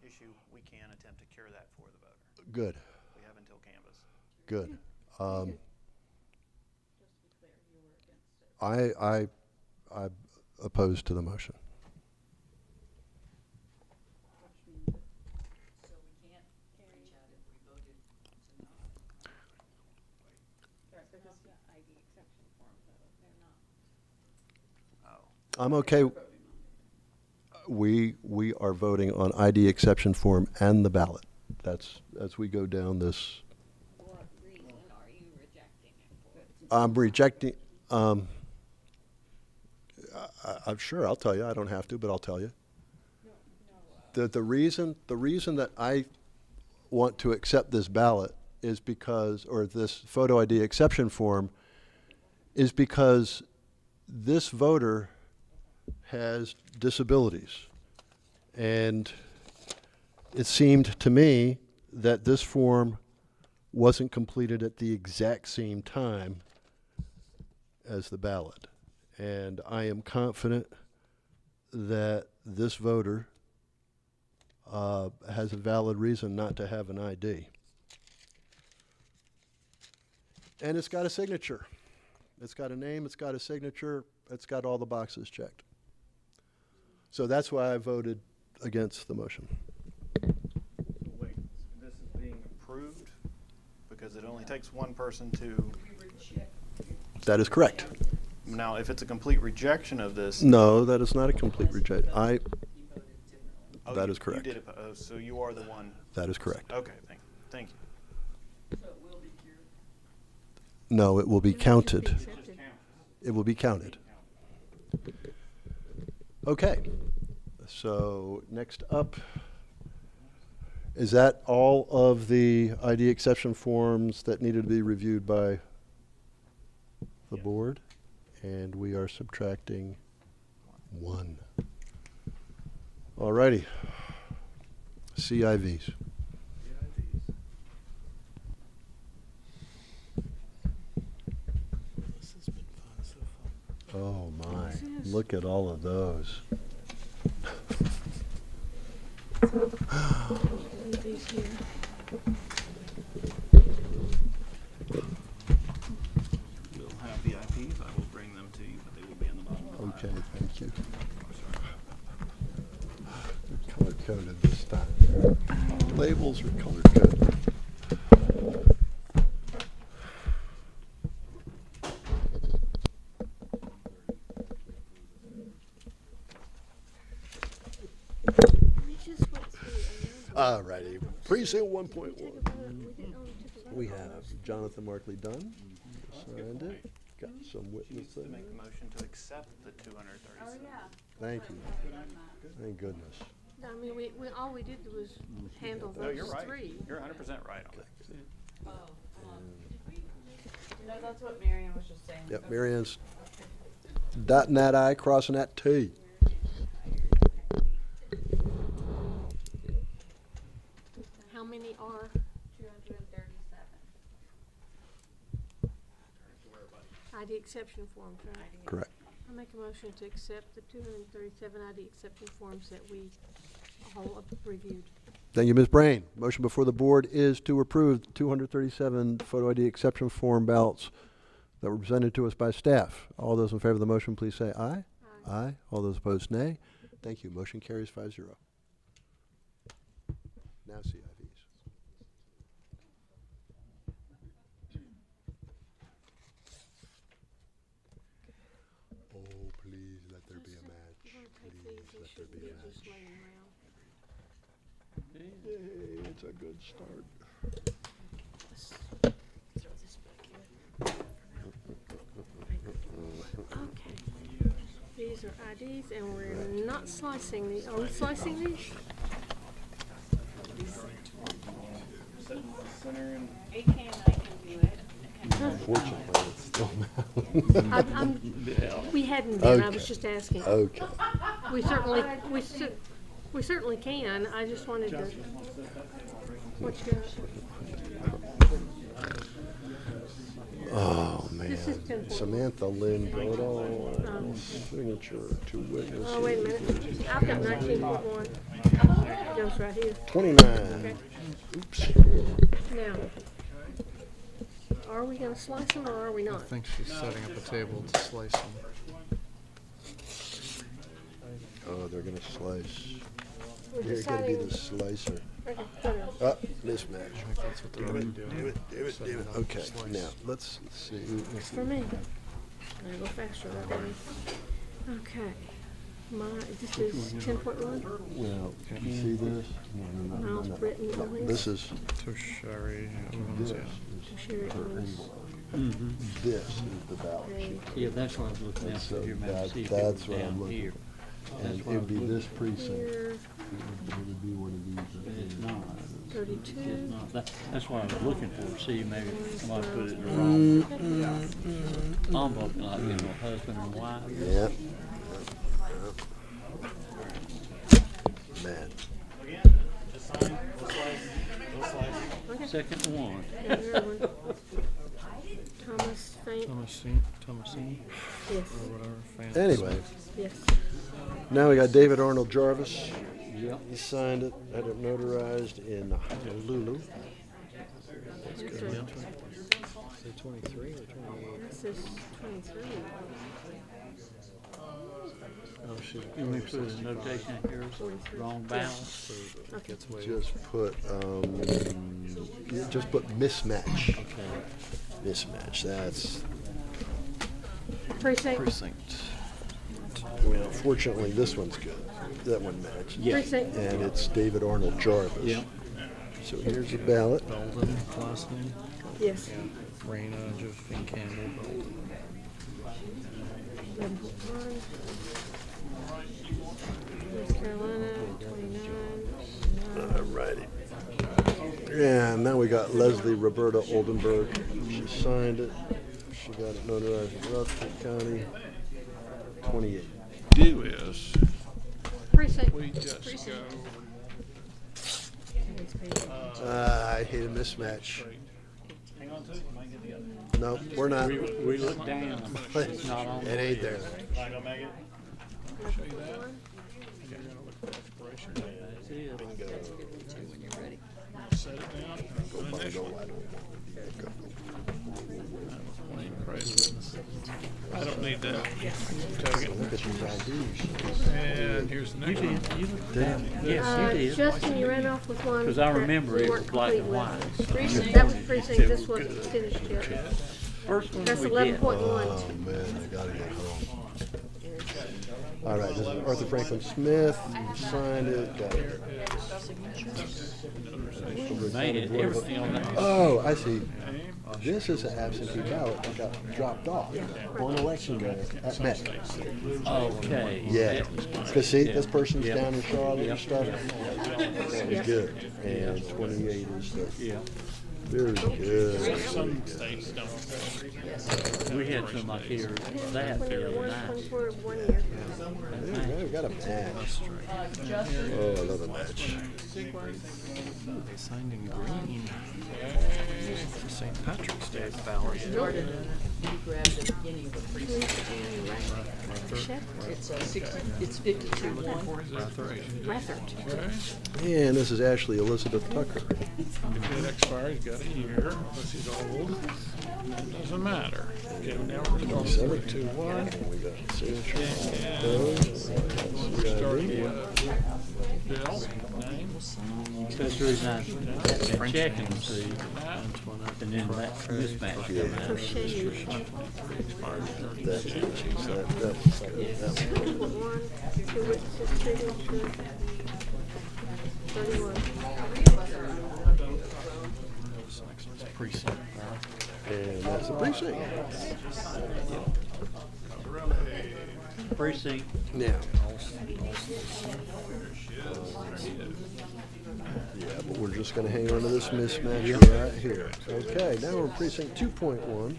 issue, we can attempt to cure that for the voter. Good. We have until canvas. Good. Just to be clear, you were against it. I oppose to the motion. Which means that, so we can't carry that if we voted to not. Right, because the ID exception form, though, they're not. Oh. I'm okay. Voting on it. We are voting on ID exception form and the ballot. That's as we go down this. What reason are you rejecting it for? I'm rejecting. I'm sure I'll tell you. I don't have to, but I'll tell you. The reason that I want to accept this ballot is because, or this photo ID exception form, is because this voter has disabilities, and it seemed to me that this form wasn't completed at the exact same time as the ballot. And I am confident that this voter has a valid reason not to have an ID. And it's got a signature. It's got a name, it's got a signature, it's got all the boxes checked. So that's why I voted against the motion. Wait, this is being approved because it only takes one person to. That is correct. Now, if it's a complete rejection of this. No, that is not a complete rejection. Oh, that you- is correct. You did oppose, so you are the one. That is correct. Okay, thank you. No, it will be counted. Accepted. It will be counted. Okay. So next up, is that all of the ID exception forms that needed to be reviewed by the board? And we are subtracting 1. Alrighty. CIVs. Oh my, look at all of those. Leave these here. We'll have VIPs. I will bring them to you, but they will be in the bottom. Okay, thank you. Color coded this time. Labels are color coded. Alrighty, precinct 1.1. We have Jonathan Markley Dunn, signed it, got some witnesses. To make a motion to accept the 237. Thank you. Thank goodness. No, I mean, all we did was handle No, you're those right. 3. You're 100% right on that. No, that's what Marion was just saying. Yep, Mary Ann's dotting that I, crossing that T. How many are? 237. ID exception forms, right? Correct. I make a motion to accept the 237 ID exception forms that we all reviewed. Thank you, Ms. Brain. Motion before the board is to approve 237 photo ID exception form ballots that were presented to us by staff. All those in favor of the motion, please say aye. Aye. All those opposed, nay. Thank you. Motion carries 5-0. Now CIVs. Oh, please let there be a match. Please let there be a match. Yay, it's a good start. Okay. These are IDs, and we're not slicing these. Are we slicing these? It can, I can do it. Unfortunately, it's still We hadn't been, I was Okay. just asking. Okay. We certainly can, I just wanted to. What you got? Oh, This is man. 10-4. Samantha Lynn Godall, signature to witness. Oh, wait a minute, I've got 19.1. Goes right here. 29. Oops. Now, are we gonna slice them or are we I not? think she's setting up a table to slice them. Oh, they're gonna slice. We're You're gonna be the deciding- slicer. Okay, whatever. Mismatch. That's what they're already doing. Setting it up to Okay, slice. now, let's see. It's for me. I go faster that way. Okay. This is 10.1? Well, you see this? No, Miles Britton, no. Elliott. This is, Tertiary, this yeah. is Tertiary her Elliott. envelope. This is the ballot sheet. Yeah, that's what I was looking at, So for your map, that- see if it that's was what I'm down looking here. for. That's And what I it'd be was this looking precinct. Here, It would be one of these. But it's not. 32. It's not. That's what I was looking for, see, maybe somebody put it in the wrong envelope, like, husband and wife. Yep. Man. Just sign, we'll slice, we'll slice. Second one. Thomas Faint. Thomasine? Yes. Or whatever. Fan- Anyway, Yes. now we got David Arnold Jarvis. Yep. He signed it, had it notarized in Honolulu. That's Is right. it 23 or 28? This is 23. Oh, she's. You may put a notation here, wrong ballot. So it gets way. Just put mismatch. Okay. Mismatch. That's Precinct. Precinct. well. Fortunately, this one's good. That one matched. Yeah. Precinct. And it's David Arnold Jarvis. Yep. So here's the ballot. Belden, last name. Yes. Raina Josephine Campbell, Belden. 11.1. North Carolina, 29. All righty. And now we got Leslie Roberta Oldenburg. She signed it. She got it notarized in Rutherford County. 28. Do is, Precinct. we just go, I hate a mismatch. Hang on to it, might get the other. No, we're not. We look down. It's not on. It ain't there. Not gonna make it? show you that. You're gonna look for expiration date. That's it. Set it down. and initial. Plain presidents. I don't need that. Take it. Look at these IDs. And here's the next one. Yes, you did. Justin, you ran off with one. 'Cause I that remember we it weren't was black and complete white. with. Precinct. That was precinct, this wasn't finished yet. First one That's we did. 11.1. Oh man, I gotta get home. All right, this is Arthur Franklin Smith. He signed it. Got it. Made it, everything on that. Oh, I see. This is an absentee ballot that got dropped off on election day at Met. Okay. Yeah, because see, this person's Yep. down in Charlotte Yep. and stuff. That was good. And 28 is the, Yeah. very good. Some states don't. We had some like here, that the other 21, night. 24, 1 year. Yeah, we got a match. Oh, I love a match. They signed in green. For St. Patrick's Day ballot. Started, you grabbed the beginning of the precinct. Shepherd. It's 52-1. Rethert. And this is Ashley Elizabeth Tucker. If it expires, got a year, unless he's old, it doesn't matter. Okay, now we're gonna start with 2-1. And we got signature. We're starting with Bill, name, That's the reason I've been checking to see, and then that mismatch come out. expires That 32. changes. That was 1, 2 witnesses, signature. 31. Precinct. And that's the precinct. Precinct. Now. Yeah, but we're just gonna hang on to this mismatch right here. Okay, now we're in precinct 2.1.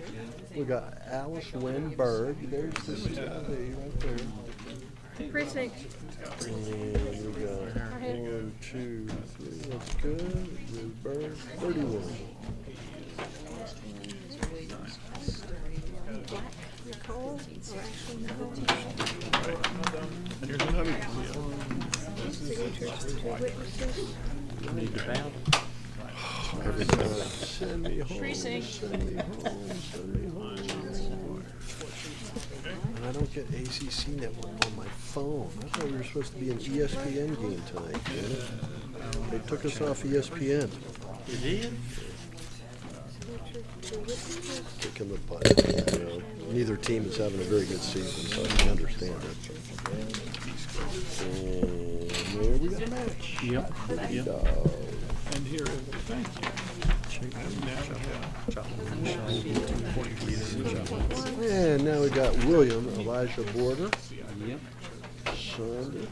We got Alice Wynn Berg. There's this ID right there. Precinct. And we got 1, 2, 3. That's good. Ms. Berg, 31. Black Nicole, or Ashley Nicole. And here's another deal. Signatures, 2 witnesses. Need the ballot. Every time. Send me home. Precinct. Send me home. Send me home. And I don't get ACC network on my phone. I thought we were supposed to be an ESPN game tonight. Man. They took us off ESPN. You did? Signature, 2 witnesses. Kicking the butt. You know, neither team is having a very good season, so I can understand it. And there we got a match. Yep. Yep. And here is, thank you. And now we have And now we got William Elijah Border. Yep. Signed it.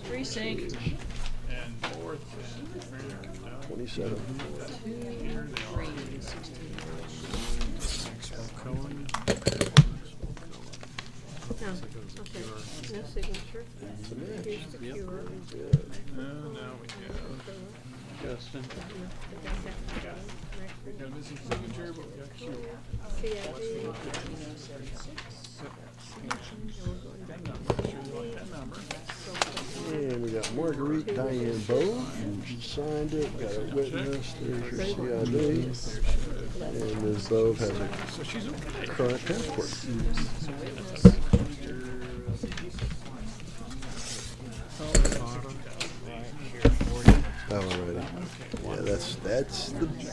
Precinct. and fourth, 27. No, okay, no signature. Here's the cure. now we have Justin. Got a missing signature, but we got Q. And we got Marguerite Diane Bowe, she signed it, got a witness, there's your CID. And Ms. Bowe has a current passport. Alrighty. Yeah,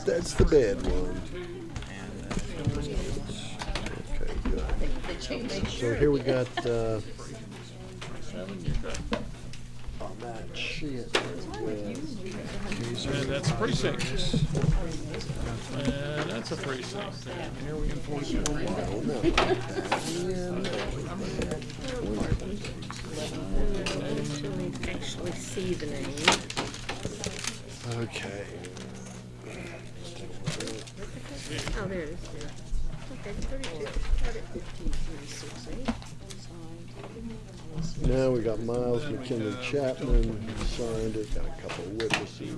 that's the bad one. Okay, good. So here we got on that sheet. And that's precincts. And that's a precinct. And here we enforce it. Actually see the name. Okay. Oh, there it is. Yeah. Okay, 32. Got it. 15,368. Now we got Miles McKinley Chapman, who signed it, got a couple of witnesses.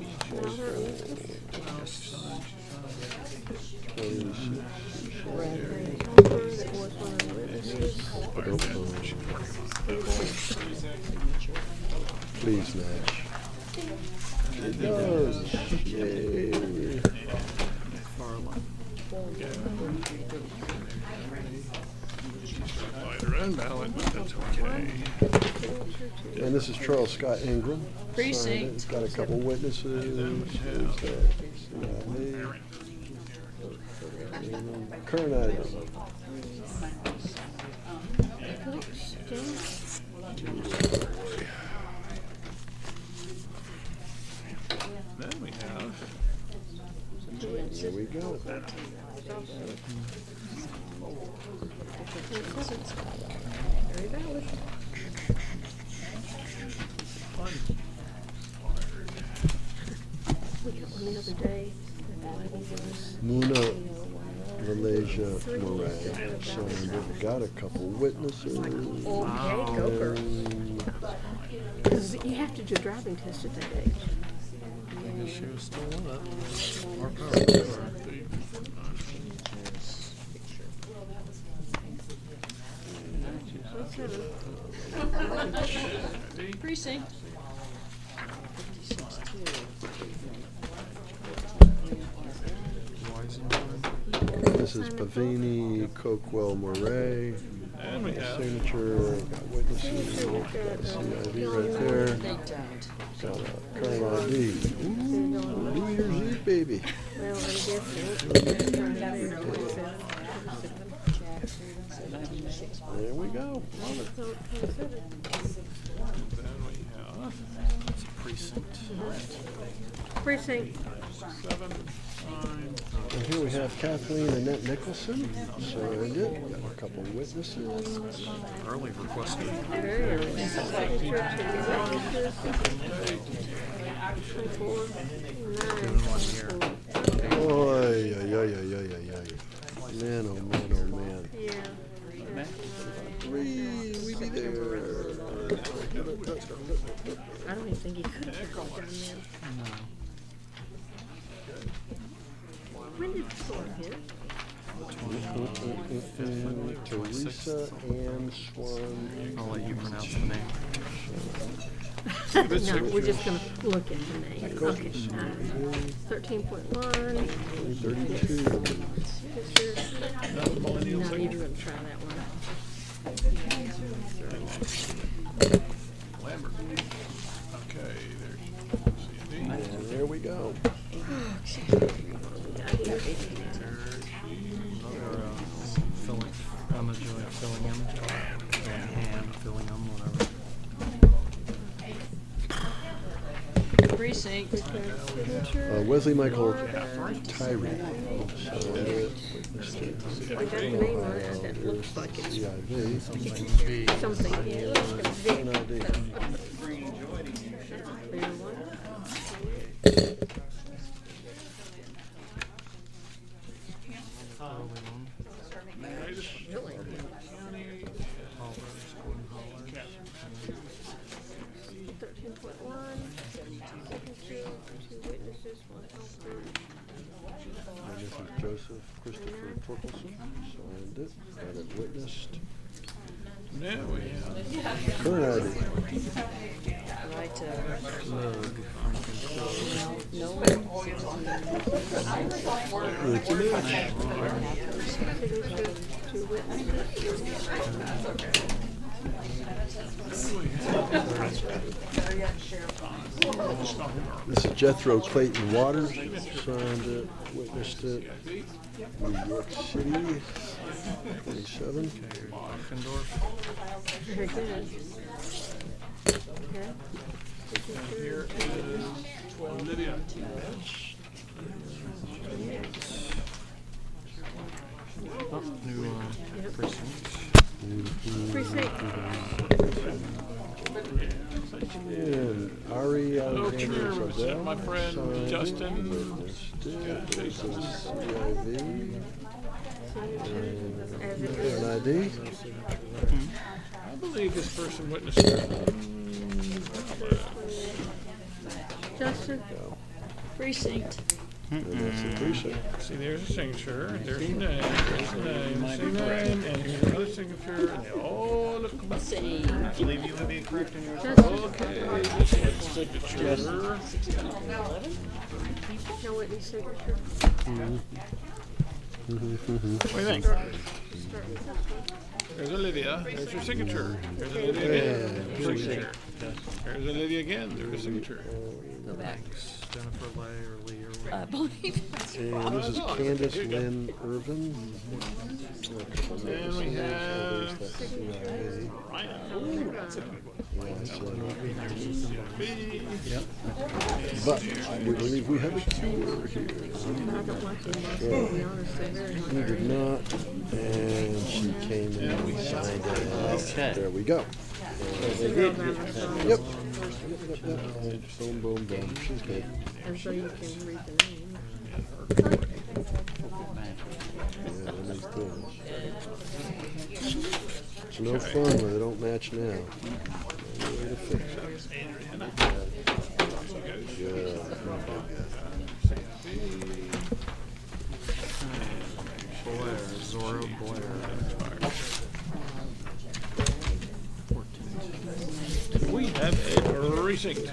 Please, Nash. It does. Yay. Lighter end ballot, but that's okay. And this is Charles Scott Ingram. Precinct. It's got a couple witnesses. There's that. Current item. Then we have. There we go. Very valid. We got one the other day. Muna Malaysia Moran. So we've got a couple witnesses. Okay, go girl. Because you have to do a driving test at that age. I guess she was still in it. More power to her. Precinct. This is Pavini Coquel Moray. And we have. Signature, got witnesses, got CID right there. Got a current ID. Ooh, New Year's Eve, baby. Well, I'm guessing. There we go. Love it. Then we have. It's a precinct. Precinct. 7, 9. And here we have Kathleen Annette Nicholson. Signed it. Got a couple witnesses. Early requested. Very early. Oy, ay, ay, ay, ay, ay, ay. Man, oh man, oh man. Yeah. We be there. I don't even think he could have gone down there. When did the storm hit? Teresa Ann Swan. I'll let you pronounce the name. No, we're just gonna look at the name. Okay. 13.1. 32. No, you're gonna try that one. Lambert. Okay, there's And there we go. Filling, I'm enjoying filling him. Hand filling him, whatever. Precinct. Wesley Michael Tyree. We got the name on it that looks like it's CIV. something. Yeah, it looks like a V. Current ID. That's a clear one. Really? 13.1. Signature, 2 witnesses. Torkelson, signed it, got it witnessed. Now we have. Current ID. Right, It's a match. This is Jethro Clayton Waters, signed it, witnessed it. New York City, 27. Very good. Here is Lydia. New precinct. Precinct. And Ari Alexander Chairman, Fardell, my friend signed it, Justin. witnessed it. This is CIV. Current ID. I believe this person witnessed it. Justin? Precinct. And that's the precinct. See, there's a signature, there's a name, there's a name, same name, and here's another signature, and they all look about the same. I believe you would be correct in your. Okay, this one's signature. No witness signature. What do you think? There's Olivia, there's her signature. There's Olivia again, there's her signature. There's Olivia again, there's her signature. Go back. Jennifer Lay or Lee or I believe. And this is Candace Lynn Irvin. And we have Yep. But I do believe we have a cure here. He did not, and she came in and signed it. Okay. There we go. Yep. Yep. Boom, boom, boom. She's good. And so you can read the name. Yeah, that makes sense. It's no fun when they don't match now. No way to fix it. Yeah. Blair, Zora Blair. we have a precinct.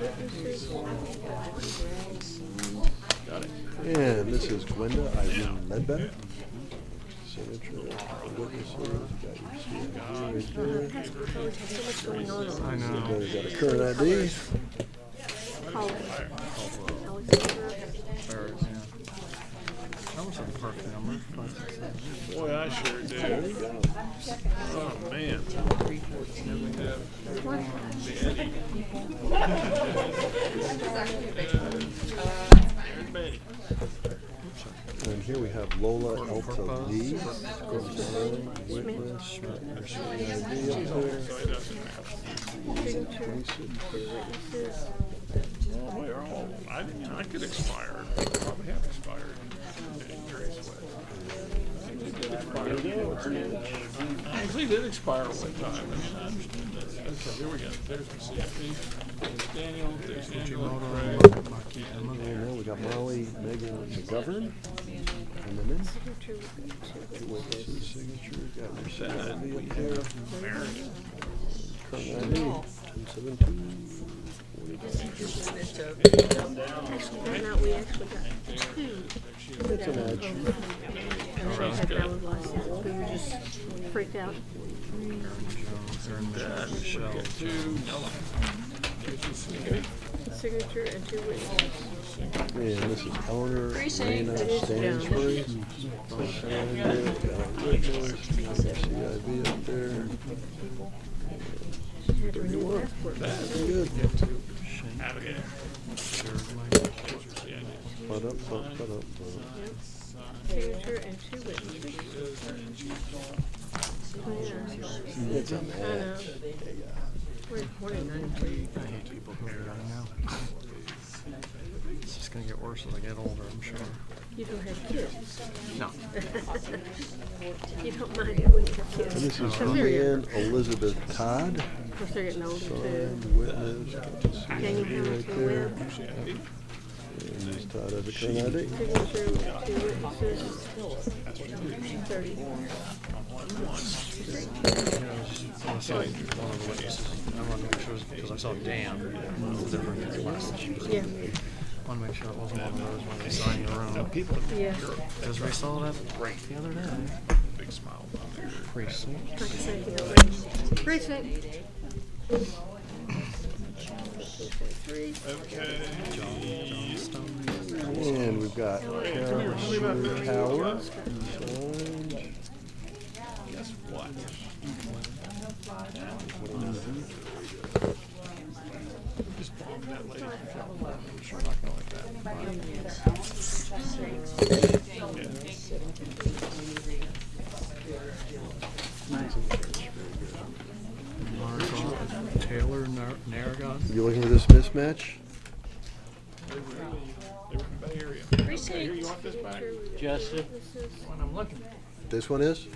Got it. And this is Gwenda Irene Ledbetter. Signature. Witnesses. Got your CID right there. I know. Got a current ID. That was a perfect number. Boy, I sure do. Oh, man. Then we have the Eddie. There's Betty. And here we have Lola Elta Lee. Witness. Her CID up there. Well, we're all, I could expire. Probably have expired. I actually did expire one time. I mean, I understand that. Okay, here we go. There's the CFP. There's Daniel. There's Angela. Craig. And now we got Molly Megan McGovern. And then two witnesses' signatures. Got your CID up there. Current ID. 1017. We actually got two. That's an edge. And they had valid license. We were just freaked out. Signature and two witnesses. And this is Eleanor Precinct. Raina Stansbury. Signed it. Got a witness. Got your CID up there. Had to renew the passport. Very good. Abigail. Put up. Signature and two witnesses. It's a I know. match. We're 49. I hate people who are young now. It's just gonna get worse as I get older, I'm sure. You don't have kids. No. You don't mind it when you have kids. And this is Because they're Leanne younger. Elizabeth Todd. Of course, they're getting older too. Signed witness. Got your CID Daniel right Hamilton there. Webb. And Ms. Todd has a current ID. Signature with 2 witnesses. 30. I saw one of the witnesses. I wanted to make sure, because I saw Dan, different last year. Yeah. I want to make sure it wasn't one of those when they signed your own. Yeah. Because we saw that the other day. Big smile on there. Precinct. Like I said, you know, precinct. Okay. And we've got Carol Sherwood Howard. Guess what? Just bomb that lady. I'm sure not gonna like that. Taylor Narragon. You looking for this mismatch? They were in the Bay Area. Precinct. Okay, here, you want this back? Justin? When I'm looking. This one is?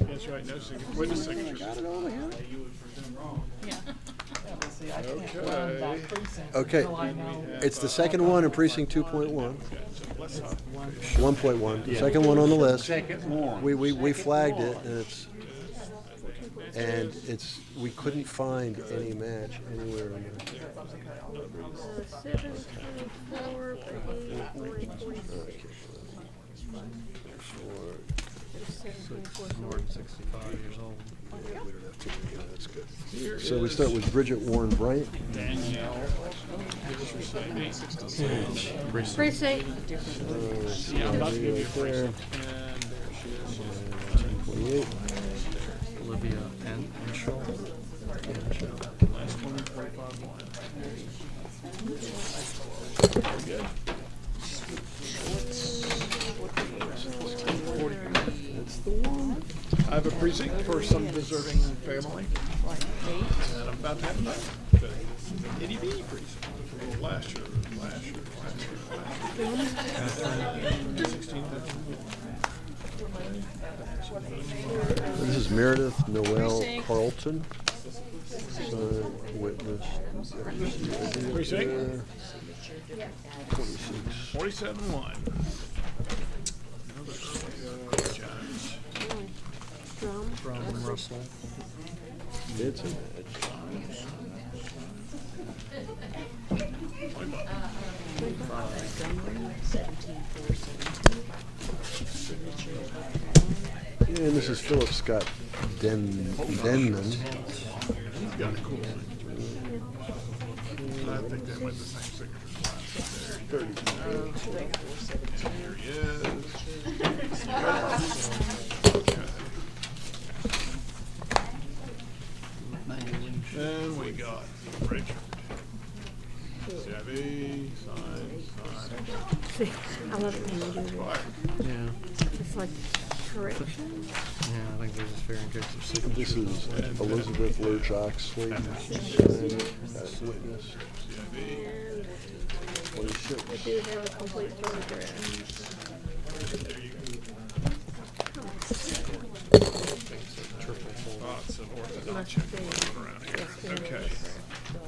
That's right, no signature. Witness signature. Got it over here. Okay. It's the second one in precinct 2.1. 1.1, second one on the list. We flagged it and we couldn't find any match anywhere in there. 724, More than 65 years old. That's good. So we start with Bridget Warren Bryant. Danielle. Precinct. Yeah, I'm about to give you a precinct. And there she is. 28. Olivia Henshaw. Last one, 45-1. Very good. That's the one. I have a precinct for some deserving family. And I'm about to have another. The itty bitty precinct. Last year. 16. This is Meredith Noel Precinct. Carlton. Witness. Precinct? 26. 47-1. Drum. From Russell. It's a match. And this is Philip Scott Denman. He's got a cool signature. I think they went the same signature class. 32. Here he is. Then we got Richard. CIV, sign. See, I love it when you do Right. that. Yeah. It's like correction. Yeah, I think they're just fair in case of signature. This is Elizabeth Lurch Oxley. Witness. CIV. 26. I do have a complete photograph. Lots of orthodontia around here. Okay.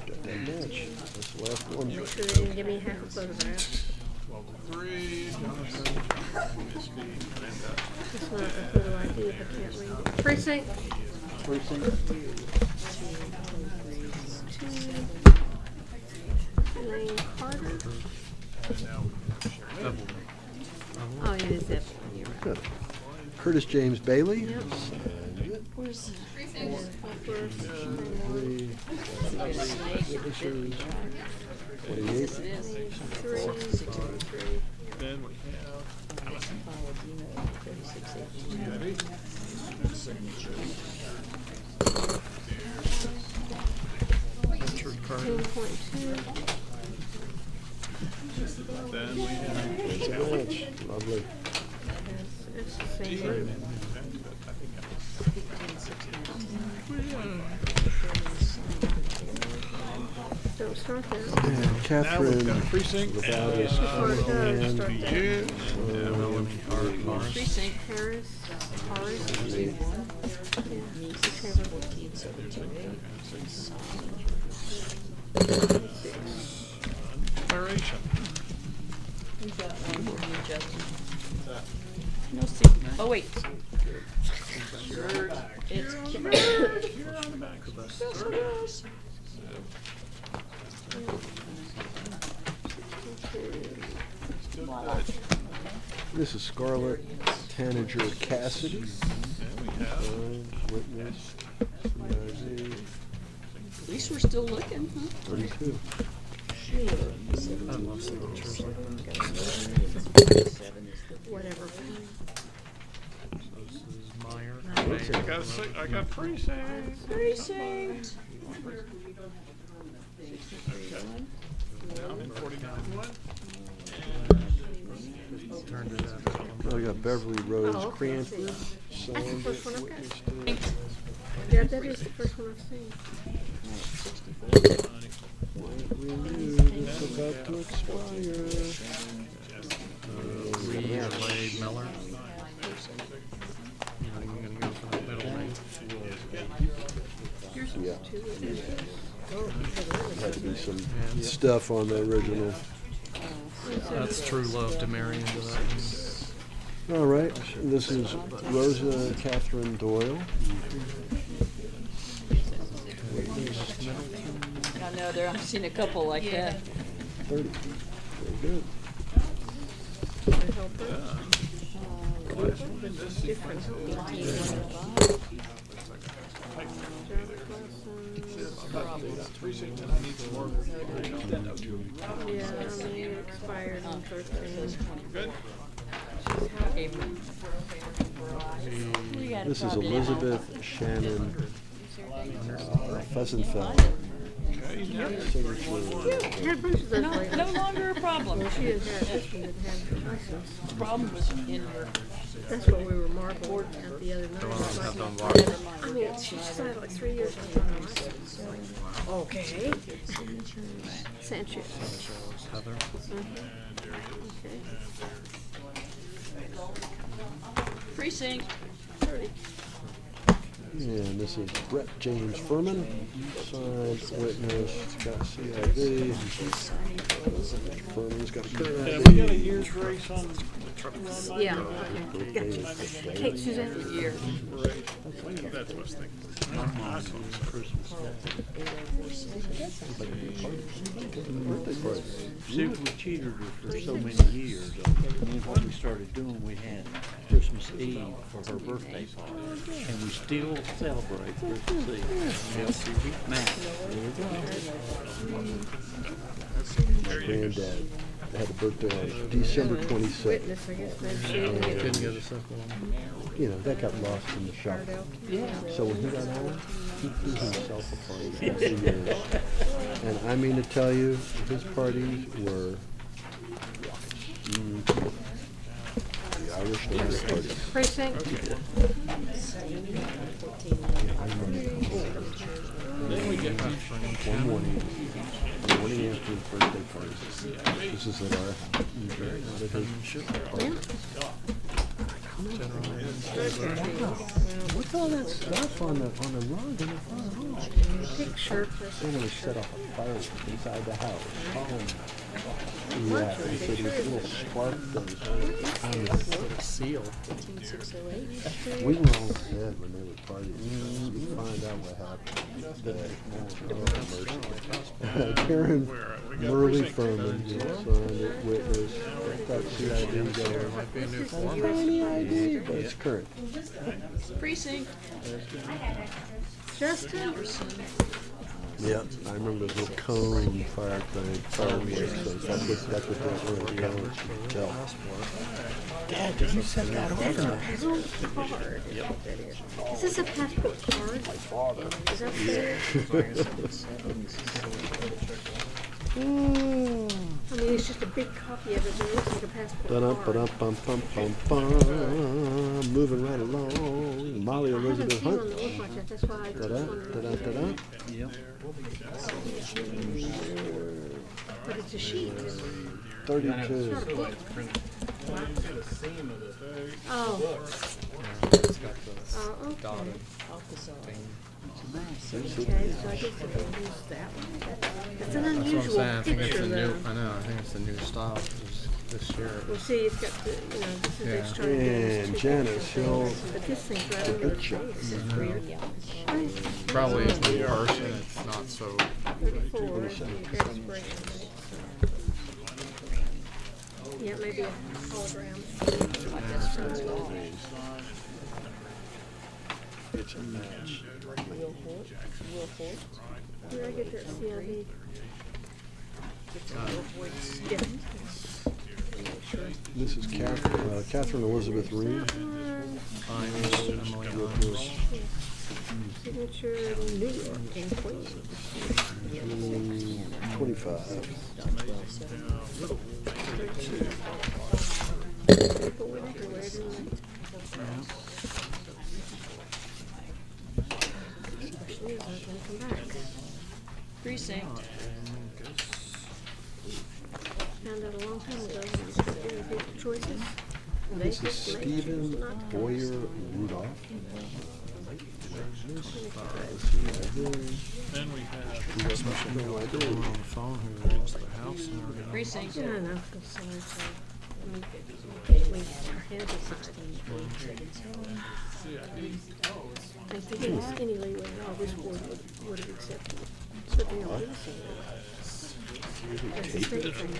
Got that match. That's the last one. Make sure they didn't give me half a photograph. 12-3, Jonathan, Misty, Linda. That's not a photo ID if I can't read it. Precinct. Lane Carter. And now Oh, yeah, it's Evelyn. You're right. Good. Curtis James Bailey. Yep. Where's And then Hopper. 3. Witnesses. 28. 3. then we have Allison. CIV. Signature. Richard Carter. 10.2. Then we have It's a Talent. match. Lovely. It's the same group. Don't start there. And Now we've Catherine got a precinct Levadas and Start to there. you. Precinct Harris. Harris. Yeah. It's This is Scarlett Tanager Cassidy. Witness, CID, At least we're still looking, huh? 32. I love signatures like that. Whatever. This is Meyer. I got precinct. Precinct. Down in 49. Turned it out. I got Beverly Rose Oh, okay, I Cranford. see. Signed That's the first one I've Whitney got. Still. Yeah, that is the first one I've seen. Renewed, it's about to expire. Lee or Lade Miller. You know, you're gonna go for that middle name. Yeah. Oh, Had to be some stuff on the original. That's true love to marry into that one. All right, this is Rosa Catherine Doyle. I know there. I've seen a couple like that. 30. Very good. Precinct, and I need some more. yeah, I mean, it expired in 13. Good. This is Elizabeth Shannon Fezzenfeld. Signature. Had a bunch of those lately. No longer a problem. Well, she didn't have, this one didn't have the license. The problem was in her. That's what we were marking at the other night. The one It's that like, had on lock. I mean, she decided like 3 years ago. Okay. Sanchez. Heather. Okay. Precinct. 30. And this is Brett James Furman. Signed witness, got CID. Furman's got a current Yeah, ID. we got a year's grace on. Yeah, okay, gotcha. Kate Suzanne. Year. That's what I was thinking. Birthday party. See, we cheated her for so many years. And then what we started doing, we had Christmas Eve for her birthday party. And we still celebrate Christmas Eve. Matt. My granddad had a birthday on December 26th. Witness, I guess, maybe she didn't get Couldn't get a second one. You know, that got lost in the shuffle. So when he got old, he threw himself a party every year. And I mean to tell you, his parties were the Irish dance party. Precinct. Then we get One morning, the morning after his birthday party. This is at our house. Not at his party. What's all that stuff on the rug in the front hall? Picture. They're gonna set off a fire inside the house. Yeah, they said this little spark goes. Seal. We were all dead when they were partying. You find out what happened. Karen Murley Furman, signed it, witness, got CID going. Might be a new form. Tiny ID, but it's current. Precinct. Justin. Yeah, I remember the little cone fire thing, fireworks, that's what that little cone should tell. Dad, did you set that over? Passport card. Is this a passport card? Is that fair? I mean, it's just a big copy of it, but it looks like a passport card. Moving right along. Molly I haven't Elizabeth seen one Hunt. that looks like that, that's why I just wondered. Yep. But it's a sheet. 32. It's not a book. Oh. Oh, okay. Okay, so I guess we can use that one. It's an That's what I'm unusual saying. I think it's picture, a new. though. I know. I think it's a new style. this year. Well, see, it's got the, you know, this is Yeah. extra. And Janice, he'll. But this thing's right under the thing. It says rear. Probably in person, it's not so. 34, that's great. Yeah, maybe a hologram. Like this from It's a match. Where I get that CLV? Yeah. This is Catherine Elizabeth Reed. Signature New York and Queens. 25. People went everywhere, didn't they? Especially as I come back. Precinct. Found out a long time ago when you start giving people choices. They This is just make Stephen choose not to. Boyer Rudolph. Then we have. No idea. On the phone who owns the house and everything. Precinct. Yeah, I know. I'm sorry, so, I mean, we, our hands are such I think it was any leeway at all, this board would have accepted it. Certainly on this end. That's the state thing.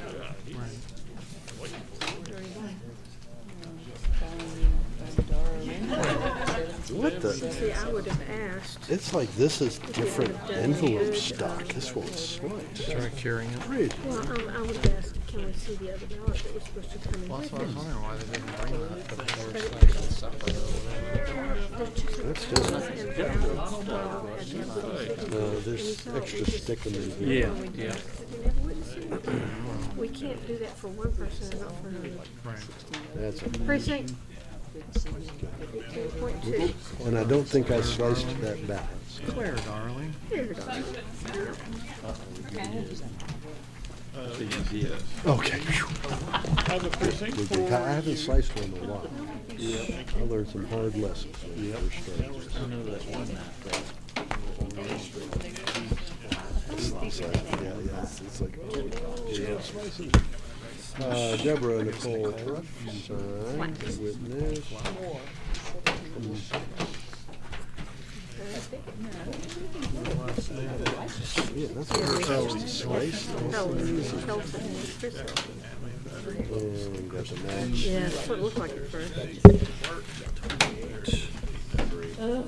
What the? See, I would have asked. It's like this is different envelope stock. This one's slight. Try curing it. Great. Well, I would have asked, can we see the other ballot that was supposed to come in Well, with that's what I was it? wondering why they didn't bring that to the board But separate or whatever. That's just. No, there's extra stick in there. Yeah, yeah. We can't do that for one person and not for another. Right. That's a. Precinct 18.2. And I don't think I sliced that back. Claire, darling. Here, darling. Okay. Have a precinct I for. haven't sliced one in a while. I learned some hard lessons when I first started. I know that one map, It's like, yeah, it's like, oh, yeah, slicing. Deborah Nicole Ruff, signed, witness. Yeah, that's what it's sliced. And got the match. Yeah, that's what it looked like at first. And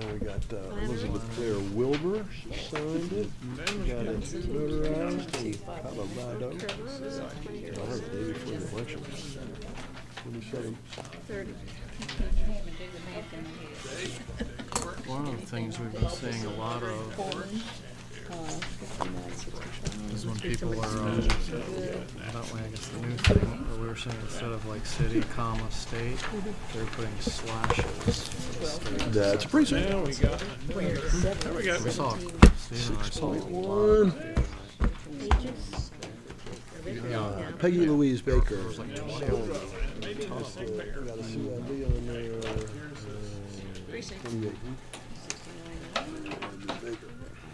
now we got Elizabeth Claire Wilbur, she signed it. Got it notarized in Colorado. Wow, the day before the election. 27. 30. One of the things we've been seeing a lot of is when people are, that way I guess the new thing, or we were saying instead of like city, comma, state, they're putting slashes for the state. That's a precinct. Now we got. There we go. We saw, Steve and I saw a lot of people. Peggy Louise Baker. It was like 20. Got a CID on there. 28.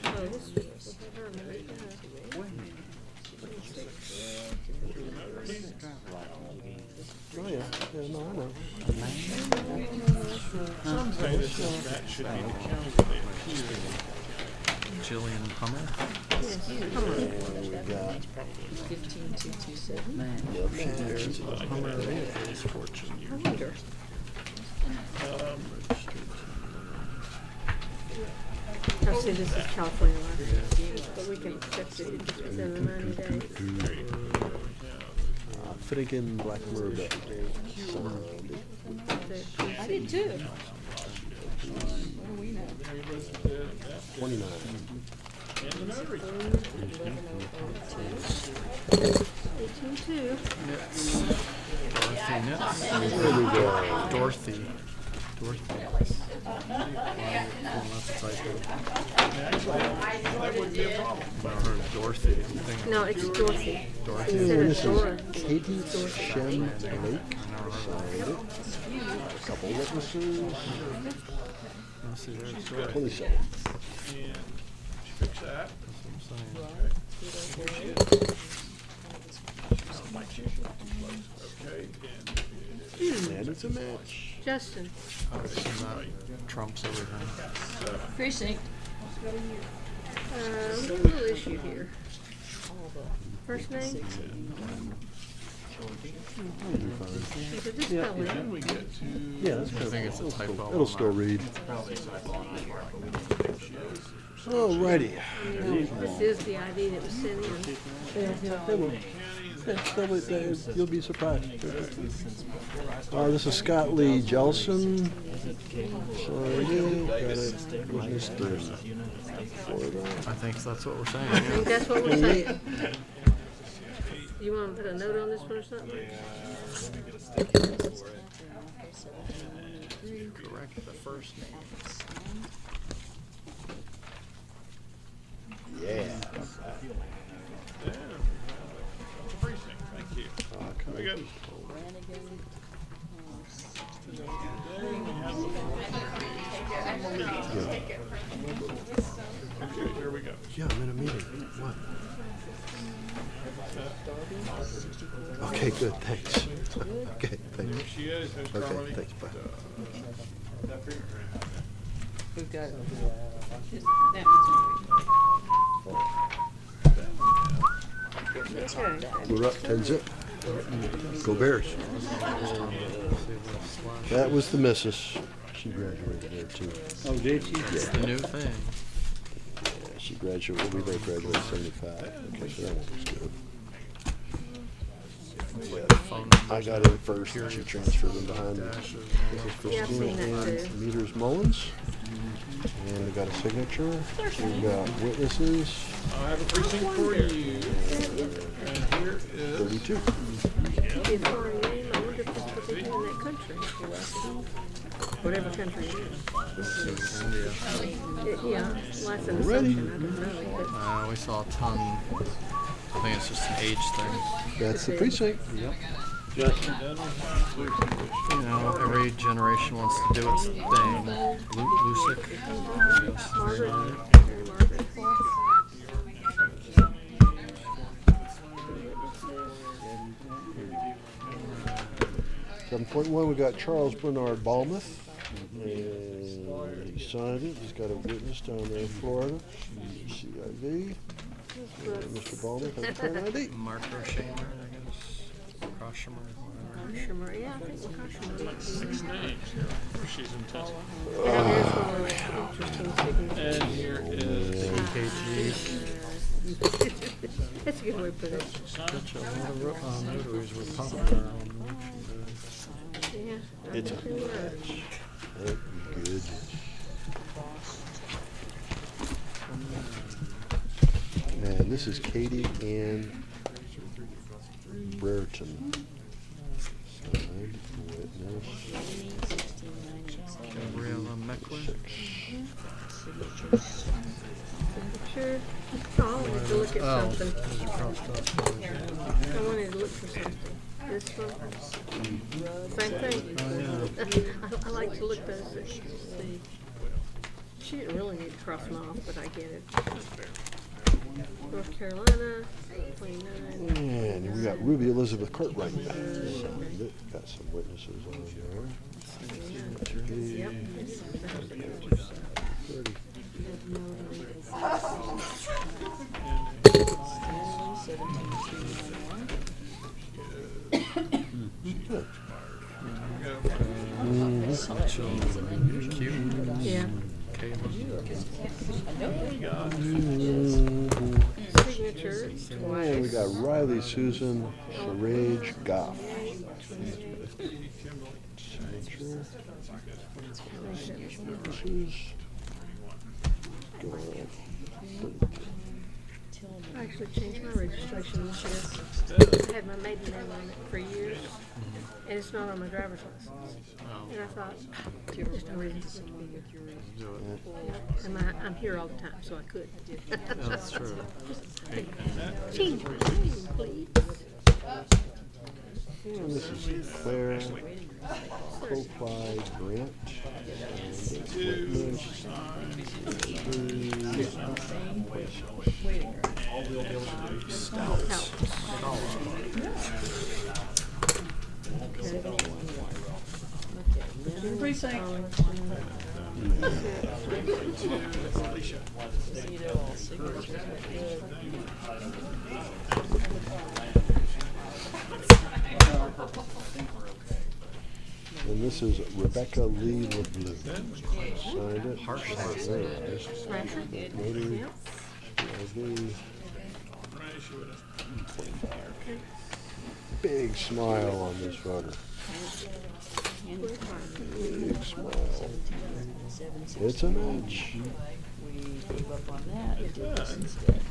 Oh, this was her, maybe. Oh, yeah. Yeah, no, I know. Some say that should be the county. Jillian Hummer. Yes, come on. We got. 15227. Yep, she's there. Hummer is fortune. I wonder. Oh, see, this is California license, but we can accept it if it's within the 90 days. Finnegan Blackmore Bay. Signed it. I did too. What do we know? 29. And the notary. 18.2. Dorothy Nitz. There we go. Dorothy. Dorothy. Well, that's a typo. That wouldn't be a problem. I heard Dorothy. I'm thinking No, it's Dorothy. Dorothy. Instead of This is Dora. Katie Shem Blake. Signed it. A couple witnesses. Let's see, there's Dorothy. 27. fix that. Okay, And it's a match. Justin. Trumps everything. Precinct. There's a little issue here. First name? Is it this spelling? then we get to. Yeah, that's I think it's a typo. It'll still read. Alrighty. This is the ID that was sent in. They will. You'll be surprised. This is Scott Lee Jelson. I think that's what we're saying. I think that's what we're saying. You want to put a note on this one or something? Correct the first name. Yeah. Precinct, thank you. Very good. Okay, here we go. Yeah, I'm in a meeting. What? Okay, good, thanks. Okay, There thanks. she is, there's Okay, Carly. thanks, bye. We've got. Okay. We're up 10-zip. Go Bears. That was the missus. She graduated there too. Oh, did she? It's the new thing. Yeah, she graduated, we both graduated 75. Okay, so that one was good. I got in first, and she transferred in behind me. This is Yeah, I've Christina seen that Ann too. Meters Mullins. And we got a signature. We got witnesses. I have a precinct for you. And here is. 32. His foreign name, I wonder if it's what they do in that country. Whatever country it is. Yeah, well, that's an assumption, I don't know. But We saw a ton. I think it's just an age thing. That's the precinct. Yep. You know, every generation wants to do its thing. Lucic. Margaret. 7.1, we got Charles Bernard Balmuth. And he signed it. He's got a witness down there in Florida. CIV. Mr. Balmuth has a current ID. Marco Shamer, I guess. Croshamer, whatever. Yeah, I think Wakashima. 6 names here. She's in town. And And here is. KG. That's a good way to put it. Such a lot of notaries were popular on Yeah. It's a good word. match. Thank goodness. And this is Katie Ann Brereton. Signed, witness. Gabriella Meckler. Signature. Oh, I wanted to look at something. those are crossed off. I wanted to look for something. This one. Same thing. Oh, I like to look those, see. She didn't really need to cross them off, but I get it. North Carolina, 29. And we got Ruby Elizabeth Cartwright. Signed it. Got some witnesses on there. Yep. 30. Cute. Yeah. Signature And we got Riley Susan Sarage Goff. Signature. I actually changed my registration this year. I had my maiden name on it for years, and it's not on my driver's license. And I thought, there's no reason to Do it. And I'm here all the time, so I could. That's true. Change my name, please. And this is Claire Profile grant. And this is Rebecca Lee LeBlue. Signed it. There it is. Notary. Big smile on this voter. Big smile. It's a match. We gave up on that and did this instead.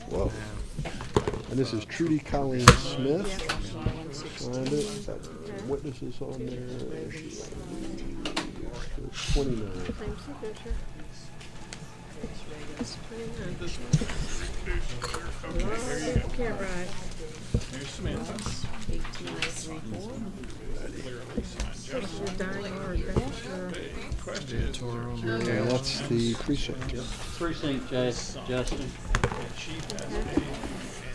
Whoa. And this is Trudy Colleen Smith. Signed it. Got witnesses on there. 29. Same signature. Can't write. Here's Samantha. 1834. You're dying or And that's the precinct. Precinct, Justin.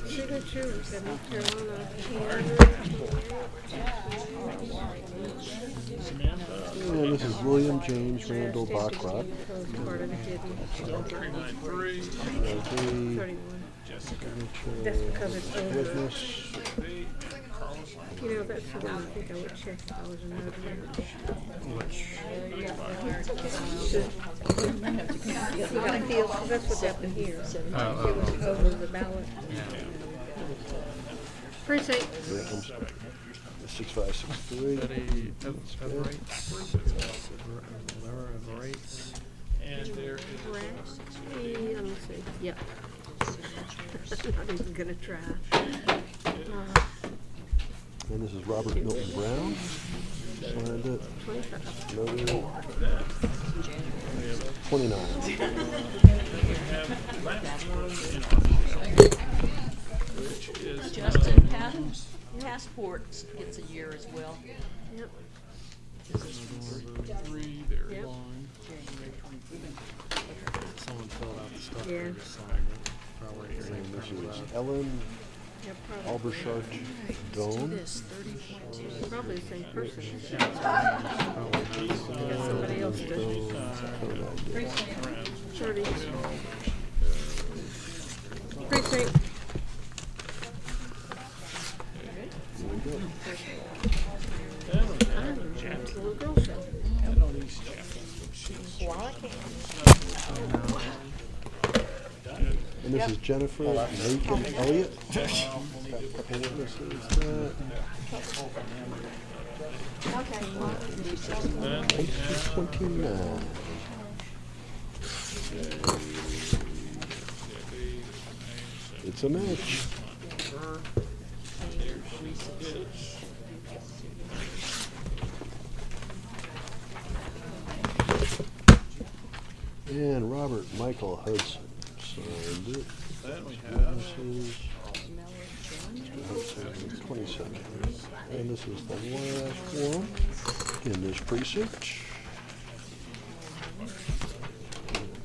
signature of the North Carolina. And this is William James Randall Bachrach. Part of it hidden. 393. 31. That's because it's over. Witness. You know, that's the one I think I would check if I was a notary. You got a field, that's what's happened here. It was over the ballot. Precinct. 6563. And there is Let me see. Yep. Not even gonna try. And this is Robert Milton Brown. Signed it. 25. Notary. 29. Justin, passport gets a year as well. Yep. There's Yep. one. Someone filled out the stuff. Yeah. They just signed it. Probably the same And this thing as is that. Ellen Yep, probably. Albershart Doan. Probably the same person. Got somebody else to. 30. Precinct. Little girl show. And this is Jennifer Lakin Elliott. Got a couple witnesses there. Then we have 29. It's a match. And Robert Michael Hudson signed it. Then we have This is 27. And this is the last one in this precinct.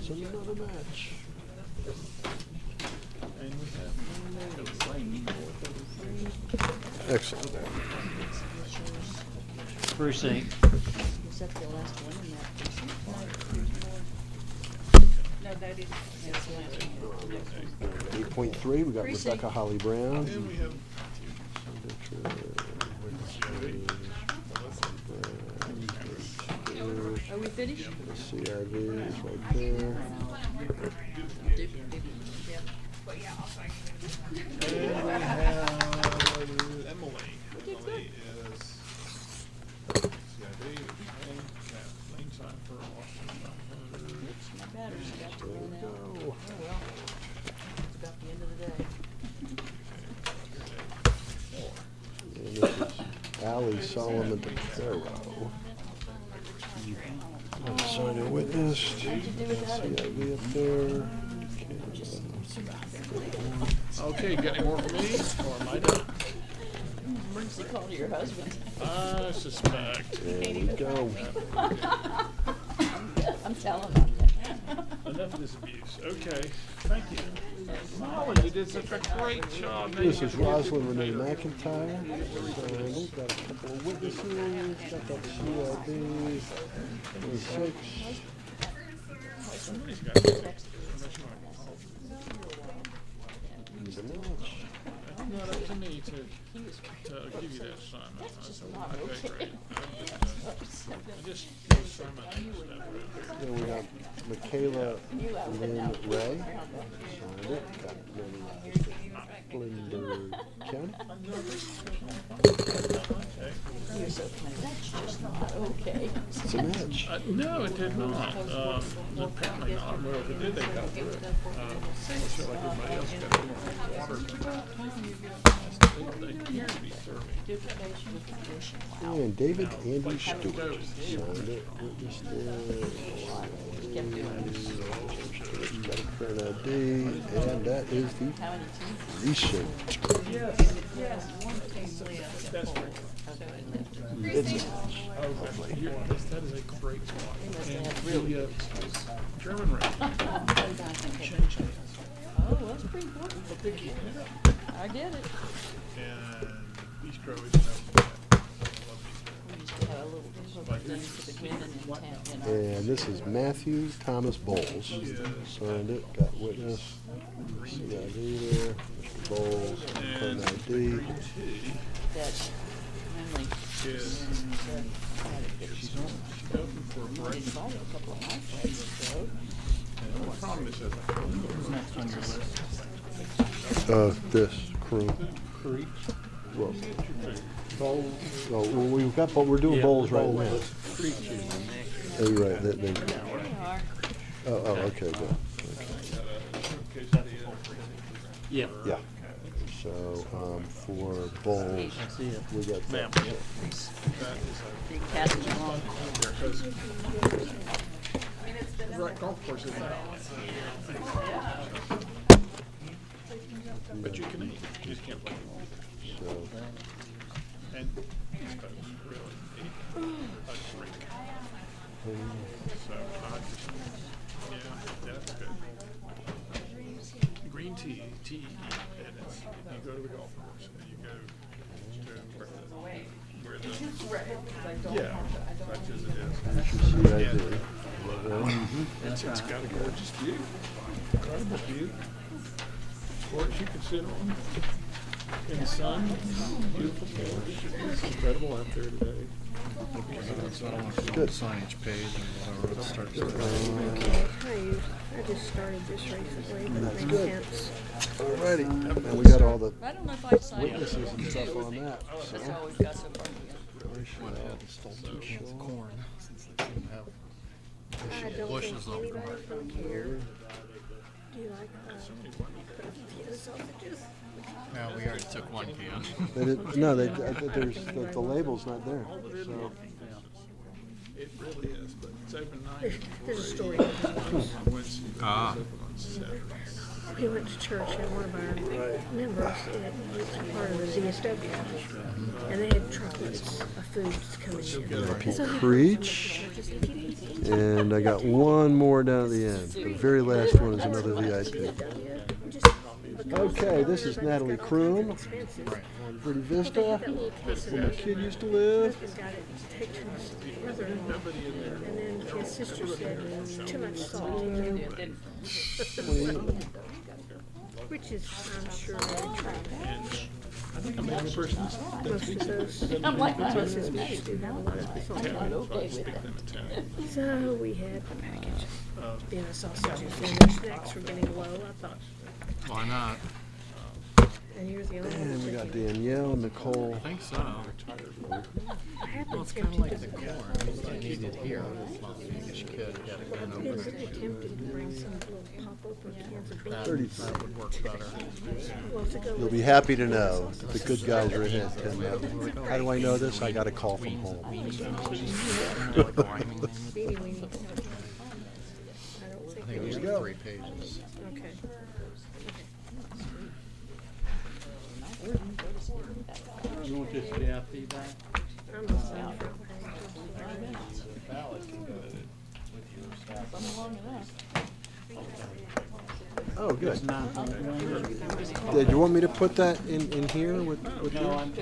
It's another match. and we have Excellent. Precinct. Was that the last one in that precinct? No, that is, that's the last one. 8.3, we got Precinct. Rebecca Holly Brown. and we have Are we finished? The CRV is right there. And we have Emily. Emily is CID, and Kathleen signed for Washington. My battery's got to run out. Oh well. It's about the end of the day. And this is Allie Solomon DeCaro. Signing witness. What'd you do with that? CIV up there. Okay, got any more for me, or am I done? Emergency call to your husband. I suspect. There we go. I'm telling on you. Enough of this abuse. Okay, thank you. Molly, you did such a great job. This is Rosalind Renee McIntyre. We've got a couple of witnesses, got that CLB, 26. Somebody's got it. He's a match. It's not up to me to give you that assignment. I just assignment stuff. Then we got Michaela Lynn Ray. Signed it. Got it in Blinderd County. You're so funny. That's just not okay. It's a match. No, it did not. Apparently not. Well, if it did, they got through it. I feel like everybody else got a little water. They appear to be serving. And David Andy Stewart signed it. Witnessed it. Got a current ID, and that is the recent. Yes, one came left. That's great. It's a match. That is a great spot. And the German rep changed it. Oh, that's pretty important. But they keep it up. I get it. And East Grove is We used to have a little thing for the women in town. And this is Matthew Thomas Bowles. Signed it. Got witness. CID there. Mr. Bowles. Current ID. That family. She's open for a break. Invited a couple of my friends to go. And the problem is that who's next on your list? This crew. Creek. Well, Bowles. well, we've got, but we're doing bowls right now. Creek is next. Oh, you're right. There we are. Oh, okay, good. Yeah. Yeah. So, for bowls, we got Ma'am. that. Big Kathy's wrong. Right, golf course is out. But you can eat. You just can't play. So, And it's got really a drink. So I just, yeah, that's good. Green tea, T-E-E, and it's, you go to the golf course and you go to where the, yeah, such as it is. CID. It's got a gorgeous view, incredible view. Porch you can sit on in the sun, beautiful porch. It's incredible out there today. Good. Signage page and whatever it starts I just started this recently, but That's it good. makes sense. Alrighty. And we got all the I don't know if I'd sign it. witnesses and stuff on that. That's So. all we've got so far. corn, since they seem to have I don't bushes think of anybody's gonna care. Do you like, potato sausages? No, we already took one can. They did, no, there's, the label's not there, so. It really is, but it's open 9 There's a story. on Wednesday, but Ah. it's open on Saturday. We went to church and one of our members, was part of the DSW, and they had truckloads of foods coming in. Pete So he Creech. And I got one more down at the end. The very last one is another VIP. Okay, this is Natalie Kroom on Verde Vista, where my kid used to live. Got it taped to his brother-in-law, and then his sister said, too much salt. Which is, I'm sure, very true. I think I'm the only person that Most speaks of those, it. I'm like, most I'm of those meats do have a lot of salt. not okay with it. So we had a package of dinner sausages, and the snacks were getting low, I thought. Why not? And you're the only one. And we that got did. Danielle, Nicole. I think so. I have Well, been it's kind of tempted like to the corn. You need it here. Well, I guess you could get a can I've been opener. really tempted to bring some little pop-open cans of beans. 30. That would work better. Well, to go You'll with be happy to know that the good guys are ahead 10-0. How do I know this? I got a call from home. Beanie Weenie. I don't think There we go. go. 3 pages. Okay. You want this CIP back? I'm gonna sign for it. Ballot can go with your staff. Oh, good. It's 9.1. Did you want me to put that in here with you? No, I'm.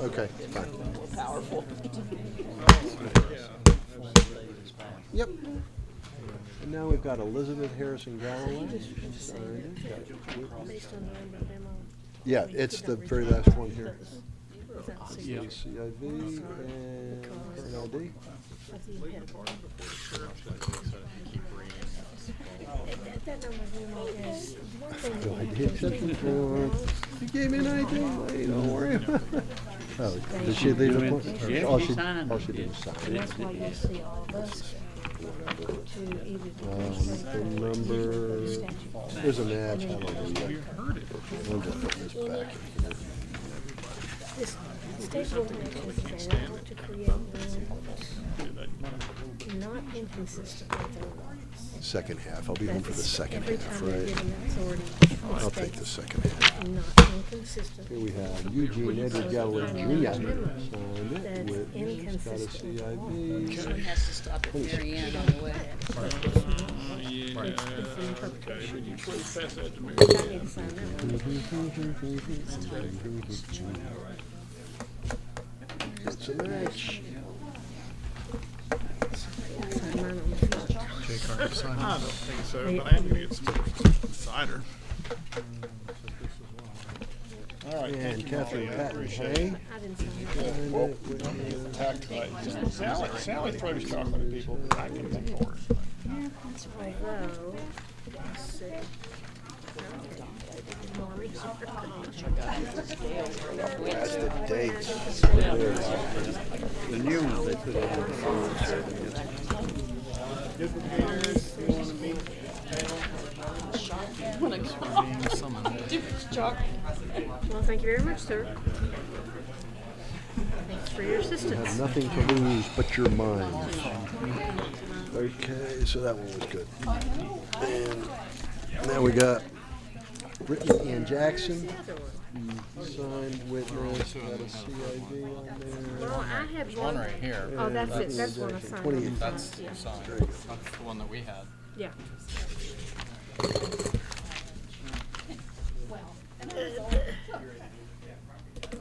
Okay, fine. Powerful. Yep. And now we've got Elizabeth Harrison Galloway. Based on the number of them all. Yeah, it's the very last one here. Is that Yeah. CIV and current ID. of the impediment? That number of them is one thing. No ID exception form. You gave me an ID, lady, don't worry about it. Oh, did she leave a point? Yeah, All she she signed all it. she did was sign. And that's why you see all of us to either The number, there's a match, I don't know. I'm just putting this back in here. This state board elections is allowed to create rules not inconsistent with their rights. Second half, I'll be home for the second Every half, time they're right? given that authority, I'll the take the state's second half. not inconsistent. Here we have Eugene Edward Galloway Jr. signed it, That's witness, got a inconsistent with CIV. Someone has to stop at the very end on the way. It's an interpretation. Please pass that to me. I need to sign that It's a match. Sign mine on the front. Jake already signed I it. don't think so, but I am gonna get some cider. All right. And thank you, Catherine Molly, I Patton appreciate Hay. it. I didn't sign it. Good. Signed Well, it, witness. tax fight. Sally throws chocolate at people, but I can pay for it. Although, let's see. That's the date. The new ones they put in. Duplicators, you wanna meet? Being summoned. Well, thank you very much, sir. Thanks for your You assistance. have nothing to lose but your mind. Okay, so that one was good. And now we got Brittany Ann Jackson, signed witness, got a CIV on there. Well, I had There's one. one right here. Oh, that's it. That's one I signed. 28. That's Yeah. signed. There you go. That's the one that we had. Yeah.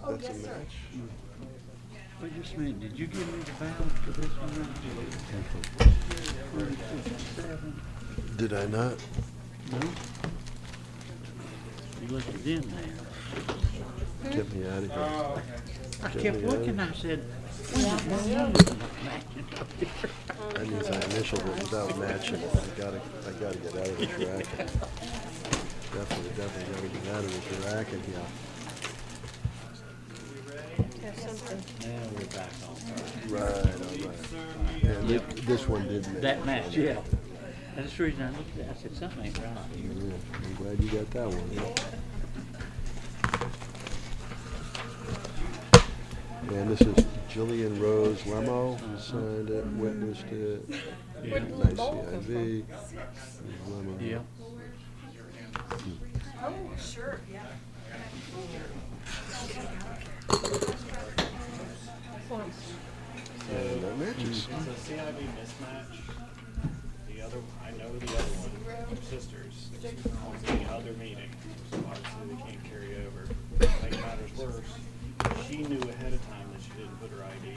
That's a match. Wait just a minute, did you give me the ballot for this one right here? Did I not? No? You left it in there. Get me out of here. I Get kept me out of looking, here. I said, "Why not matching up here?" That means I initialed it without matching it. I gotta get out of this racket. Definitely gotta get out of this racket, yeah. Have something. Now we're back on. Right, all right. Yeah, this one did match. That match, yeah. That's the reason I looked at it, I said, something ain't right. Yeah, I'm glad you got that one. And this is Jillian Rose Lemo, signed it, witnessed it. Yeah. Nice CIV. Lemo. Yeah. Oh, sure, yeah. And that matches. It's a CIV mismatch. The other, I know the other one, sisters, on the other meeting, so obviously they can't carry over. To make matters worse, she knew ahead of time that she didn't put her ID in,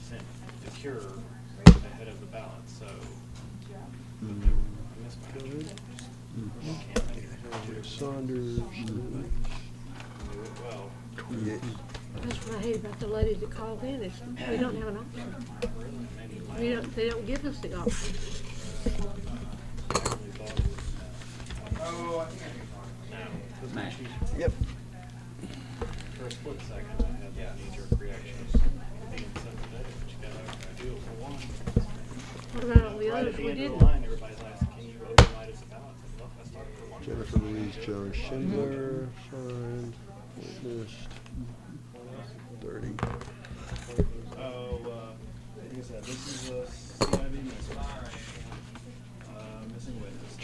sent the cure ahead of the ballot, so. Mismatch. Saunders. Well, Yeah. That's what I hate about the lady that called in, is we don't have an option. They don't give us the option. Match. Yep. for a split second, I had that knee-jerk reaction of being sympathetic, but you gotta do it for one. What about all the Right others at the we end of didn't? the line, everybody's asking, can you override us about? Look, I started for one. Jennifer Louise Jones Schindler, signed, witnessed. 30. Oh, like I said, this is a CIV mismatch. Missing missing witness.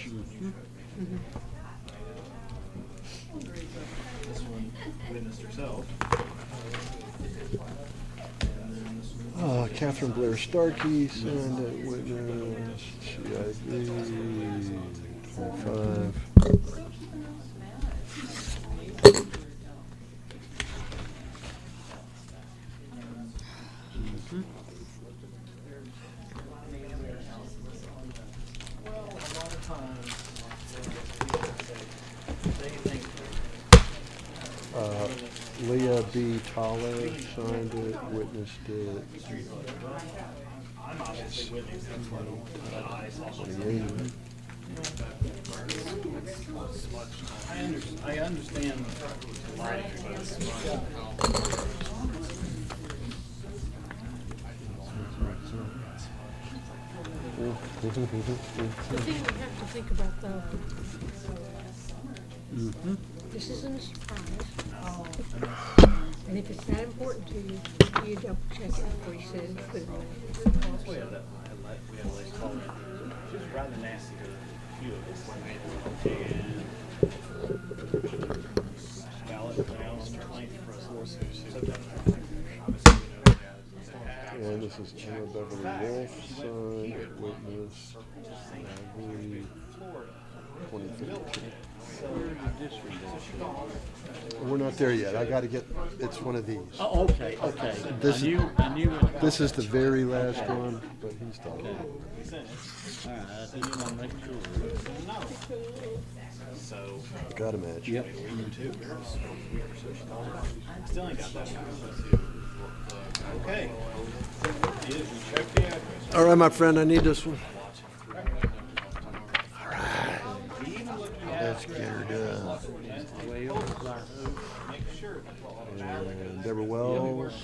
This one witnessed herself. Catherine Blair Starkey, signed at witness, CID, 25. Well, a lot of times, they think. Leah B. Toller signed it, witnessed it. I'm obviously witnessing what I saw. 28. I understand logic, but it's The thing we have to think about though, this isn't a surprise. And if it's that important to you, you double check it before you send it, put it in. we had a lady call her. She was rather nasty to a few of us. Ballot, complaint for us. And this is Emma Beverly Wolf, signed, witness, Library, 2015. We're not there yet. I gotta get, it's one of these. Oh, okay, okay. This I knew this is the very last one, but he's talking. All right, I think you want to make sure. So. Got a match. Yep. Still ain't got that. Okay. We checked the address. All right, my friend, I need this one. Let's get her done. And Deborah Wells.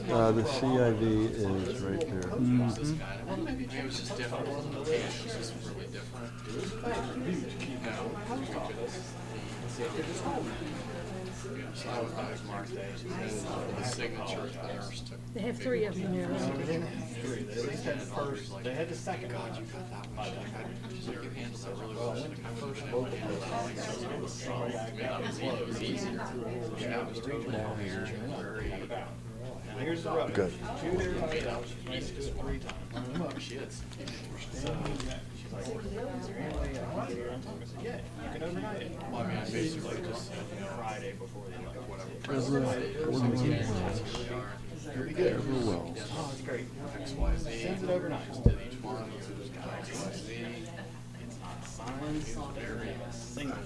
The CIV is right there. Maybe it was just different. It was just really different. The signature the nurse took. They have 3 of them now. They had the second. God, you got that one. You handled that really well. First one, it was easier. Yeah, it was totally here. Here's the rub. Good. Two there, easiest 3 times. Shit. So, she's like, is there any way I can do it? I said, yeah, you can overnight it. Well, I mean, I basically just said, Friday before the election. You'll be good. Deborah Wells. Oh, it's great. XYZ. Sends it overnight. Just did each one. You just got XYZ. It's not signed. It's very single.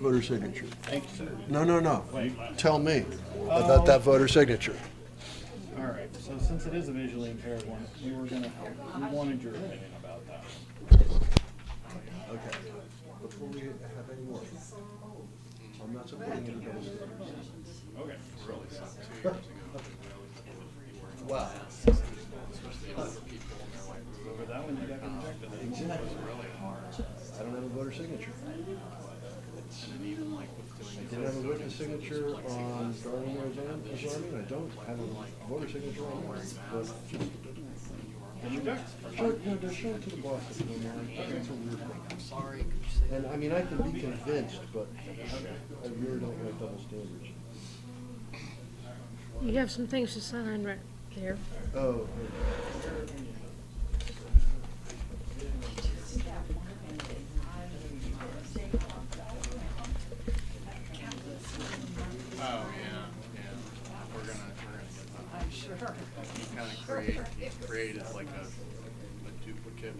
Voter signature. Thank you, sir. No. Wait. Tell me about that voter signature. All right, so since it is a visually impaired one, we wanted your opinion about that. Okay. Before we have any more, I'm not supporting any double standards. Okay. Really sucked 2 years ago. Wow. Especially older people, and they're like, Over that one, you got rejected. it was really hard. I don't have a voter signature. And even like with I doing did have a witness signature on Darlene Roseanne. I don't have a voter signature on mine, but just. Show it to the boss if you don't mind. That's a weird thing. I'm sorry, could you say And I mean, I can be convinced, but I really don't like double standards. You have some things to sign right there. Oh. Oh, yeah. We're gonna get that. I'm sure. He created like a duplicate,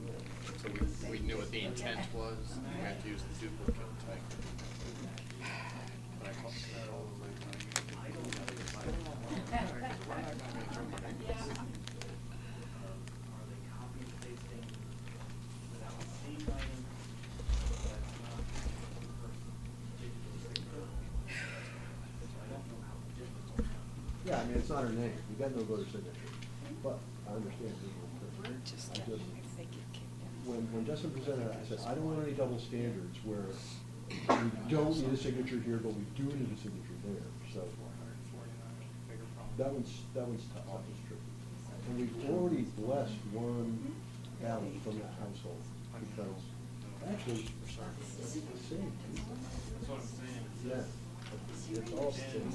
so we knew what the intent was, and we had to use the duplicate to make it. But I called that all the Yeah, I mean, it's not her name. You got no voter signature. But I understand visual impaired. When Justin presented it, I said, I don't want any double standards where we don't need a signature here, but we do need a signature there, so. That one's tough, that was tricky. And we've already blessed one ballot from that household, because actually, it's the same. That's what I'm saying. Yeah, it's all the same.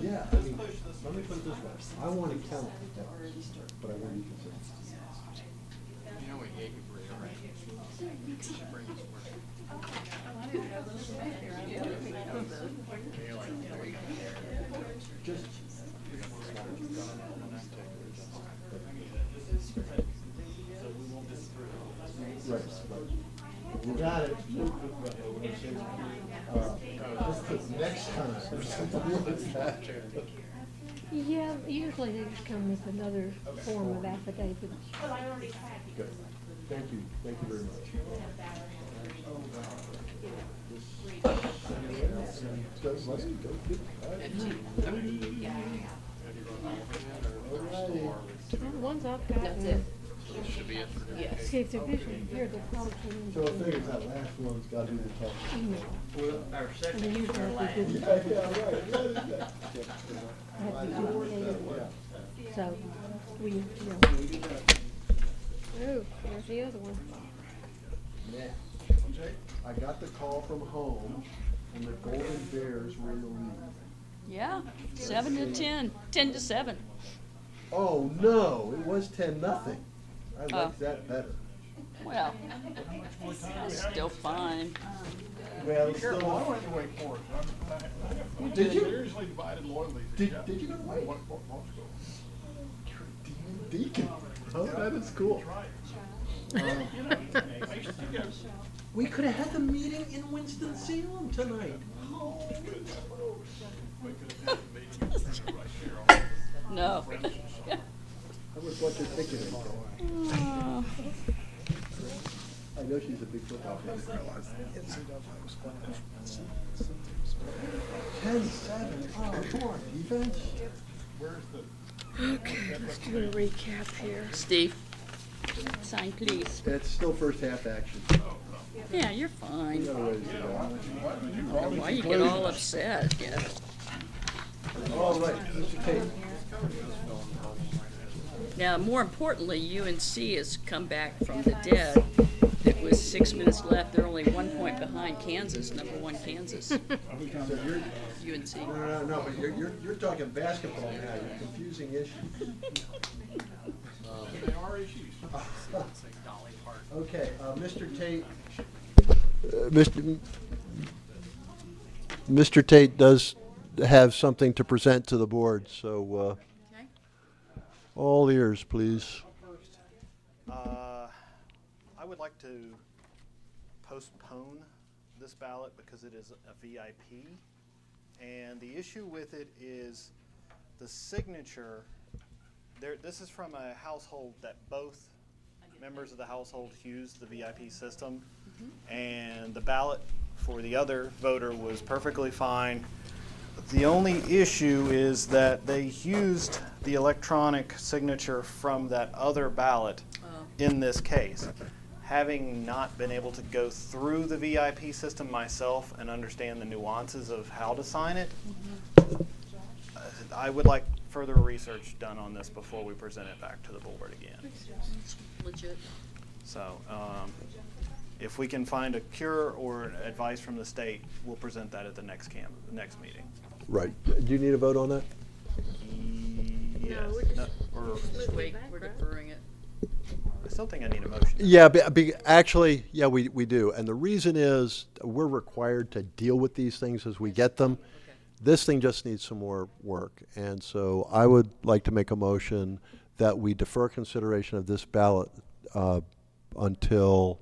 Yeah, I mean, let me put it this way, I want to count the ballots, but I want to be consistent. You know what, yeah, you bring it right. You should bring this work. You're like, there you go. Just. Right, right. You got it. Just the next time, or something like that. Yeah, usually they just come with another form of affidavit. Good. Thank you very much. Let's go get One's I've got. That's it. This should be it for today. See, if they're visually here, they're probably. So I figure that last one's got to be the top. Email. Well, our And second, then usually our have last. to do Yeah, right. have to do it later. So, we, you know. Oh, there's the other one. Now, I got the call from home, and the Golden Bears were in the lead. Yeah, 7 to 10, 10 to 7. Oh, no, it was 10-0. I Oh. like that better. Well, that's still fine. Well, it's Careful, still. I went to Wake Forest. Did you? Seriously divided loyalty. Did you go to Wake? What school? Deacon. Oh, that is cool. We could have had the meeting in Winston-Salem tonight. No. That was what you're thinking of. Oh. I know she's a big football fan. 10-7. Oh, come on, defense. Where's the? Okay, let's do a recap here. Steve, sign please. It's still first half action. Yeah, you're fine. We got a ways to go. Why you get all upset? Yeah. All right, Mr. Tate. Now, more importantly, UNC has come back from the dead. It was 6 minutes left. They're only 1 point behind Kansas, number 1 Kansas. So you're, UNC. no, but you're talking basketball now. You're confusing issues. They are issues. Okay, Mr. Tate. Mr. Tate does have something to present to the board, so all ears, please. I would like to postpone this ballot because it is a VIP. And the issue with it is the signature. This is from a household that both members of the household use the VIP system. And the ballot for the other voter was perfectly fine. The only issue is that they used the electronic signature from that other ballot in this case. Having not been able to go through the VIP system myself and understand the nuances of how to sign it, I would like further research done on this before we present it back to the board again. Legit. So if we can find a cure or advice from the state, we'll present that at the next meeting. Right. Do you need a vote on that? Yes. We're deferring it. I still think I need a motion. Yeah, actually, yeah, we do. And the reason is we're required to deal with these things as we get them. This thing just needs some more work. And so I would like to make a motion that we defer consideration of this ballot until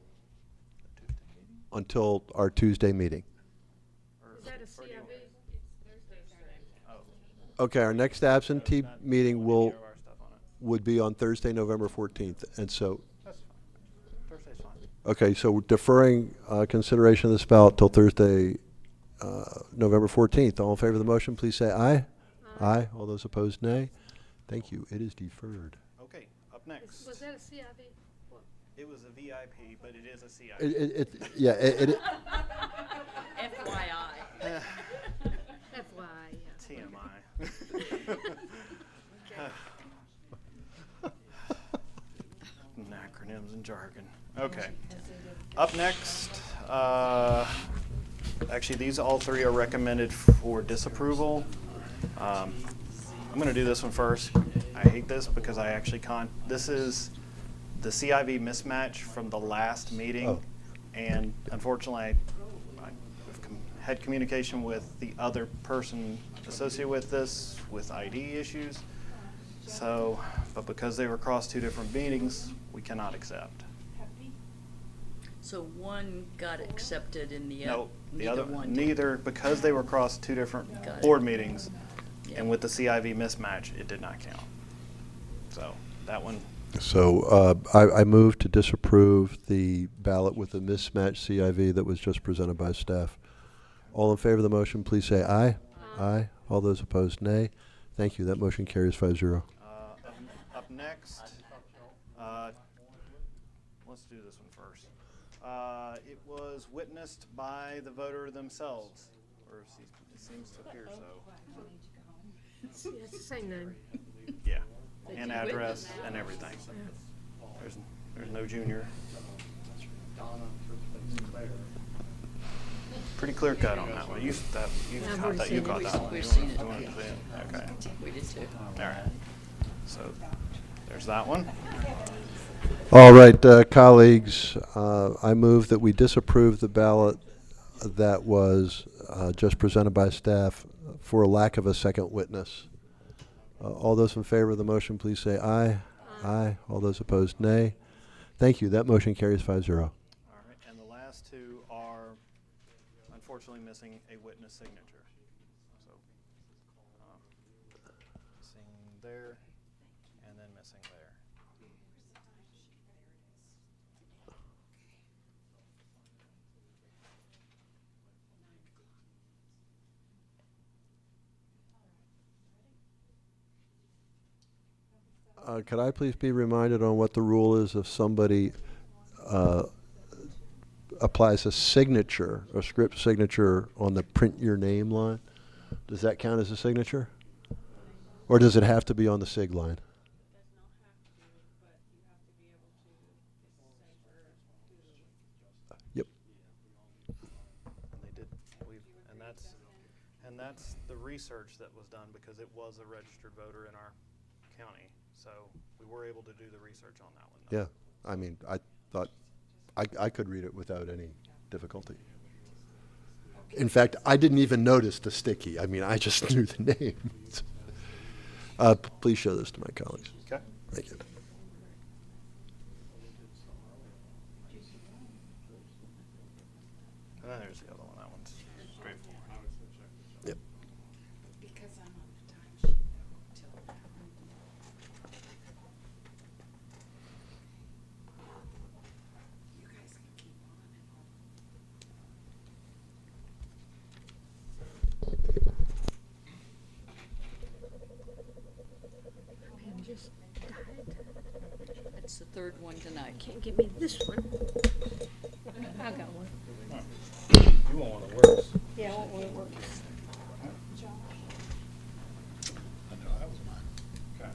our Tuesday meeting. Is that a CIV? Okay, our next absentee meeting will, would be on Thursday, November 14th. And so, That's fine. Thursday's fine. okay, so we're deferring consideration of this ballot till Thursday, November 14th. All in favor of the motion, please say aye. Aye. All those opposed, nay. Thank you. It is deferred. Okay, up next. Was that a CIV? It was a VIP, but it is a CIP. Yeah, FYI. FYI, yeah. TMI. Acronyms and jargon. Okay. Up next, actually these all three are recommended for disapproval. I'm going to do this one first. I hate this because I actually this is the CIV mismatch from the last meeting. Oh. And unfortunately, I've had communication with the other person associated with this with ID issues. So, but because they were across two different meetings, we cannot accept. So one got accepted in the No, the neither other one. neither, because they were across two different Got it. board meetings, Yeah. and with the CIV mismatch, it did not count. So that one, So I move to disapprove the ballot with the mismatched CIV that was just presented by staff. All in favor of the motion, please say aye. Aye. All those opposed, nay. Thank you. That motion carries 5-0. up next, let's do this one first. It was witnessed by the voter themselves, or it seems to appear so. Yeah, it's the same name. Yeah, and address and everything. There's no junior. Pretty clear cut on that one. You I've caught already that. You seen caught it. that one. We've seen it. You wanted to see it? Okay. We did too. All right. So there's that one. All right, colleagues, I move that we disapprove the ballot that was just presented by staff for a lack of a second witness. All those in favor of the motion, please say aye. Aye. All those opposed, nay. Thank you. That motion carries 5-0. All right. And the last two are unfortunately missing a witness signature. So missing there and then missing there. Could I please be reminded on what the rule is if somebody applies a signature, a script signature on the print your name line? Does that count as a signature? Or does it have to be on the sig line? Yep. And they did, and that's the research that was done because it was a registered voter in our county. So we were able to do the research on that one. Yeah. I mean, I thought I could read it without any difficulty. In fact, I didn't even notice the sticky. I mean, I just knew the name. Please show this to my colleagues. Okay. Thank you. And then there's the other one. That one's straightforward. Yep. Because I'm on the time sheet till now. You guys can keep on and on. Man, just died. That's the third one tonight. Can't give me this one. I got one. You want one that works. Yeah, I want one that works. I know, that was mine. Okay.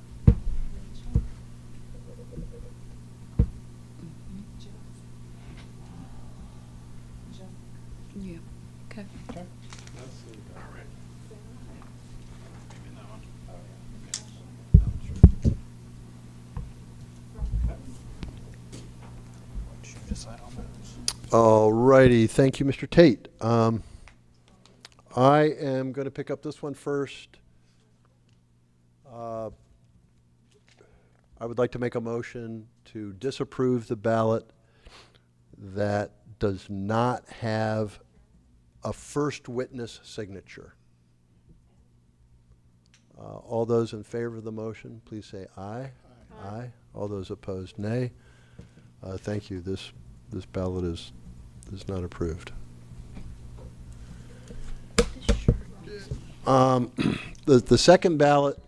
Yeah. Okay. Okay. All right. Maybe that one. What did you decide on those? All righty. Thank you, Mr. Tate. I am going to pick up this one first. I would like to make a motion to disapprove the ballot that does not have a first witness signature. All those in favor of the motion, please say aye. Aye. All those opposed, nay. Thank you. This ballot is not approved. The second ballot,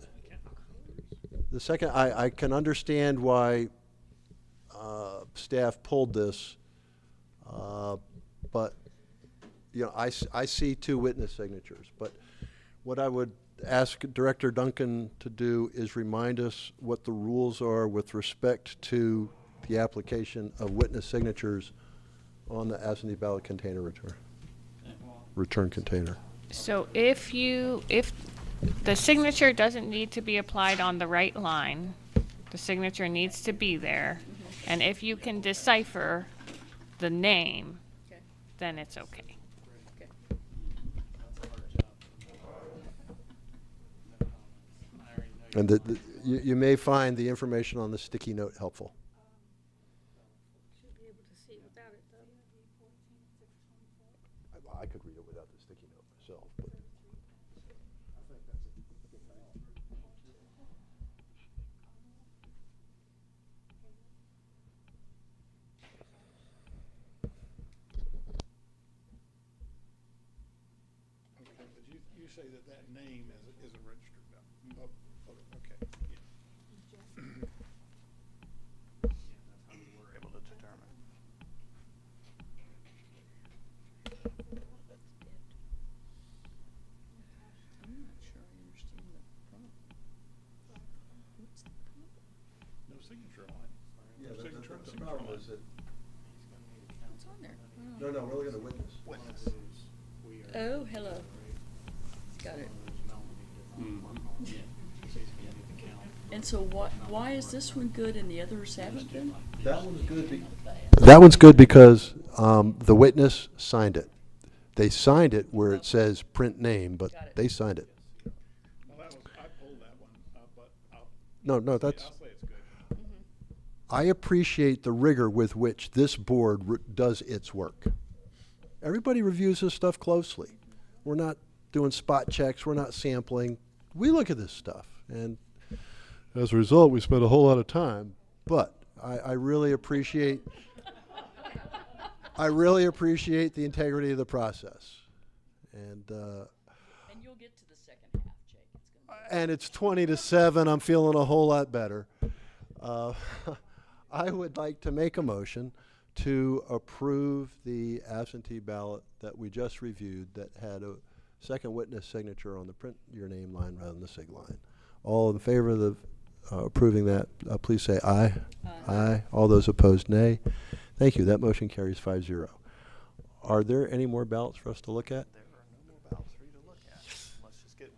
I can understand why staff pulled this, but, you know, I see 2 witness signatures. But what I would ask Director Duncan to do is remind us what the rules are with respect to the application of witness signatures on the absentee ballot container return container. So if the signature doesn't need to be applied on the right line, the signature needs to be there, and if you can decipher the name, then it's okay. And you may find the information on the sticky note helpful. Should be able to see it without it, though. I could read it without the sticky note myself, but. Okay, but you say that name isn't registered now. Oh, okay, yeah. That's how we were able to determine. I'm not sure I understand the problem. What's the problem? No signature line. Yeah, No signature on the signature problem line. is that. What's on there? No, we're looking at witness. Witness. Oh, hello. Got it. And so why is this one good and the others haven't been? That one's good. That one's good because the witness signed it. They signed it where it says print name, but they signed it. Well, I pulled that one, but No, that's. I'll say it's good. I appreciate the rigor with which this board does its work. Everybody reviews this stuff closely. We're not doing spot checks. We're not sampling. We look at this stuff, and as a result, we spend a whole lot of time. But I really appreciate. I really appreciate the integrity of the process, and you'll get to the second half, Jake. It's gonna be and it's 20-7. I'm feeling a whole lot better. I would like to make a motion to approve the absentee ballot that we just reviewed that had a second witness signature on the print your name line rather than the sig line. All in favor of the approving that, please say aye. Aye. All those opposed, nay. Thank you. That motion carries 5-0. Are there any more ballots for us to look at? There are no more ballots for you to look at.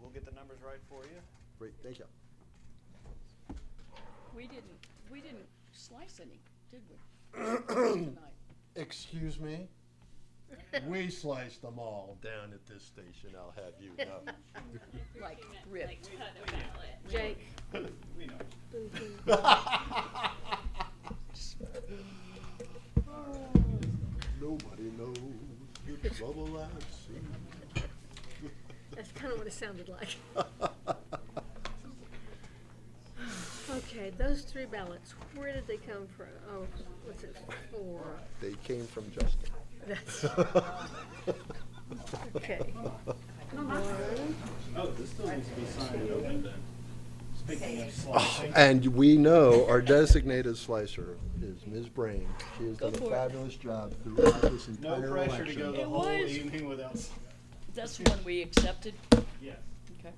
We'll get the numbers right for you. Great, thank you. We didn't slice any, did we? Tonight. Excuse me? We sliced them all down at this station, I'll have you know. Like ripped. Jake. We know. Nobody knows the trouble I've seen. That's kind of what it sounded like. Okay, those 3 ballots, where did they come from? Oh, what's it for? They came from Justin. That's, okay. Oh, this still needs to be signed and opened then. Speaking of slicing. And we know our designated slicer is Ms. Brain. She has Go done a for it. fabulous job throughout this No entire pressure to go election. the It whole was. evening without. That's the one we accepted? Yes. Okay.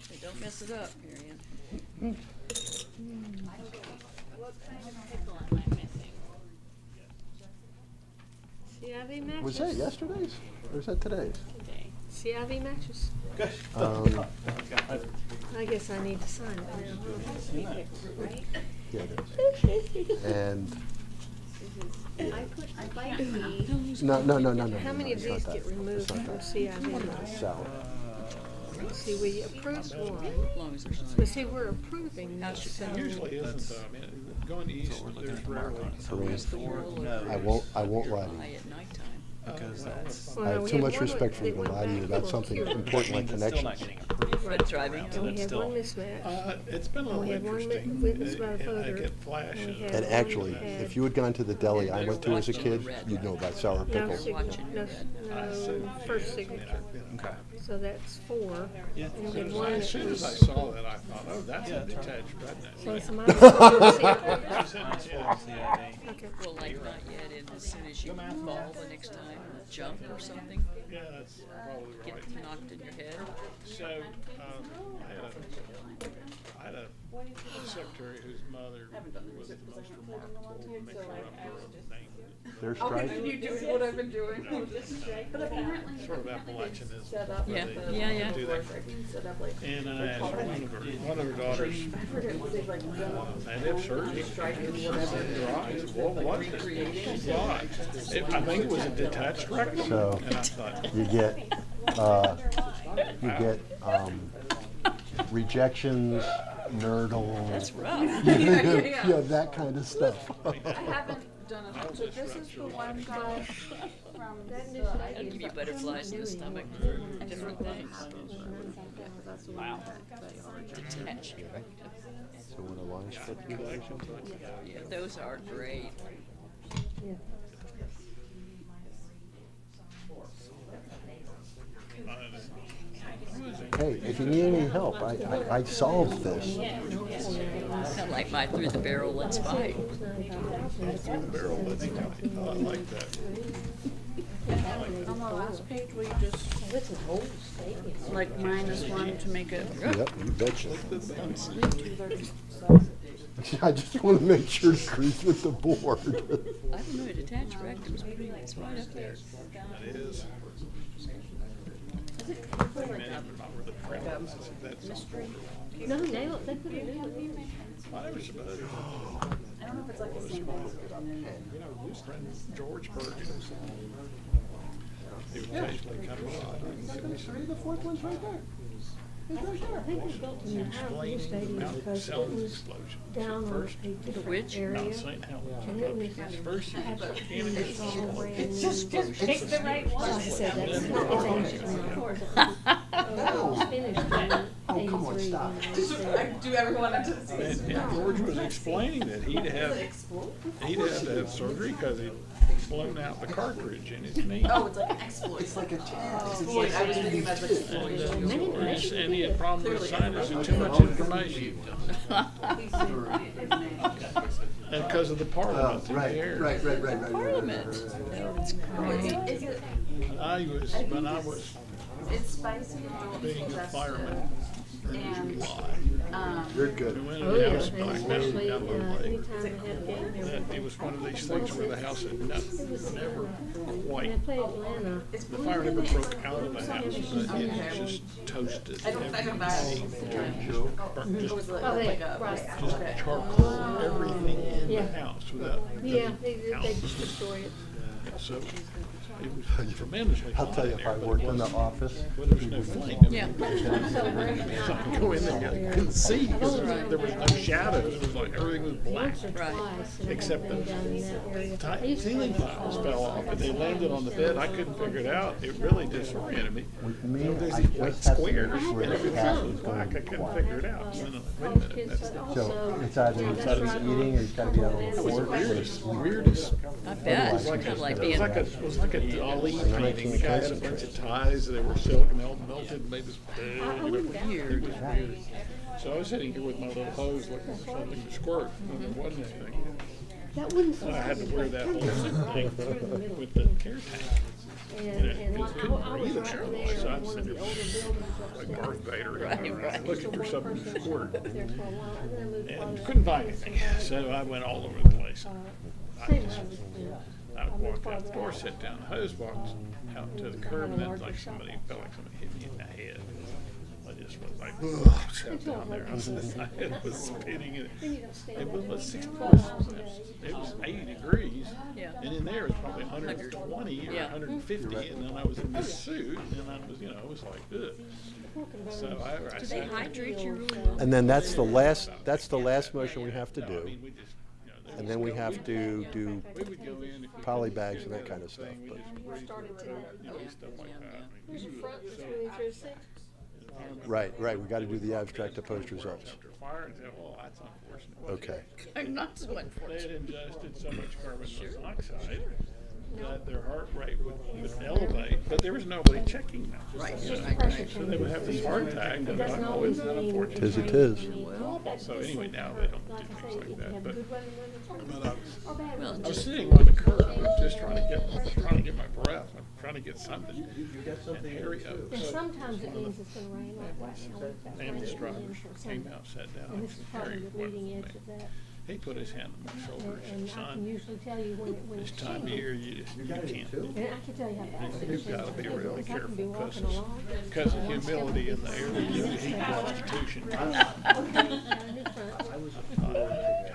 Hey, don't mess it up, Marianne. What kind of pickle am I missing? CIV matches? Was that yesterday's or is that today's? Today. CIV matches? Good. I guess I need to sign it now. Yeah, it is. And I like these. no. How many of it's not these that. get removed It's not from that. CIV? Sour. See, we approved one, As long as there's but see, we're approving this, so. Usually isn't though. I mean, going east, there's rarely. I won't lie to high you. at nighttime. Because that's. I have too much respect for you to lie to you about something important like connection. Still not getting approved. But driving And to we it had still. one mismatch. It's been a And we little had one interesting. witness about a I photo. get flashes. And we had And one actually, that had if you had gone to the deli I went to as a kid, Red. you'd know about sour No pickle. signature, no, first signature. Okay. So that's 4. Yeah. And we had one As that soon as I was. saw that, I thought, oh, that's a detached So redneck. somebody was Okay. Well, like not yet, and as soon as you fall the next time, or jump or something, Yeah, that's probably get right. knocked in your head. So, I had a secretary whose mother was the most remarkable mixer-upper name. Their Okay, strike. then you doing what I've been doing. But apparently. Sort of Appalachianism. Set up Yeah, like the- yeah, yeah. Do that. Set up like. And I asked one of her daughters, I forget what they like done. and if surgery, your eyes, well, what? She thought, I think it was a detached rectum. So And I thought, you get rejections, nurdles. That's rough. Yeah, that kind of stuff. I haven't done it, but this is the one guy from That'll give you butterflies in the stomach, different things. Wow. Detached. So when a line's put through that or something? Yeah, those are great. Hey, if you need any help, I solved this. Kind of like my through the barrel, let's fight. through the barrel, let's go. Oh, I like that. On the last page, will you just, like -1 to make it. Yep, you betcha. 230. I just want to make sure it agrees with the board. I don't know, detached rectum's pretty, it's right up there. That is. No, they put a new one. I never supposed. I don't know if it's like the same thing. You know, friend George Perkins. He would occasionally come by. The fourth one's right there. I think it was built in the Howard Stadium because it was down on a different Which? area. Mount St. Helens. And it was First, it's all brand new. Just pick the right one. So I said, that's not, it's ancient now. It was finished in Oh, come on, 83. stop. I do everyone into and George was explaining that he'd have to have surgery because he'd blown out the cartridge in his knee. Oh, it's like an exploit. It's like a exploit. I was thinking about exploit. And he had problems with sinus and too much information. And because of the parliament in the area. Right. Parliament. That's great. Is it, When I was it's spicy and being a delicious. fireman in And, July, You're we good. went Oh, in the yeah, house and back especially, down Yellow Lake. anytime they had a game, they That it was one of these things where the house had never when they quite, played Atlanta, it's the fire never broke out of the house, but it just toasted I don't everything. Burnt It was just, like, Oh, like they- a. right. just charcoal, everything in the Yeah. house without. yeah, they just destroyed it. So it was tremendously I'll hot tell you, in if there, I but worked it in the wasn't- office, Well, there was no flame. Yeah. So go in there, I couldn't see because there was no shadows. It was like everything was black. Once or Right. twice, and Except everything down in that area. I used to Ceiling have, tiles fell off and they landed on the bed. I couldn't figure it out. It really disoriented me. with me, There's I these white just have to squares make sure and the everything cat else is was black. I going couldn't quiet. figure it out. Wait a college minute. kids, That's but So also. it's either yeah, he's that's gotta right be eating or he's gotta be out on the That was floor. the weirdest. I bet. Otherwise, Kind of like It was being. like a, it was like a Dali painting. The guy had a bunch of ties, they were silk and they all melted and made this big, you know, Weird. it was weird. So I was sitting here with my little hose looking for something to squirt, and there wasn't anything. That wouldn't. So I had to wear that whole thing with the care tank. And Because I couldn't was breathe in right there, there so in I'd one sit of the there older buildings like upstairs. Darth Vader, Right. looking for something to squirt. There for a while, and then I moved And farther couldn't up find to anything, some so I went all over the place. I same just, house, yeah. I walked out the door, sat down, the hose walked out to the curb, and then like somebody, felt like somebody hit me in the head. I just was like, ugh, sat down there, my head was spinning, and it was 60 it was 80 degrees, Yeah. and in there it was probably 120 or Yeah. 150, and then I was in this suit, and I was, I was like, ugh. So I Do they sat hydrate you really well? And then that's the last motion we have to No, I do. mean, we just, there And was then we no- have to do we would go in if we poly couldn't bags do and that kind of stuff, thing, we but- just breathe through it, stuff like that. I mean, There's a front so- between 3 6. Right, right, we gotta do the abstract to post results. After fire and said, oh, that's unfortunate. Okay. Not so unfortunate. They had ingested so much carbon monoxide that their heart rate would elevate, but there was nobody checking them. Right. So they would have this heart attack, and they're like, oh, isn't that unfortunate? Tis it is. So anyway, now they don't do things like that, but I was Well, sitting on the curb, I was just trying to get my breath, I'm trying to get something. And Harry and Oaks, sometimes it means it's gonna rain like right now. We've got ambulance rain driver, in for came Sunday. out, sat down. And this is probably Harry the leading worked edge with of me. that. He put his hand on my shoulder and And said, I can son, usually tell you when this it's time of changing. year, you can't do And it. I can tell you how fast it You've changes. got to be really Because I can be careful walking because along, of the and one step humidity will in the be air, fine, the and heat one step will be constitution. fine. Oh, You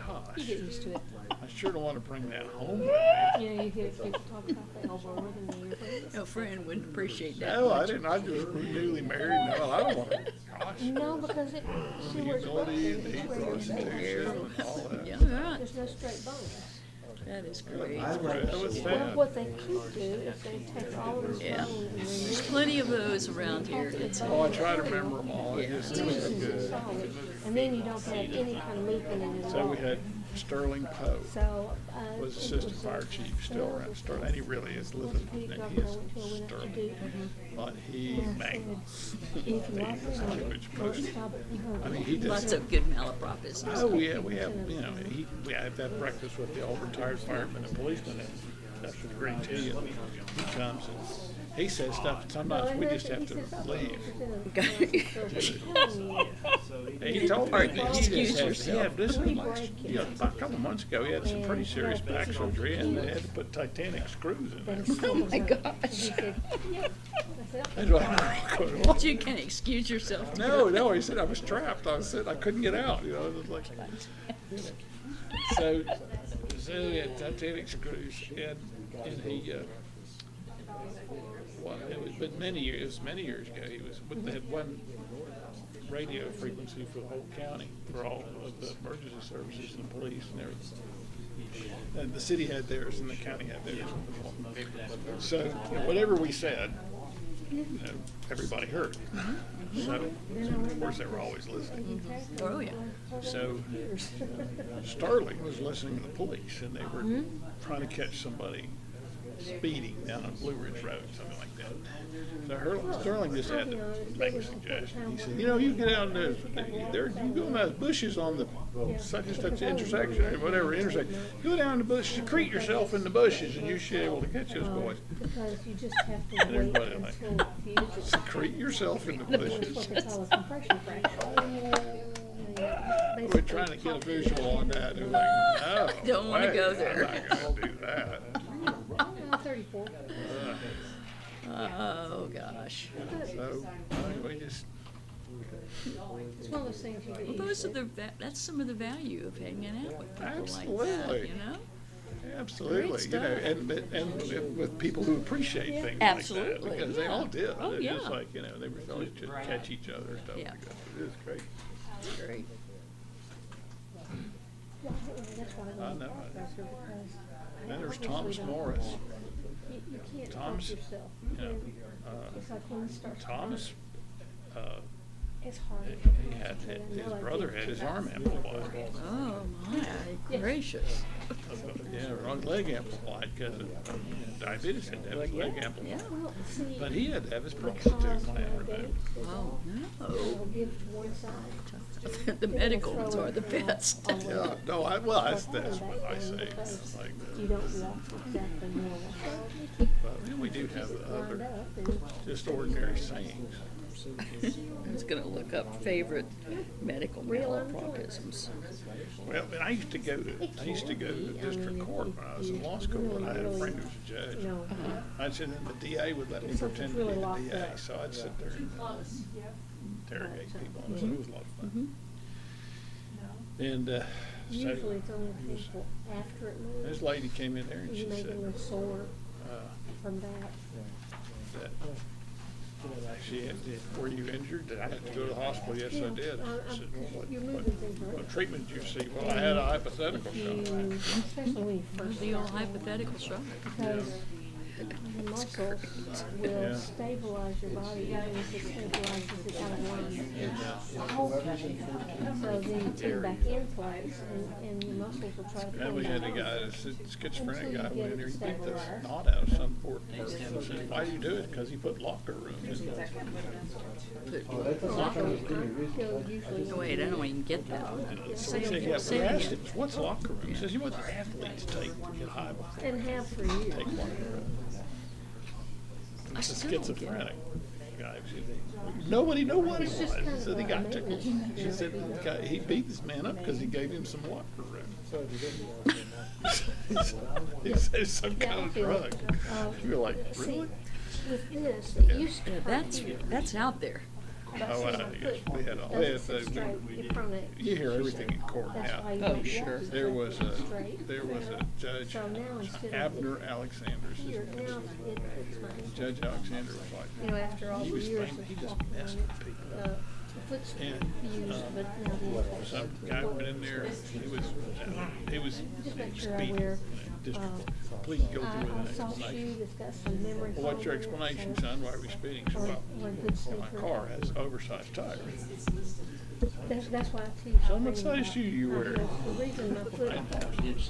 gosh, get used to it. I sure don't want to bring that home with me. You know, you hear people talk about the elbow rhythm in your brain. No friend wouldn't appreciate that. No, I much. didn't, I just was newly married, no, I don't want to, gosh. No, because it, see The where it's broken, humility and the it's heat where it's constitution and all that. Yeah, right. There's no straight bones. That is great. That was Well, sad. what they could do is they take all of this Yeah. bone and There's remove plenty of those around here. It's, Oh, I try to remember them all, it just, it was pieces of good. solid, and then you don't have any kind of movement in it at So all. we had Sterling Poe, So, was assistant fire chief, still around Sterling, and he really is living, and he is Sterling. But he, man, If you like it, language most, stop it from I hurting. mean, he just. lots of good malapropisms. Oh, yeah, we have, you know, we have that breakfast with the old retired firemen and policemen, and that's with green tea, and he comes and he says stuff, and sometimes we just have to leave. He told me that he Excuse just had, he yourself. had, this was like, you know, about a couple months ago, he had some pretty serious back surgery, and they had to put Titanic screws in there. Oh my gosh. That's what I- You can't excuse yourself. No, he said I was trapped. I said I couldn't get out. You know, it was like so. So he had Titanic screws, and he. Well, it was, but many years. It was many years ago. He was. But they had one radio frequency for the whole county for all of the emergency services and police and everything. And the city had theirs, and the county had theirs. So you know, whatever we said, you know, everybody heard. So, of course, they were always listening. Oh, yeah. So, Sterling was listening to the police, and they were trying to catch somebody speeding down on Blue Ridge Road, something like that. So Sterling just had to make a suggestion. He said, you know, you get out there, you go in those bushes on the such and such intersection, or whatever intersection. Go down the bush, secrete yourself in the bushes, and you should be able to catch those boys. Because you just have And to wait everybody like, until it fuses. secrete yourself in the That's bushes. what they call a compression fracture. We're trying to get a visual on that. They're like, no. Don't wanna way, go there. I'm not gonna do that. 34. Oh, gosh. So, we just, It's one of those things you Well, get those used are to. that's some of the value of hanging out with people like that, Absolutely. you know? absolutely, Great you know, stuff. and with people who appreciate things like that, Absolutely, because they yeah. all did. Oh, It's just yeah. like, you know, they were always just catch each other and stuff Yeah. like that. It is great. Great. That's why I I love know. Professor, because I Then there's obviously Thomas don't- Morris. You can't Thomas, help yourself. you know, It's like when it starts. Thomas, It's hard. he had, his brother had his arm amplified. Oh, my gracious. Yeah, wrong leg amplified because of diabetes, had to have his leg amplified. Well, see, But he had to have his prostitute gland removed. Oh, they'll give one side. no. The medical ones are the best. Yeah, no, well, that's what I say. It's like, You don't walk exactly normal. but we do have other, just ordinary sayings. I was gonna look up favorite medical malapropisms. Well, and I used to go to district court when I was in law school, and I had a friend who was a judge. I'd sit in, the DA would let me pretend to be the DA, so I'd sit there and interrogate people, and so it was a lot of fun. And so Usually it's only people after it moves. this lady came in there and You she may get a said little sore from that. that she had, were you injured? Did I have to go to the hospital? Yes, I did. I said, well, You're what moving things around. treatment did you see? Well, I had a hypothetical show. Especially when you first The old start. hypothetical show. Because The muscles will Yeah. stabilize your body even if it stabilizes it out of line. So then you put it back in place and your muscles will try to And we pull had a it guy, out. a schizophrenic Until guy you went in get there, he it beat this stabilized. knot out of some poor person. I said, why do you do it? Because he put locker room in there. He'll usually. Wait, I don't even get that. So he said, yeah, we asked him, what's locker room? He says, you know what the athletes take to get high before And have for years. take locker room. It's a still don't get it. schizophrenic guy. Nobody knew what he It's just was. He kind said he of got a tickled. maintenance She said he beat this man up because he gave him some locker room. He said it's some kind of drug. You're like, really? With this, it used to Yeah, hurt that's out there. Oh, yes, we had all, you hear everything in court now. Oh, sure. There was a judge, So now instead of Abner Alexander. here, now it's fine. Judge Alexander was like, You know, after all he the was years thinking, he of just walking messed on with it, people. the foot's And, used, but now the inside's some guy went in there, he was Just make sure I speeding wear, in a district. Please go through a with an soft shoe explanation. that's got some memory. Well, what's your foam in it, explanation, so- son? Why are we speeding so well? Or a good Well, my sleeper. car has oversized tires. That's why I teach. Son, what size shoe you wear? The reason my foot,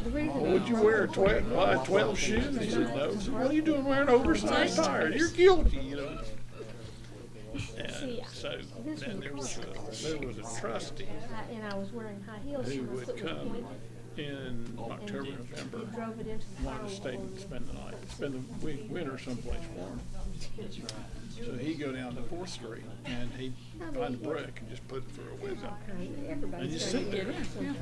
the reason. Well, would you wear 12 shoes? He said, no. I said, what are you doing wearing oversized tires? You're guilty, you know. And so then there was a trustee And I was wearing high heels. so who my would foot was come pointed. in October, November, He drove it into the wanted to stay firewall. and spend the night, spend the winter someplace warm. So he'd go down to 4th Street and he'd find a brick and just put it through a window. And Everybody's just trying sit to there get in sometimes.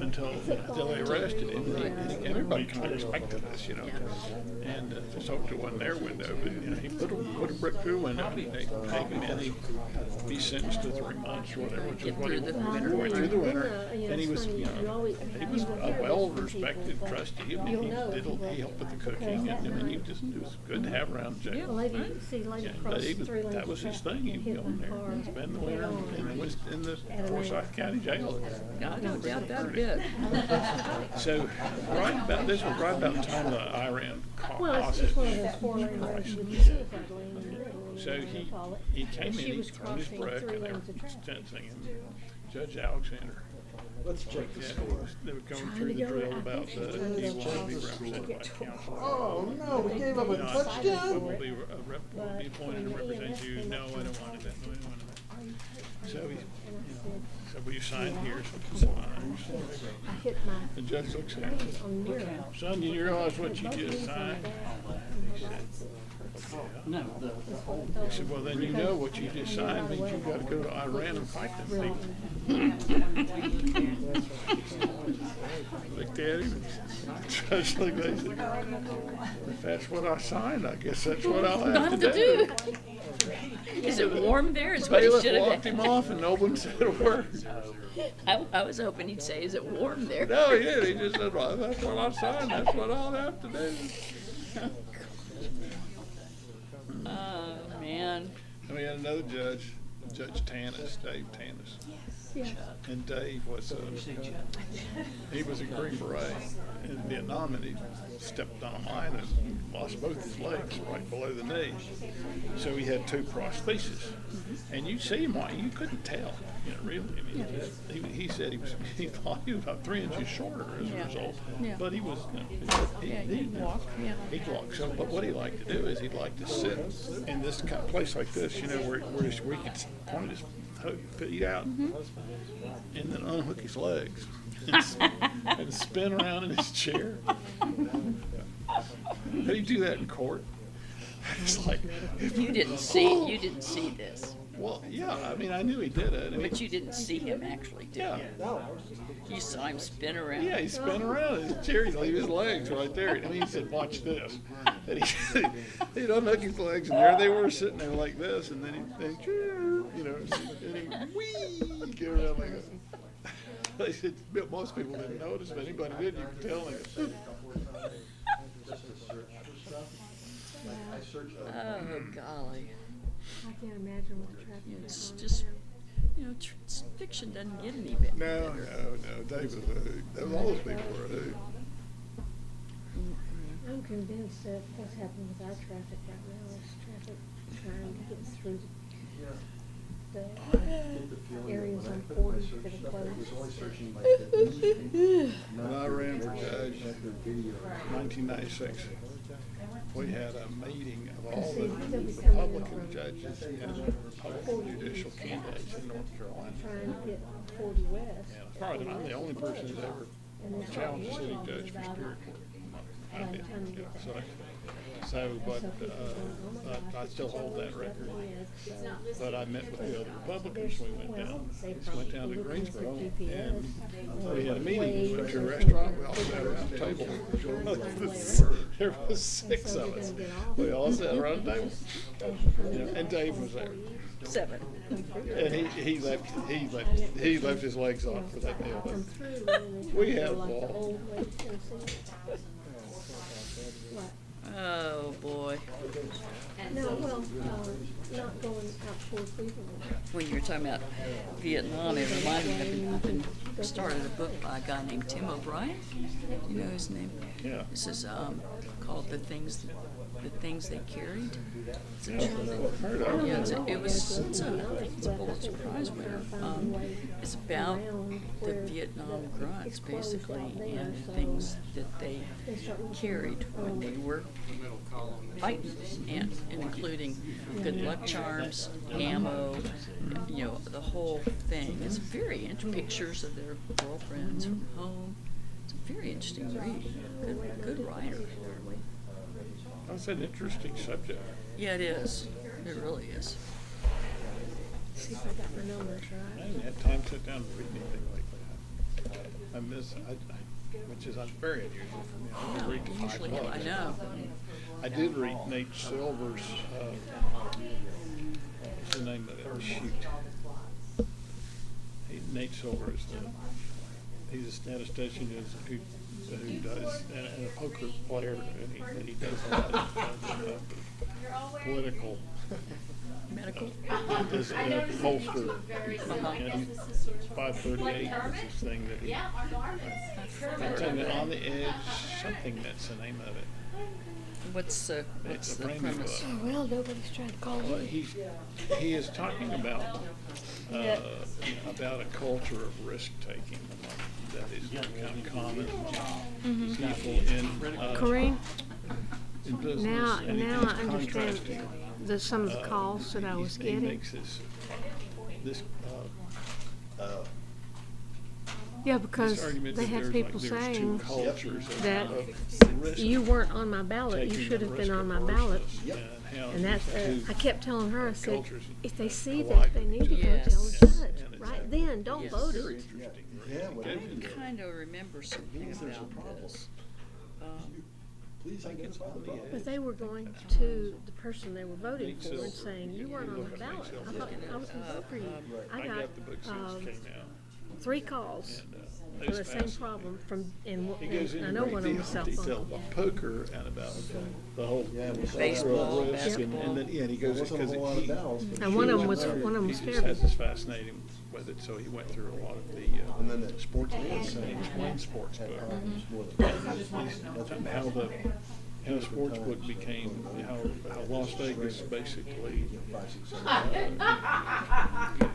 until they arrested him. And everybody kind of expected this, you know. And just hoped it wasn't their window, but you know, he put a brick through a window and they take him in. He'd be sentenced to 3 months or whatever, which is what he went through the winter. And he was, you know, he was a well-respected trustee. I mean, he helped with the cooking, and I mean, it was good to have around jail. The lady, see, lady Yeah, crossed but he was, 3 lanes that was his of traffic thing. He'd and go hit in my there car and spend the winter head on. in the Forsyth County Jail. I don't doubt that a bit. So, this was right about the time of the Iran Well, it's hostage just one of those 4-lane roads crisis. with the suicide lane in the middle. So he came in, She he was threw his crossing brick, 3 and they were lanes of traffic. sentencing him. Judge Alexander. Let's check the Yeah, score. they were going through the drill about he wanted to be represented by counsel. Oh, no, we gave up a touchdown? Will be appointed to represent you. No, I don't want it. No, I don't want it. So so will you sign here? So sign. I hit my The judge looks at me. on the mirror. Son, you realize what you just signed? No, He said, well, then you know what you just signed means you've got to go to Iran and fight them people. Looked at him, judge looked at him, and said, if that's what I signed, I guess that's what I'll have to do. Is it warm there? Is what he Bailiff should have walked him off and no one said a word. I was hoping he'd say, is it warm there? No, he did. He just said, well, that's what I signed. That's what I'll have to do. Oh, man. And we had another judge, Judge Tanis, Dave Tanis. Yeah. And Dave was he was a Green Beret in Vietnam, and he stepped on a mine and lost both his legs right below the knee. So he had 2 prostheses, and you see him, you couldn't tell, you know, really. I mean, he said he thought he was about 3 inches shorter as a result, but he was, you know, he'd walk. He'd walk. So, but what he liked to do is he'd like to sit in this kind of place like this, you know, where he could point his feet out and then unhook his legs and spin around in his chair. How do you do that in court? It's like You didn't see this. Well, yeah, I mean, I knew he did it. I mean, But you didn't see him actually, did yeah. you? You saw him spin around. Yeah, he spun around in his chair. He'd leave his legs right there. I mean, he said, watch this. And he'd unhook his legs, and there they were sitting there like this, and then he'd, you know, and he'd whee, get around like that. They said, most people didn't notice, but anybody did, you could tell him. Oh, golly. I can't imagine what the traffic It's is on just, now. you know, fiction doesn't get any better. No. Dave was a hoot. All those people were a hoot. convinced that what's happening with our traffic right now is traffic trying to get through the areas on 40 that are closed. When I ran for judge in 1996, we had a meeting of all the Republican judges and Republican judicial candidates in North Carolina. Trying to get 40 west. And probably I'm the only person who's ever challenged a sitting judge for Superior Court. I did, you know, but I still hold that record. But I met with the other Republicans. We went down to Greensboro, and we had a meeting. We went to a restaurant. We all sat around the table. There was 6 of us. We all sat around the table, and Dave was there. 7. And he left his legs off for that meal. We had a ball. Oh, boy. No, well, not going out towards Cleveland. When you were talking about Vietnam, it reminded me of I started a book by a guy named Tim O'Brien. You know his name? Yeah. This is called The Things They Carried. It's a, yeah, it's a Pulitzer Prize winner. It's about the Vietnam grunts, basically, and the things that they carried when they were fighting, and including good luck charms, ammo, you know, the whole thing. It's very interesting. Pictures of their girlfriends from home. It's a very interesting read. Good writer. That's an interesting subject. Yeah, it is. It really is. See if I got my numbers I right. haven't had time to sit down and read anything lately. Which is very unusual for me. I only read to 5 Usually, books. I know. I did read Nate Silver's, what's the name of it? Shoot. Nate Silver is he's a statistician who does, and a poker player, and he does a lot of political. Medical? Is a pollster. And 538 is this thing that he, On the Edge, something, that's the name of it. What's the premise? Oh, well, nobody's trying to call Well, me. he is talking about a culture of risk taking that is become common among people Corinne, in business. now and I he's understand contrasting, some of the calls that I was he getting. makes this Yeah, because argument they that have there's people there's two saying cultures that of risk you weren't on my ballot, you taking should and have been on my risk ballot. averseness, and how And that's, these two I kept telling her, I said, cultures if they see collide that, they with need to each go other. tell the Yes. judge, And it's right then, don't Yes. vote very it. interesting. Yeah, well, I Get in kind of remember something about this. Please, I get about the But they were going to the person they were voting for and saying, you weren't on the ballot. I thought I was gonna vote for you. I got, the book since it came out. 3 calls And, for the it's same fascinating. problem from, and He goes I into know great one on the cell detail phone. about poker and about the whole Baseball, risk, basketball. and then and he goes Wasn't a because whole lot of battles, but And one she of them went was, there. one of them he was just fair. has this fascinating with it, so he went through a lot of the And then the sports and books, and he then explained sports had book. problems more than And how the sports book became, how Las Vegas basically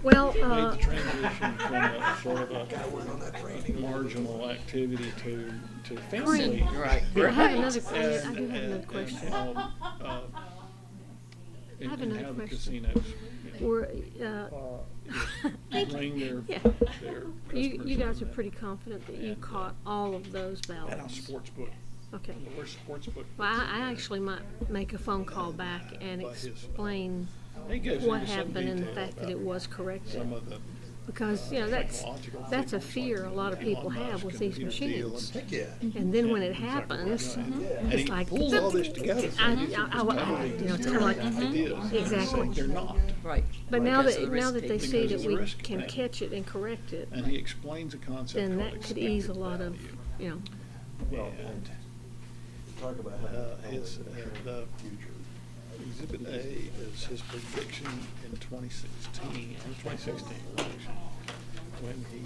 Well, made the transition from a sort of a marginal activity to family. Right. I have another, And- I do have another and question. how, I have and another how the question. casinos, Were, bring their yeah. customers You guys are in. pretty confident that you And, caught all of those At a ballots? sports book. Okay. Where's sports book? Well, I actually might make a phone call back and By his, explain He goes what into some happened and the detail fact that about it was corrected. some of the Because, you know, that's a psychological fear a lot of people have with these machines. Heck, yeah. And then when it happens, it's like, pulls all this together. you know, it's kind of like, exactly. They're not. Right. But now Because of that, the now that they risk-taking. see Because that of the we risk can taking. catch it and correct it, And he explains a concept then called that could ease a expected lot of, value. you know. Well, And talk about how his, the future. Exhibit A is his prediction in 2016 election, when he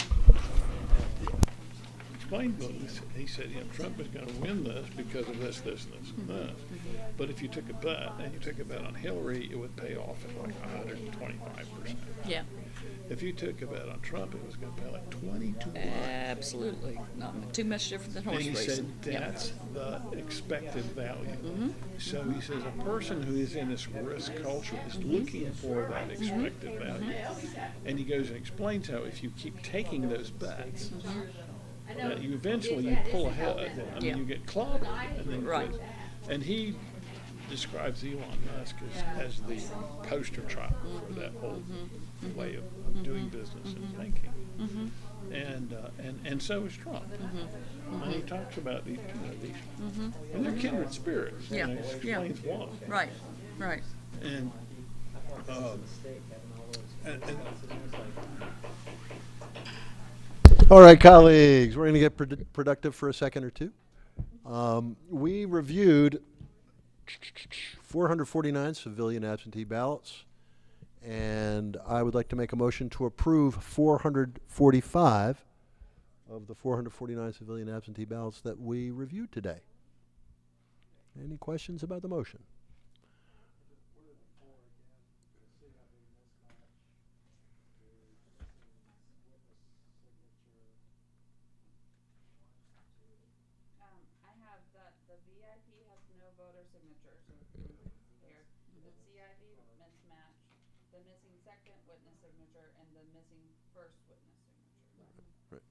explained, he said, Trump is gonna win this because of this, this, and this, and this. But if you took a bet, and you took a bet on Hillary, it would pay off at like 125%. Yeah. If you took a bet on Trump, it was gonna pay like 20-1. Absolutely. Not too much different than And horse he racing. said that's the expected value. So he says a person who is in this risk culture is looking for that expected value. And he goes and explains how if you keep taking those bets, that you eventually pull ahead. I mean, you get clobbered. And then Right. And he describes Elon Musk as the poster child for that whole way of doing business and thinking. And so is Trump. And he talks about these, and they're kindred spirits. Yeah. And he explains why. Right. Right. And All right, colleagues, we're going to get productive for a second or two. We reviewed 449 civilian absentee ballots, and I would like to make a motion to approve 445 of the 449 civilian absentee ballots that we reviewed today. Any questions about the motion? I have that the VIP has no voter signatures here. The CIV mismatch, the missing second witness signature, and the missing first witness signature.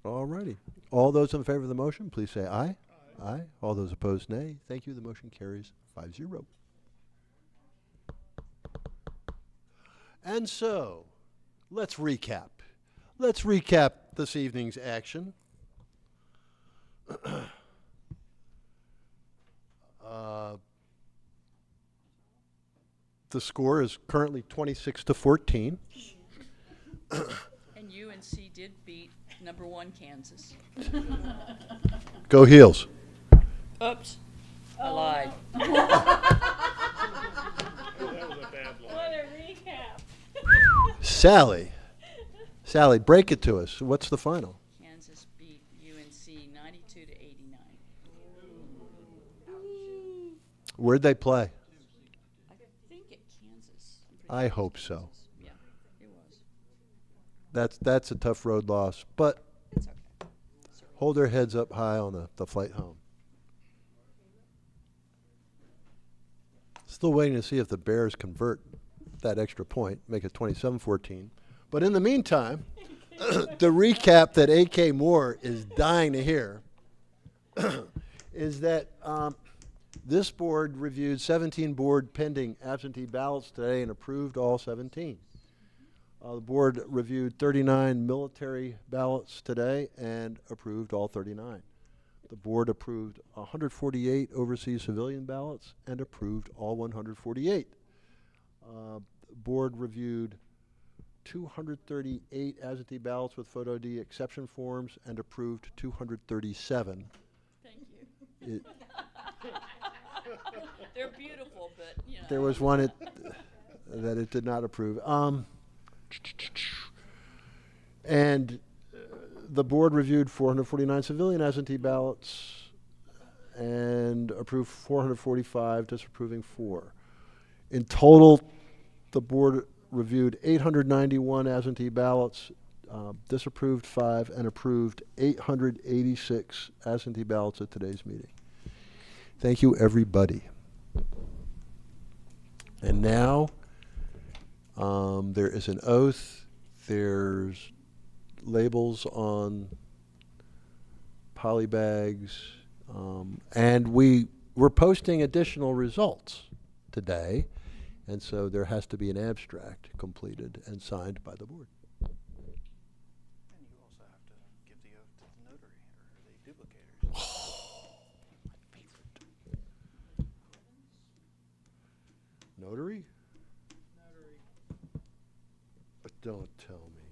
All righty. All those in favor of the motion, please say aye. Aye. All those opposed, nay. Thank you. The motion carries 5-0. And so, let's recap. Let's recap this evening's action. The score is currently 26-14. And UNC did beat number 1 Kansas. Go Heels. Oops. I lied. What a recap. Sally, break it to us. What's the final? Kansas beat UNC 92-89. Where'd they play? I think at Kansas. I hope so. Yeah, it was. That's a tough road loss, but It's okay. hold their heads up high on the flight home. Still waiting to see if the Bears convert that extra point, make it 27-14. But in the meantime, the recap that A.K. Moore is dying to hear is that this board reviewed 17 board pending absentee ballots today and approved all 17. The board reviewed 39 military ballots today and approved all 39. The board approved 148 overseas civilian ballots and approved all 148. Board reviewed 238 absentee ballots with photo ID exception forms and approved 237. Thank you. They're beautiful, but, you know. There was one that it did not approve. And the board reviewed 449 civilian absentee ballots and approved 445, disapproving 4. In total, the board reviewed 891 absentee ballots, disapproved 5, and approved 886 absentee ballots at today's meeting. Thank you, everybody. And now, there is an oath. There's labels on poly bags, and we're posting additional results today, and so there has to be an abstract completed and signed by the board. And you also have to give the oath to the notary or the duplicators. Oh, my favorite. Notary? But don't tell me.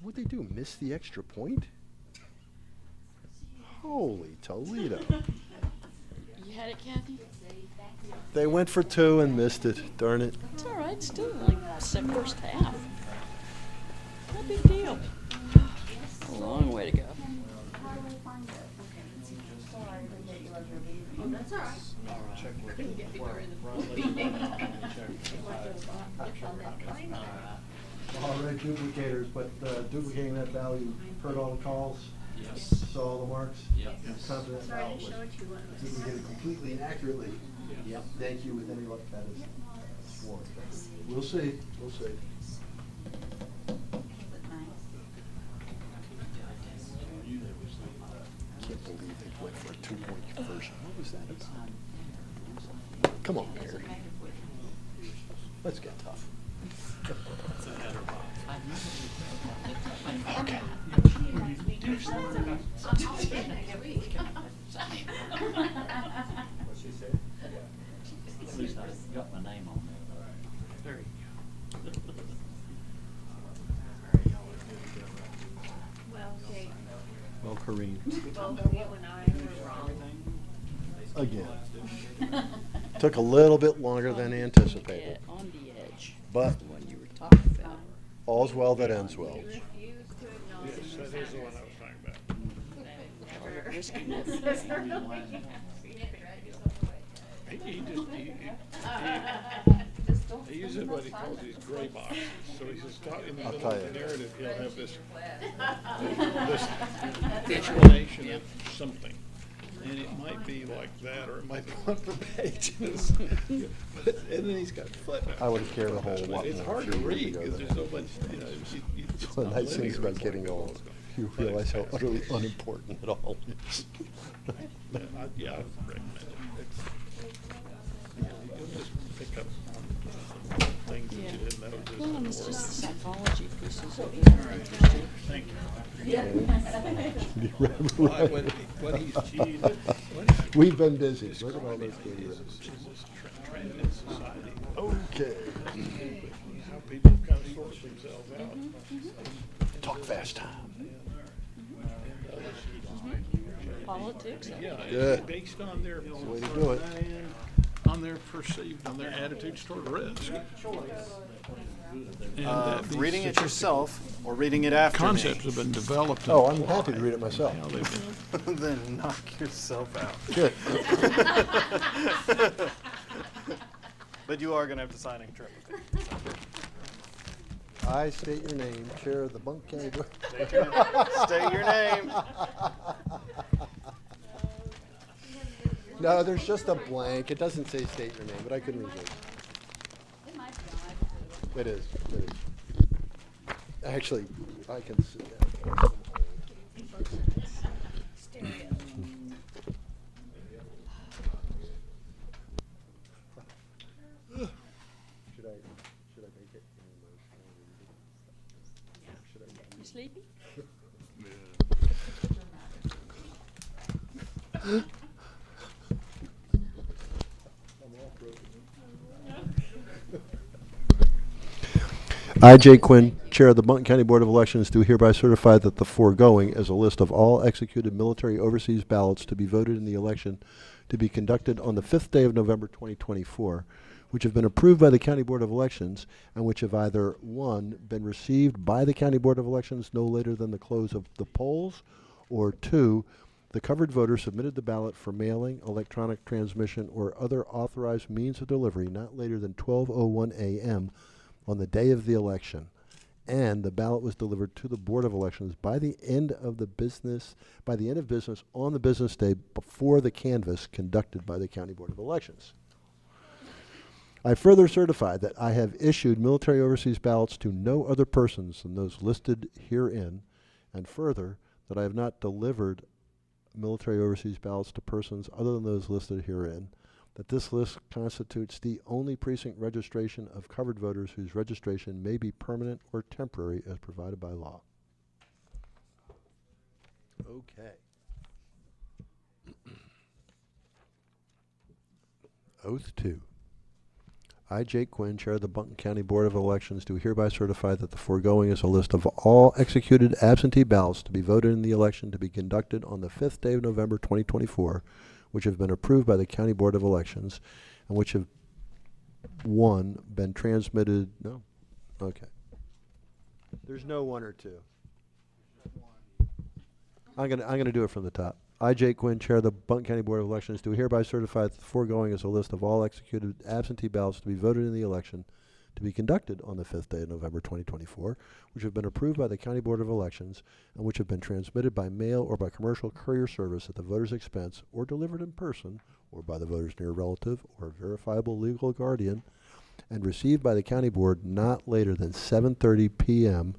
What'd they do, miss the extra point? Holy Toledo. Yeah. had it, Kathy? They went for 2 and missed it. Darn it. It's all right. Still like the first half. No big deal. A long way to go. Oh, that's all right. Couldn't get me during the All right, duplicators, but duplicating that value, heard all the calls? Yes. Saw all the marks? Yep. Confident Sorry ballot to was show it to you. duplicated completely and accurately. Yep. Thank you, with any luck that is sworn. We'll see, we'll see. Can't believe they went for a 2-point conversion. What was that about? Come on, Gary. Let's get tough. Okay. What's she say? At least I got my name on there. There you go. Well, Jake, Well, Corrine, both you and I were wrong. again. Took a little bit longer than anticipated, On the edge. but The one you were talking about. all's well that ends well. Refuse to acknowledge. Yes, that is the one I was talking about. He uses what he calls these gray boxes. So he says, in the I'll middle tell of you. the narrative, he'll have this explanation of something. And it might be like that, or it might be one per page. And then he's got footnotes. I would have cared a whole lot It's more hard a to few years read ago because than there's that. so much, it's It's one of the not nice things linear. about getting old. You realize how utterly unimportant it all is. Yeah, I would recommend it. You'll just pick up on things that you didn't know just Well, and in it's the just the world. psychology pieces that we Thank you. We've been busy. Look at all those Describing things. is this trend in society. Okay. How people kind of sort themselves out. Talk fast time. Politics. Yeah, Good. it's based on their, That's the way to do it. on their perceived, on their attitudes toward risk. And that these Reading it yourself or reading it after me. concepts have been developed. Oh, I'm happy to read it myself. How they've been Then knock yourself out. Good. But you are going to have to sign a trip. I state your name, Chair of the Bunk County Board. State your name. No, there's just a blank. It doesn't say state your name, but I couldn't resist. It is. It is. Actually, I can see that. Should I make it? Should I? You sleepy? I, Jay Quinn, Chair of the Button County Board of Elections, do hereby certify that the foregoing is a list of all executed military overseas ballots to be voted in the election to be conducted on the 5th day of November 2024, which have been approved by the County Board of Elections and which have either, 1, been received by the County Board of Elections no later than the close of the polls, or 2, the covered voter submitted the ballot for mailing, electronic transmission, or other authorized means of delivery not later than 12:01 a.m. on the day of the election, and the ballot was delivered to the Board of Elections by the end of business on the business day before the canvass conducted by the County Board of Elections. I further certify that I have issued military overseas ballots to no other persons than those listed herein, and further, that I have not delivered military overseas ballots to persons other than those listed herein, that this list constitutes the only precinct registration of covered voters whose registration may be permanent or temporary as provided by law. Okay. Oath 2. I, Jake Quinn, Chair of the Button County Board of Elections, do hereby certify that the foregoing is a list of all executed absentee ballots to be voted in the election to be conducted on the 5th day of November 2024, which have been approved by the County Board of Elections, and which have, one, been transmitted, no? Okay. There's no one or two. I'm gonna do it from the top. I, Jake Quinn, Chair of the Blount County Board of Elections, do hereby certify that the foregoing is a list of all executed absentee ballots to be voted in the election to be conducted on the 5th day of November 2024, which have been approved by the County Board of Elections and which have been transmitted by mail or by commercial courier service at the voter's expense or delivered in person or by the voter's near relative or verifiable legal guardian and received by the County Board not later than 7:30 p.m.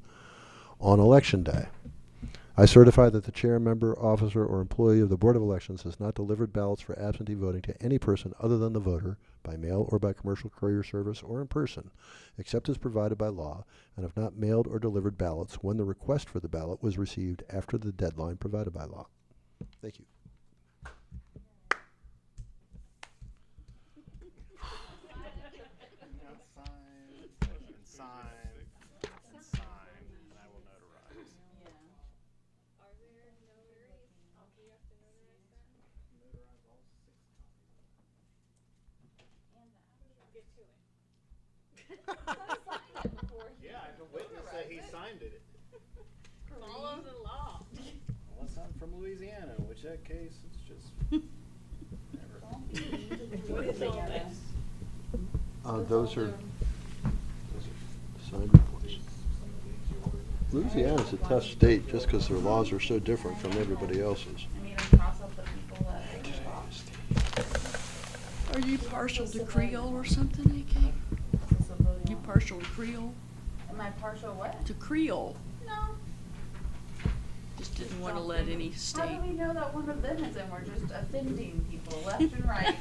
on Election Day. I certify that the chair, member, officer, or employee of the Board of Elections has not delivered ballots for absentee voting to any person other than the voter, by mail or by commercial courier service or in person, except as provided by law, and have not mailed or delivered ballots when the request for the ballot was received after the deadline provided by law. Thank you. Yeah, I can witness that he signed it. Follow the law. Unless I'm from Louisiana, in which that case, it's just never. What is all this? Those are signed reports. Louisiana's a tough state just because their laws are so different from everybody else's. Are you partial to Creole or something, AK? You partial to Creole? Am I partial what? To Creole? No. Just didn't want to let any How state. do we know that one of them is and we're just offending people left and right?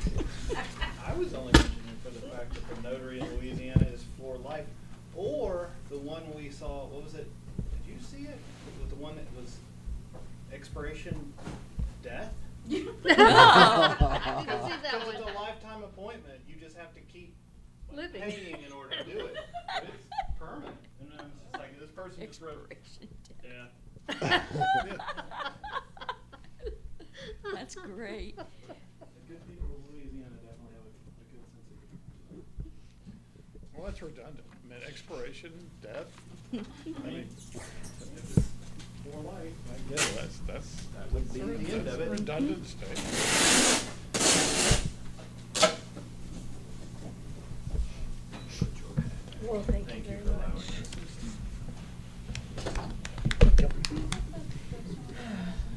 I was only mentioning for the fact that the notary in Louisiana is for life, or the one we saw, what was it? Did you see it? With the one that was expiration death? I didn't see that Because one. it's a lifetime appointment, you just have to keep Living. paying in order to do it. But it's permanent, and then it's just like this person just wrote. Yeah. That's great. The good people of Louisiana definitely have a good sense of humor. Well, that's redundant. I mean, expiration, death. I mean, If it's for life, I guess. that's That would be the end of it. redundant statement. Well, thank you Thank you very for allowing much. us.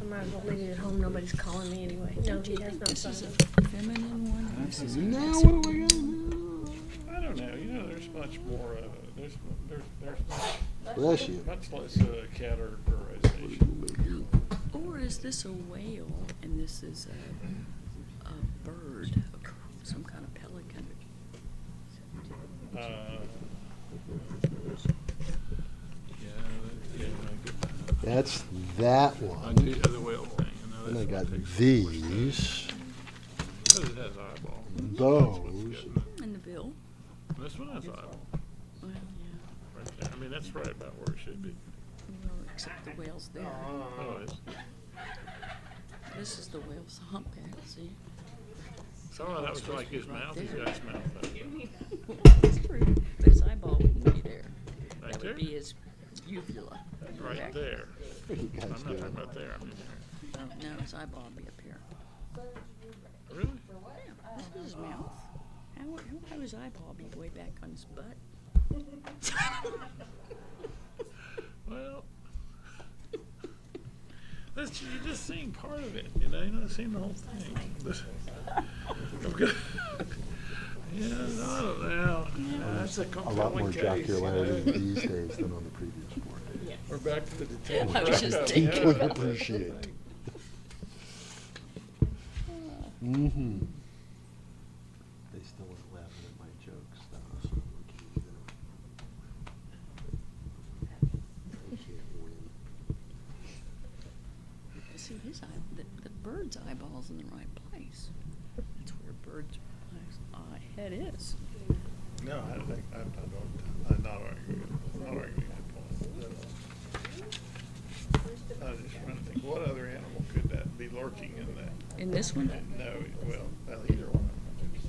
I might as well leave it at home. Nobody's calling me anyway. No, he has not This is signed a it. feminine one. and This is a Now masculine. what are we gonna do? I don't know, you know, there's much more, there's Bless you. much less categorization. Or is this a whale and this is a bird, some kind of pelican? That's that I one. do the whale thing, you know, And I that's got what takes- these, Because it has eyeball. those. And the bill? This one has eyeball, Well, yeah. right there. I mean, that's right about where it should be. Well, except the whale's there. Oh, it's, This is the whale's humpback, see? so that was like his mouth, he's got his mouth up. It's true, but his eyeball wouldn't be there. Right That there? would be his uvula. Right correct? there. What are you I'm guys not talking doing? about there, I mean there. No, his eyeball would be up here. Really? Yeah, this is his mouth. How would his eyeball be way back on his butt? Well, that's, you're just seeing part of it, you know, you're not seeing the whole thing. Yeah, I don't know. That's a A lot compelling more case, jocularity you know. these days than on the previous board. We're back to the details. I was just Deeply appreciate. Mm-hmm. They still weren't laughing at my jokes, though, so we can't win. See, his the bird's eyeball's in the right place. That's where a bird's head is. No, I think, I'm not arguing that point at all. I was just trying to think, what other animal could that be be lurking in that. In this one? No, well, either one. This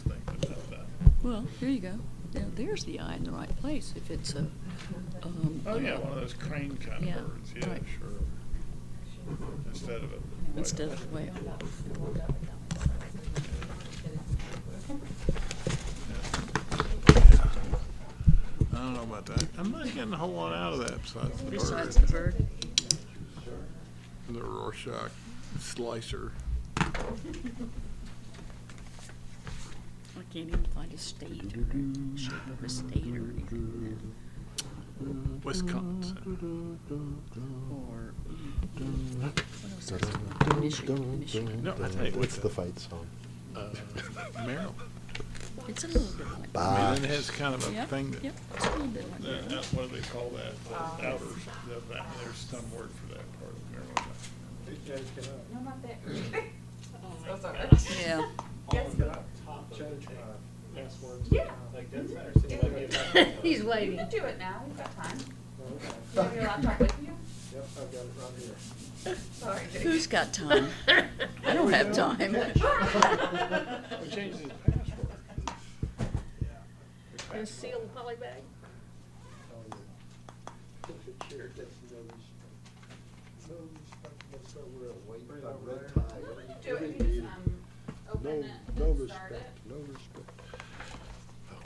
thing was not done. Well, here you go. Now, there's the eye in the right place if it's a. Oh, yeah, one of those crane kind Yeah, of birds, yeah, right. sure. Instead of a whale. Instead of a whale. I don't know about that. I'm not getting a whole lot out of that besides the bird. Besides the bird. The Rorschach slicer. I can't even find a state or a shape of a state or anything. Wisconsin. Or what else is it? Michigan. No, I tell you What's what. the fight song? Maryland. It's a little bit like Bye. I mean, it has kind of a Yep, thing that. yep, it's a little bit like that. What do they call that? The outers. There's some word for that part of Maryland. No, not that. So sorry. Yeah. Yeah. He's waiting. You can do it now, we've got time. You have your laptop with you? Yep, I've got it right here. Sorry, Jake. Who's got time? I don't have time. We changed his password. In a sealed poly bag? Do it, you just, open it No and start respect, it. no respect.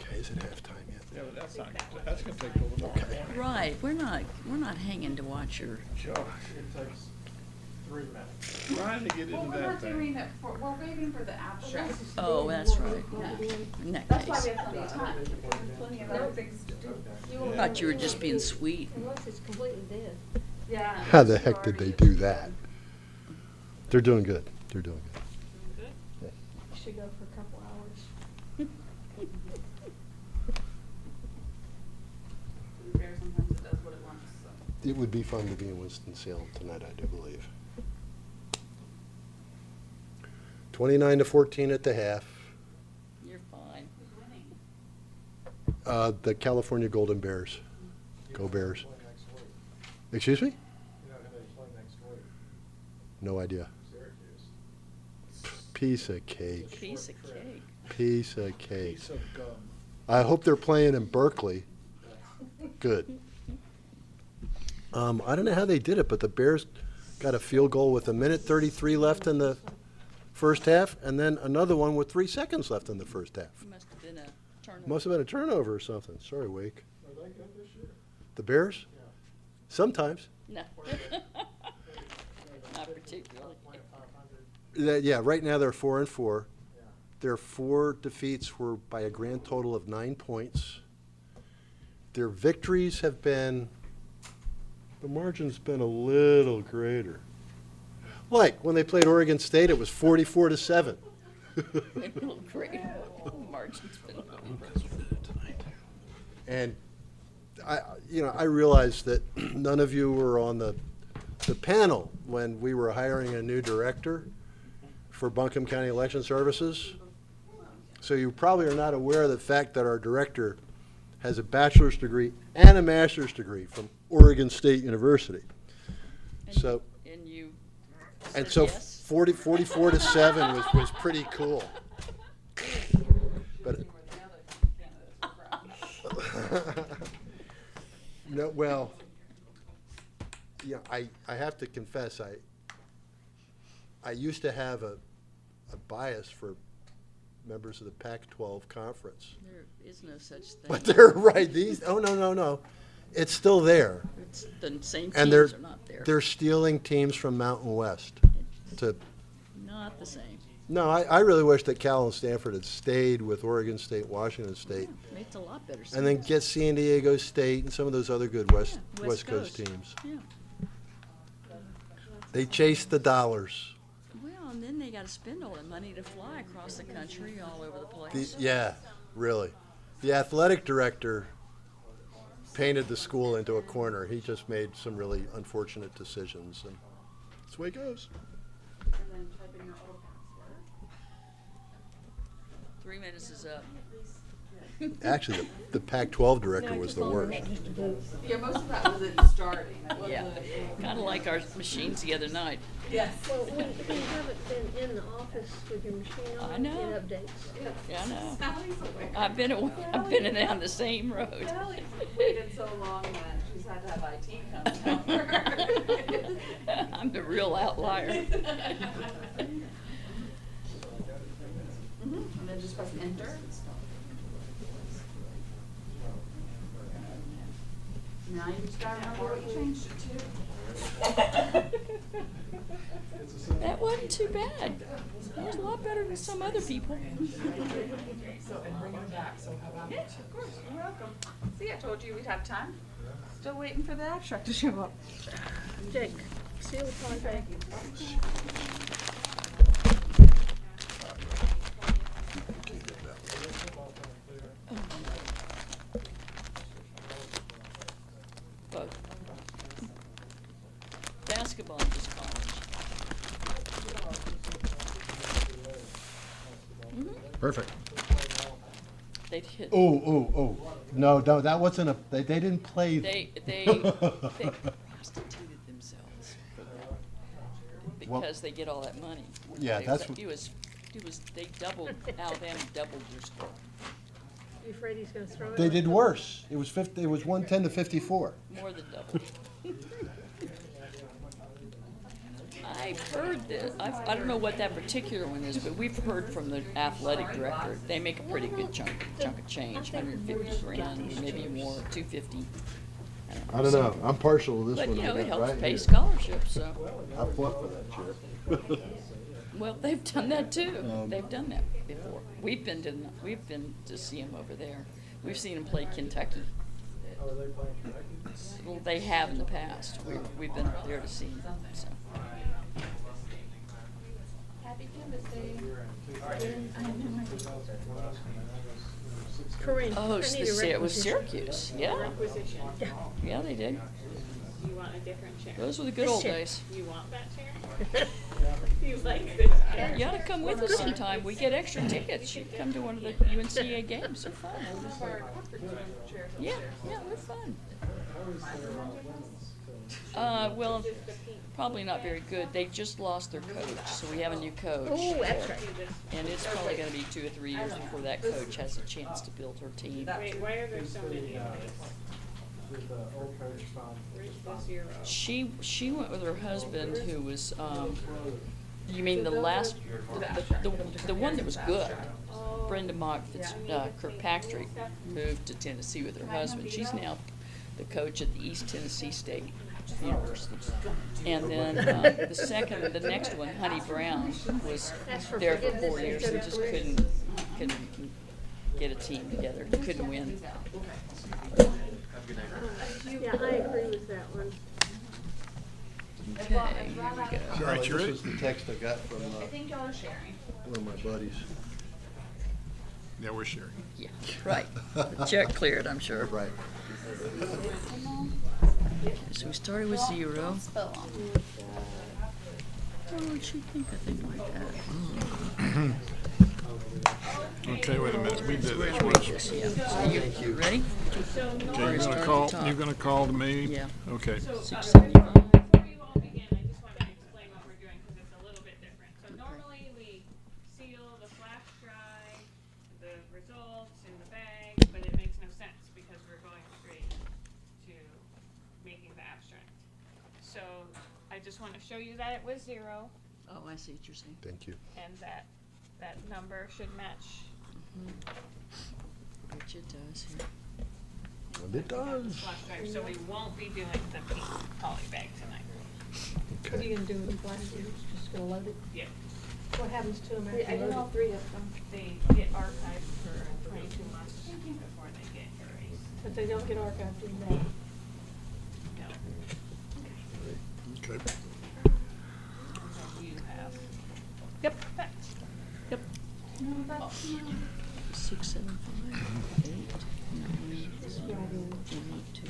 Okay, is it halftime yet? Yeah, but that's not, that's gonna take a little more. Right, we're not hanging to watch your. Josh, it takes 3 minutes. Trying to get Well, into we're that not thing. doing it for, we're waiting for the abstract. Oh, that's right. Yeah. In that That's why case. we have plenty of time. Plenty of other things to do. I thought you were just being sweet. Unless it's completely dead. Yeah. How the heck did they do that? They're doing good. They're doing good. You should go for a couple hours. The bear sometimes it does what it wants, so. It would be fun to be in Winston-Salem tonight, I do believe. 29-14 at the half. You're fine. The California Golden Bears. Go Bears. Excuse me? No idea. Piece of cake. Piece of cake. Piece of cake. Piece of gum. I hope they're playing in Berkeley. Good. I don't know how they did it, but the Bears got a field goal with 1:33 left in the first half, and then another one with 3 seconds left in the first half. Must have been a turnover. Must have been a turnover or something. Sorry, Wake. Are they good this year? The Bears? Yeah. Sometimes. No. Not particularly. Yeah, right now they're 4-4. Yeah. Their 4 defeats were by a grand total of 9 points. Their victories have been, the margin's been a little greater. Like when they played Oregon State, it was 44-7. Maybe a little great. Margin's been. And I realized that none of you were on the panel when we were hiring a new director for Buncombe County Election Services. So you probably are not aware of the fact that our director has a bachelor's degree and a master's degree from Oregon State University. So, And you. and said so yes? 44-7 was pretty cool. But no, well, yeah, I have to confess, I used to have a bias for members of the Pac-12 conference. There is no such thing. But they're right, no. It's still there. It's the same And teams are not there. they're stealing teams from Mountain West to, Not the same. no, I really wish that Cal and Stanford had stayed with Oregon State, Washington State, Makes a lot better sense. and then get San Diego State and some of those other good West Coast teams. Yeah. They chase the dollars. Well, and then they gotta spend all that money to fly across the country all over the place. Yeah, really. The athletic director painted the school into a corner. He just made some really unfortunate decisions, and that's the way it goes. And then type in your old password. 3 minutes is up. Actually, the Pac-12 director was the worst. Yeah, most of that was at starting. It wasn't- Yeah, kind of like our machines the other night. Yes. Well, we haven't been in the office with your machine on. I know. It updates. Yeah, I know. Sally's aware. I've been down the same road. Sally's waited so long that she's had to have IT come help her. I'm the real outlier. And then just press enter. Now you just gotta remember what you changed it to. That wasn't too bad. It was a lot better than some other people. So, and bring it back, so how about? Yeah, of course, you're welcome. See, I told you we'd have time. Still waiting for the abstract to show up. Jake, seal the contract. Both. Basketball and just college. Perfect. They'd hit. Oh. No, that wasn't they didn't play. They prostituted themselves for that Well- because they get all that money. Yeah, They- that's it was they doubled Alabama doubled your score. You afraid he's gonna throw it? They did worse. It was 110 to 54. More than double. I've heard that, I don't know what that particular one is, but we've heard from the athletic director, they make a pretty good chunk of change, 150 grand, maybe more, 250. I don't know. I'm partial to this But, one. you know, I it got helps right pay here. scholarships, so. I fought for that chair. Well, they've done that too. They've done that before. We've been to see them over there. We've seen them play Kentucky. Well, they have in the past. We've been up there to see them, so. Happy Canvas Day. Corinne. Oh, I so need a it was requisition. Syracuse, yeah. Requisition. Yeah, they did. You want a different chair? Those were the good This old chair. days. You want that chair? You like this chair? You ought to come with us sometime. We get extra tickets. You come to one of the UNCA games. They're fun. Yeah, they're fun. Well, probably not very good. They just lost their coach, so we have a new coach. Oh, that's right. And it's probably gonna be 2 or 3 years before that coach has a chance to build her team. Wait, why are there so many of these? Where's the zero? She went with her husband who was, you mean the last, the one that was good. Brenda Mock Kirkpatrick moved to Tennessee with her husband. She's now the coach at the East Tennessee State University. And then the next one, Honey Brown, was there for 4 years and just couldn't get a team together, couldn't win. Yeah, I agree with that one. Okay, here we go. All right, you This ready? was the text I got from I think y'all are sharing. one of my buddies. Yeah, we're sharing. Yeah, right. The check cleared, I'm sure. Right. So we started with 0. Oh, it should think a thing like that. Okay, wait a minute, we did We're this. gonna read this, yeah. So you ready? Okay, you're gonna call to me? Yeah. Okay. 675. Before you all begin, I just want to explain what we're doing because it's a little bit different. So normally we seal the flash drive, the results in the bag, but it makes no sense because we're going straight to making the abstract. So I just want to show you that it was 0 Oh, I see what you're saying. Thank you. and that number should match. Which it does here. And it does. Flash drive. So we won't be doing the pink poly bag tonight. What are you gonna do with the plastic? Just gonna load it? Yeah. What happens to them I after did loaded? all 3 of them. They get archived for 22 months before they get erased. But they don't get archived in that. No. Okay. You have. Yep. That. Yep. No, that's not. 6, 7, 5, 8, 9, 2,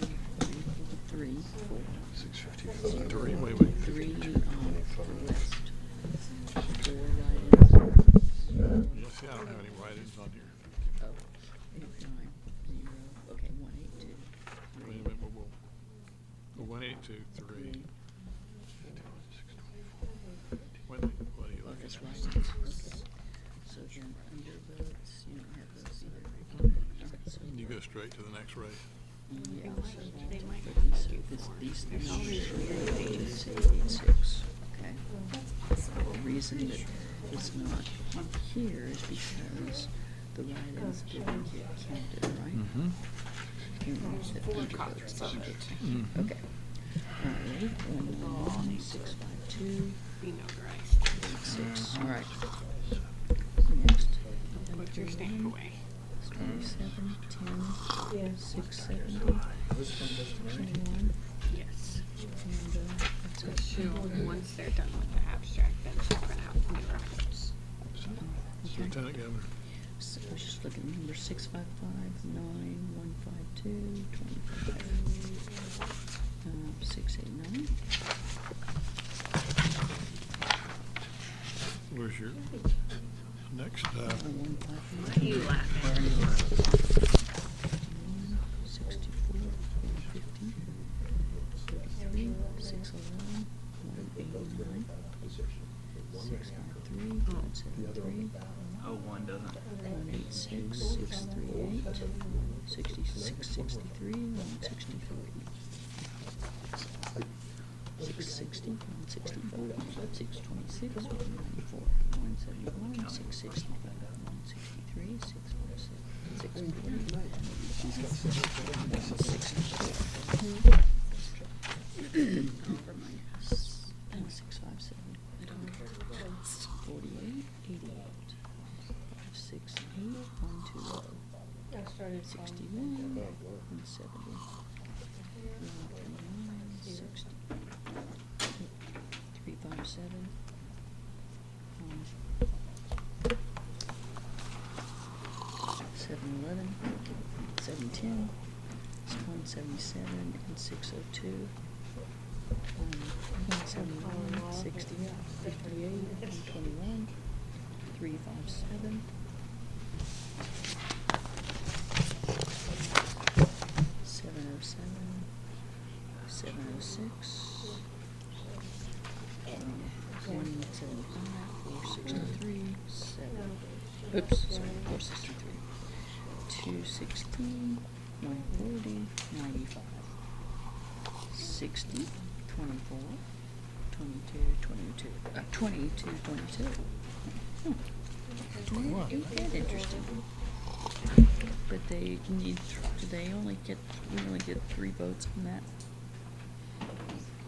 3, 4. 655. 3, wait. 3 on the left. 4 write-ins. Yeah, see, I don't have any write-ins on here. Oh, 8, 9, 1823. What are you looking That's at? right. Okay. So then under votes, you don't have those either. All right, so You go straight to the next race. yeah, so these numbers are 86, okay? The reason that it's not here is because the write-ins didn't get counted, right? Mm-hmm. Okay. All right, 11652. Be notarized. 6. All right. Next. Put your stamp away. 27, 10, 670, 21. Yes. And that's it. She'll, once they're done with the abstract, then she'll print out new records. Okay. Lieutenant Governor. So I was just looking at number 655, 9152, 25, 689. Where's your next, 155. You laughing. 64, 150, 33, 611, 189, 653, 173. Oh, one doesn't. 186, 638, 66, 63, 164. 660, 165, 626, 194, 171, 665, 163, 646, 640, 657, 48, 88, 568, 120. I started 61, 170, 129, 60, 357, 711, 710, 177, and 602. 171, 60, 58, 121, 357. 707, 706, 175, 463, 463, 216, 140, 95, 60, 24, 22, 22, 22, 22. Isn't that interesting? But they need, we only get 3 votes on that?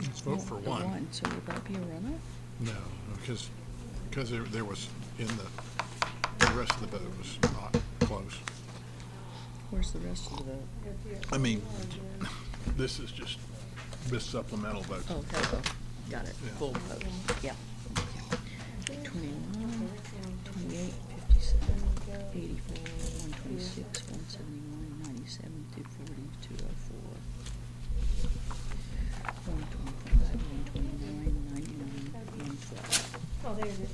let's vote for The one. So would that be a runoff? No, because there was in the rest of the vote was not close. Where's the rest of the vote? I mean, this is just this supplemental vote. Oh, okay, got it, Yeah. full vote, yeah. 21, 28, 57, 84, 126, 171, 97, 240, 204, 125, 129, 99, 112. Oh, there it is.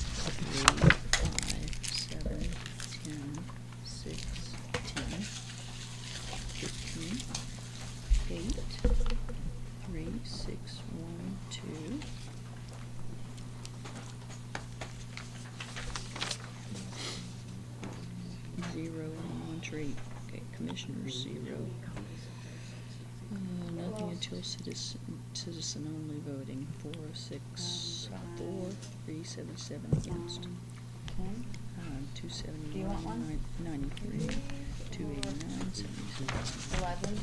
3, 5, 7, 10, 6, 10, 15, 8, 3, 6, 1, 2. Zero and one tree. Okay, commissioners, 0. Nothing until citizen only voting. 4, 6, 4, 377 against. 271, Do you want one? 93, 289, 77. 11.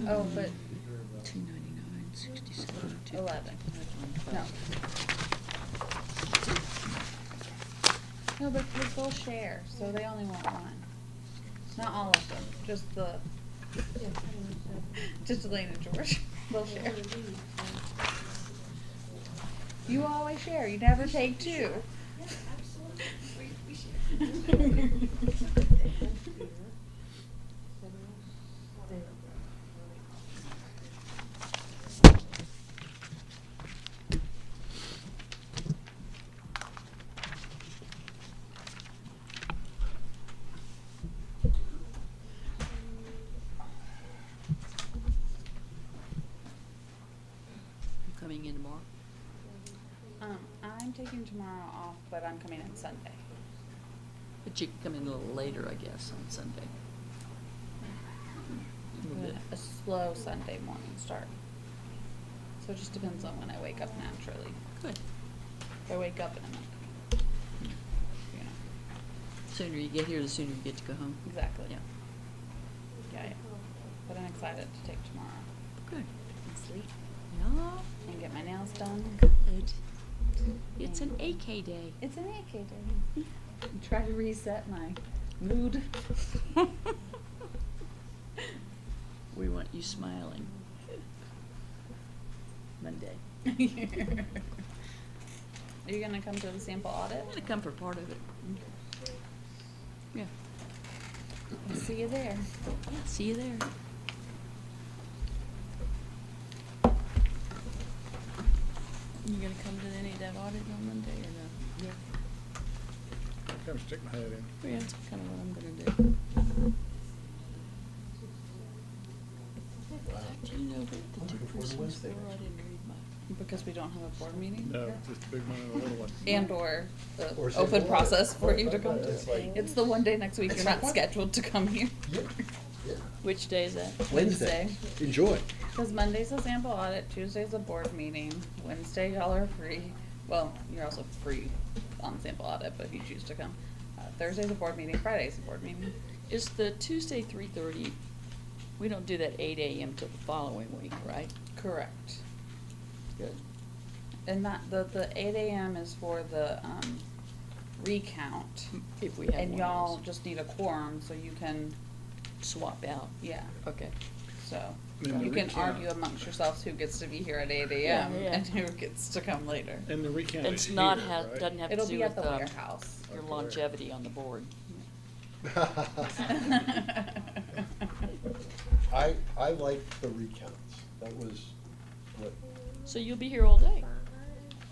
Oh, but 299, 67, 11. 255, No. No, but they'll share, so they only want one. Not all of them, just Elaine and George. They'll share. You always share. You never take 2. coming in tomorrow? I'm taking tomorrow off, but I'm coming in Sunday. But you can come in a little later, I guess, on Sunday. A little bit. A slow Sunday morning start. So it just depends on when I wake up naturally. Good. If I wake up and I'm like, you know. Sooner you get here, the sooner you get to go home. Exactly. Yeah. Yeah. But I'm excited to take tomorrow. Good. And sleep. Yeah. And get my nails done. Good. It's an AK day. It's an AK day. And try to reset my mood. We want you smiling. Monday. Are you gonna come to the sample audit? I'm gonna come for part of it. Yeah. I'll see you there. Yeah, see you there. You gonna come to any of that audit on Monday or no? Yeah. I'm gonna stick my head in. Yeah, that's kind of what I'm gonna do. Do you know that the two precincts there, I didn't read my. Because we don't have a board meeting? No, here? just a big one and a little one. And or the Or open sample process audit. for you to come to. It's like- It's the one day next week It's you're not like- scheduled to come here. Yeah. Which day is that? Wednesday. Enjoy. Because Monday's a sample audit, Tuesday's a board meeting, Wednesday y'all are free. Well, you're also free on sample audit, but if you choose to come. Thursday's a board meeting, Friday's a board meeting. Is the Tuesday 3:30, we don't do that 8 a.m. till the following week, right? Correct. Good. And that, the 8 a.m. is for the, recount. If we have And one of y'all those. just need a quorum, so you can, Swap out. yeah. Okay. So, And the you can recount- argue amongst yourselves who gets to be here at 8 Yeah, a.m. yeah. and who gets to come later. And the recount And is it's not here, have, right? doesn't have to It'll do be at with the warehouse. your Okay. longevity on the board. I liked the recounts. That was what, So you'll be here all day?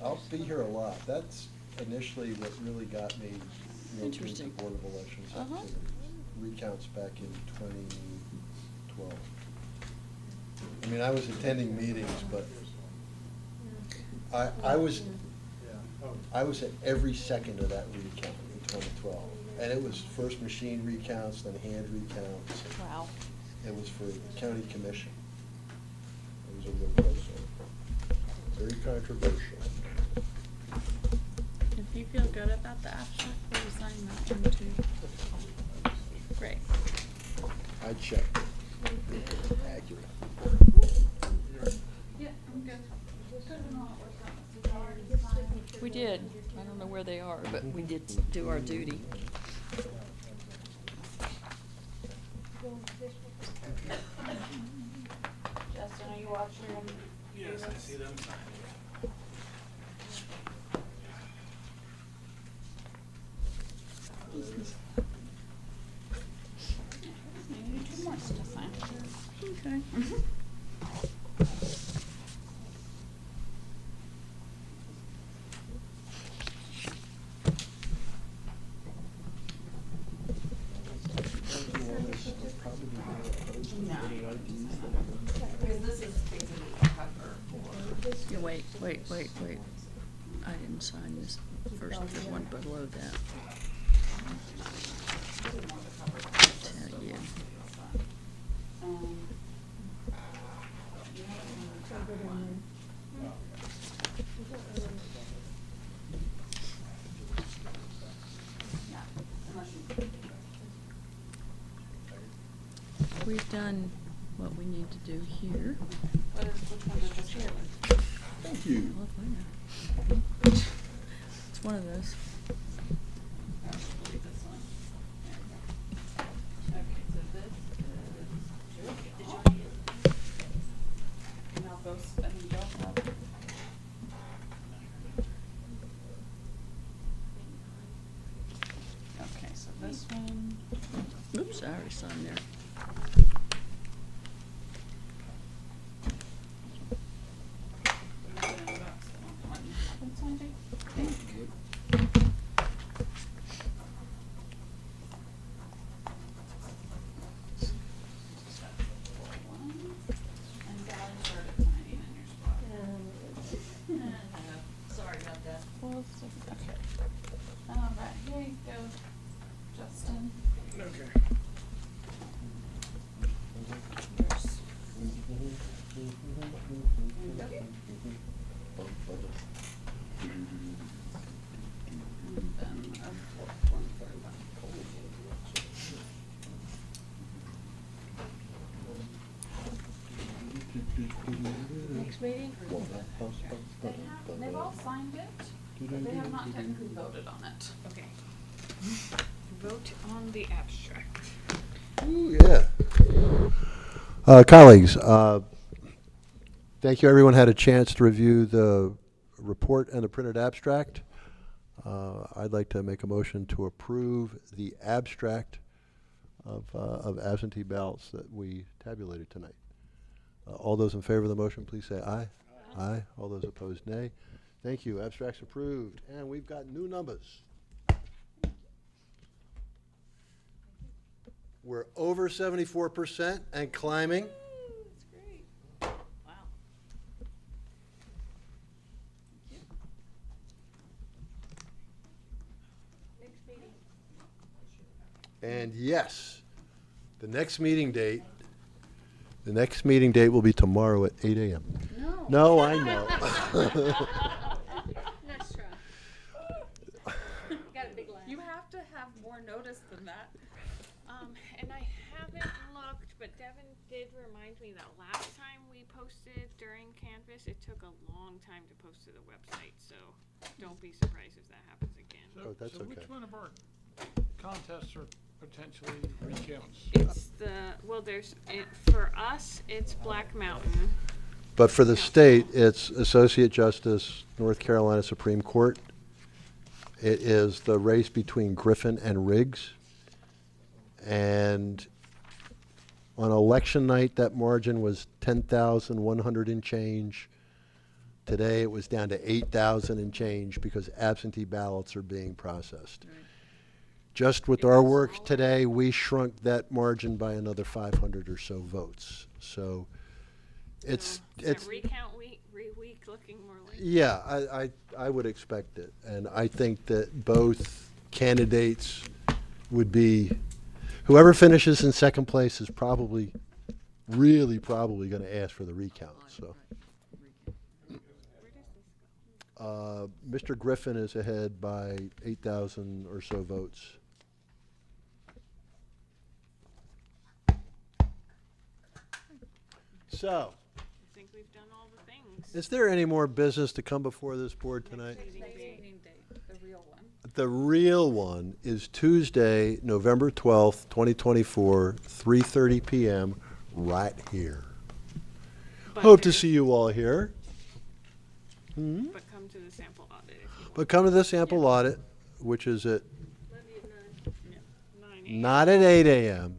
I'll be here a lot. That's initially what really got me, you know, to the Interesting. Board of Elections Uh-huh. activities. Recounts back in 2012. I mean, I was attending meetings, but I was at every second of that recount in 2012. And it was first machine recounts, then hand recounts. Wow. It was for county commission. It was a real close one. Very controversial. If you feel good about the abstract, will you sign that one too? Great. I checked. Accurate. Yeah, I'm good. We did. I don't know where they are, but we did do our duty. Justin, are you watching them? Yes, I see them signing. Maybe two more to sign. Okay. Because this is basically a cover for. Yeah, wait. I didn't sign this first, there's one below that. Tell you. We've done what we need to do here. Which one did you Thank you. Well, I know. It's one of those. Okay, so this one. Oops, I already signed there. Next meeting? They've all signed it, but they have not technically voted on it. Okay. Vote on the abstract. Ooh, yeah. Colleagues, thank you. Everyone had a chance to review the report and the printed abstract. I'd like to make a motion to approve the abstract of absentee ballots that we tabulated tonight. All those in favor of the motion, please say aye. Aye. All those opposed, nay. Thank you. Abstract's approved. And we've got new numbers. We're over 74% and climbing. That's great. Wow. Next meeting. And yes, the next meeting date will be tomorrow at 8 a.m. No. No, I know. Nice try. Got a big laugh. You have to have more notice than that. And I haven't looked, but Devin did remind me that last time we posted during Canvas, it took a long time to post to the website, so don't be surprised if that happens again. So, Oh, that's so okay. which one of our contests are potentially recounts? It's for us, it's Black Mountain. But for the state, it's Associate Justice, North Carolina Supreme Court. It is the race between Griffin and Riggs. And on election night, that margin was 10,100 and change. Today, it was down to 8,000 and change because absentee ballots are being processed. Just with our work today, we shrunk that margin by another 500 or so votes. So it's Recount week looking more like. yeah, I would expect it. And I think that both candidates would be, whoever finishes in second place is probably, really probably going to ask for the recount. So Mr. Griffin is ahead by 8,000 or so votes. So, I think we've done all the things. is there any more business to come before this board tonight? Meeting date, the real one. The real one is Tuesday, November 12th, 2024, 3:30 p.m. right here. But Hope to there's- see you all here. But come to the sample audit if you want. But come to the sample audit, which is at Monday at 9. Yeah, 9 a.m. not at 8 a.m.,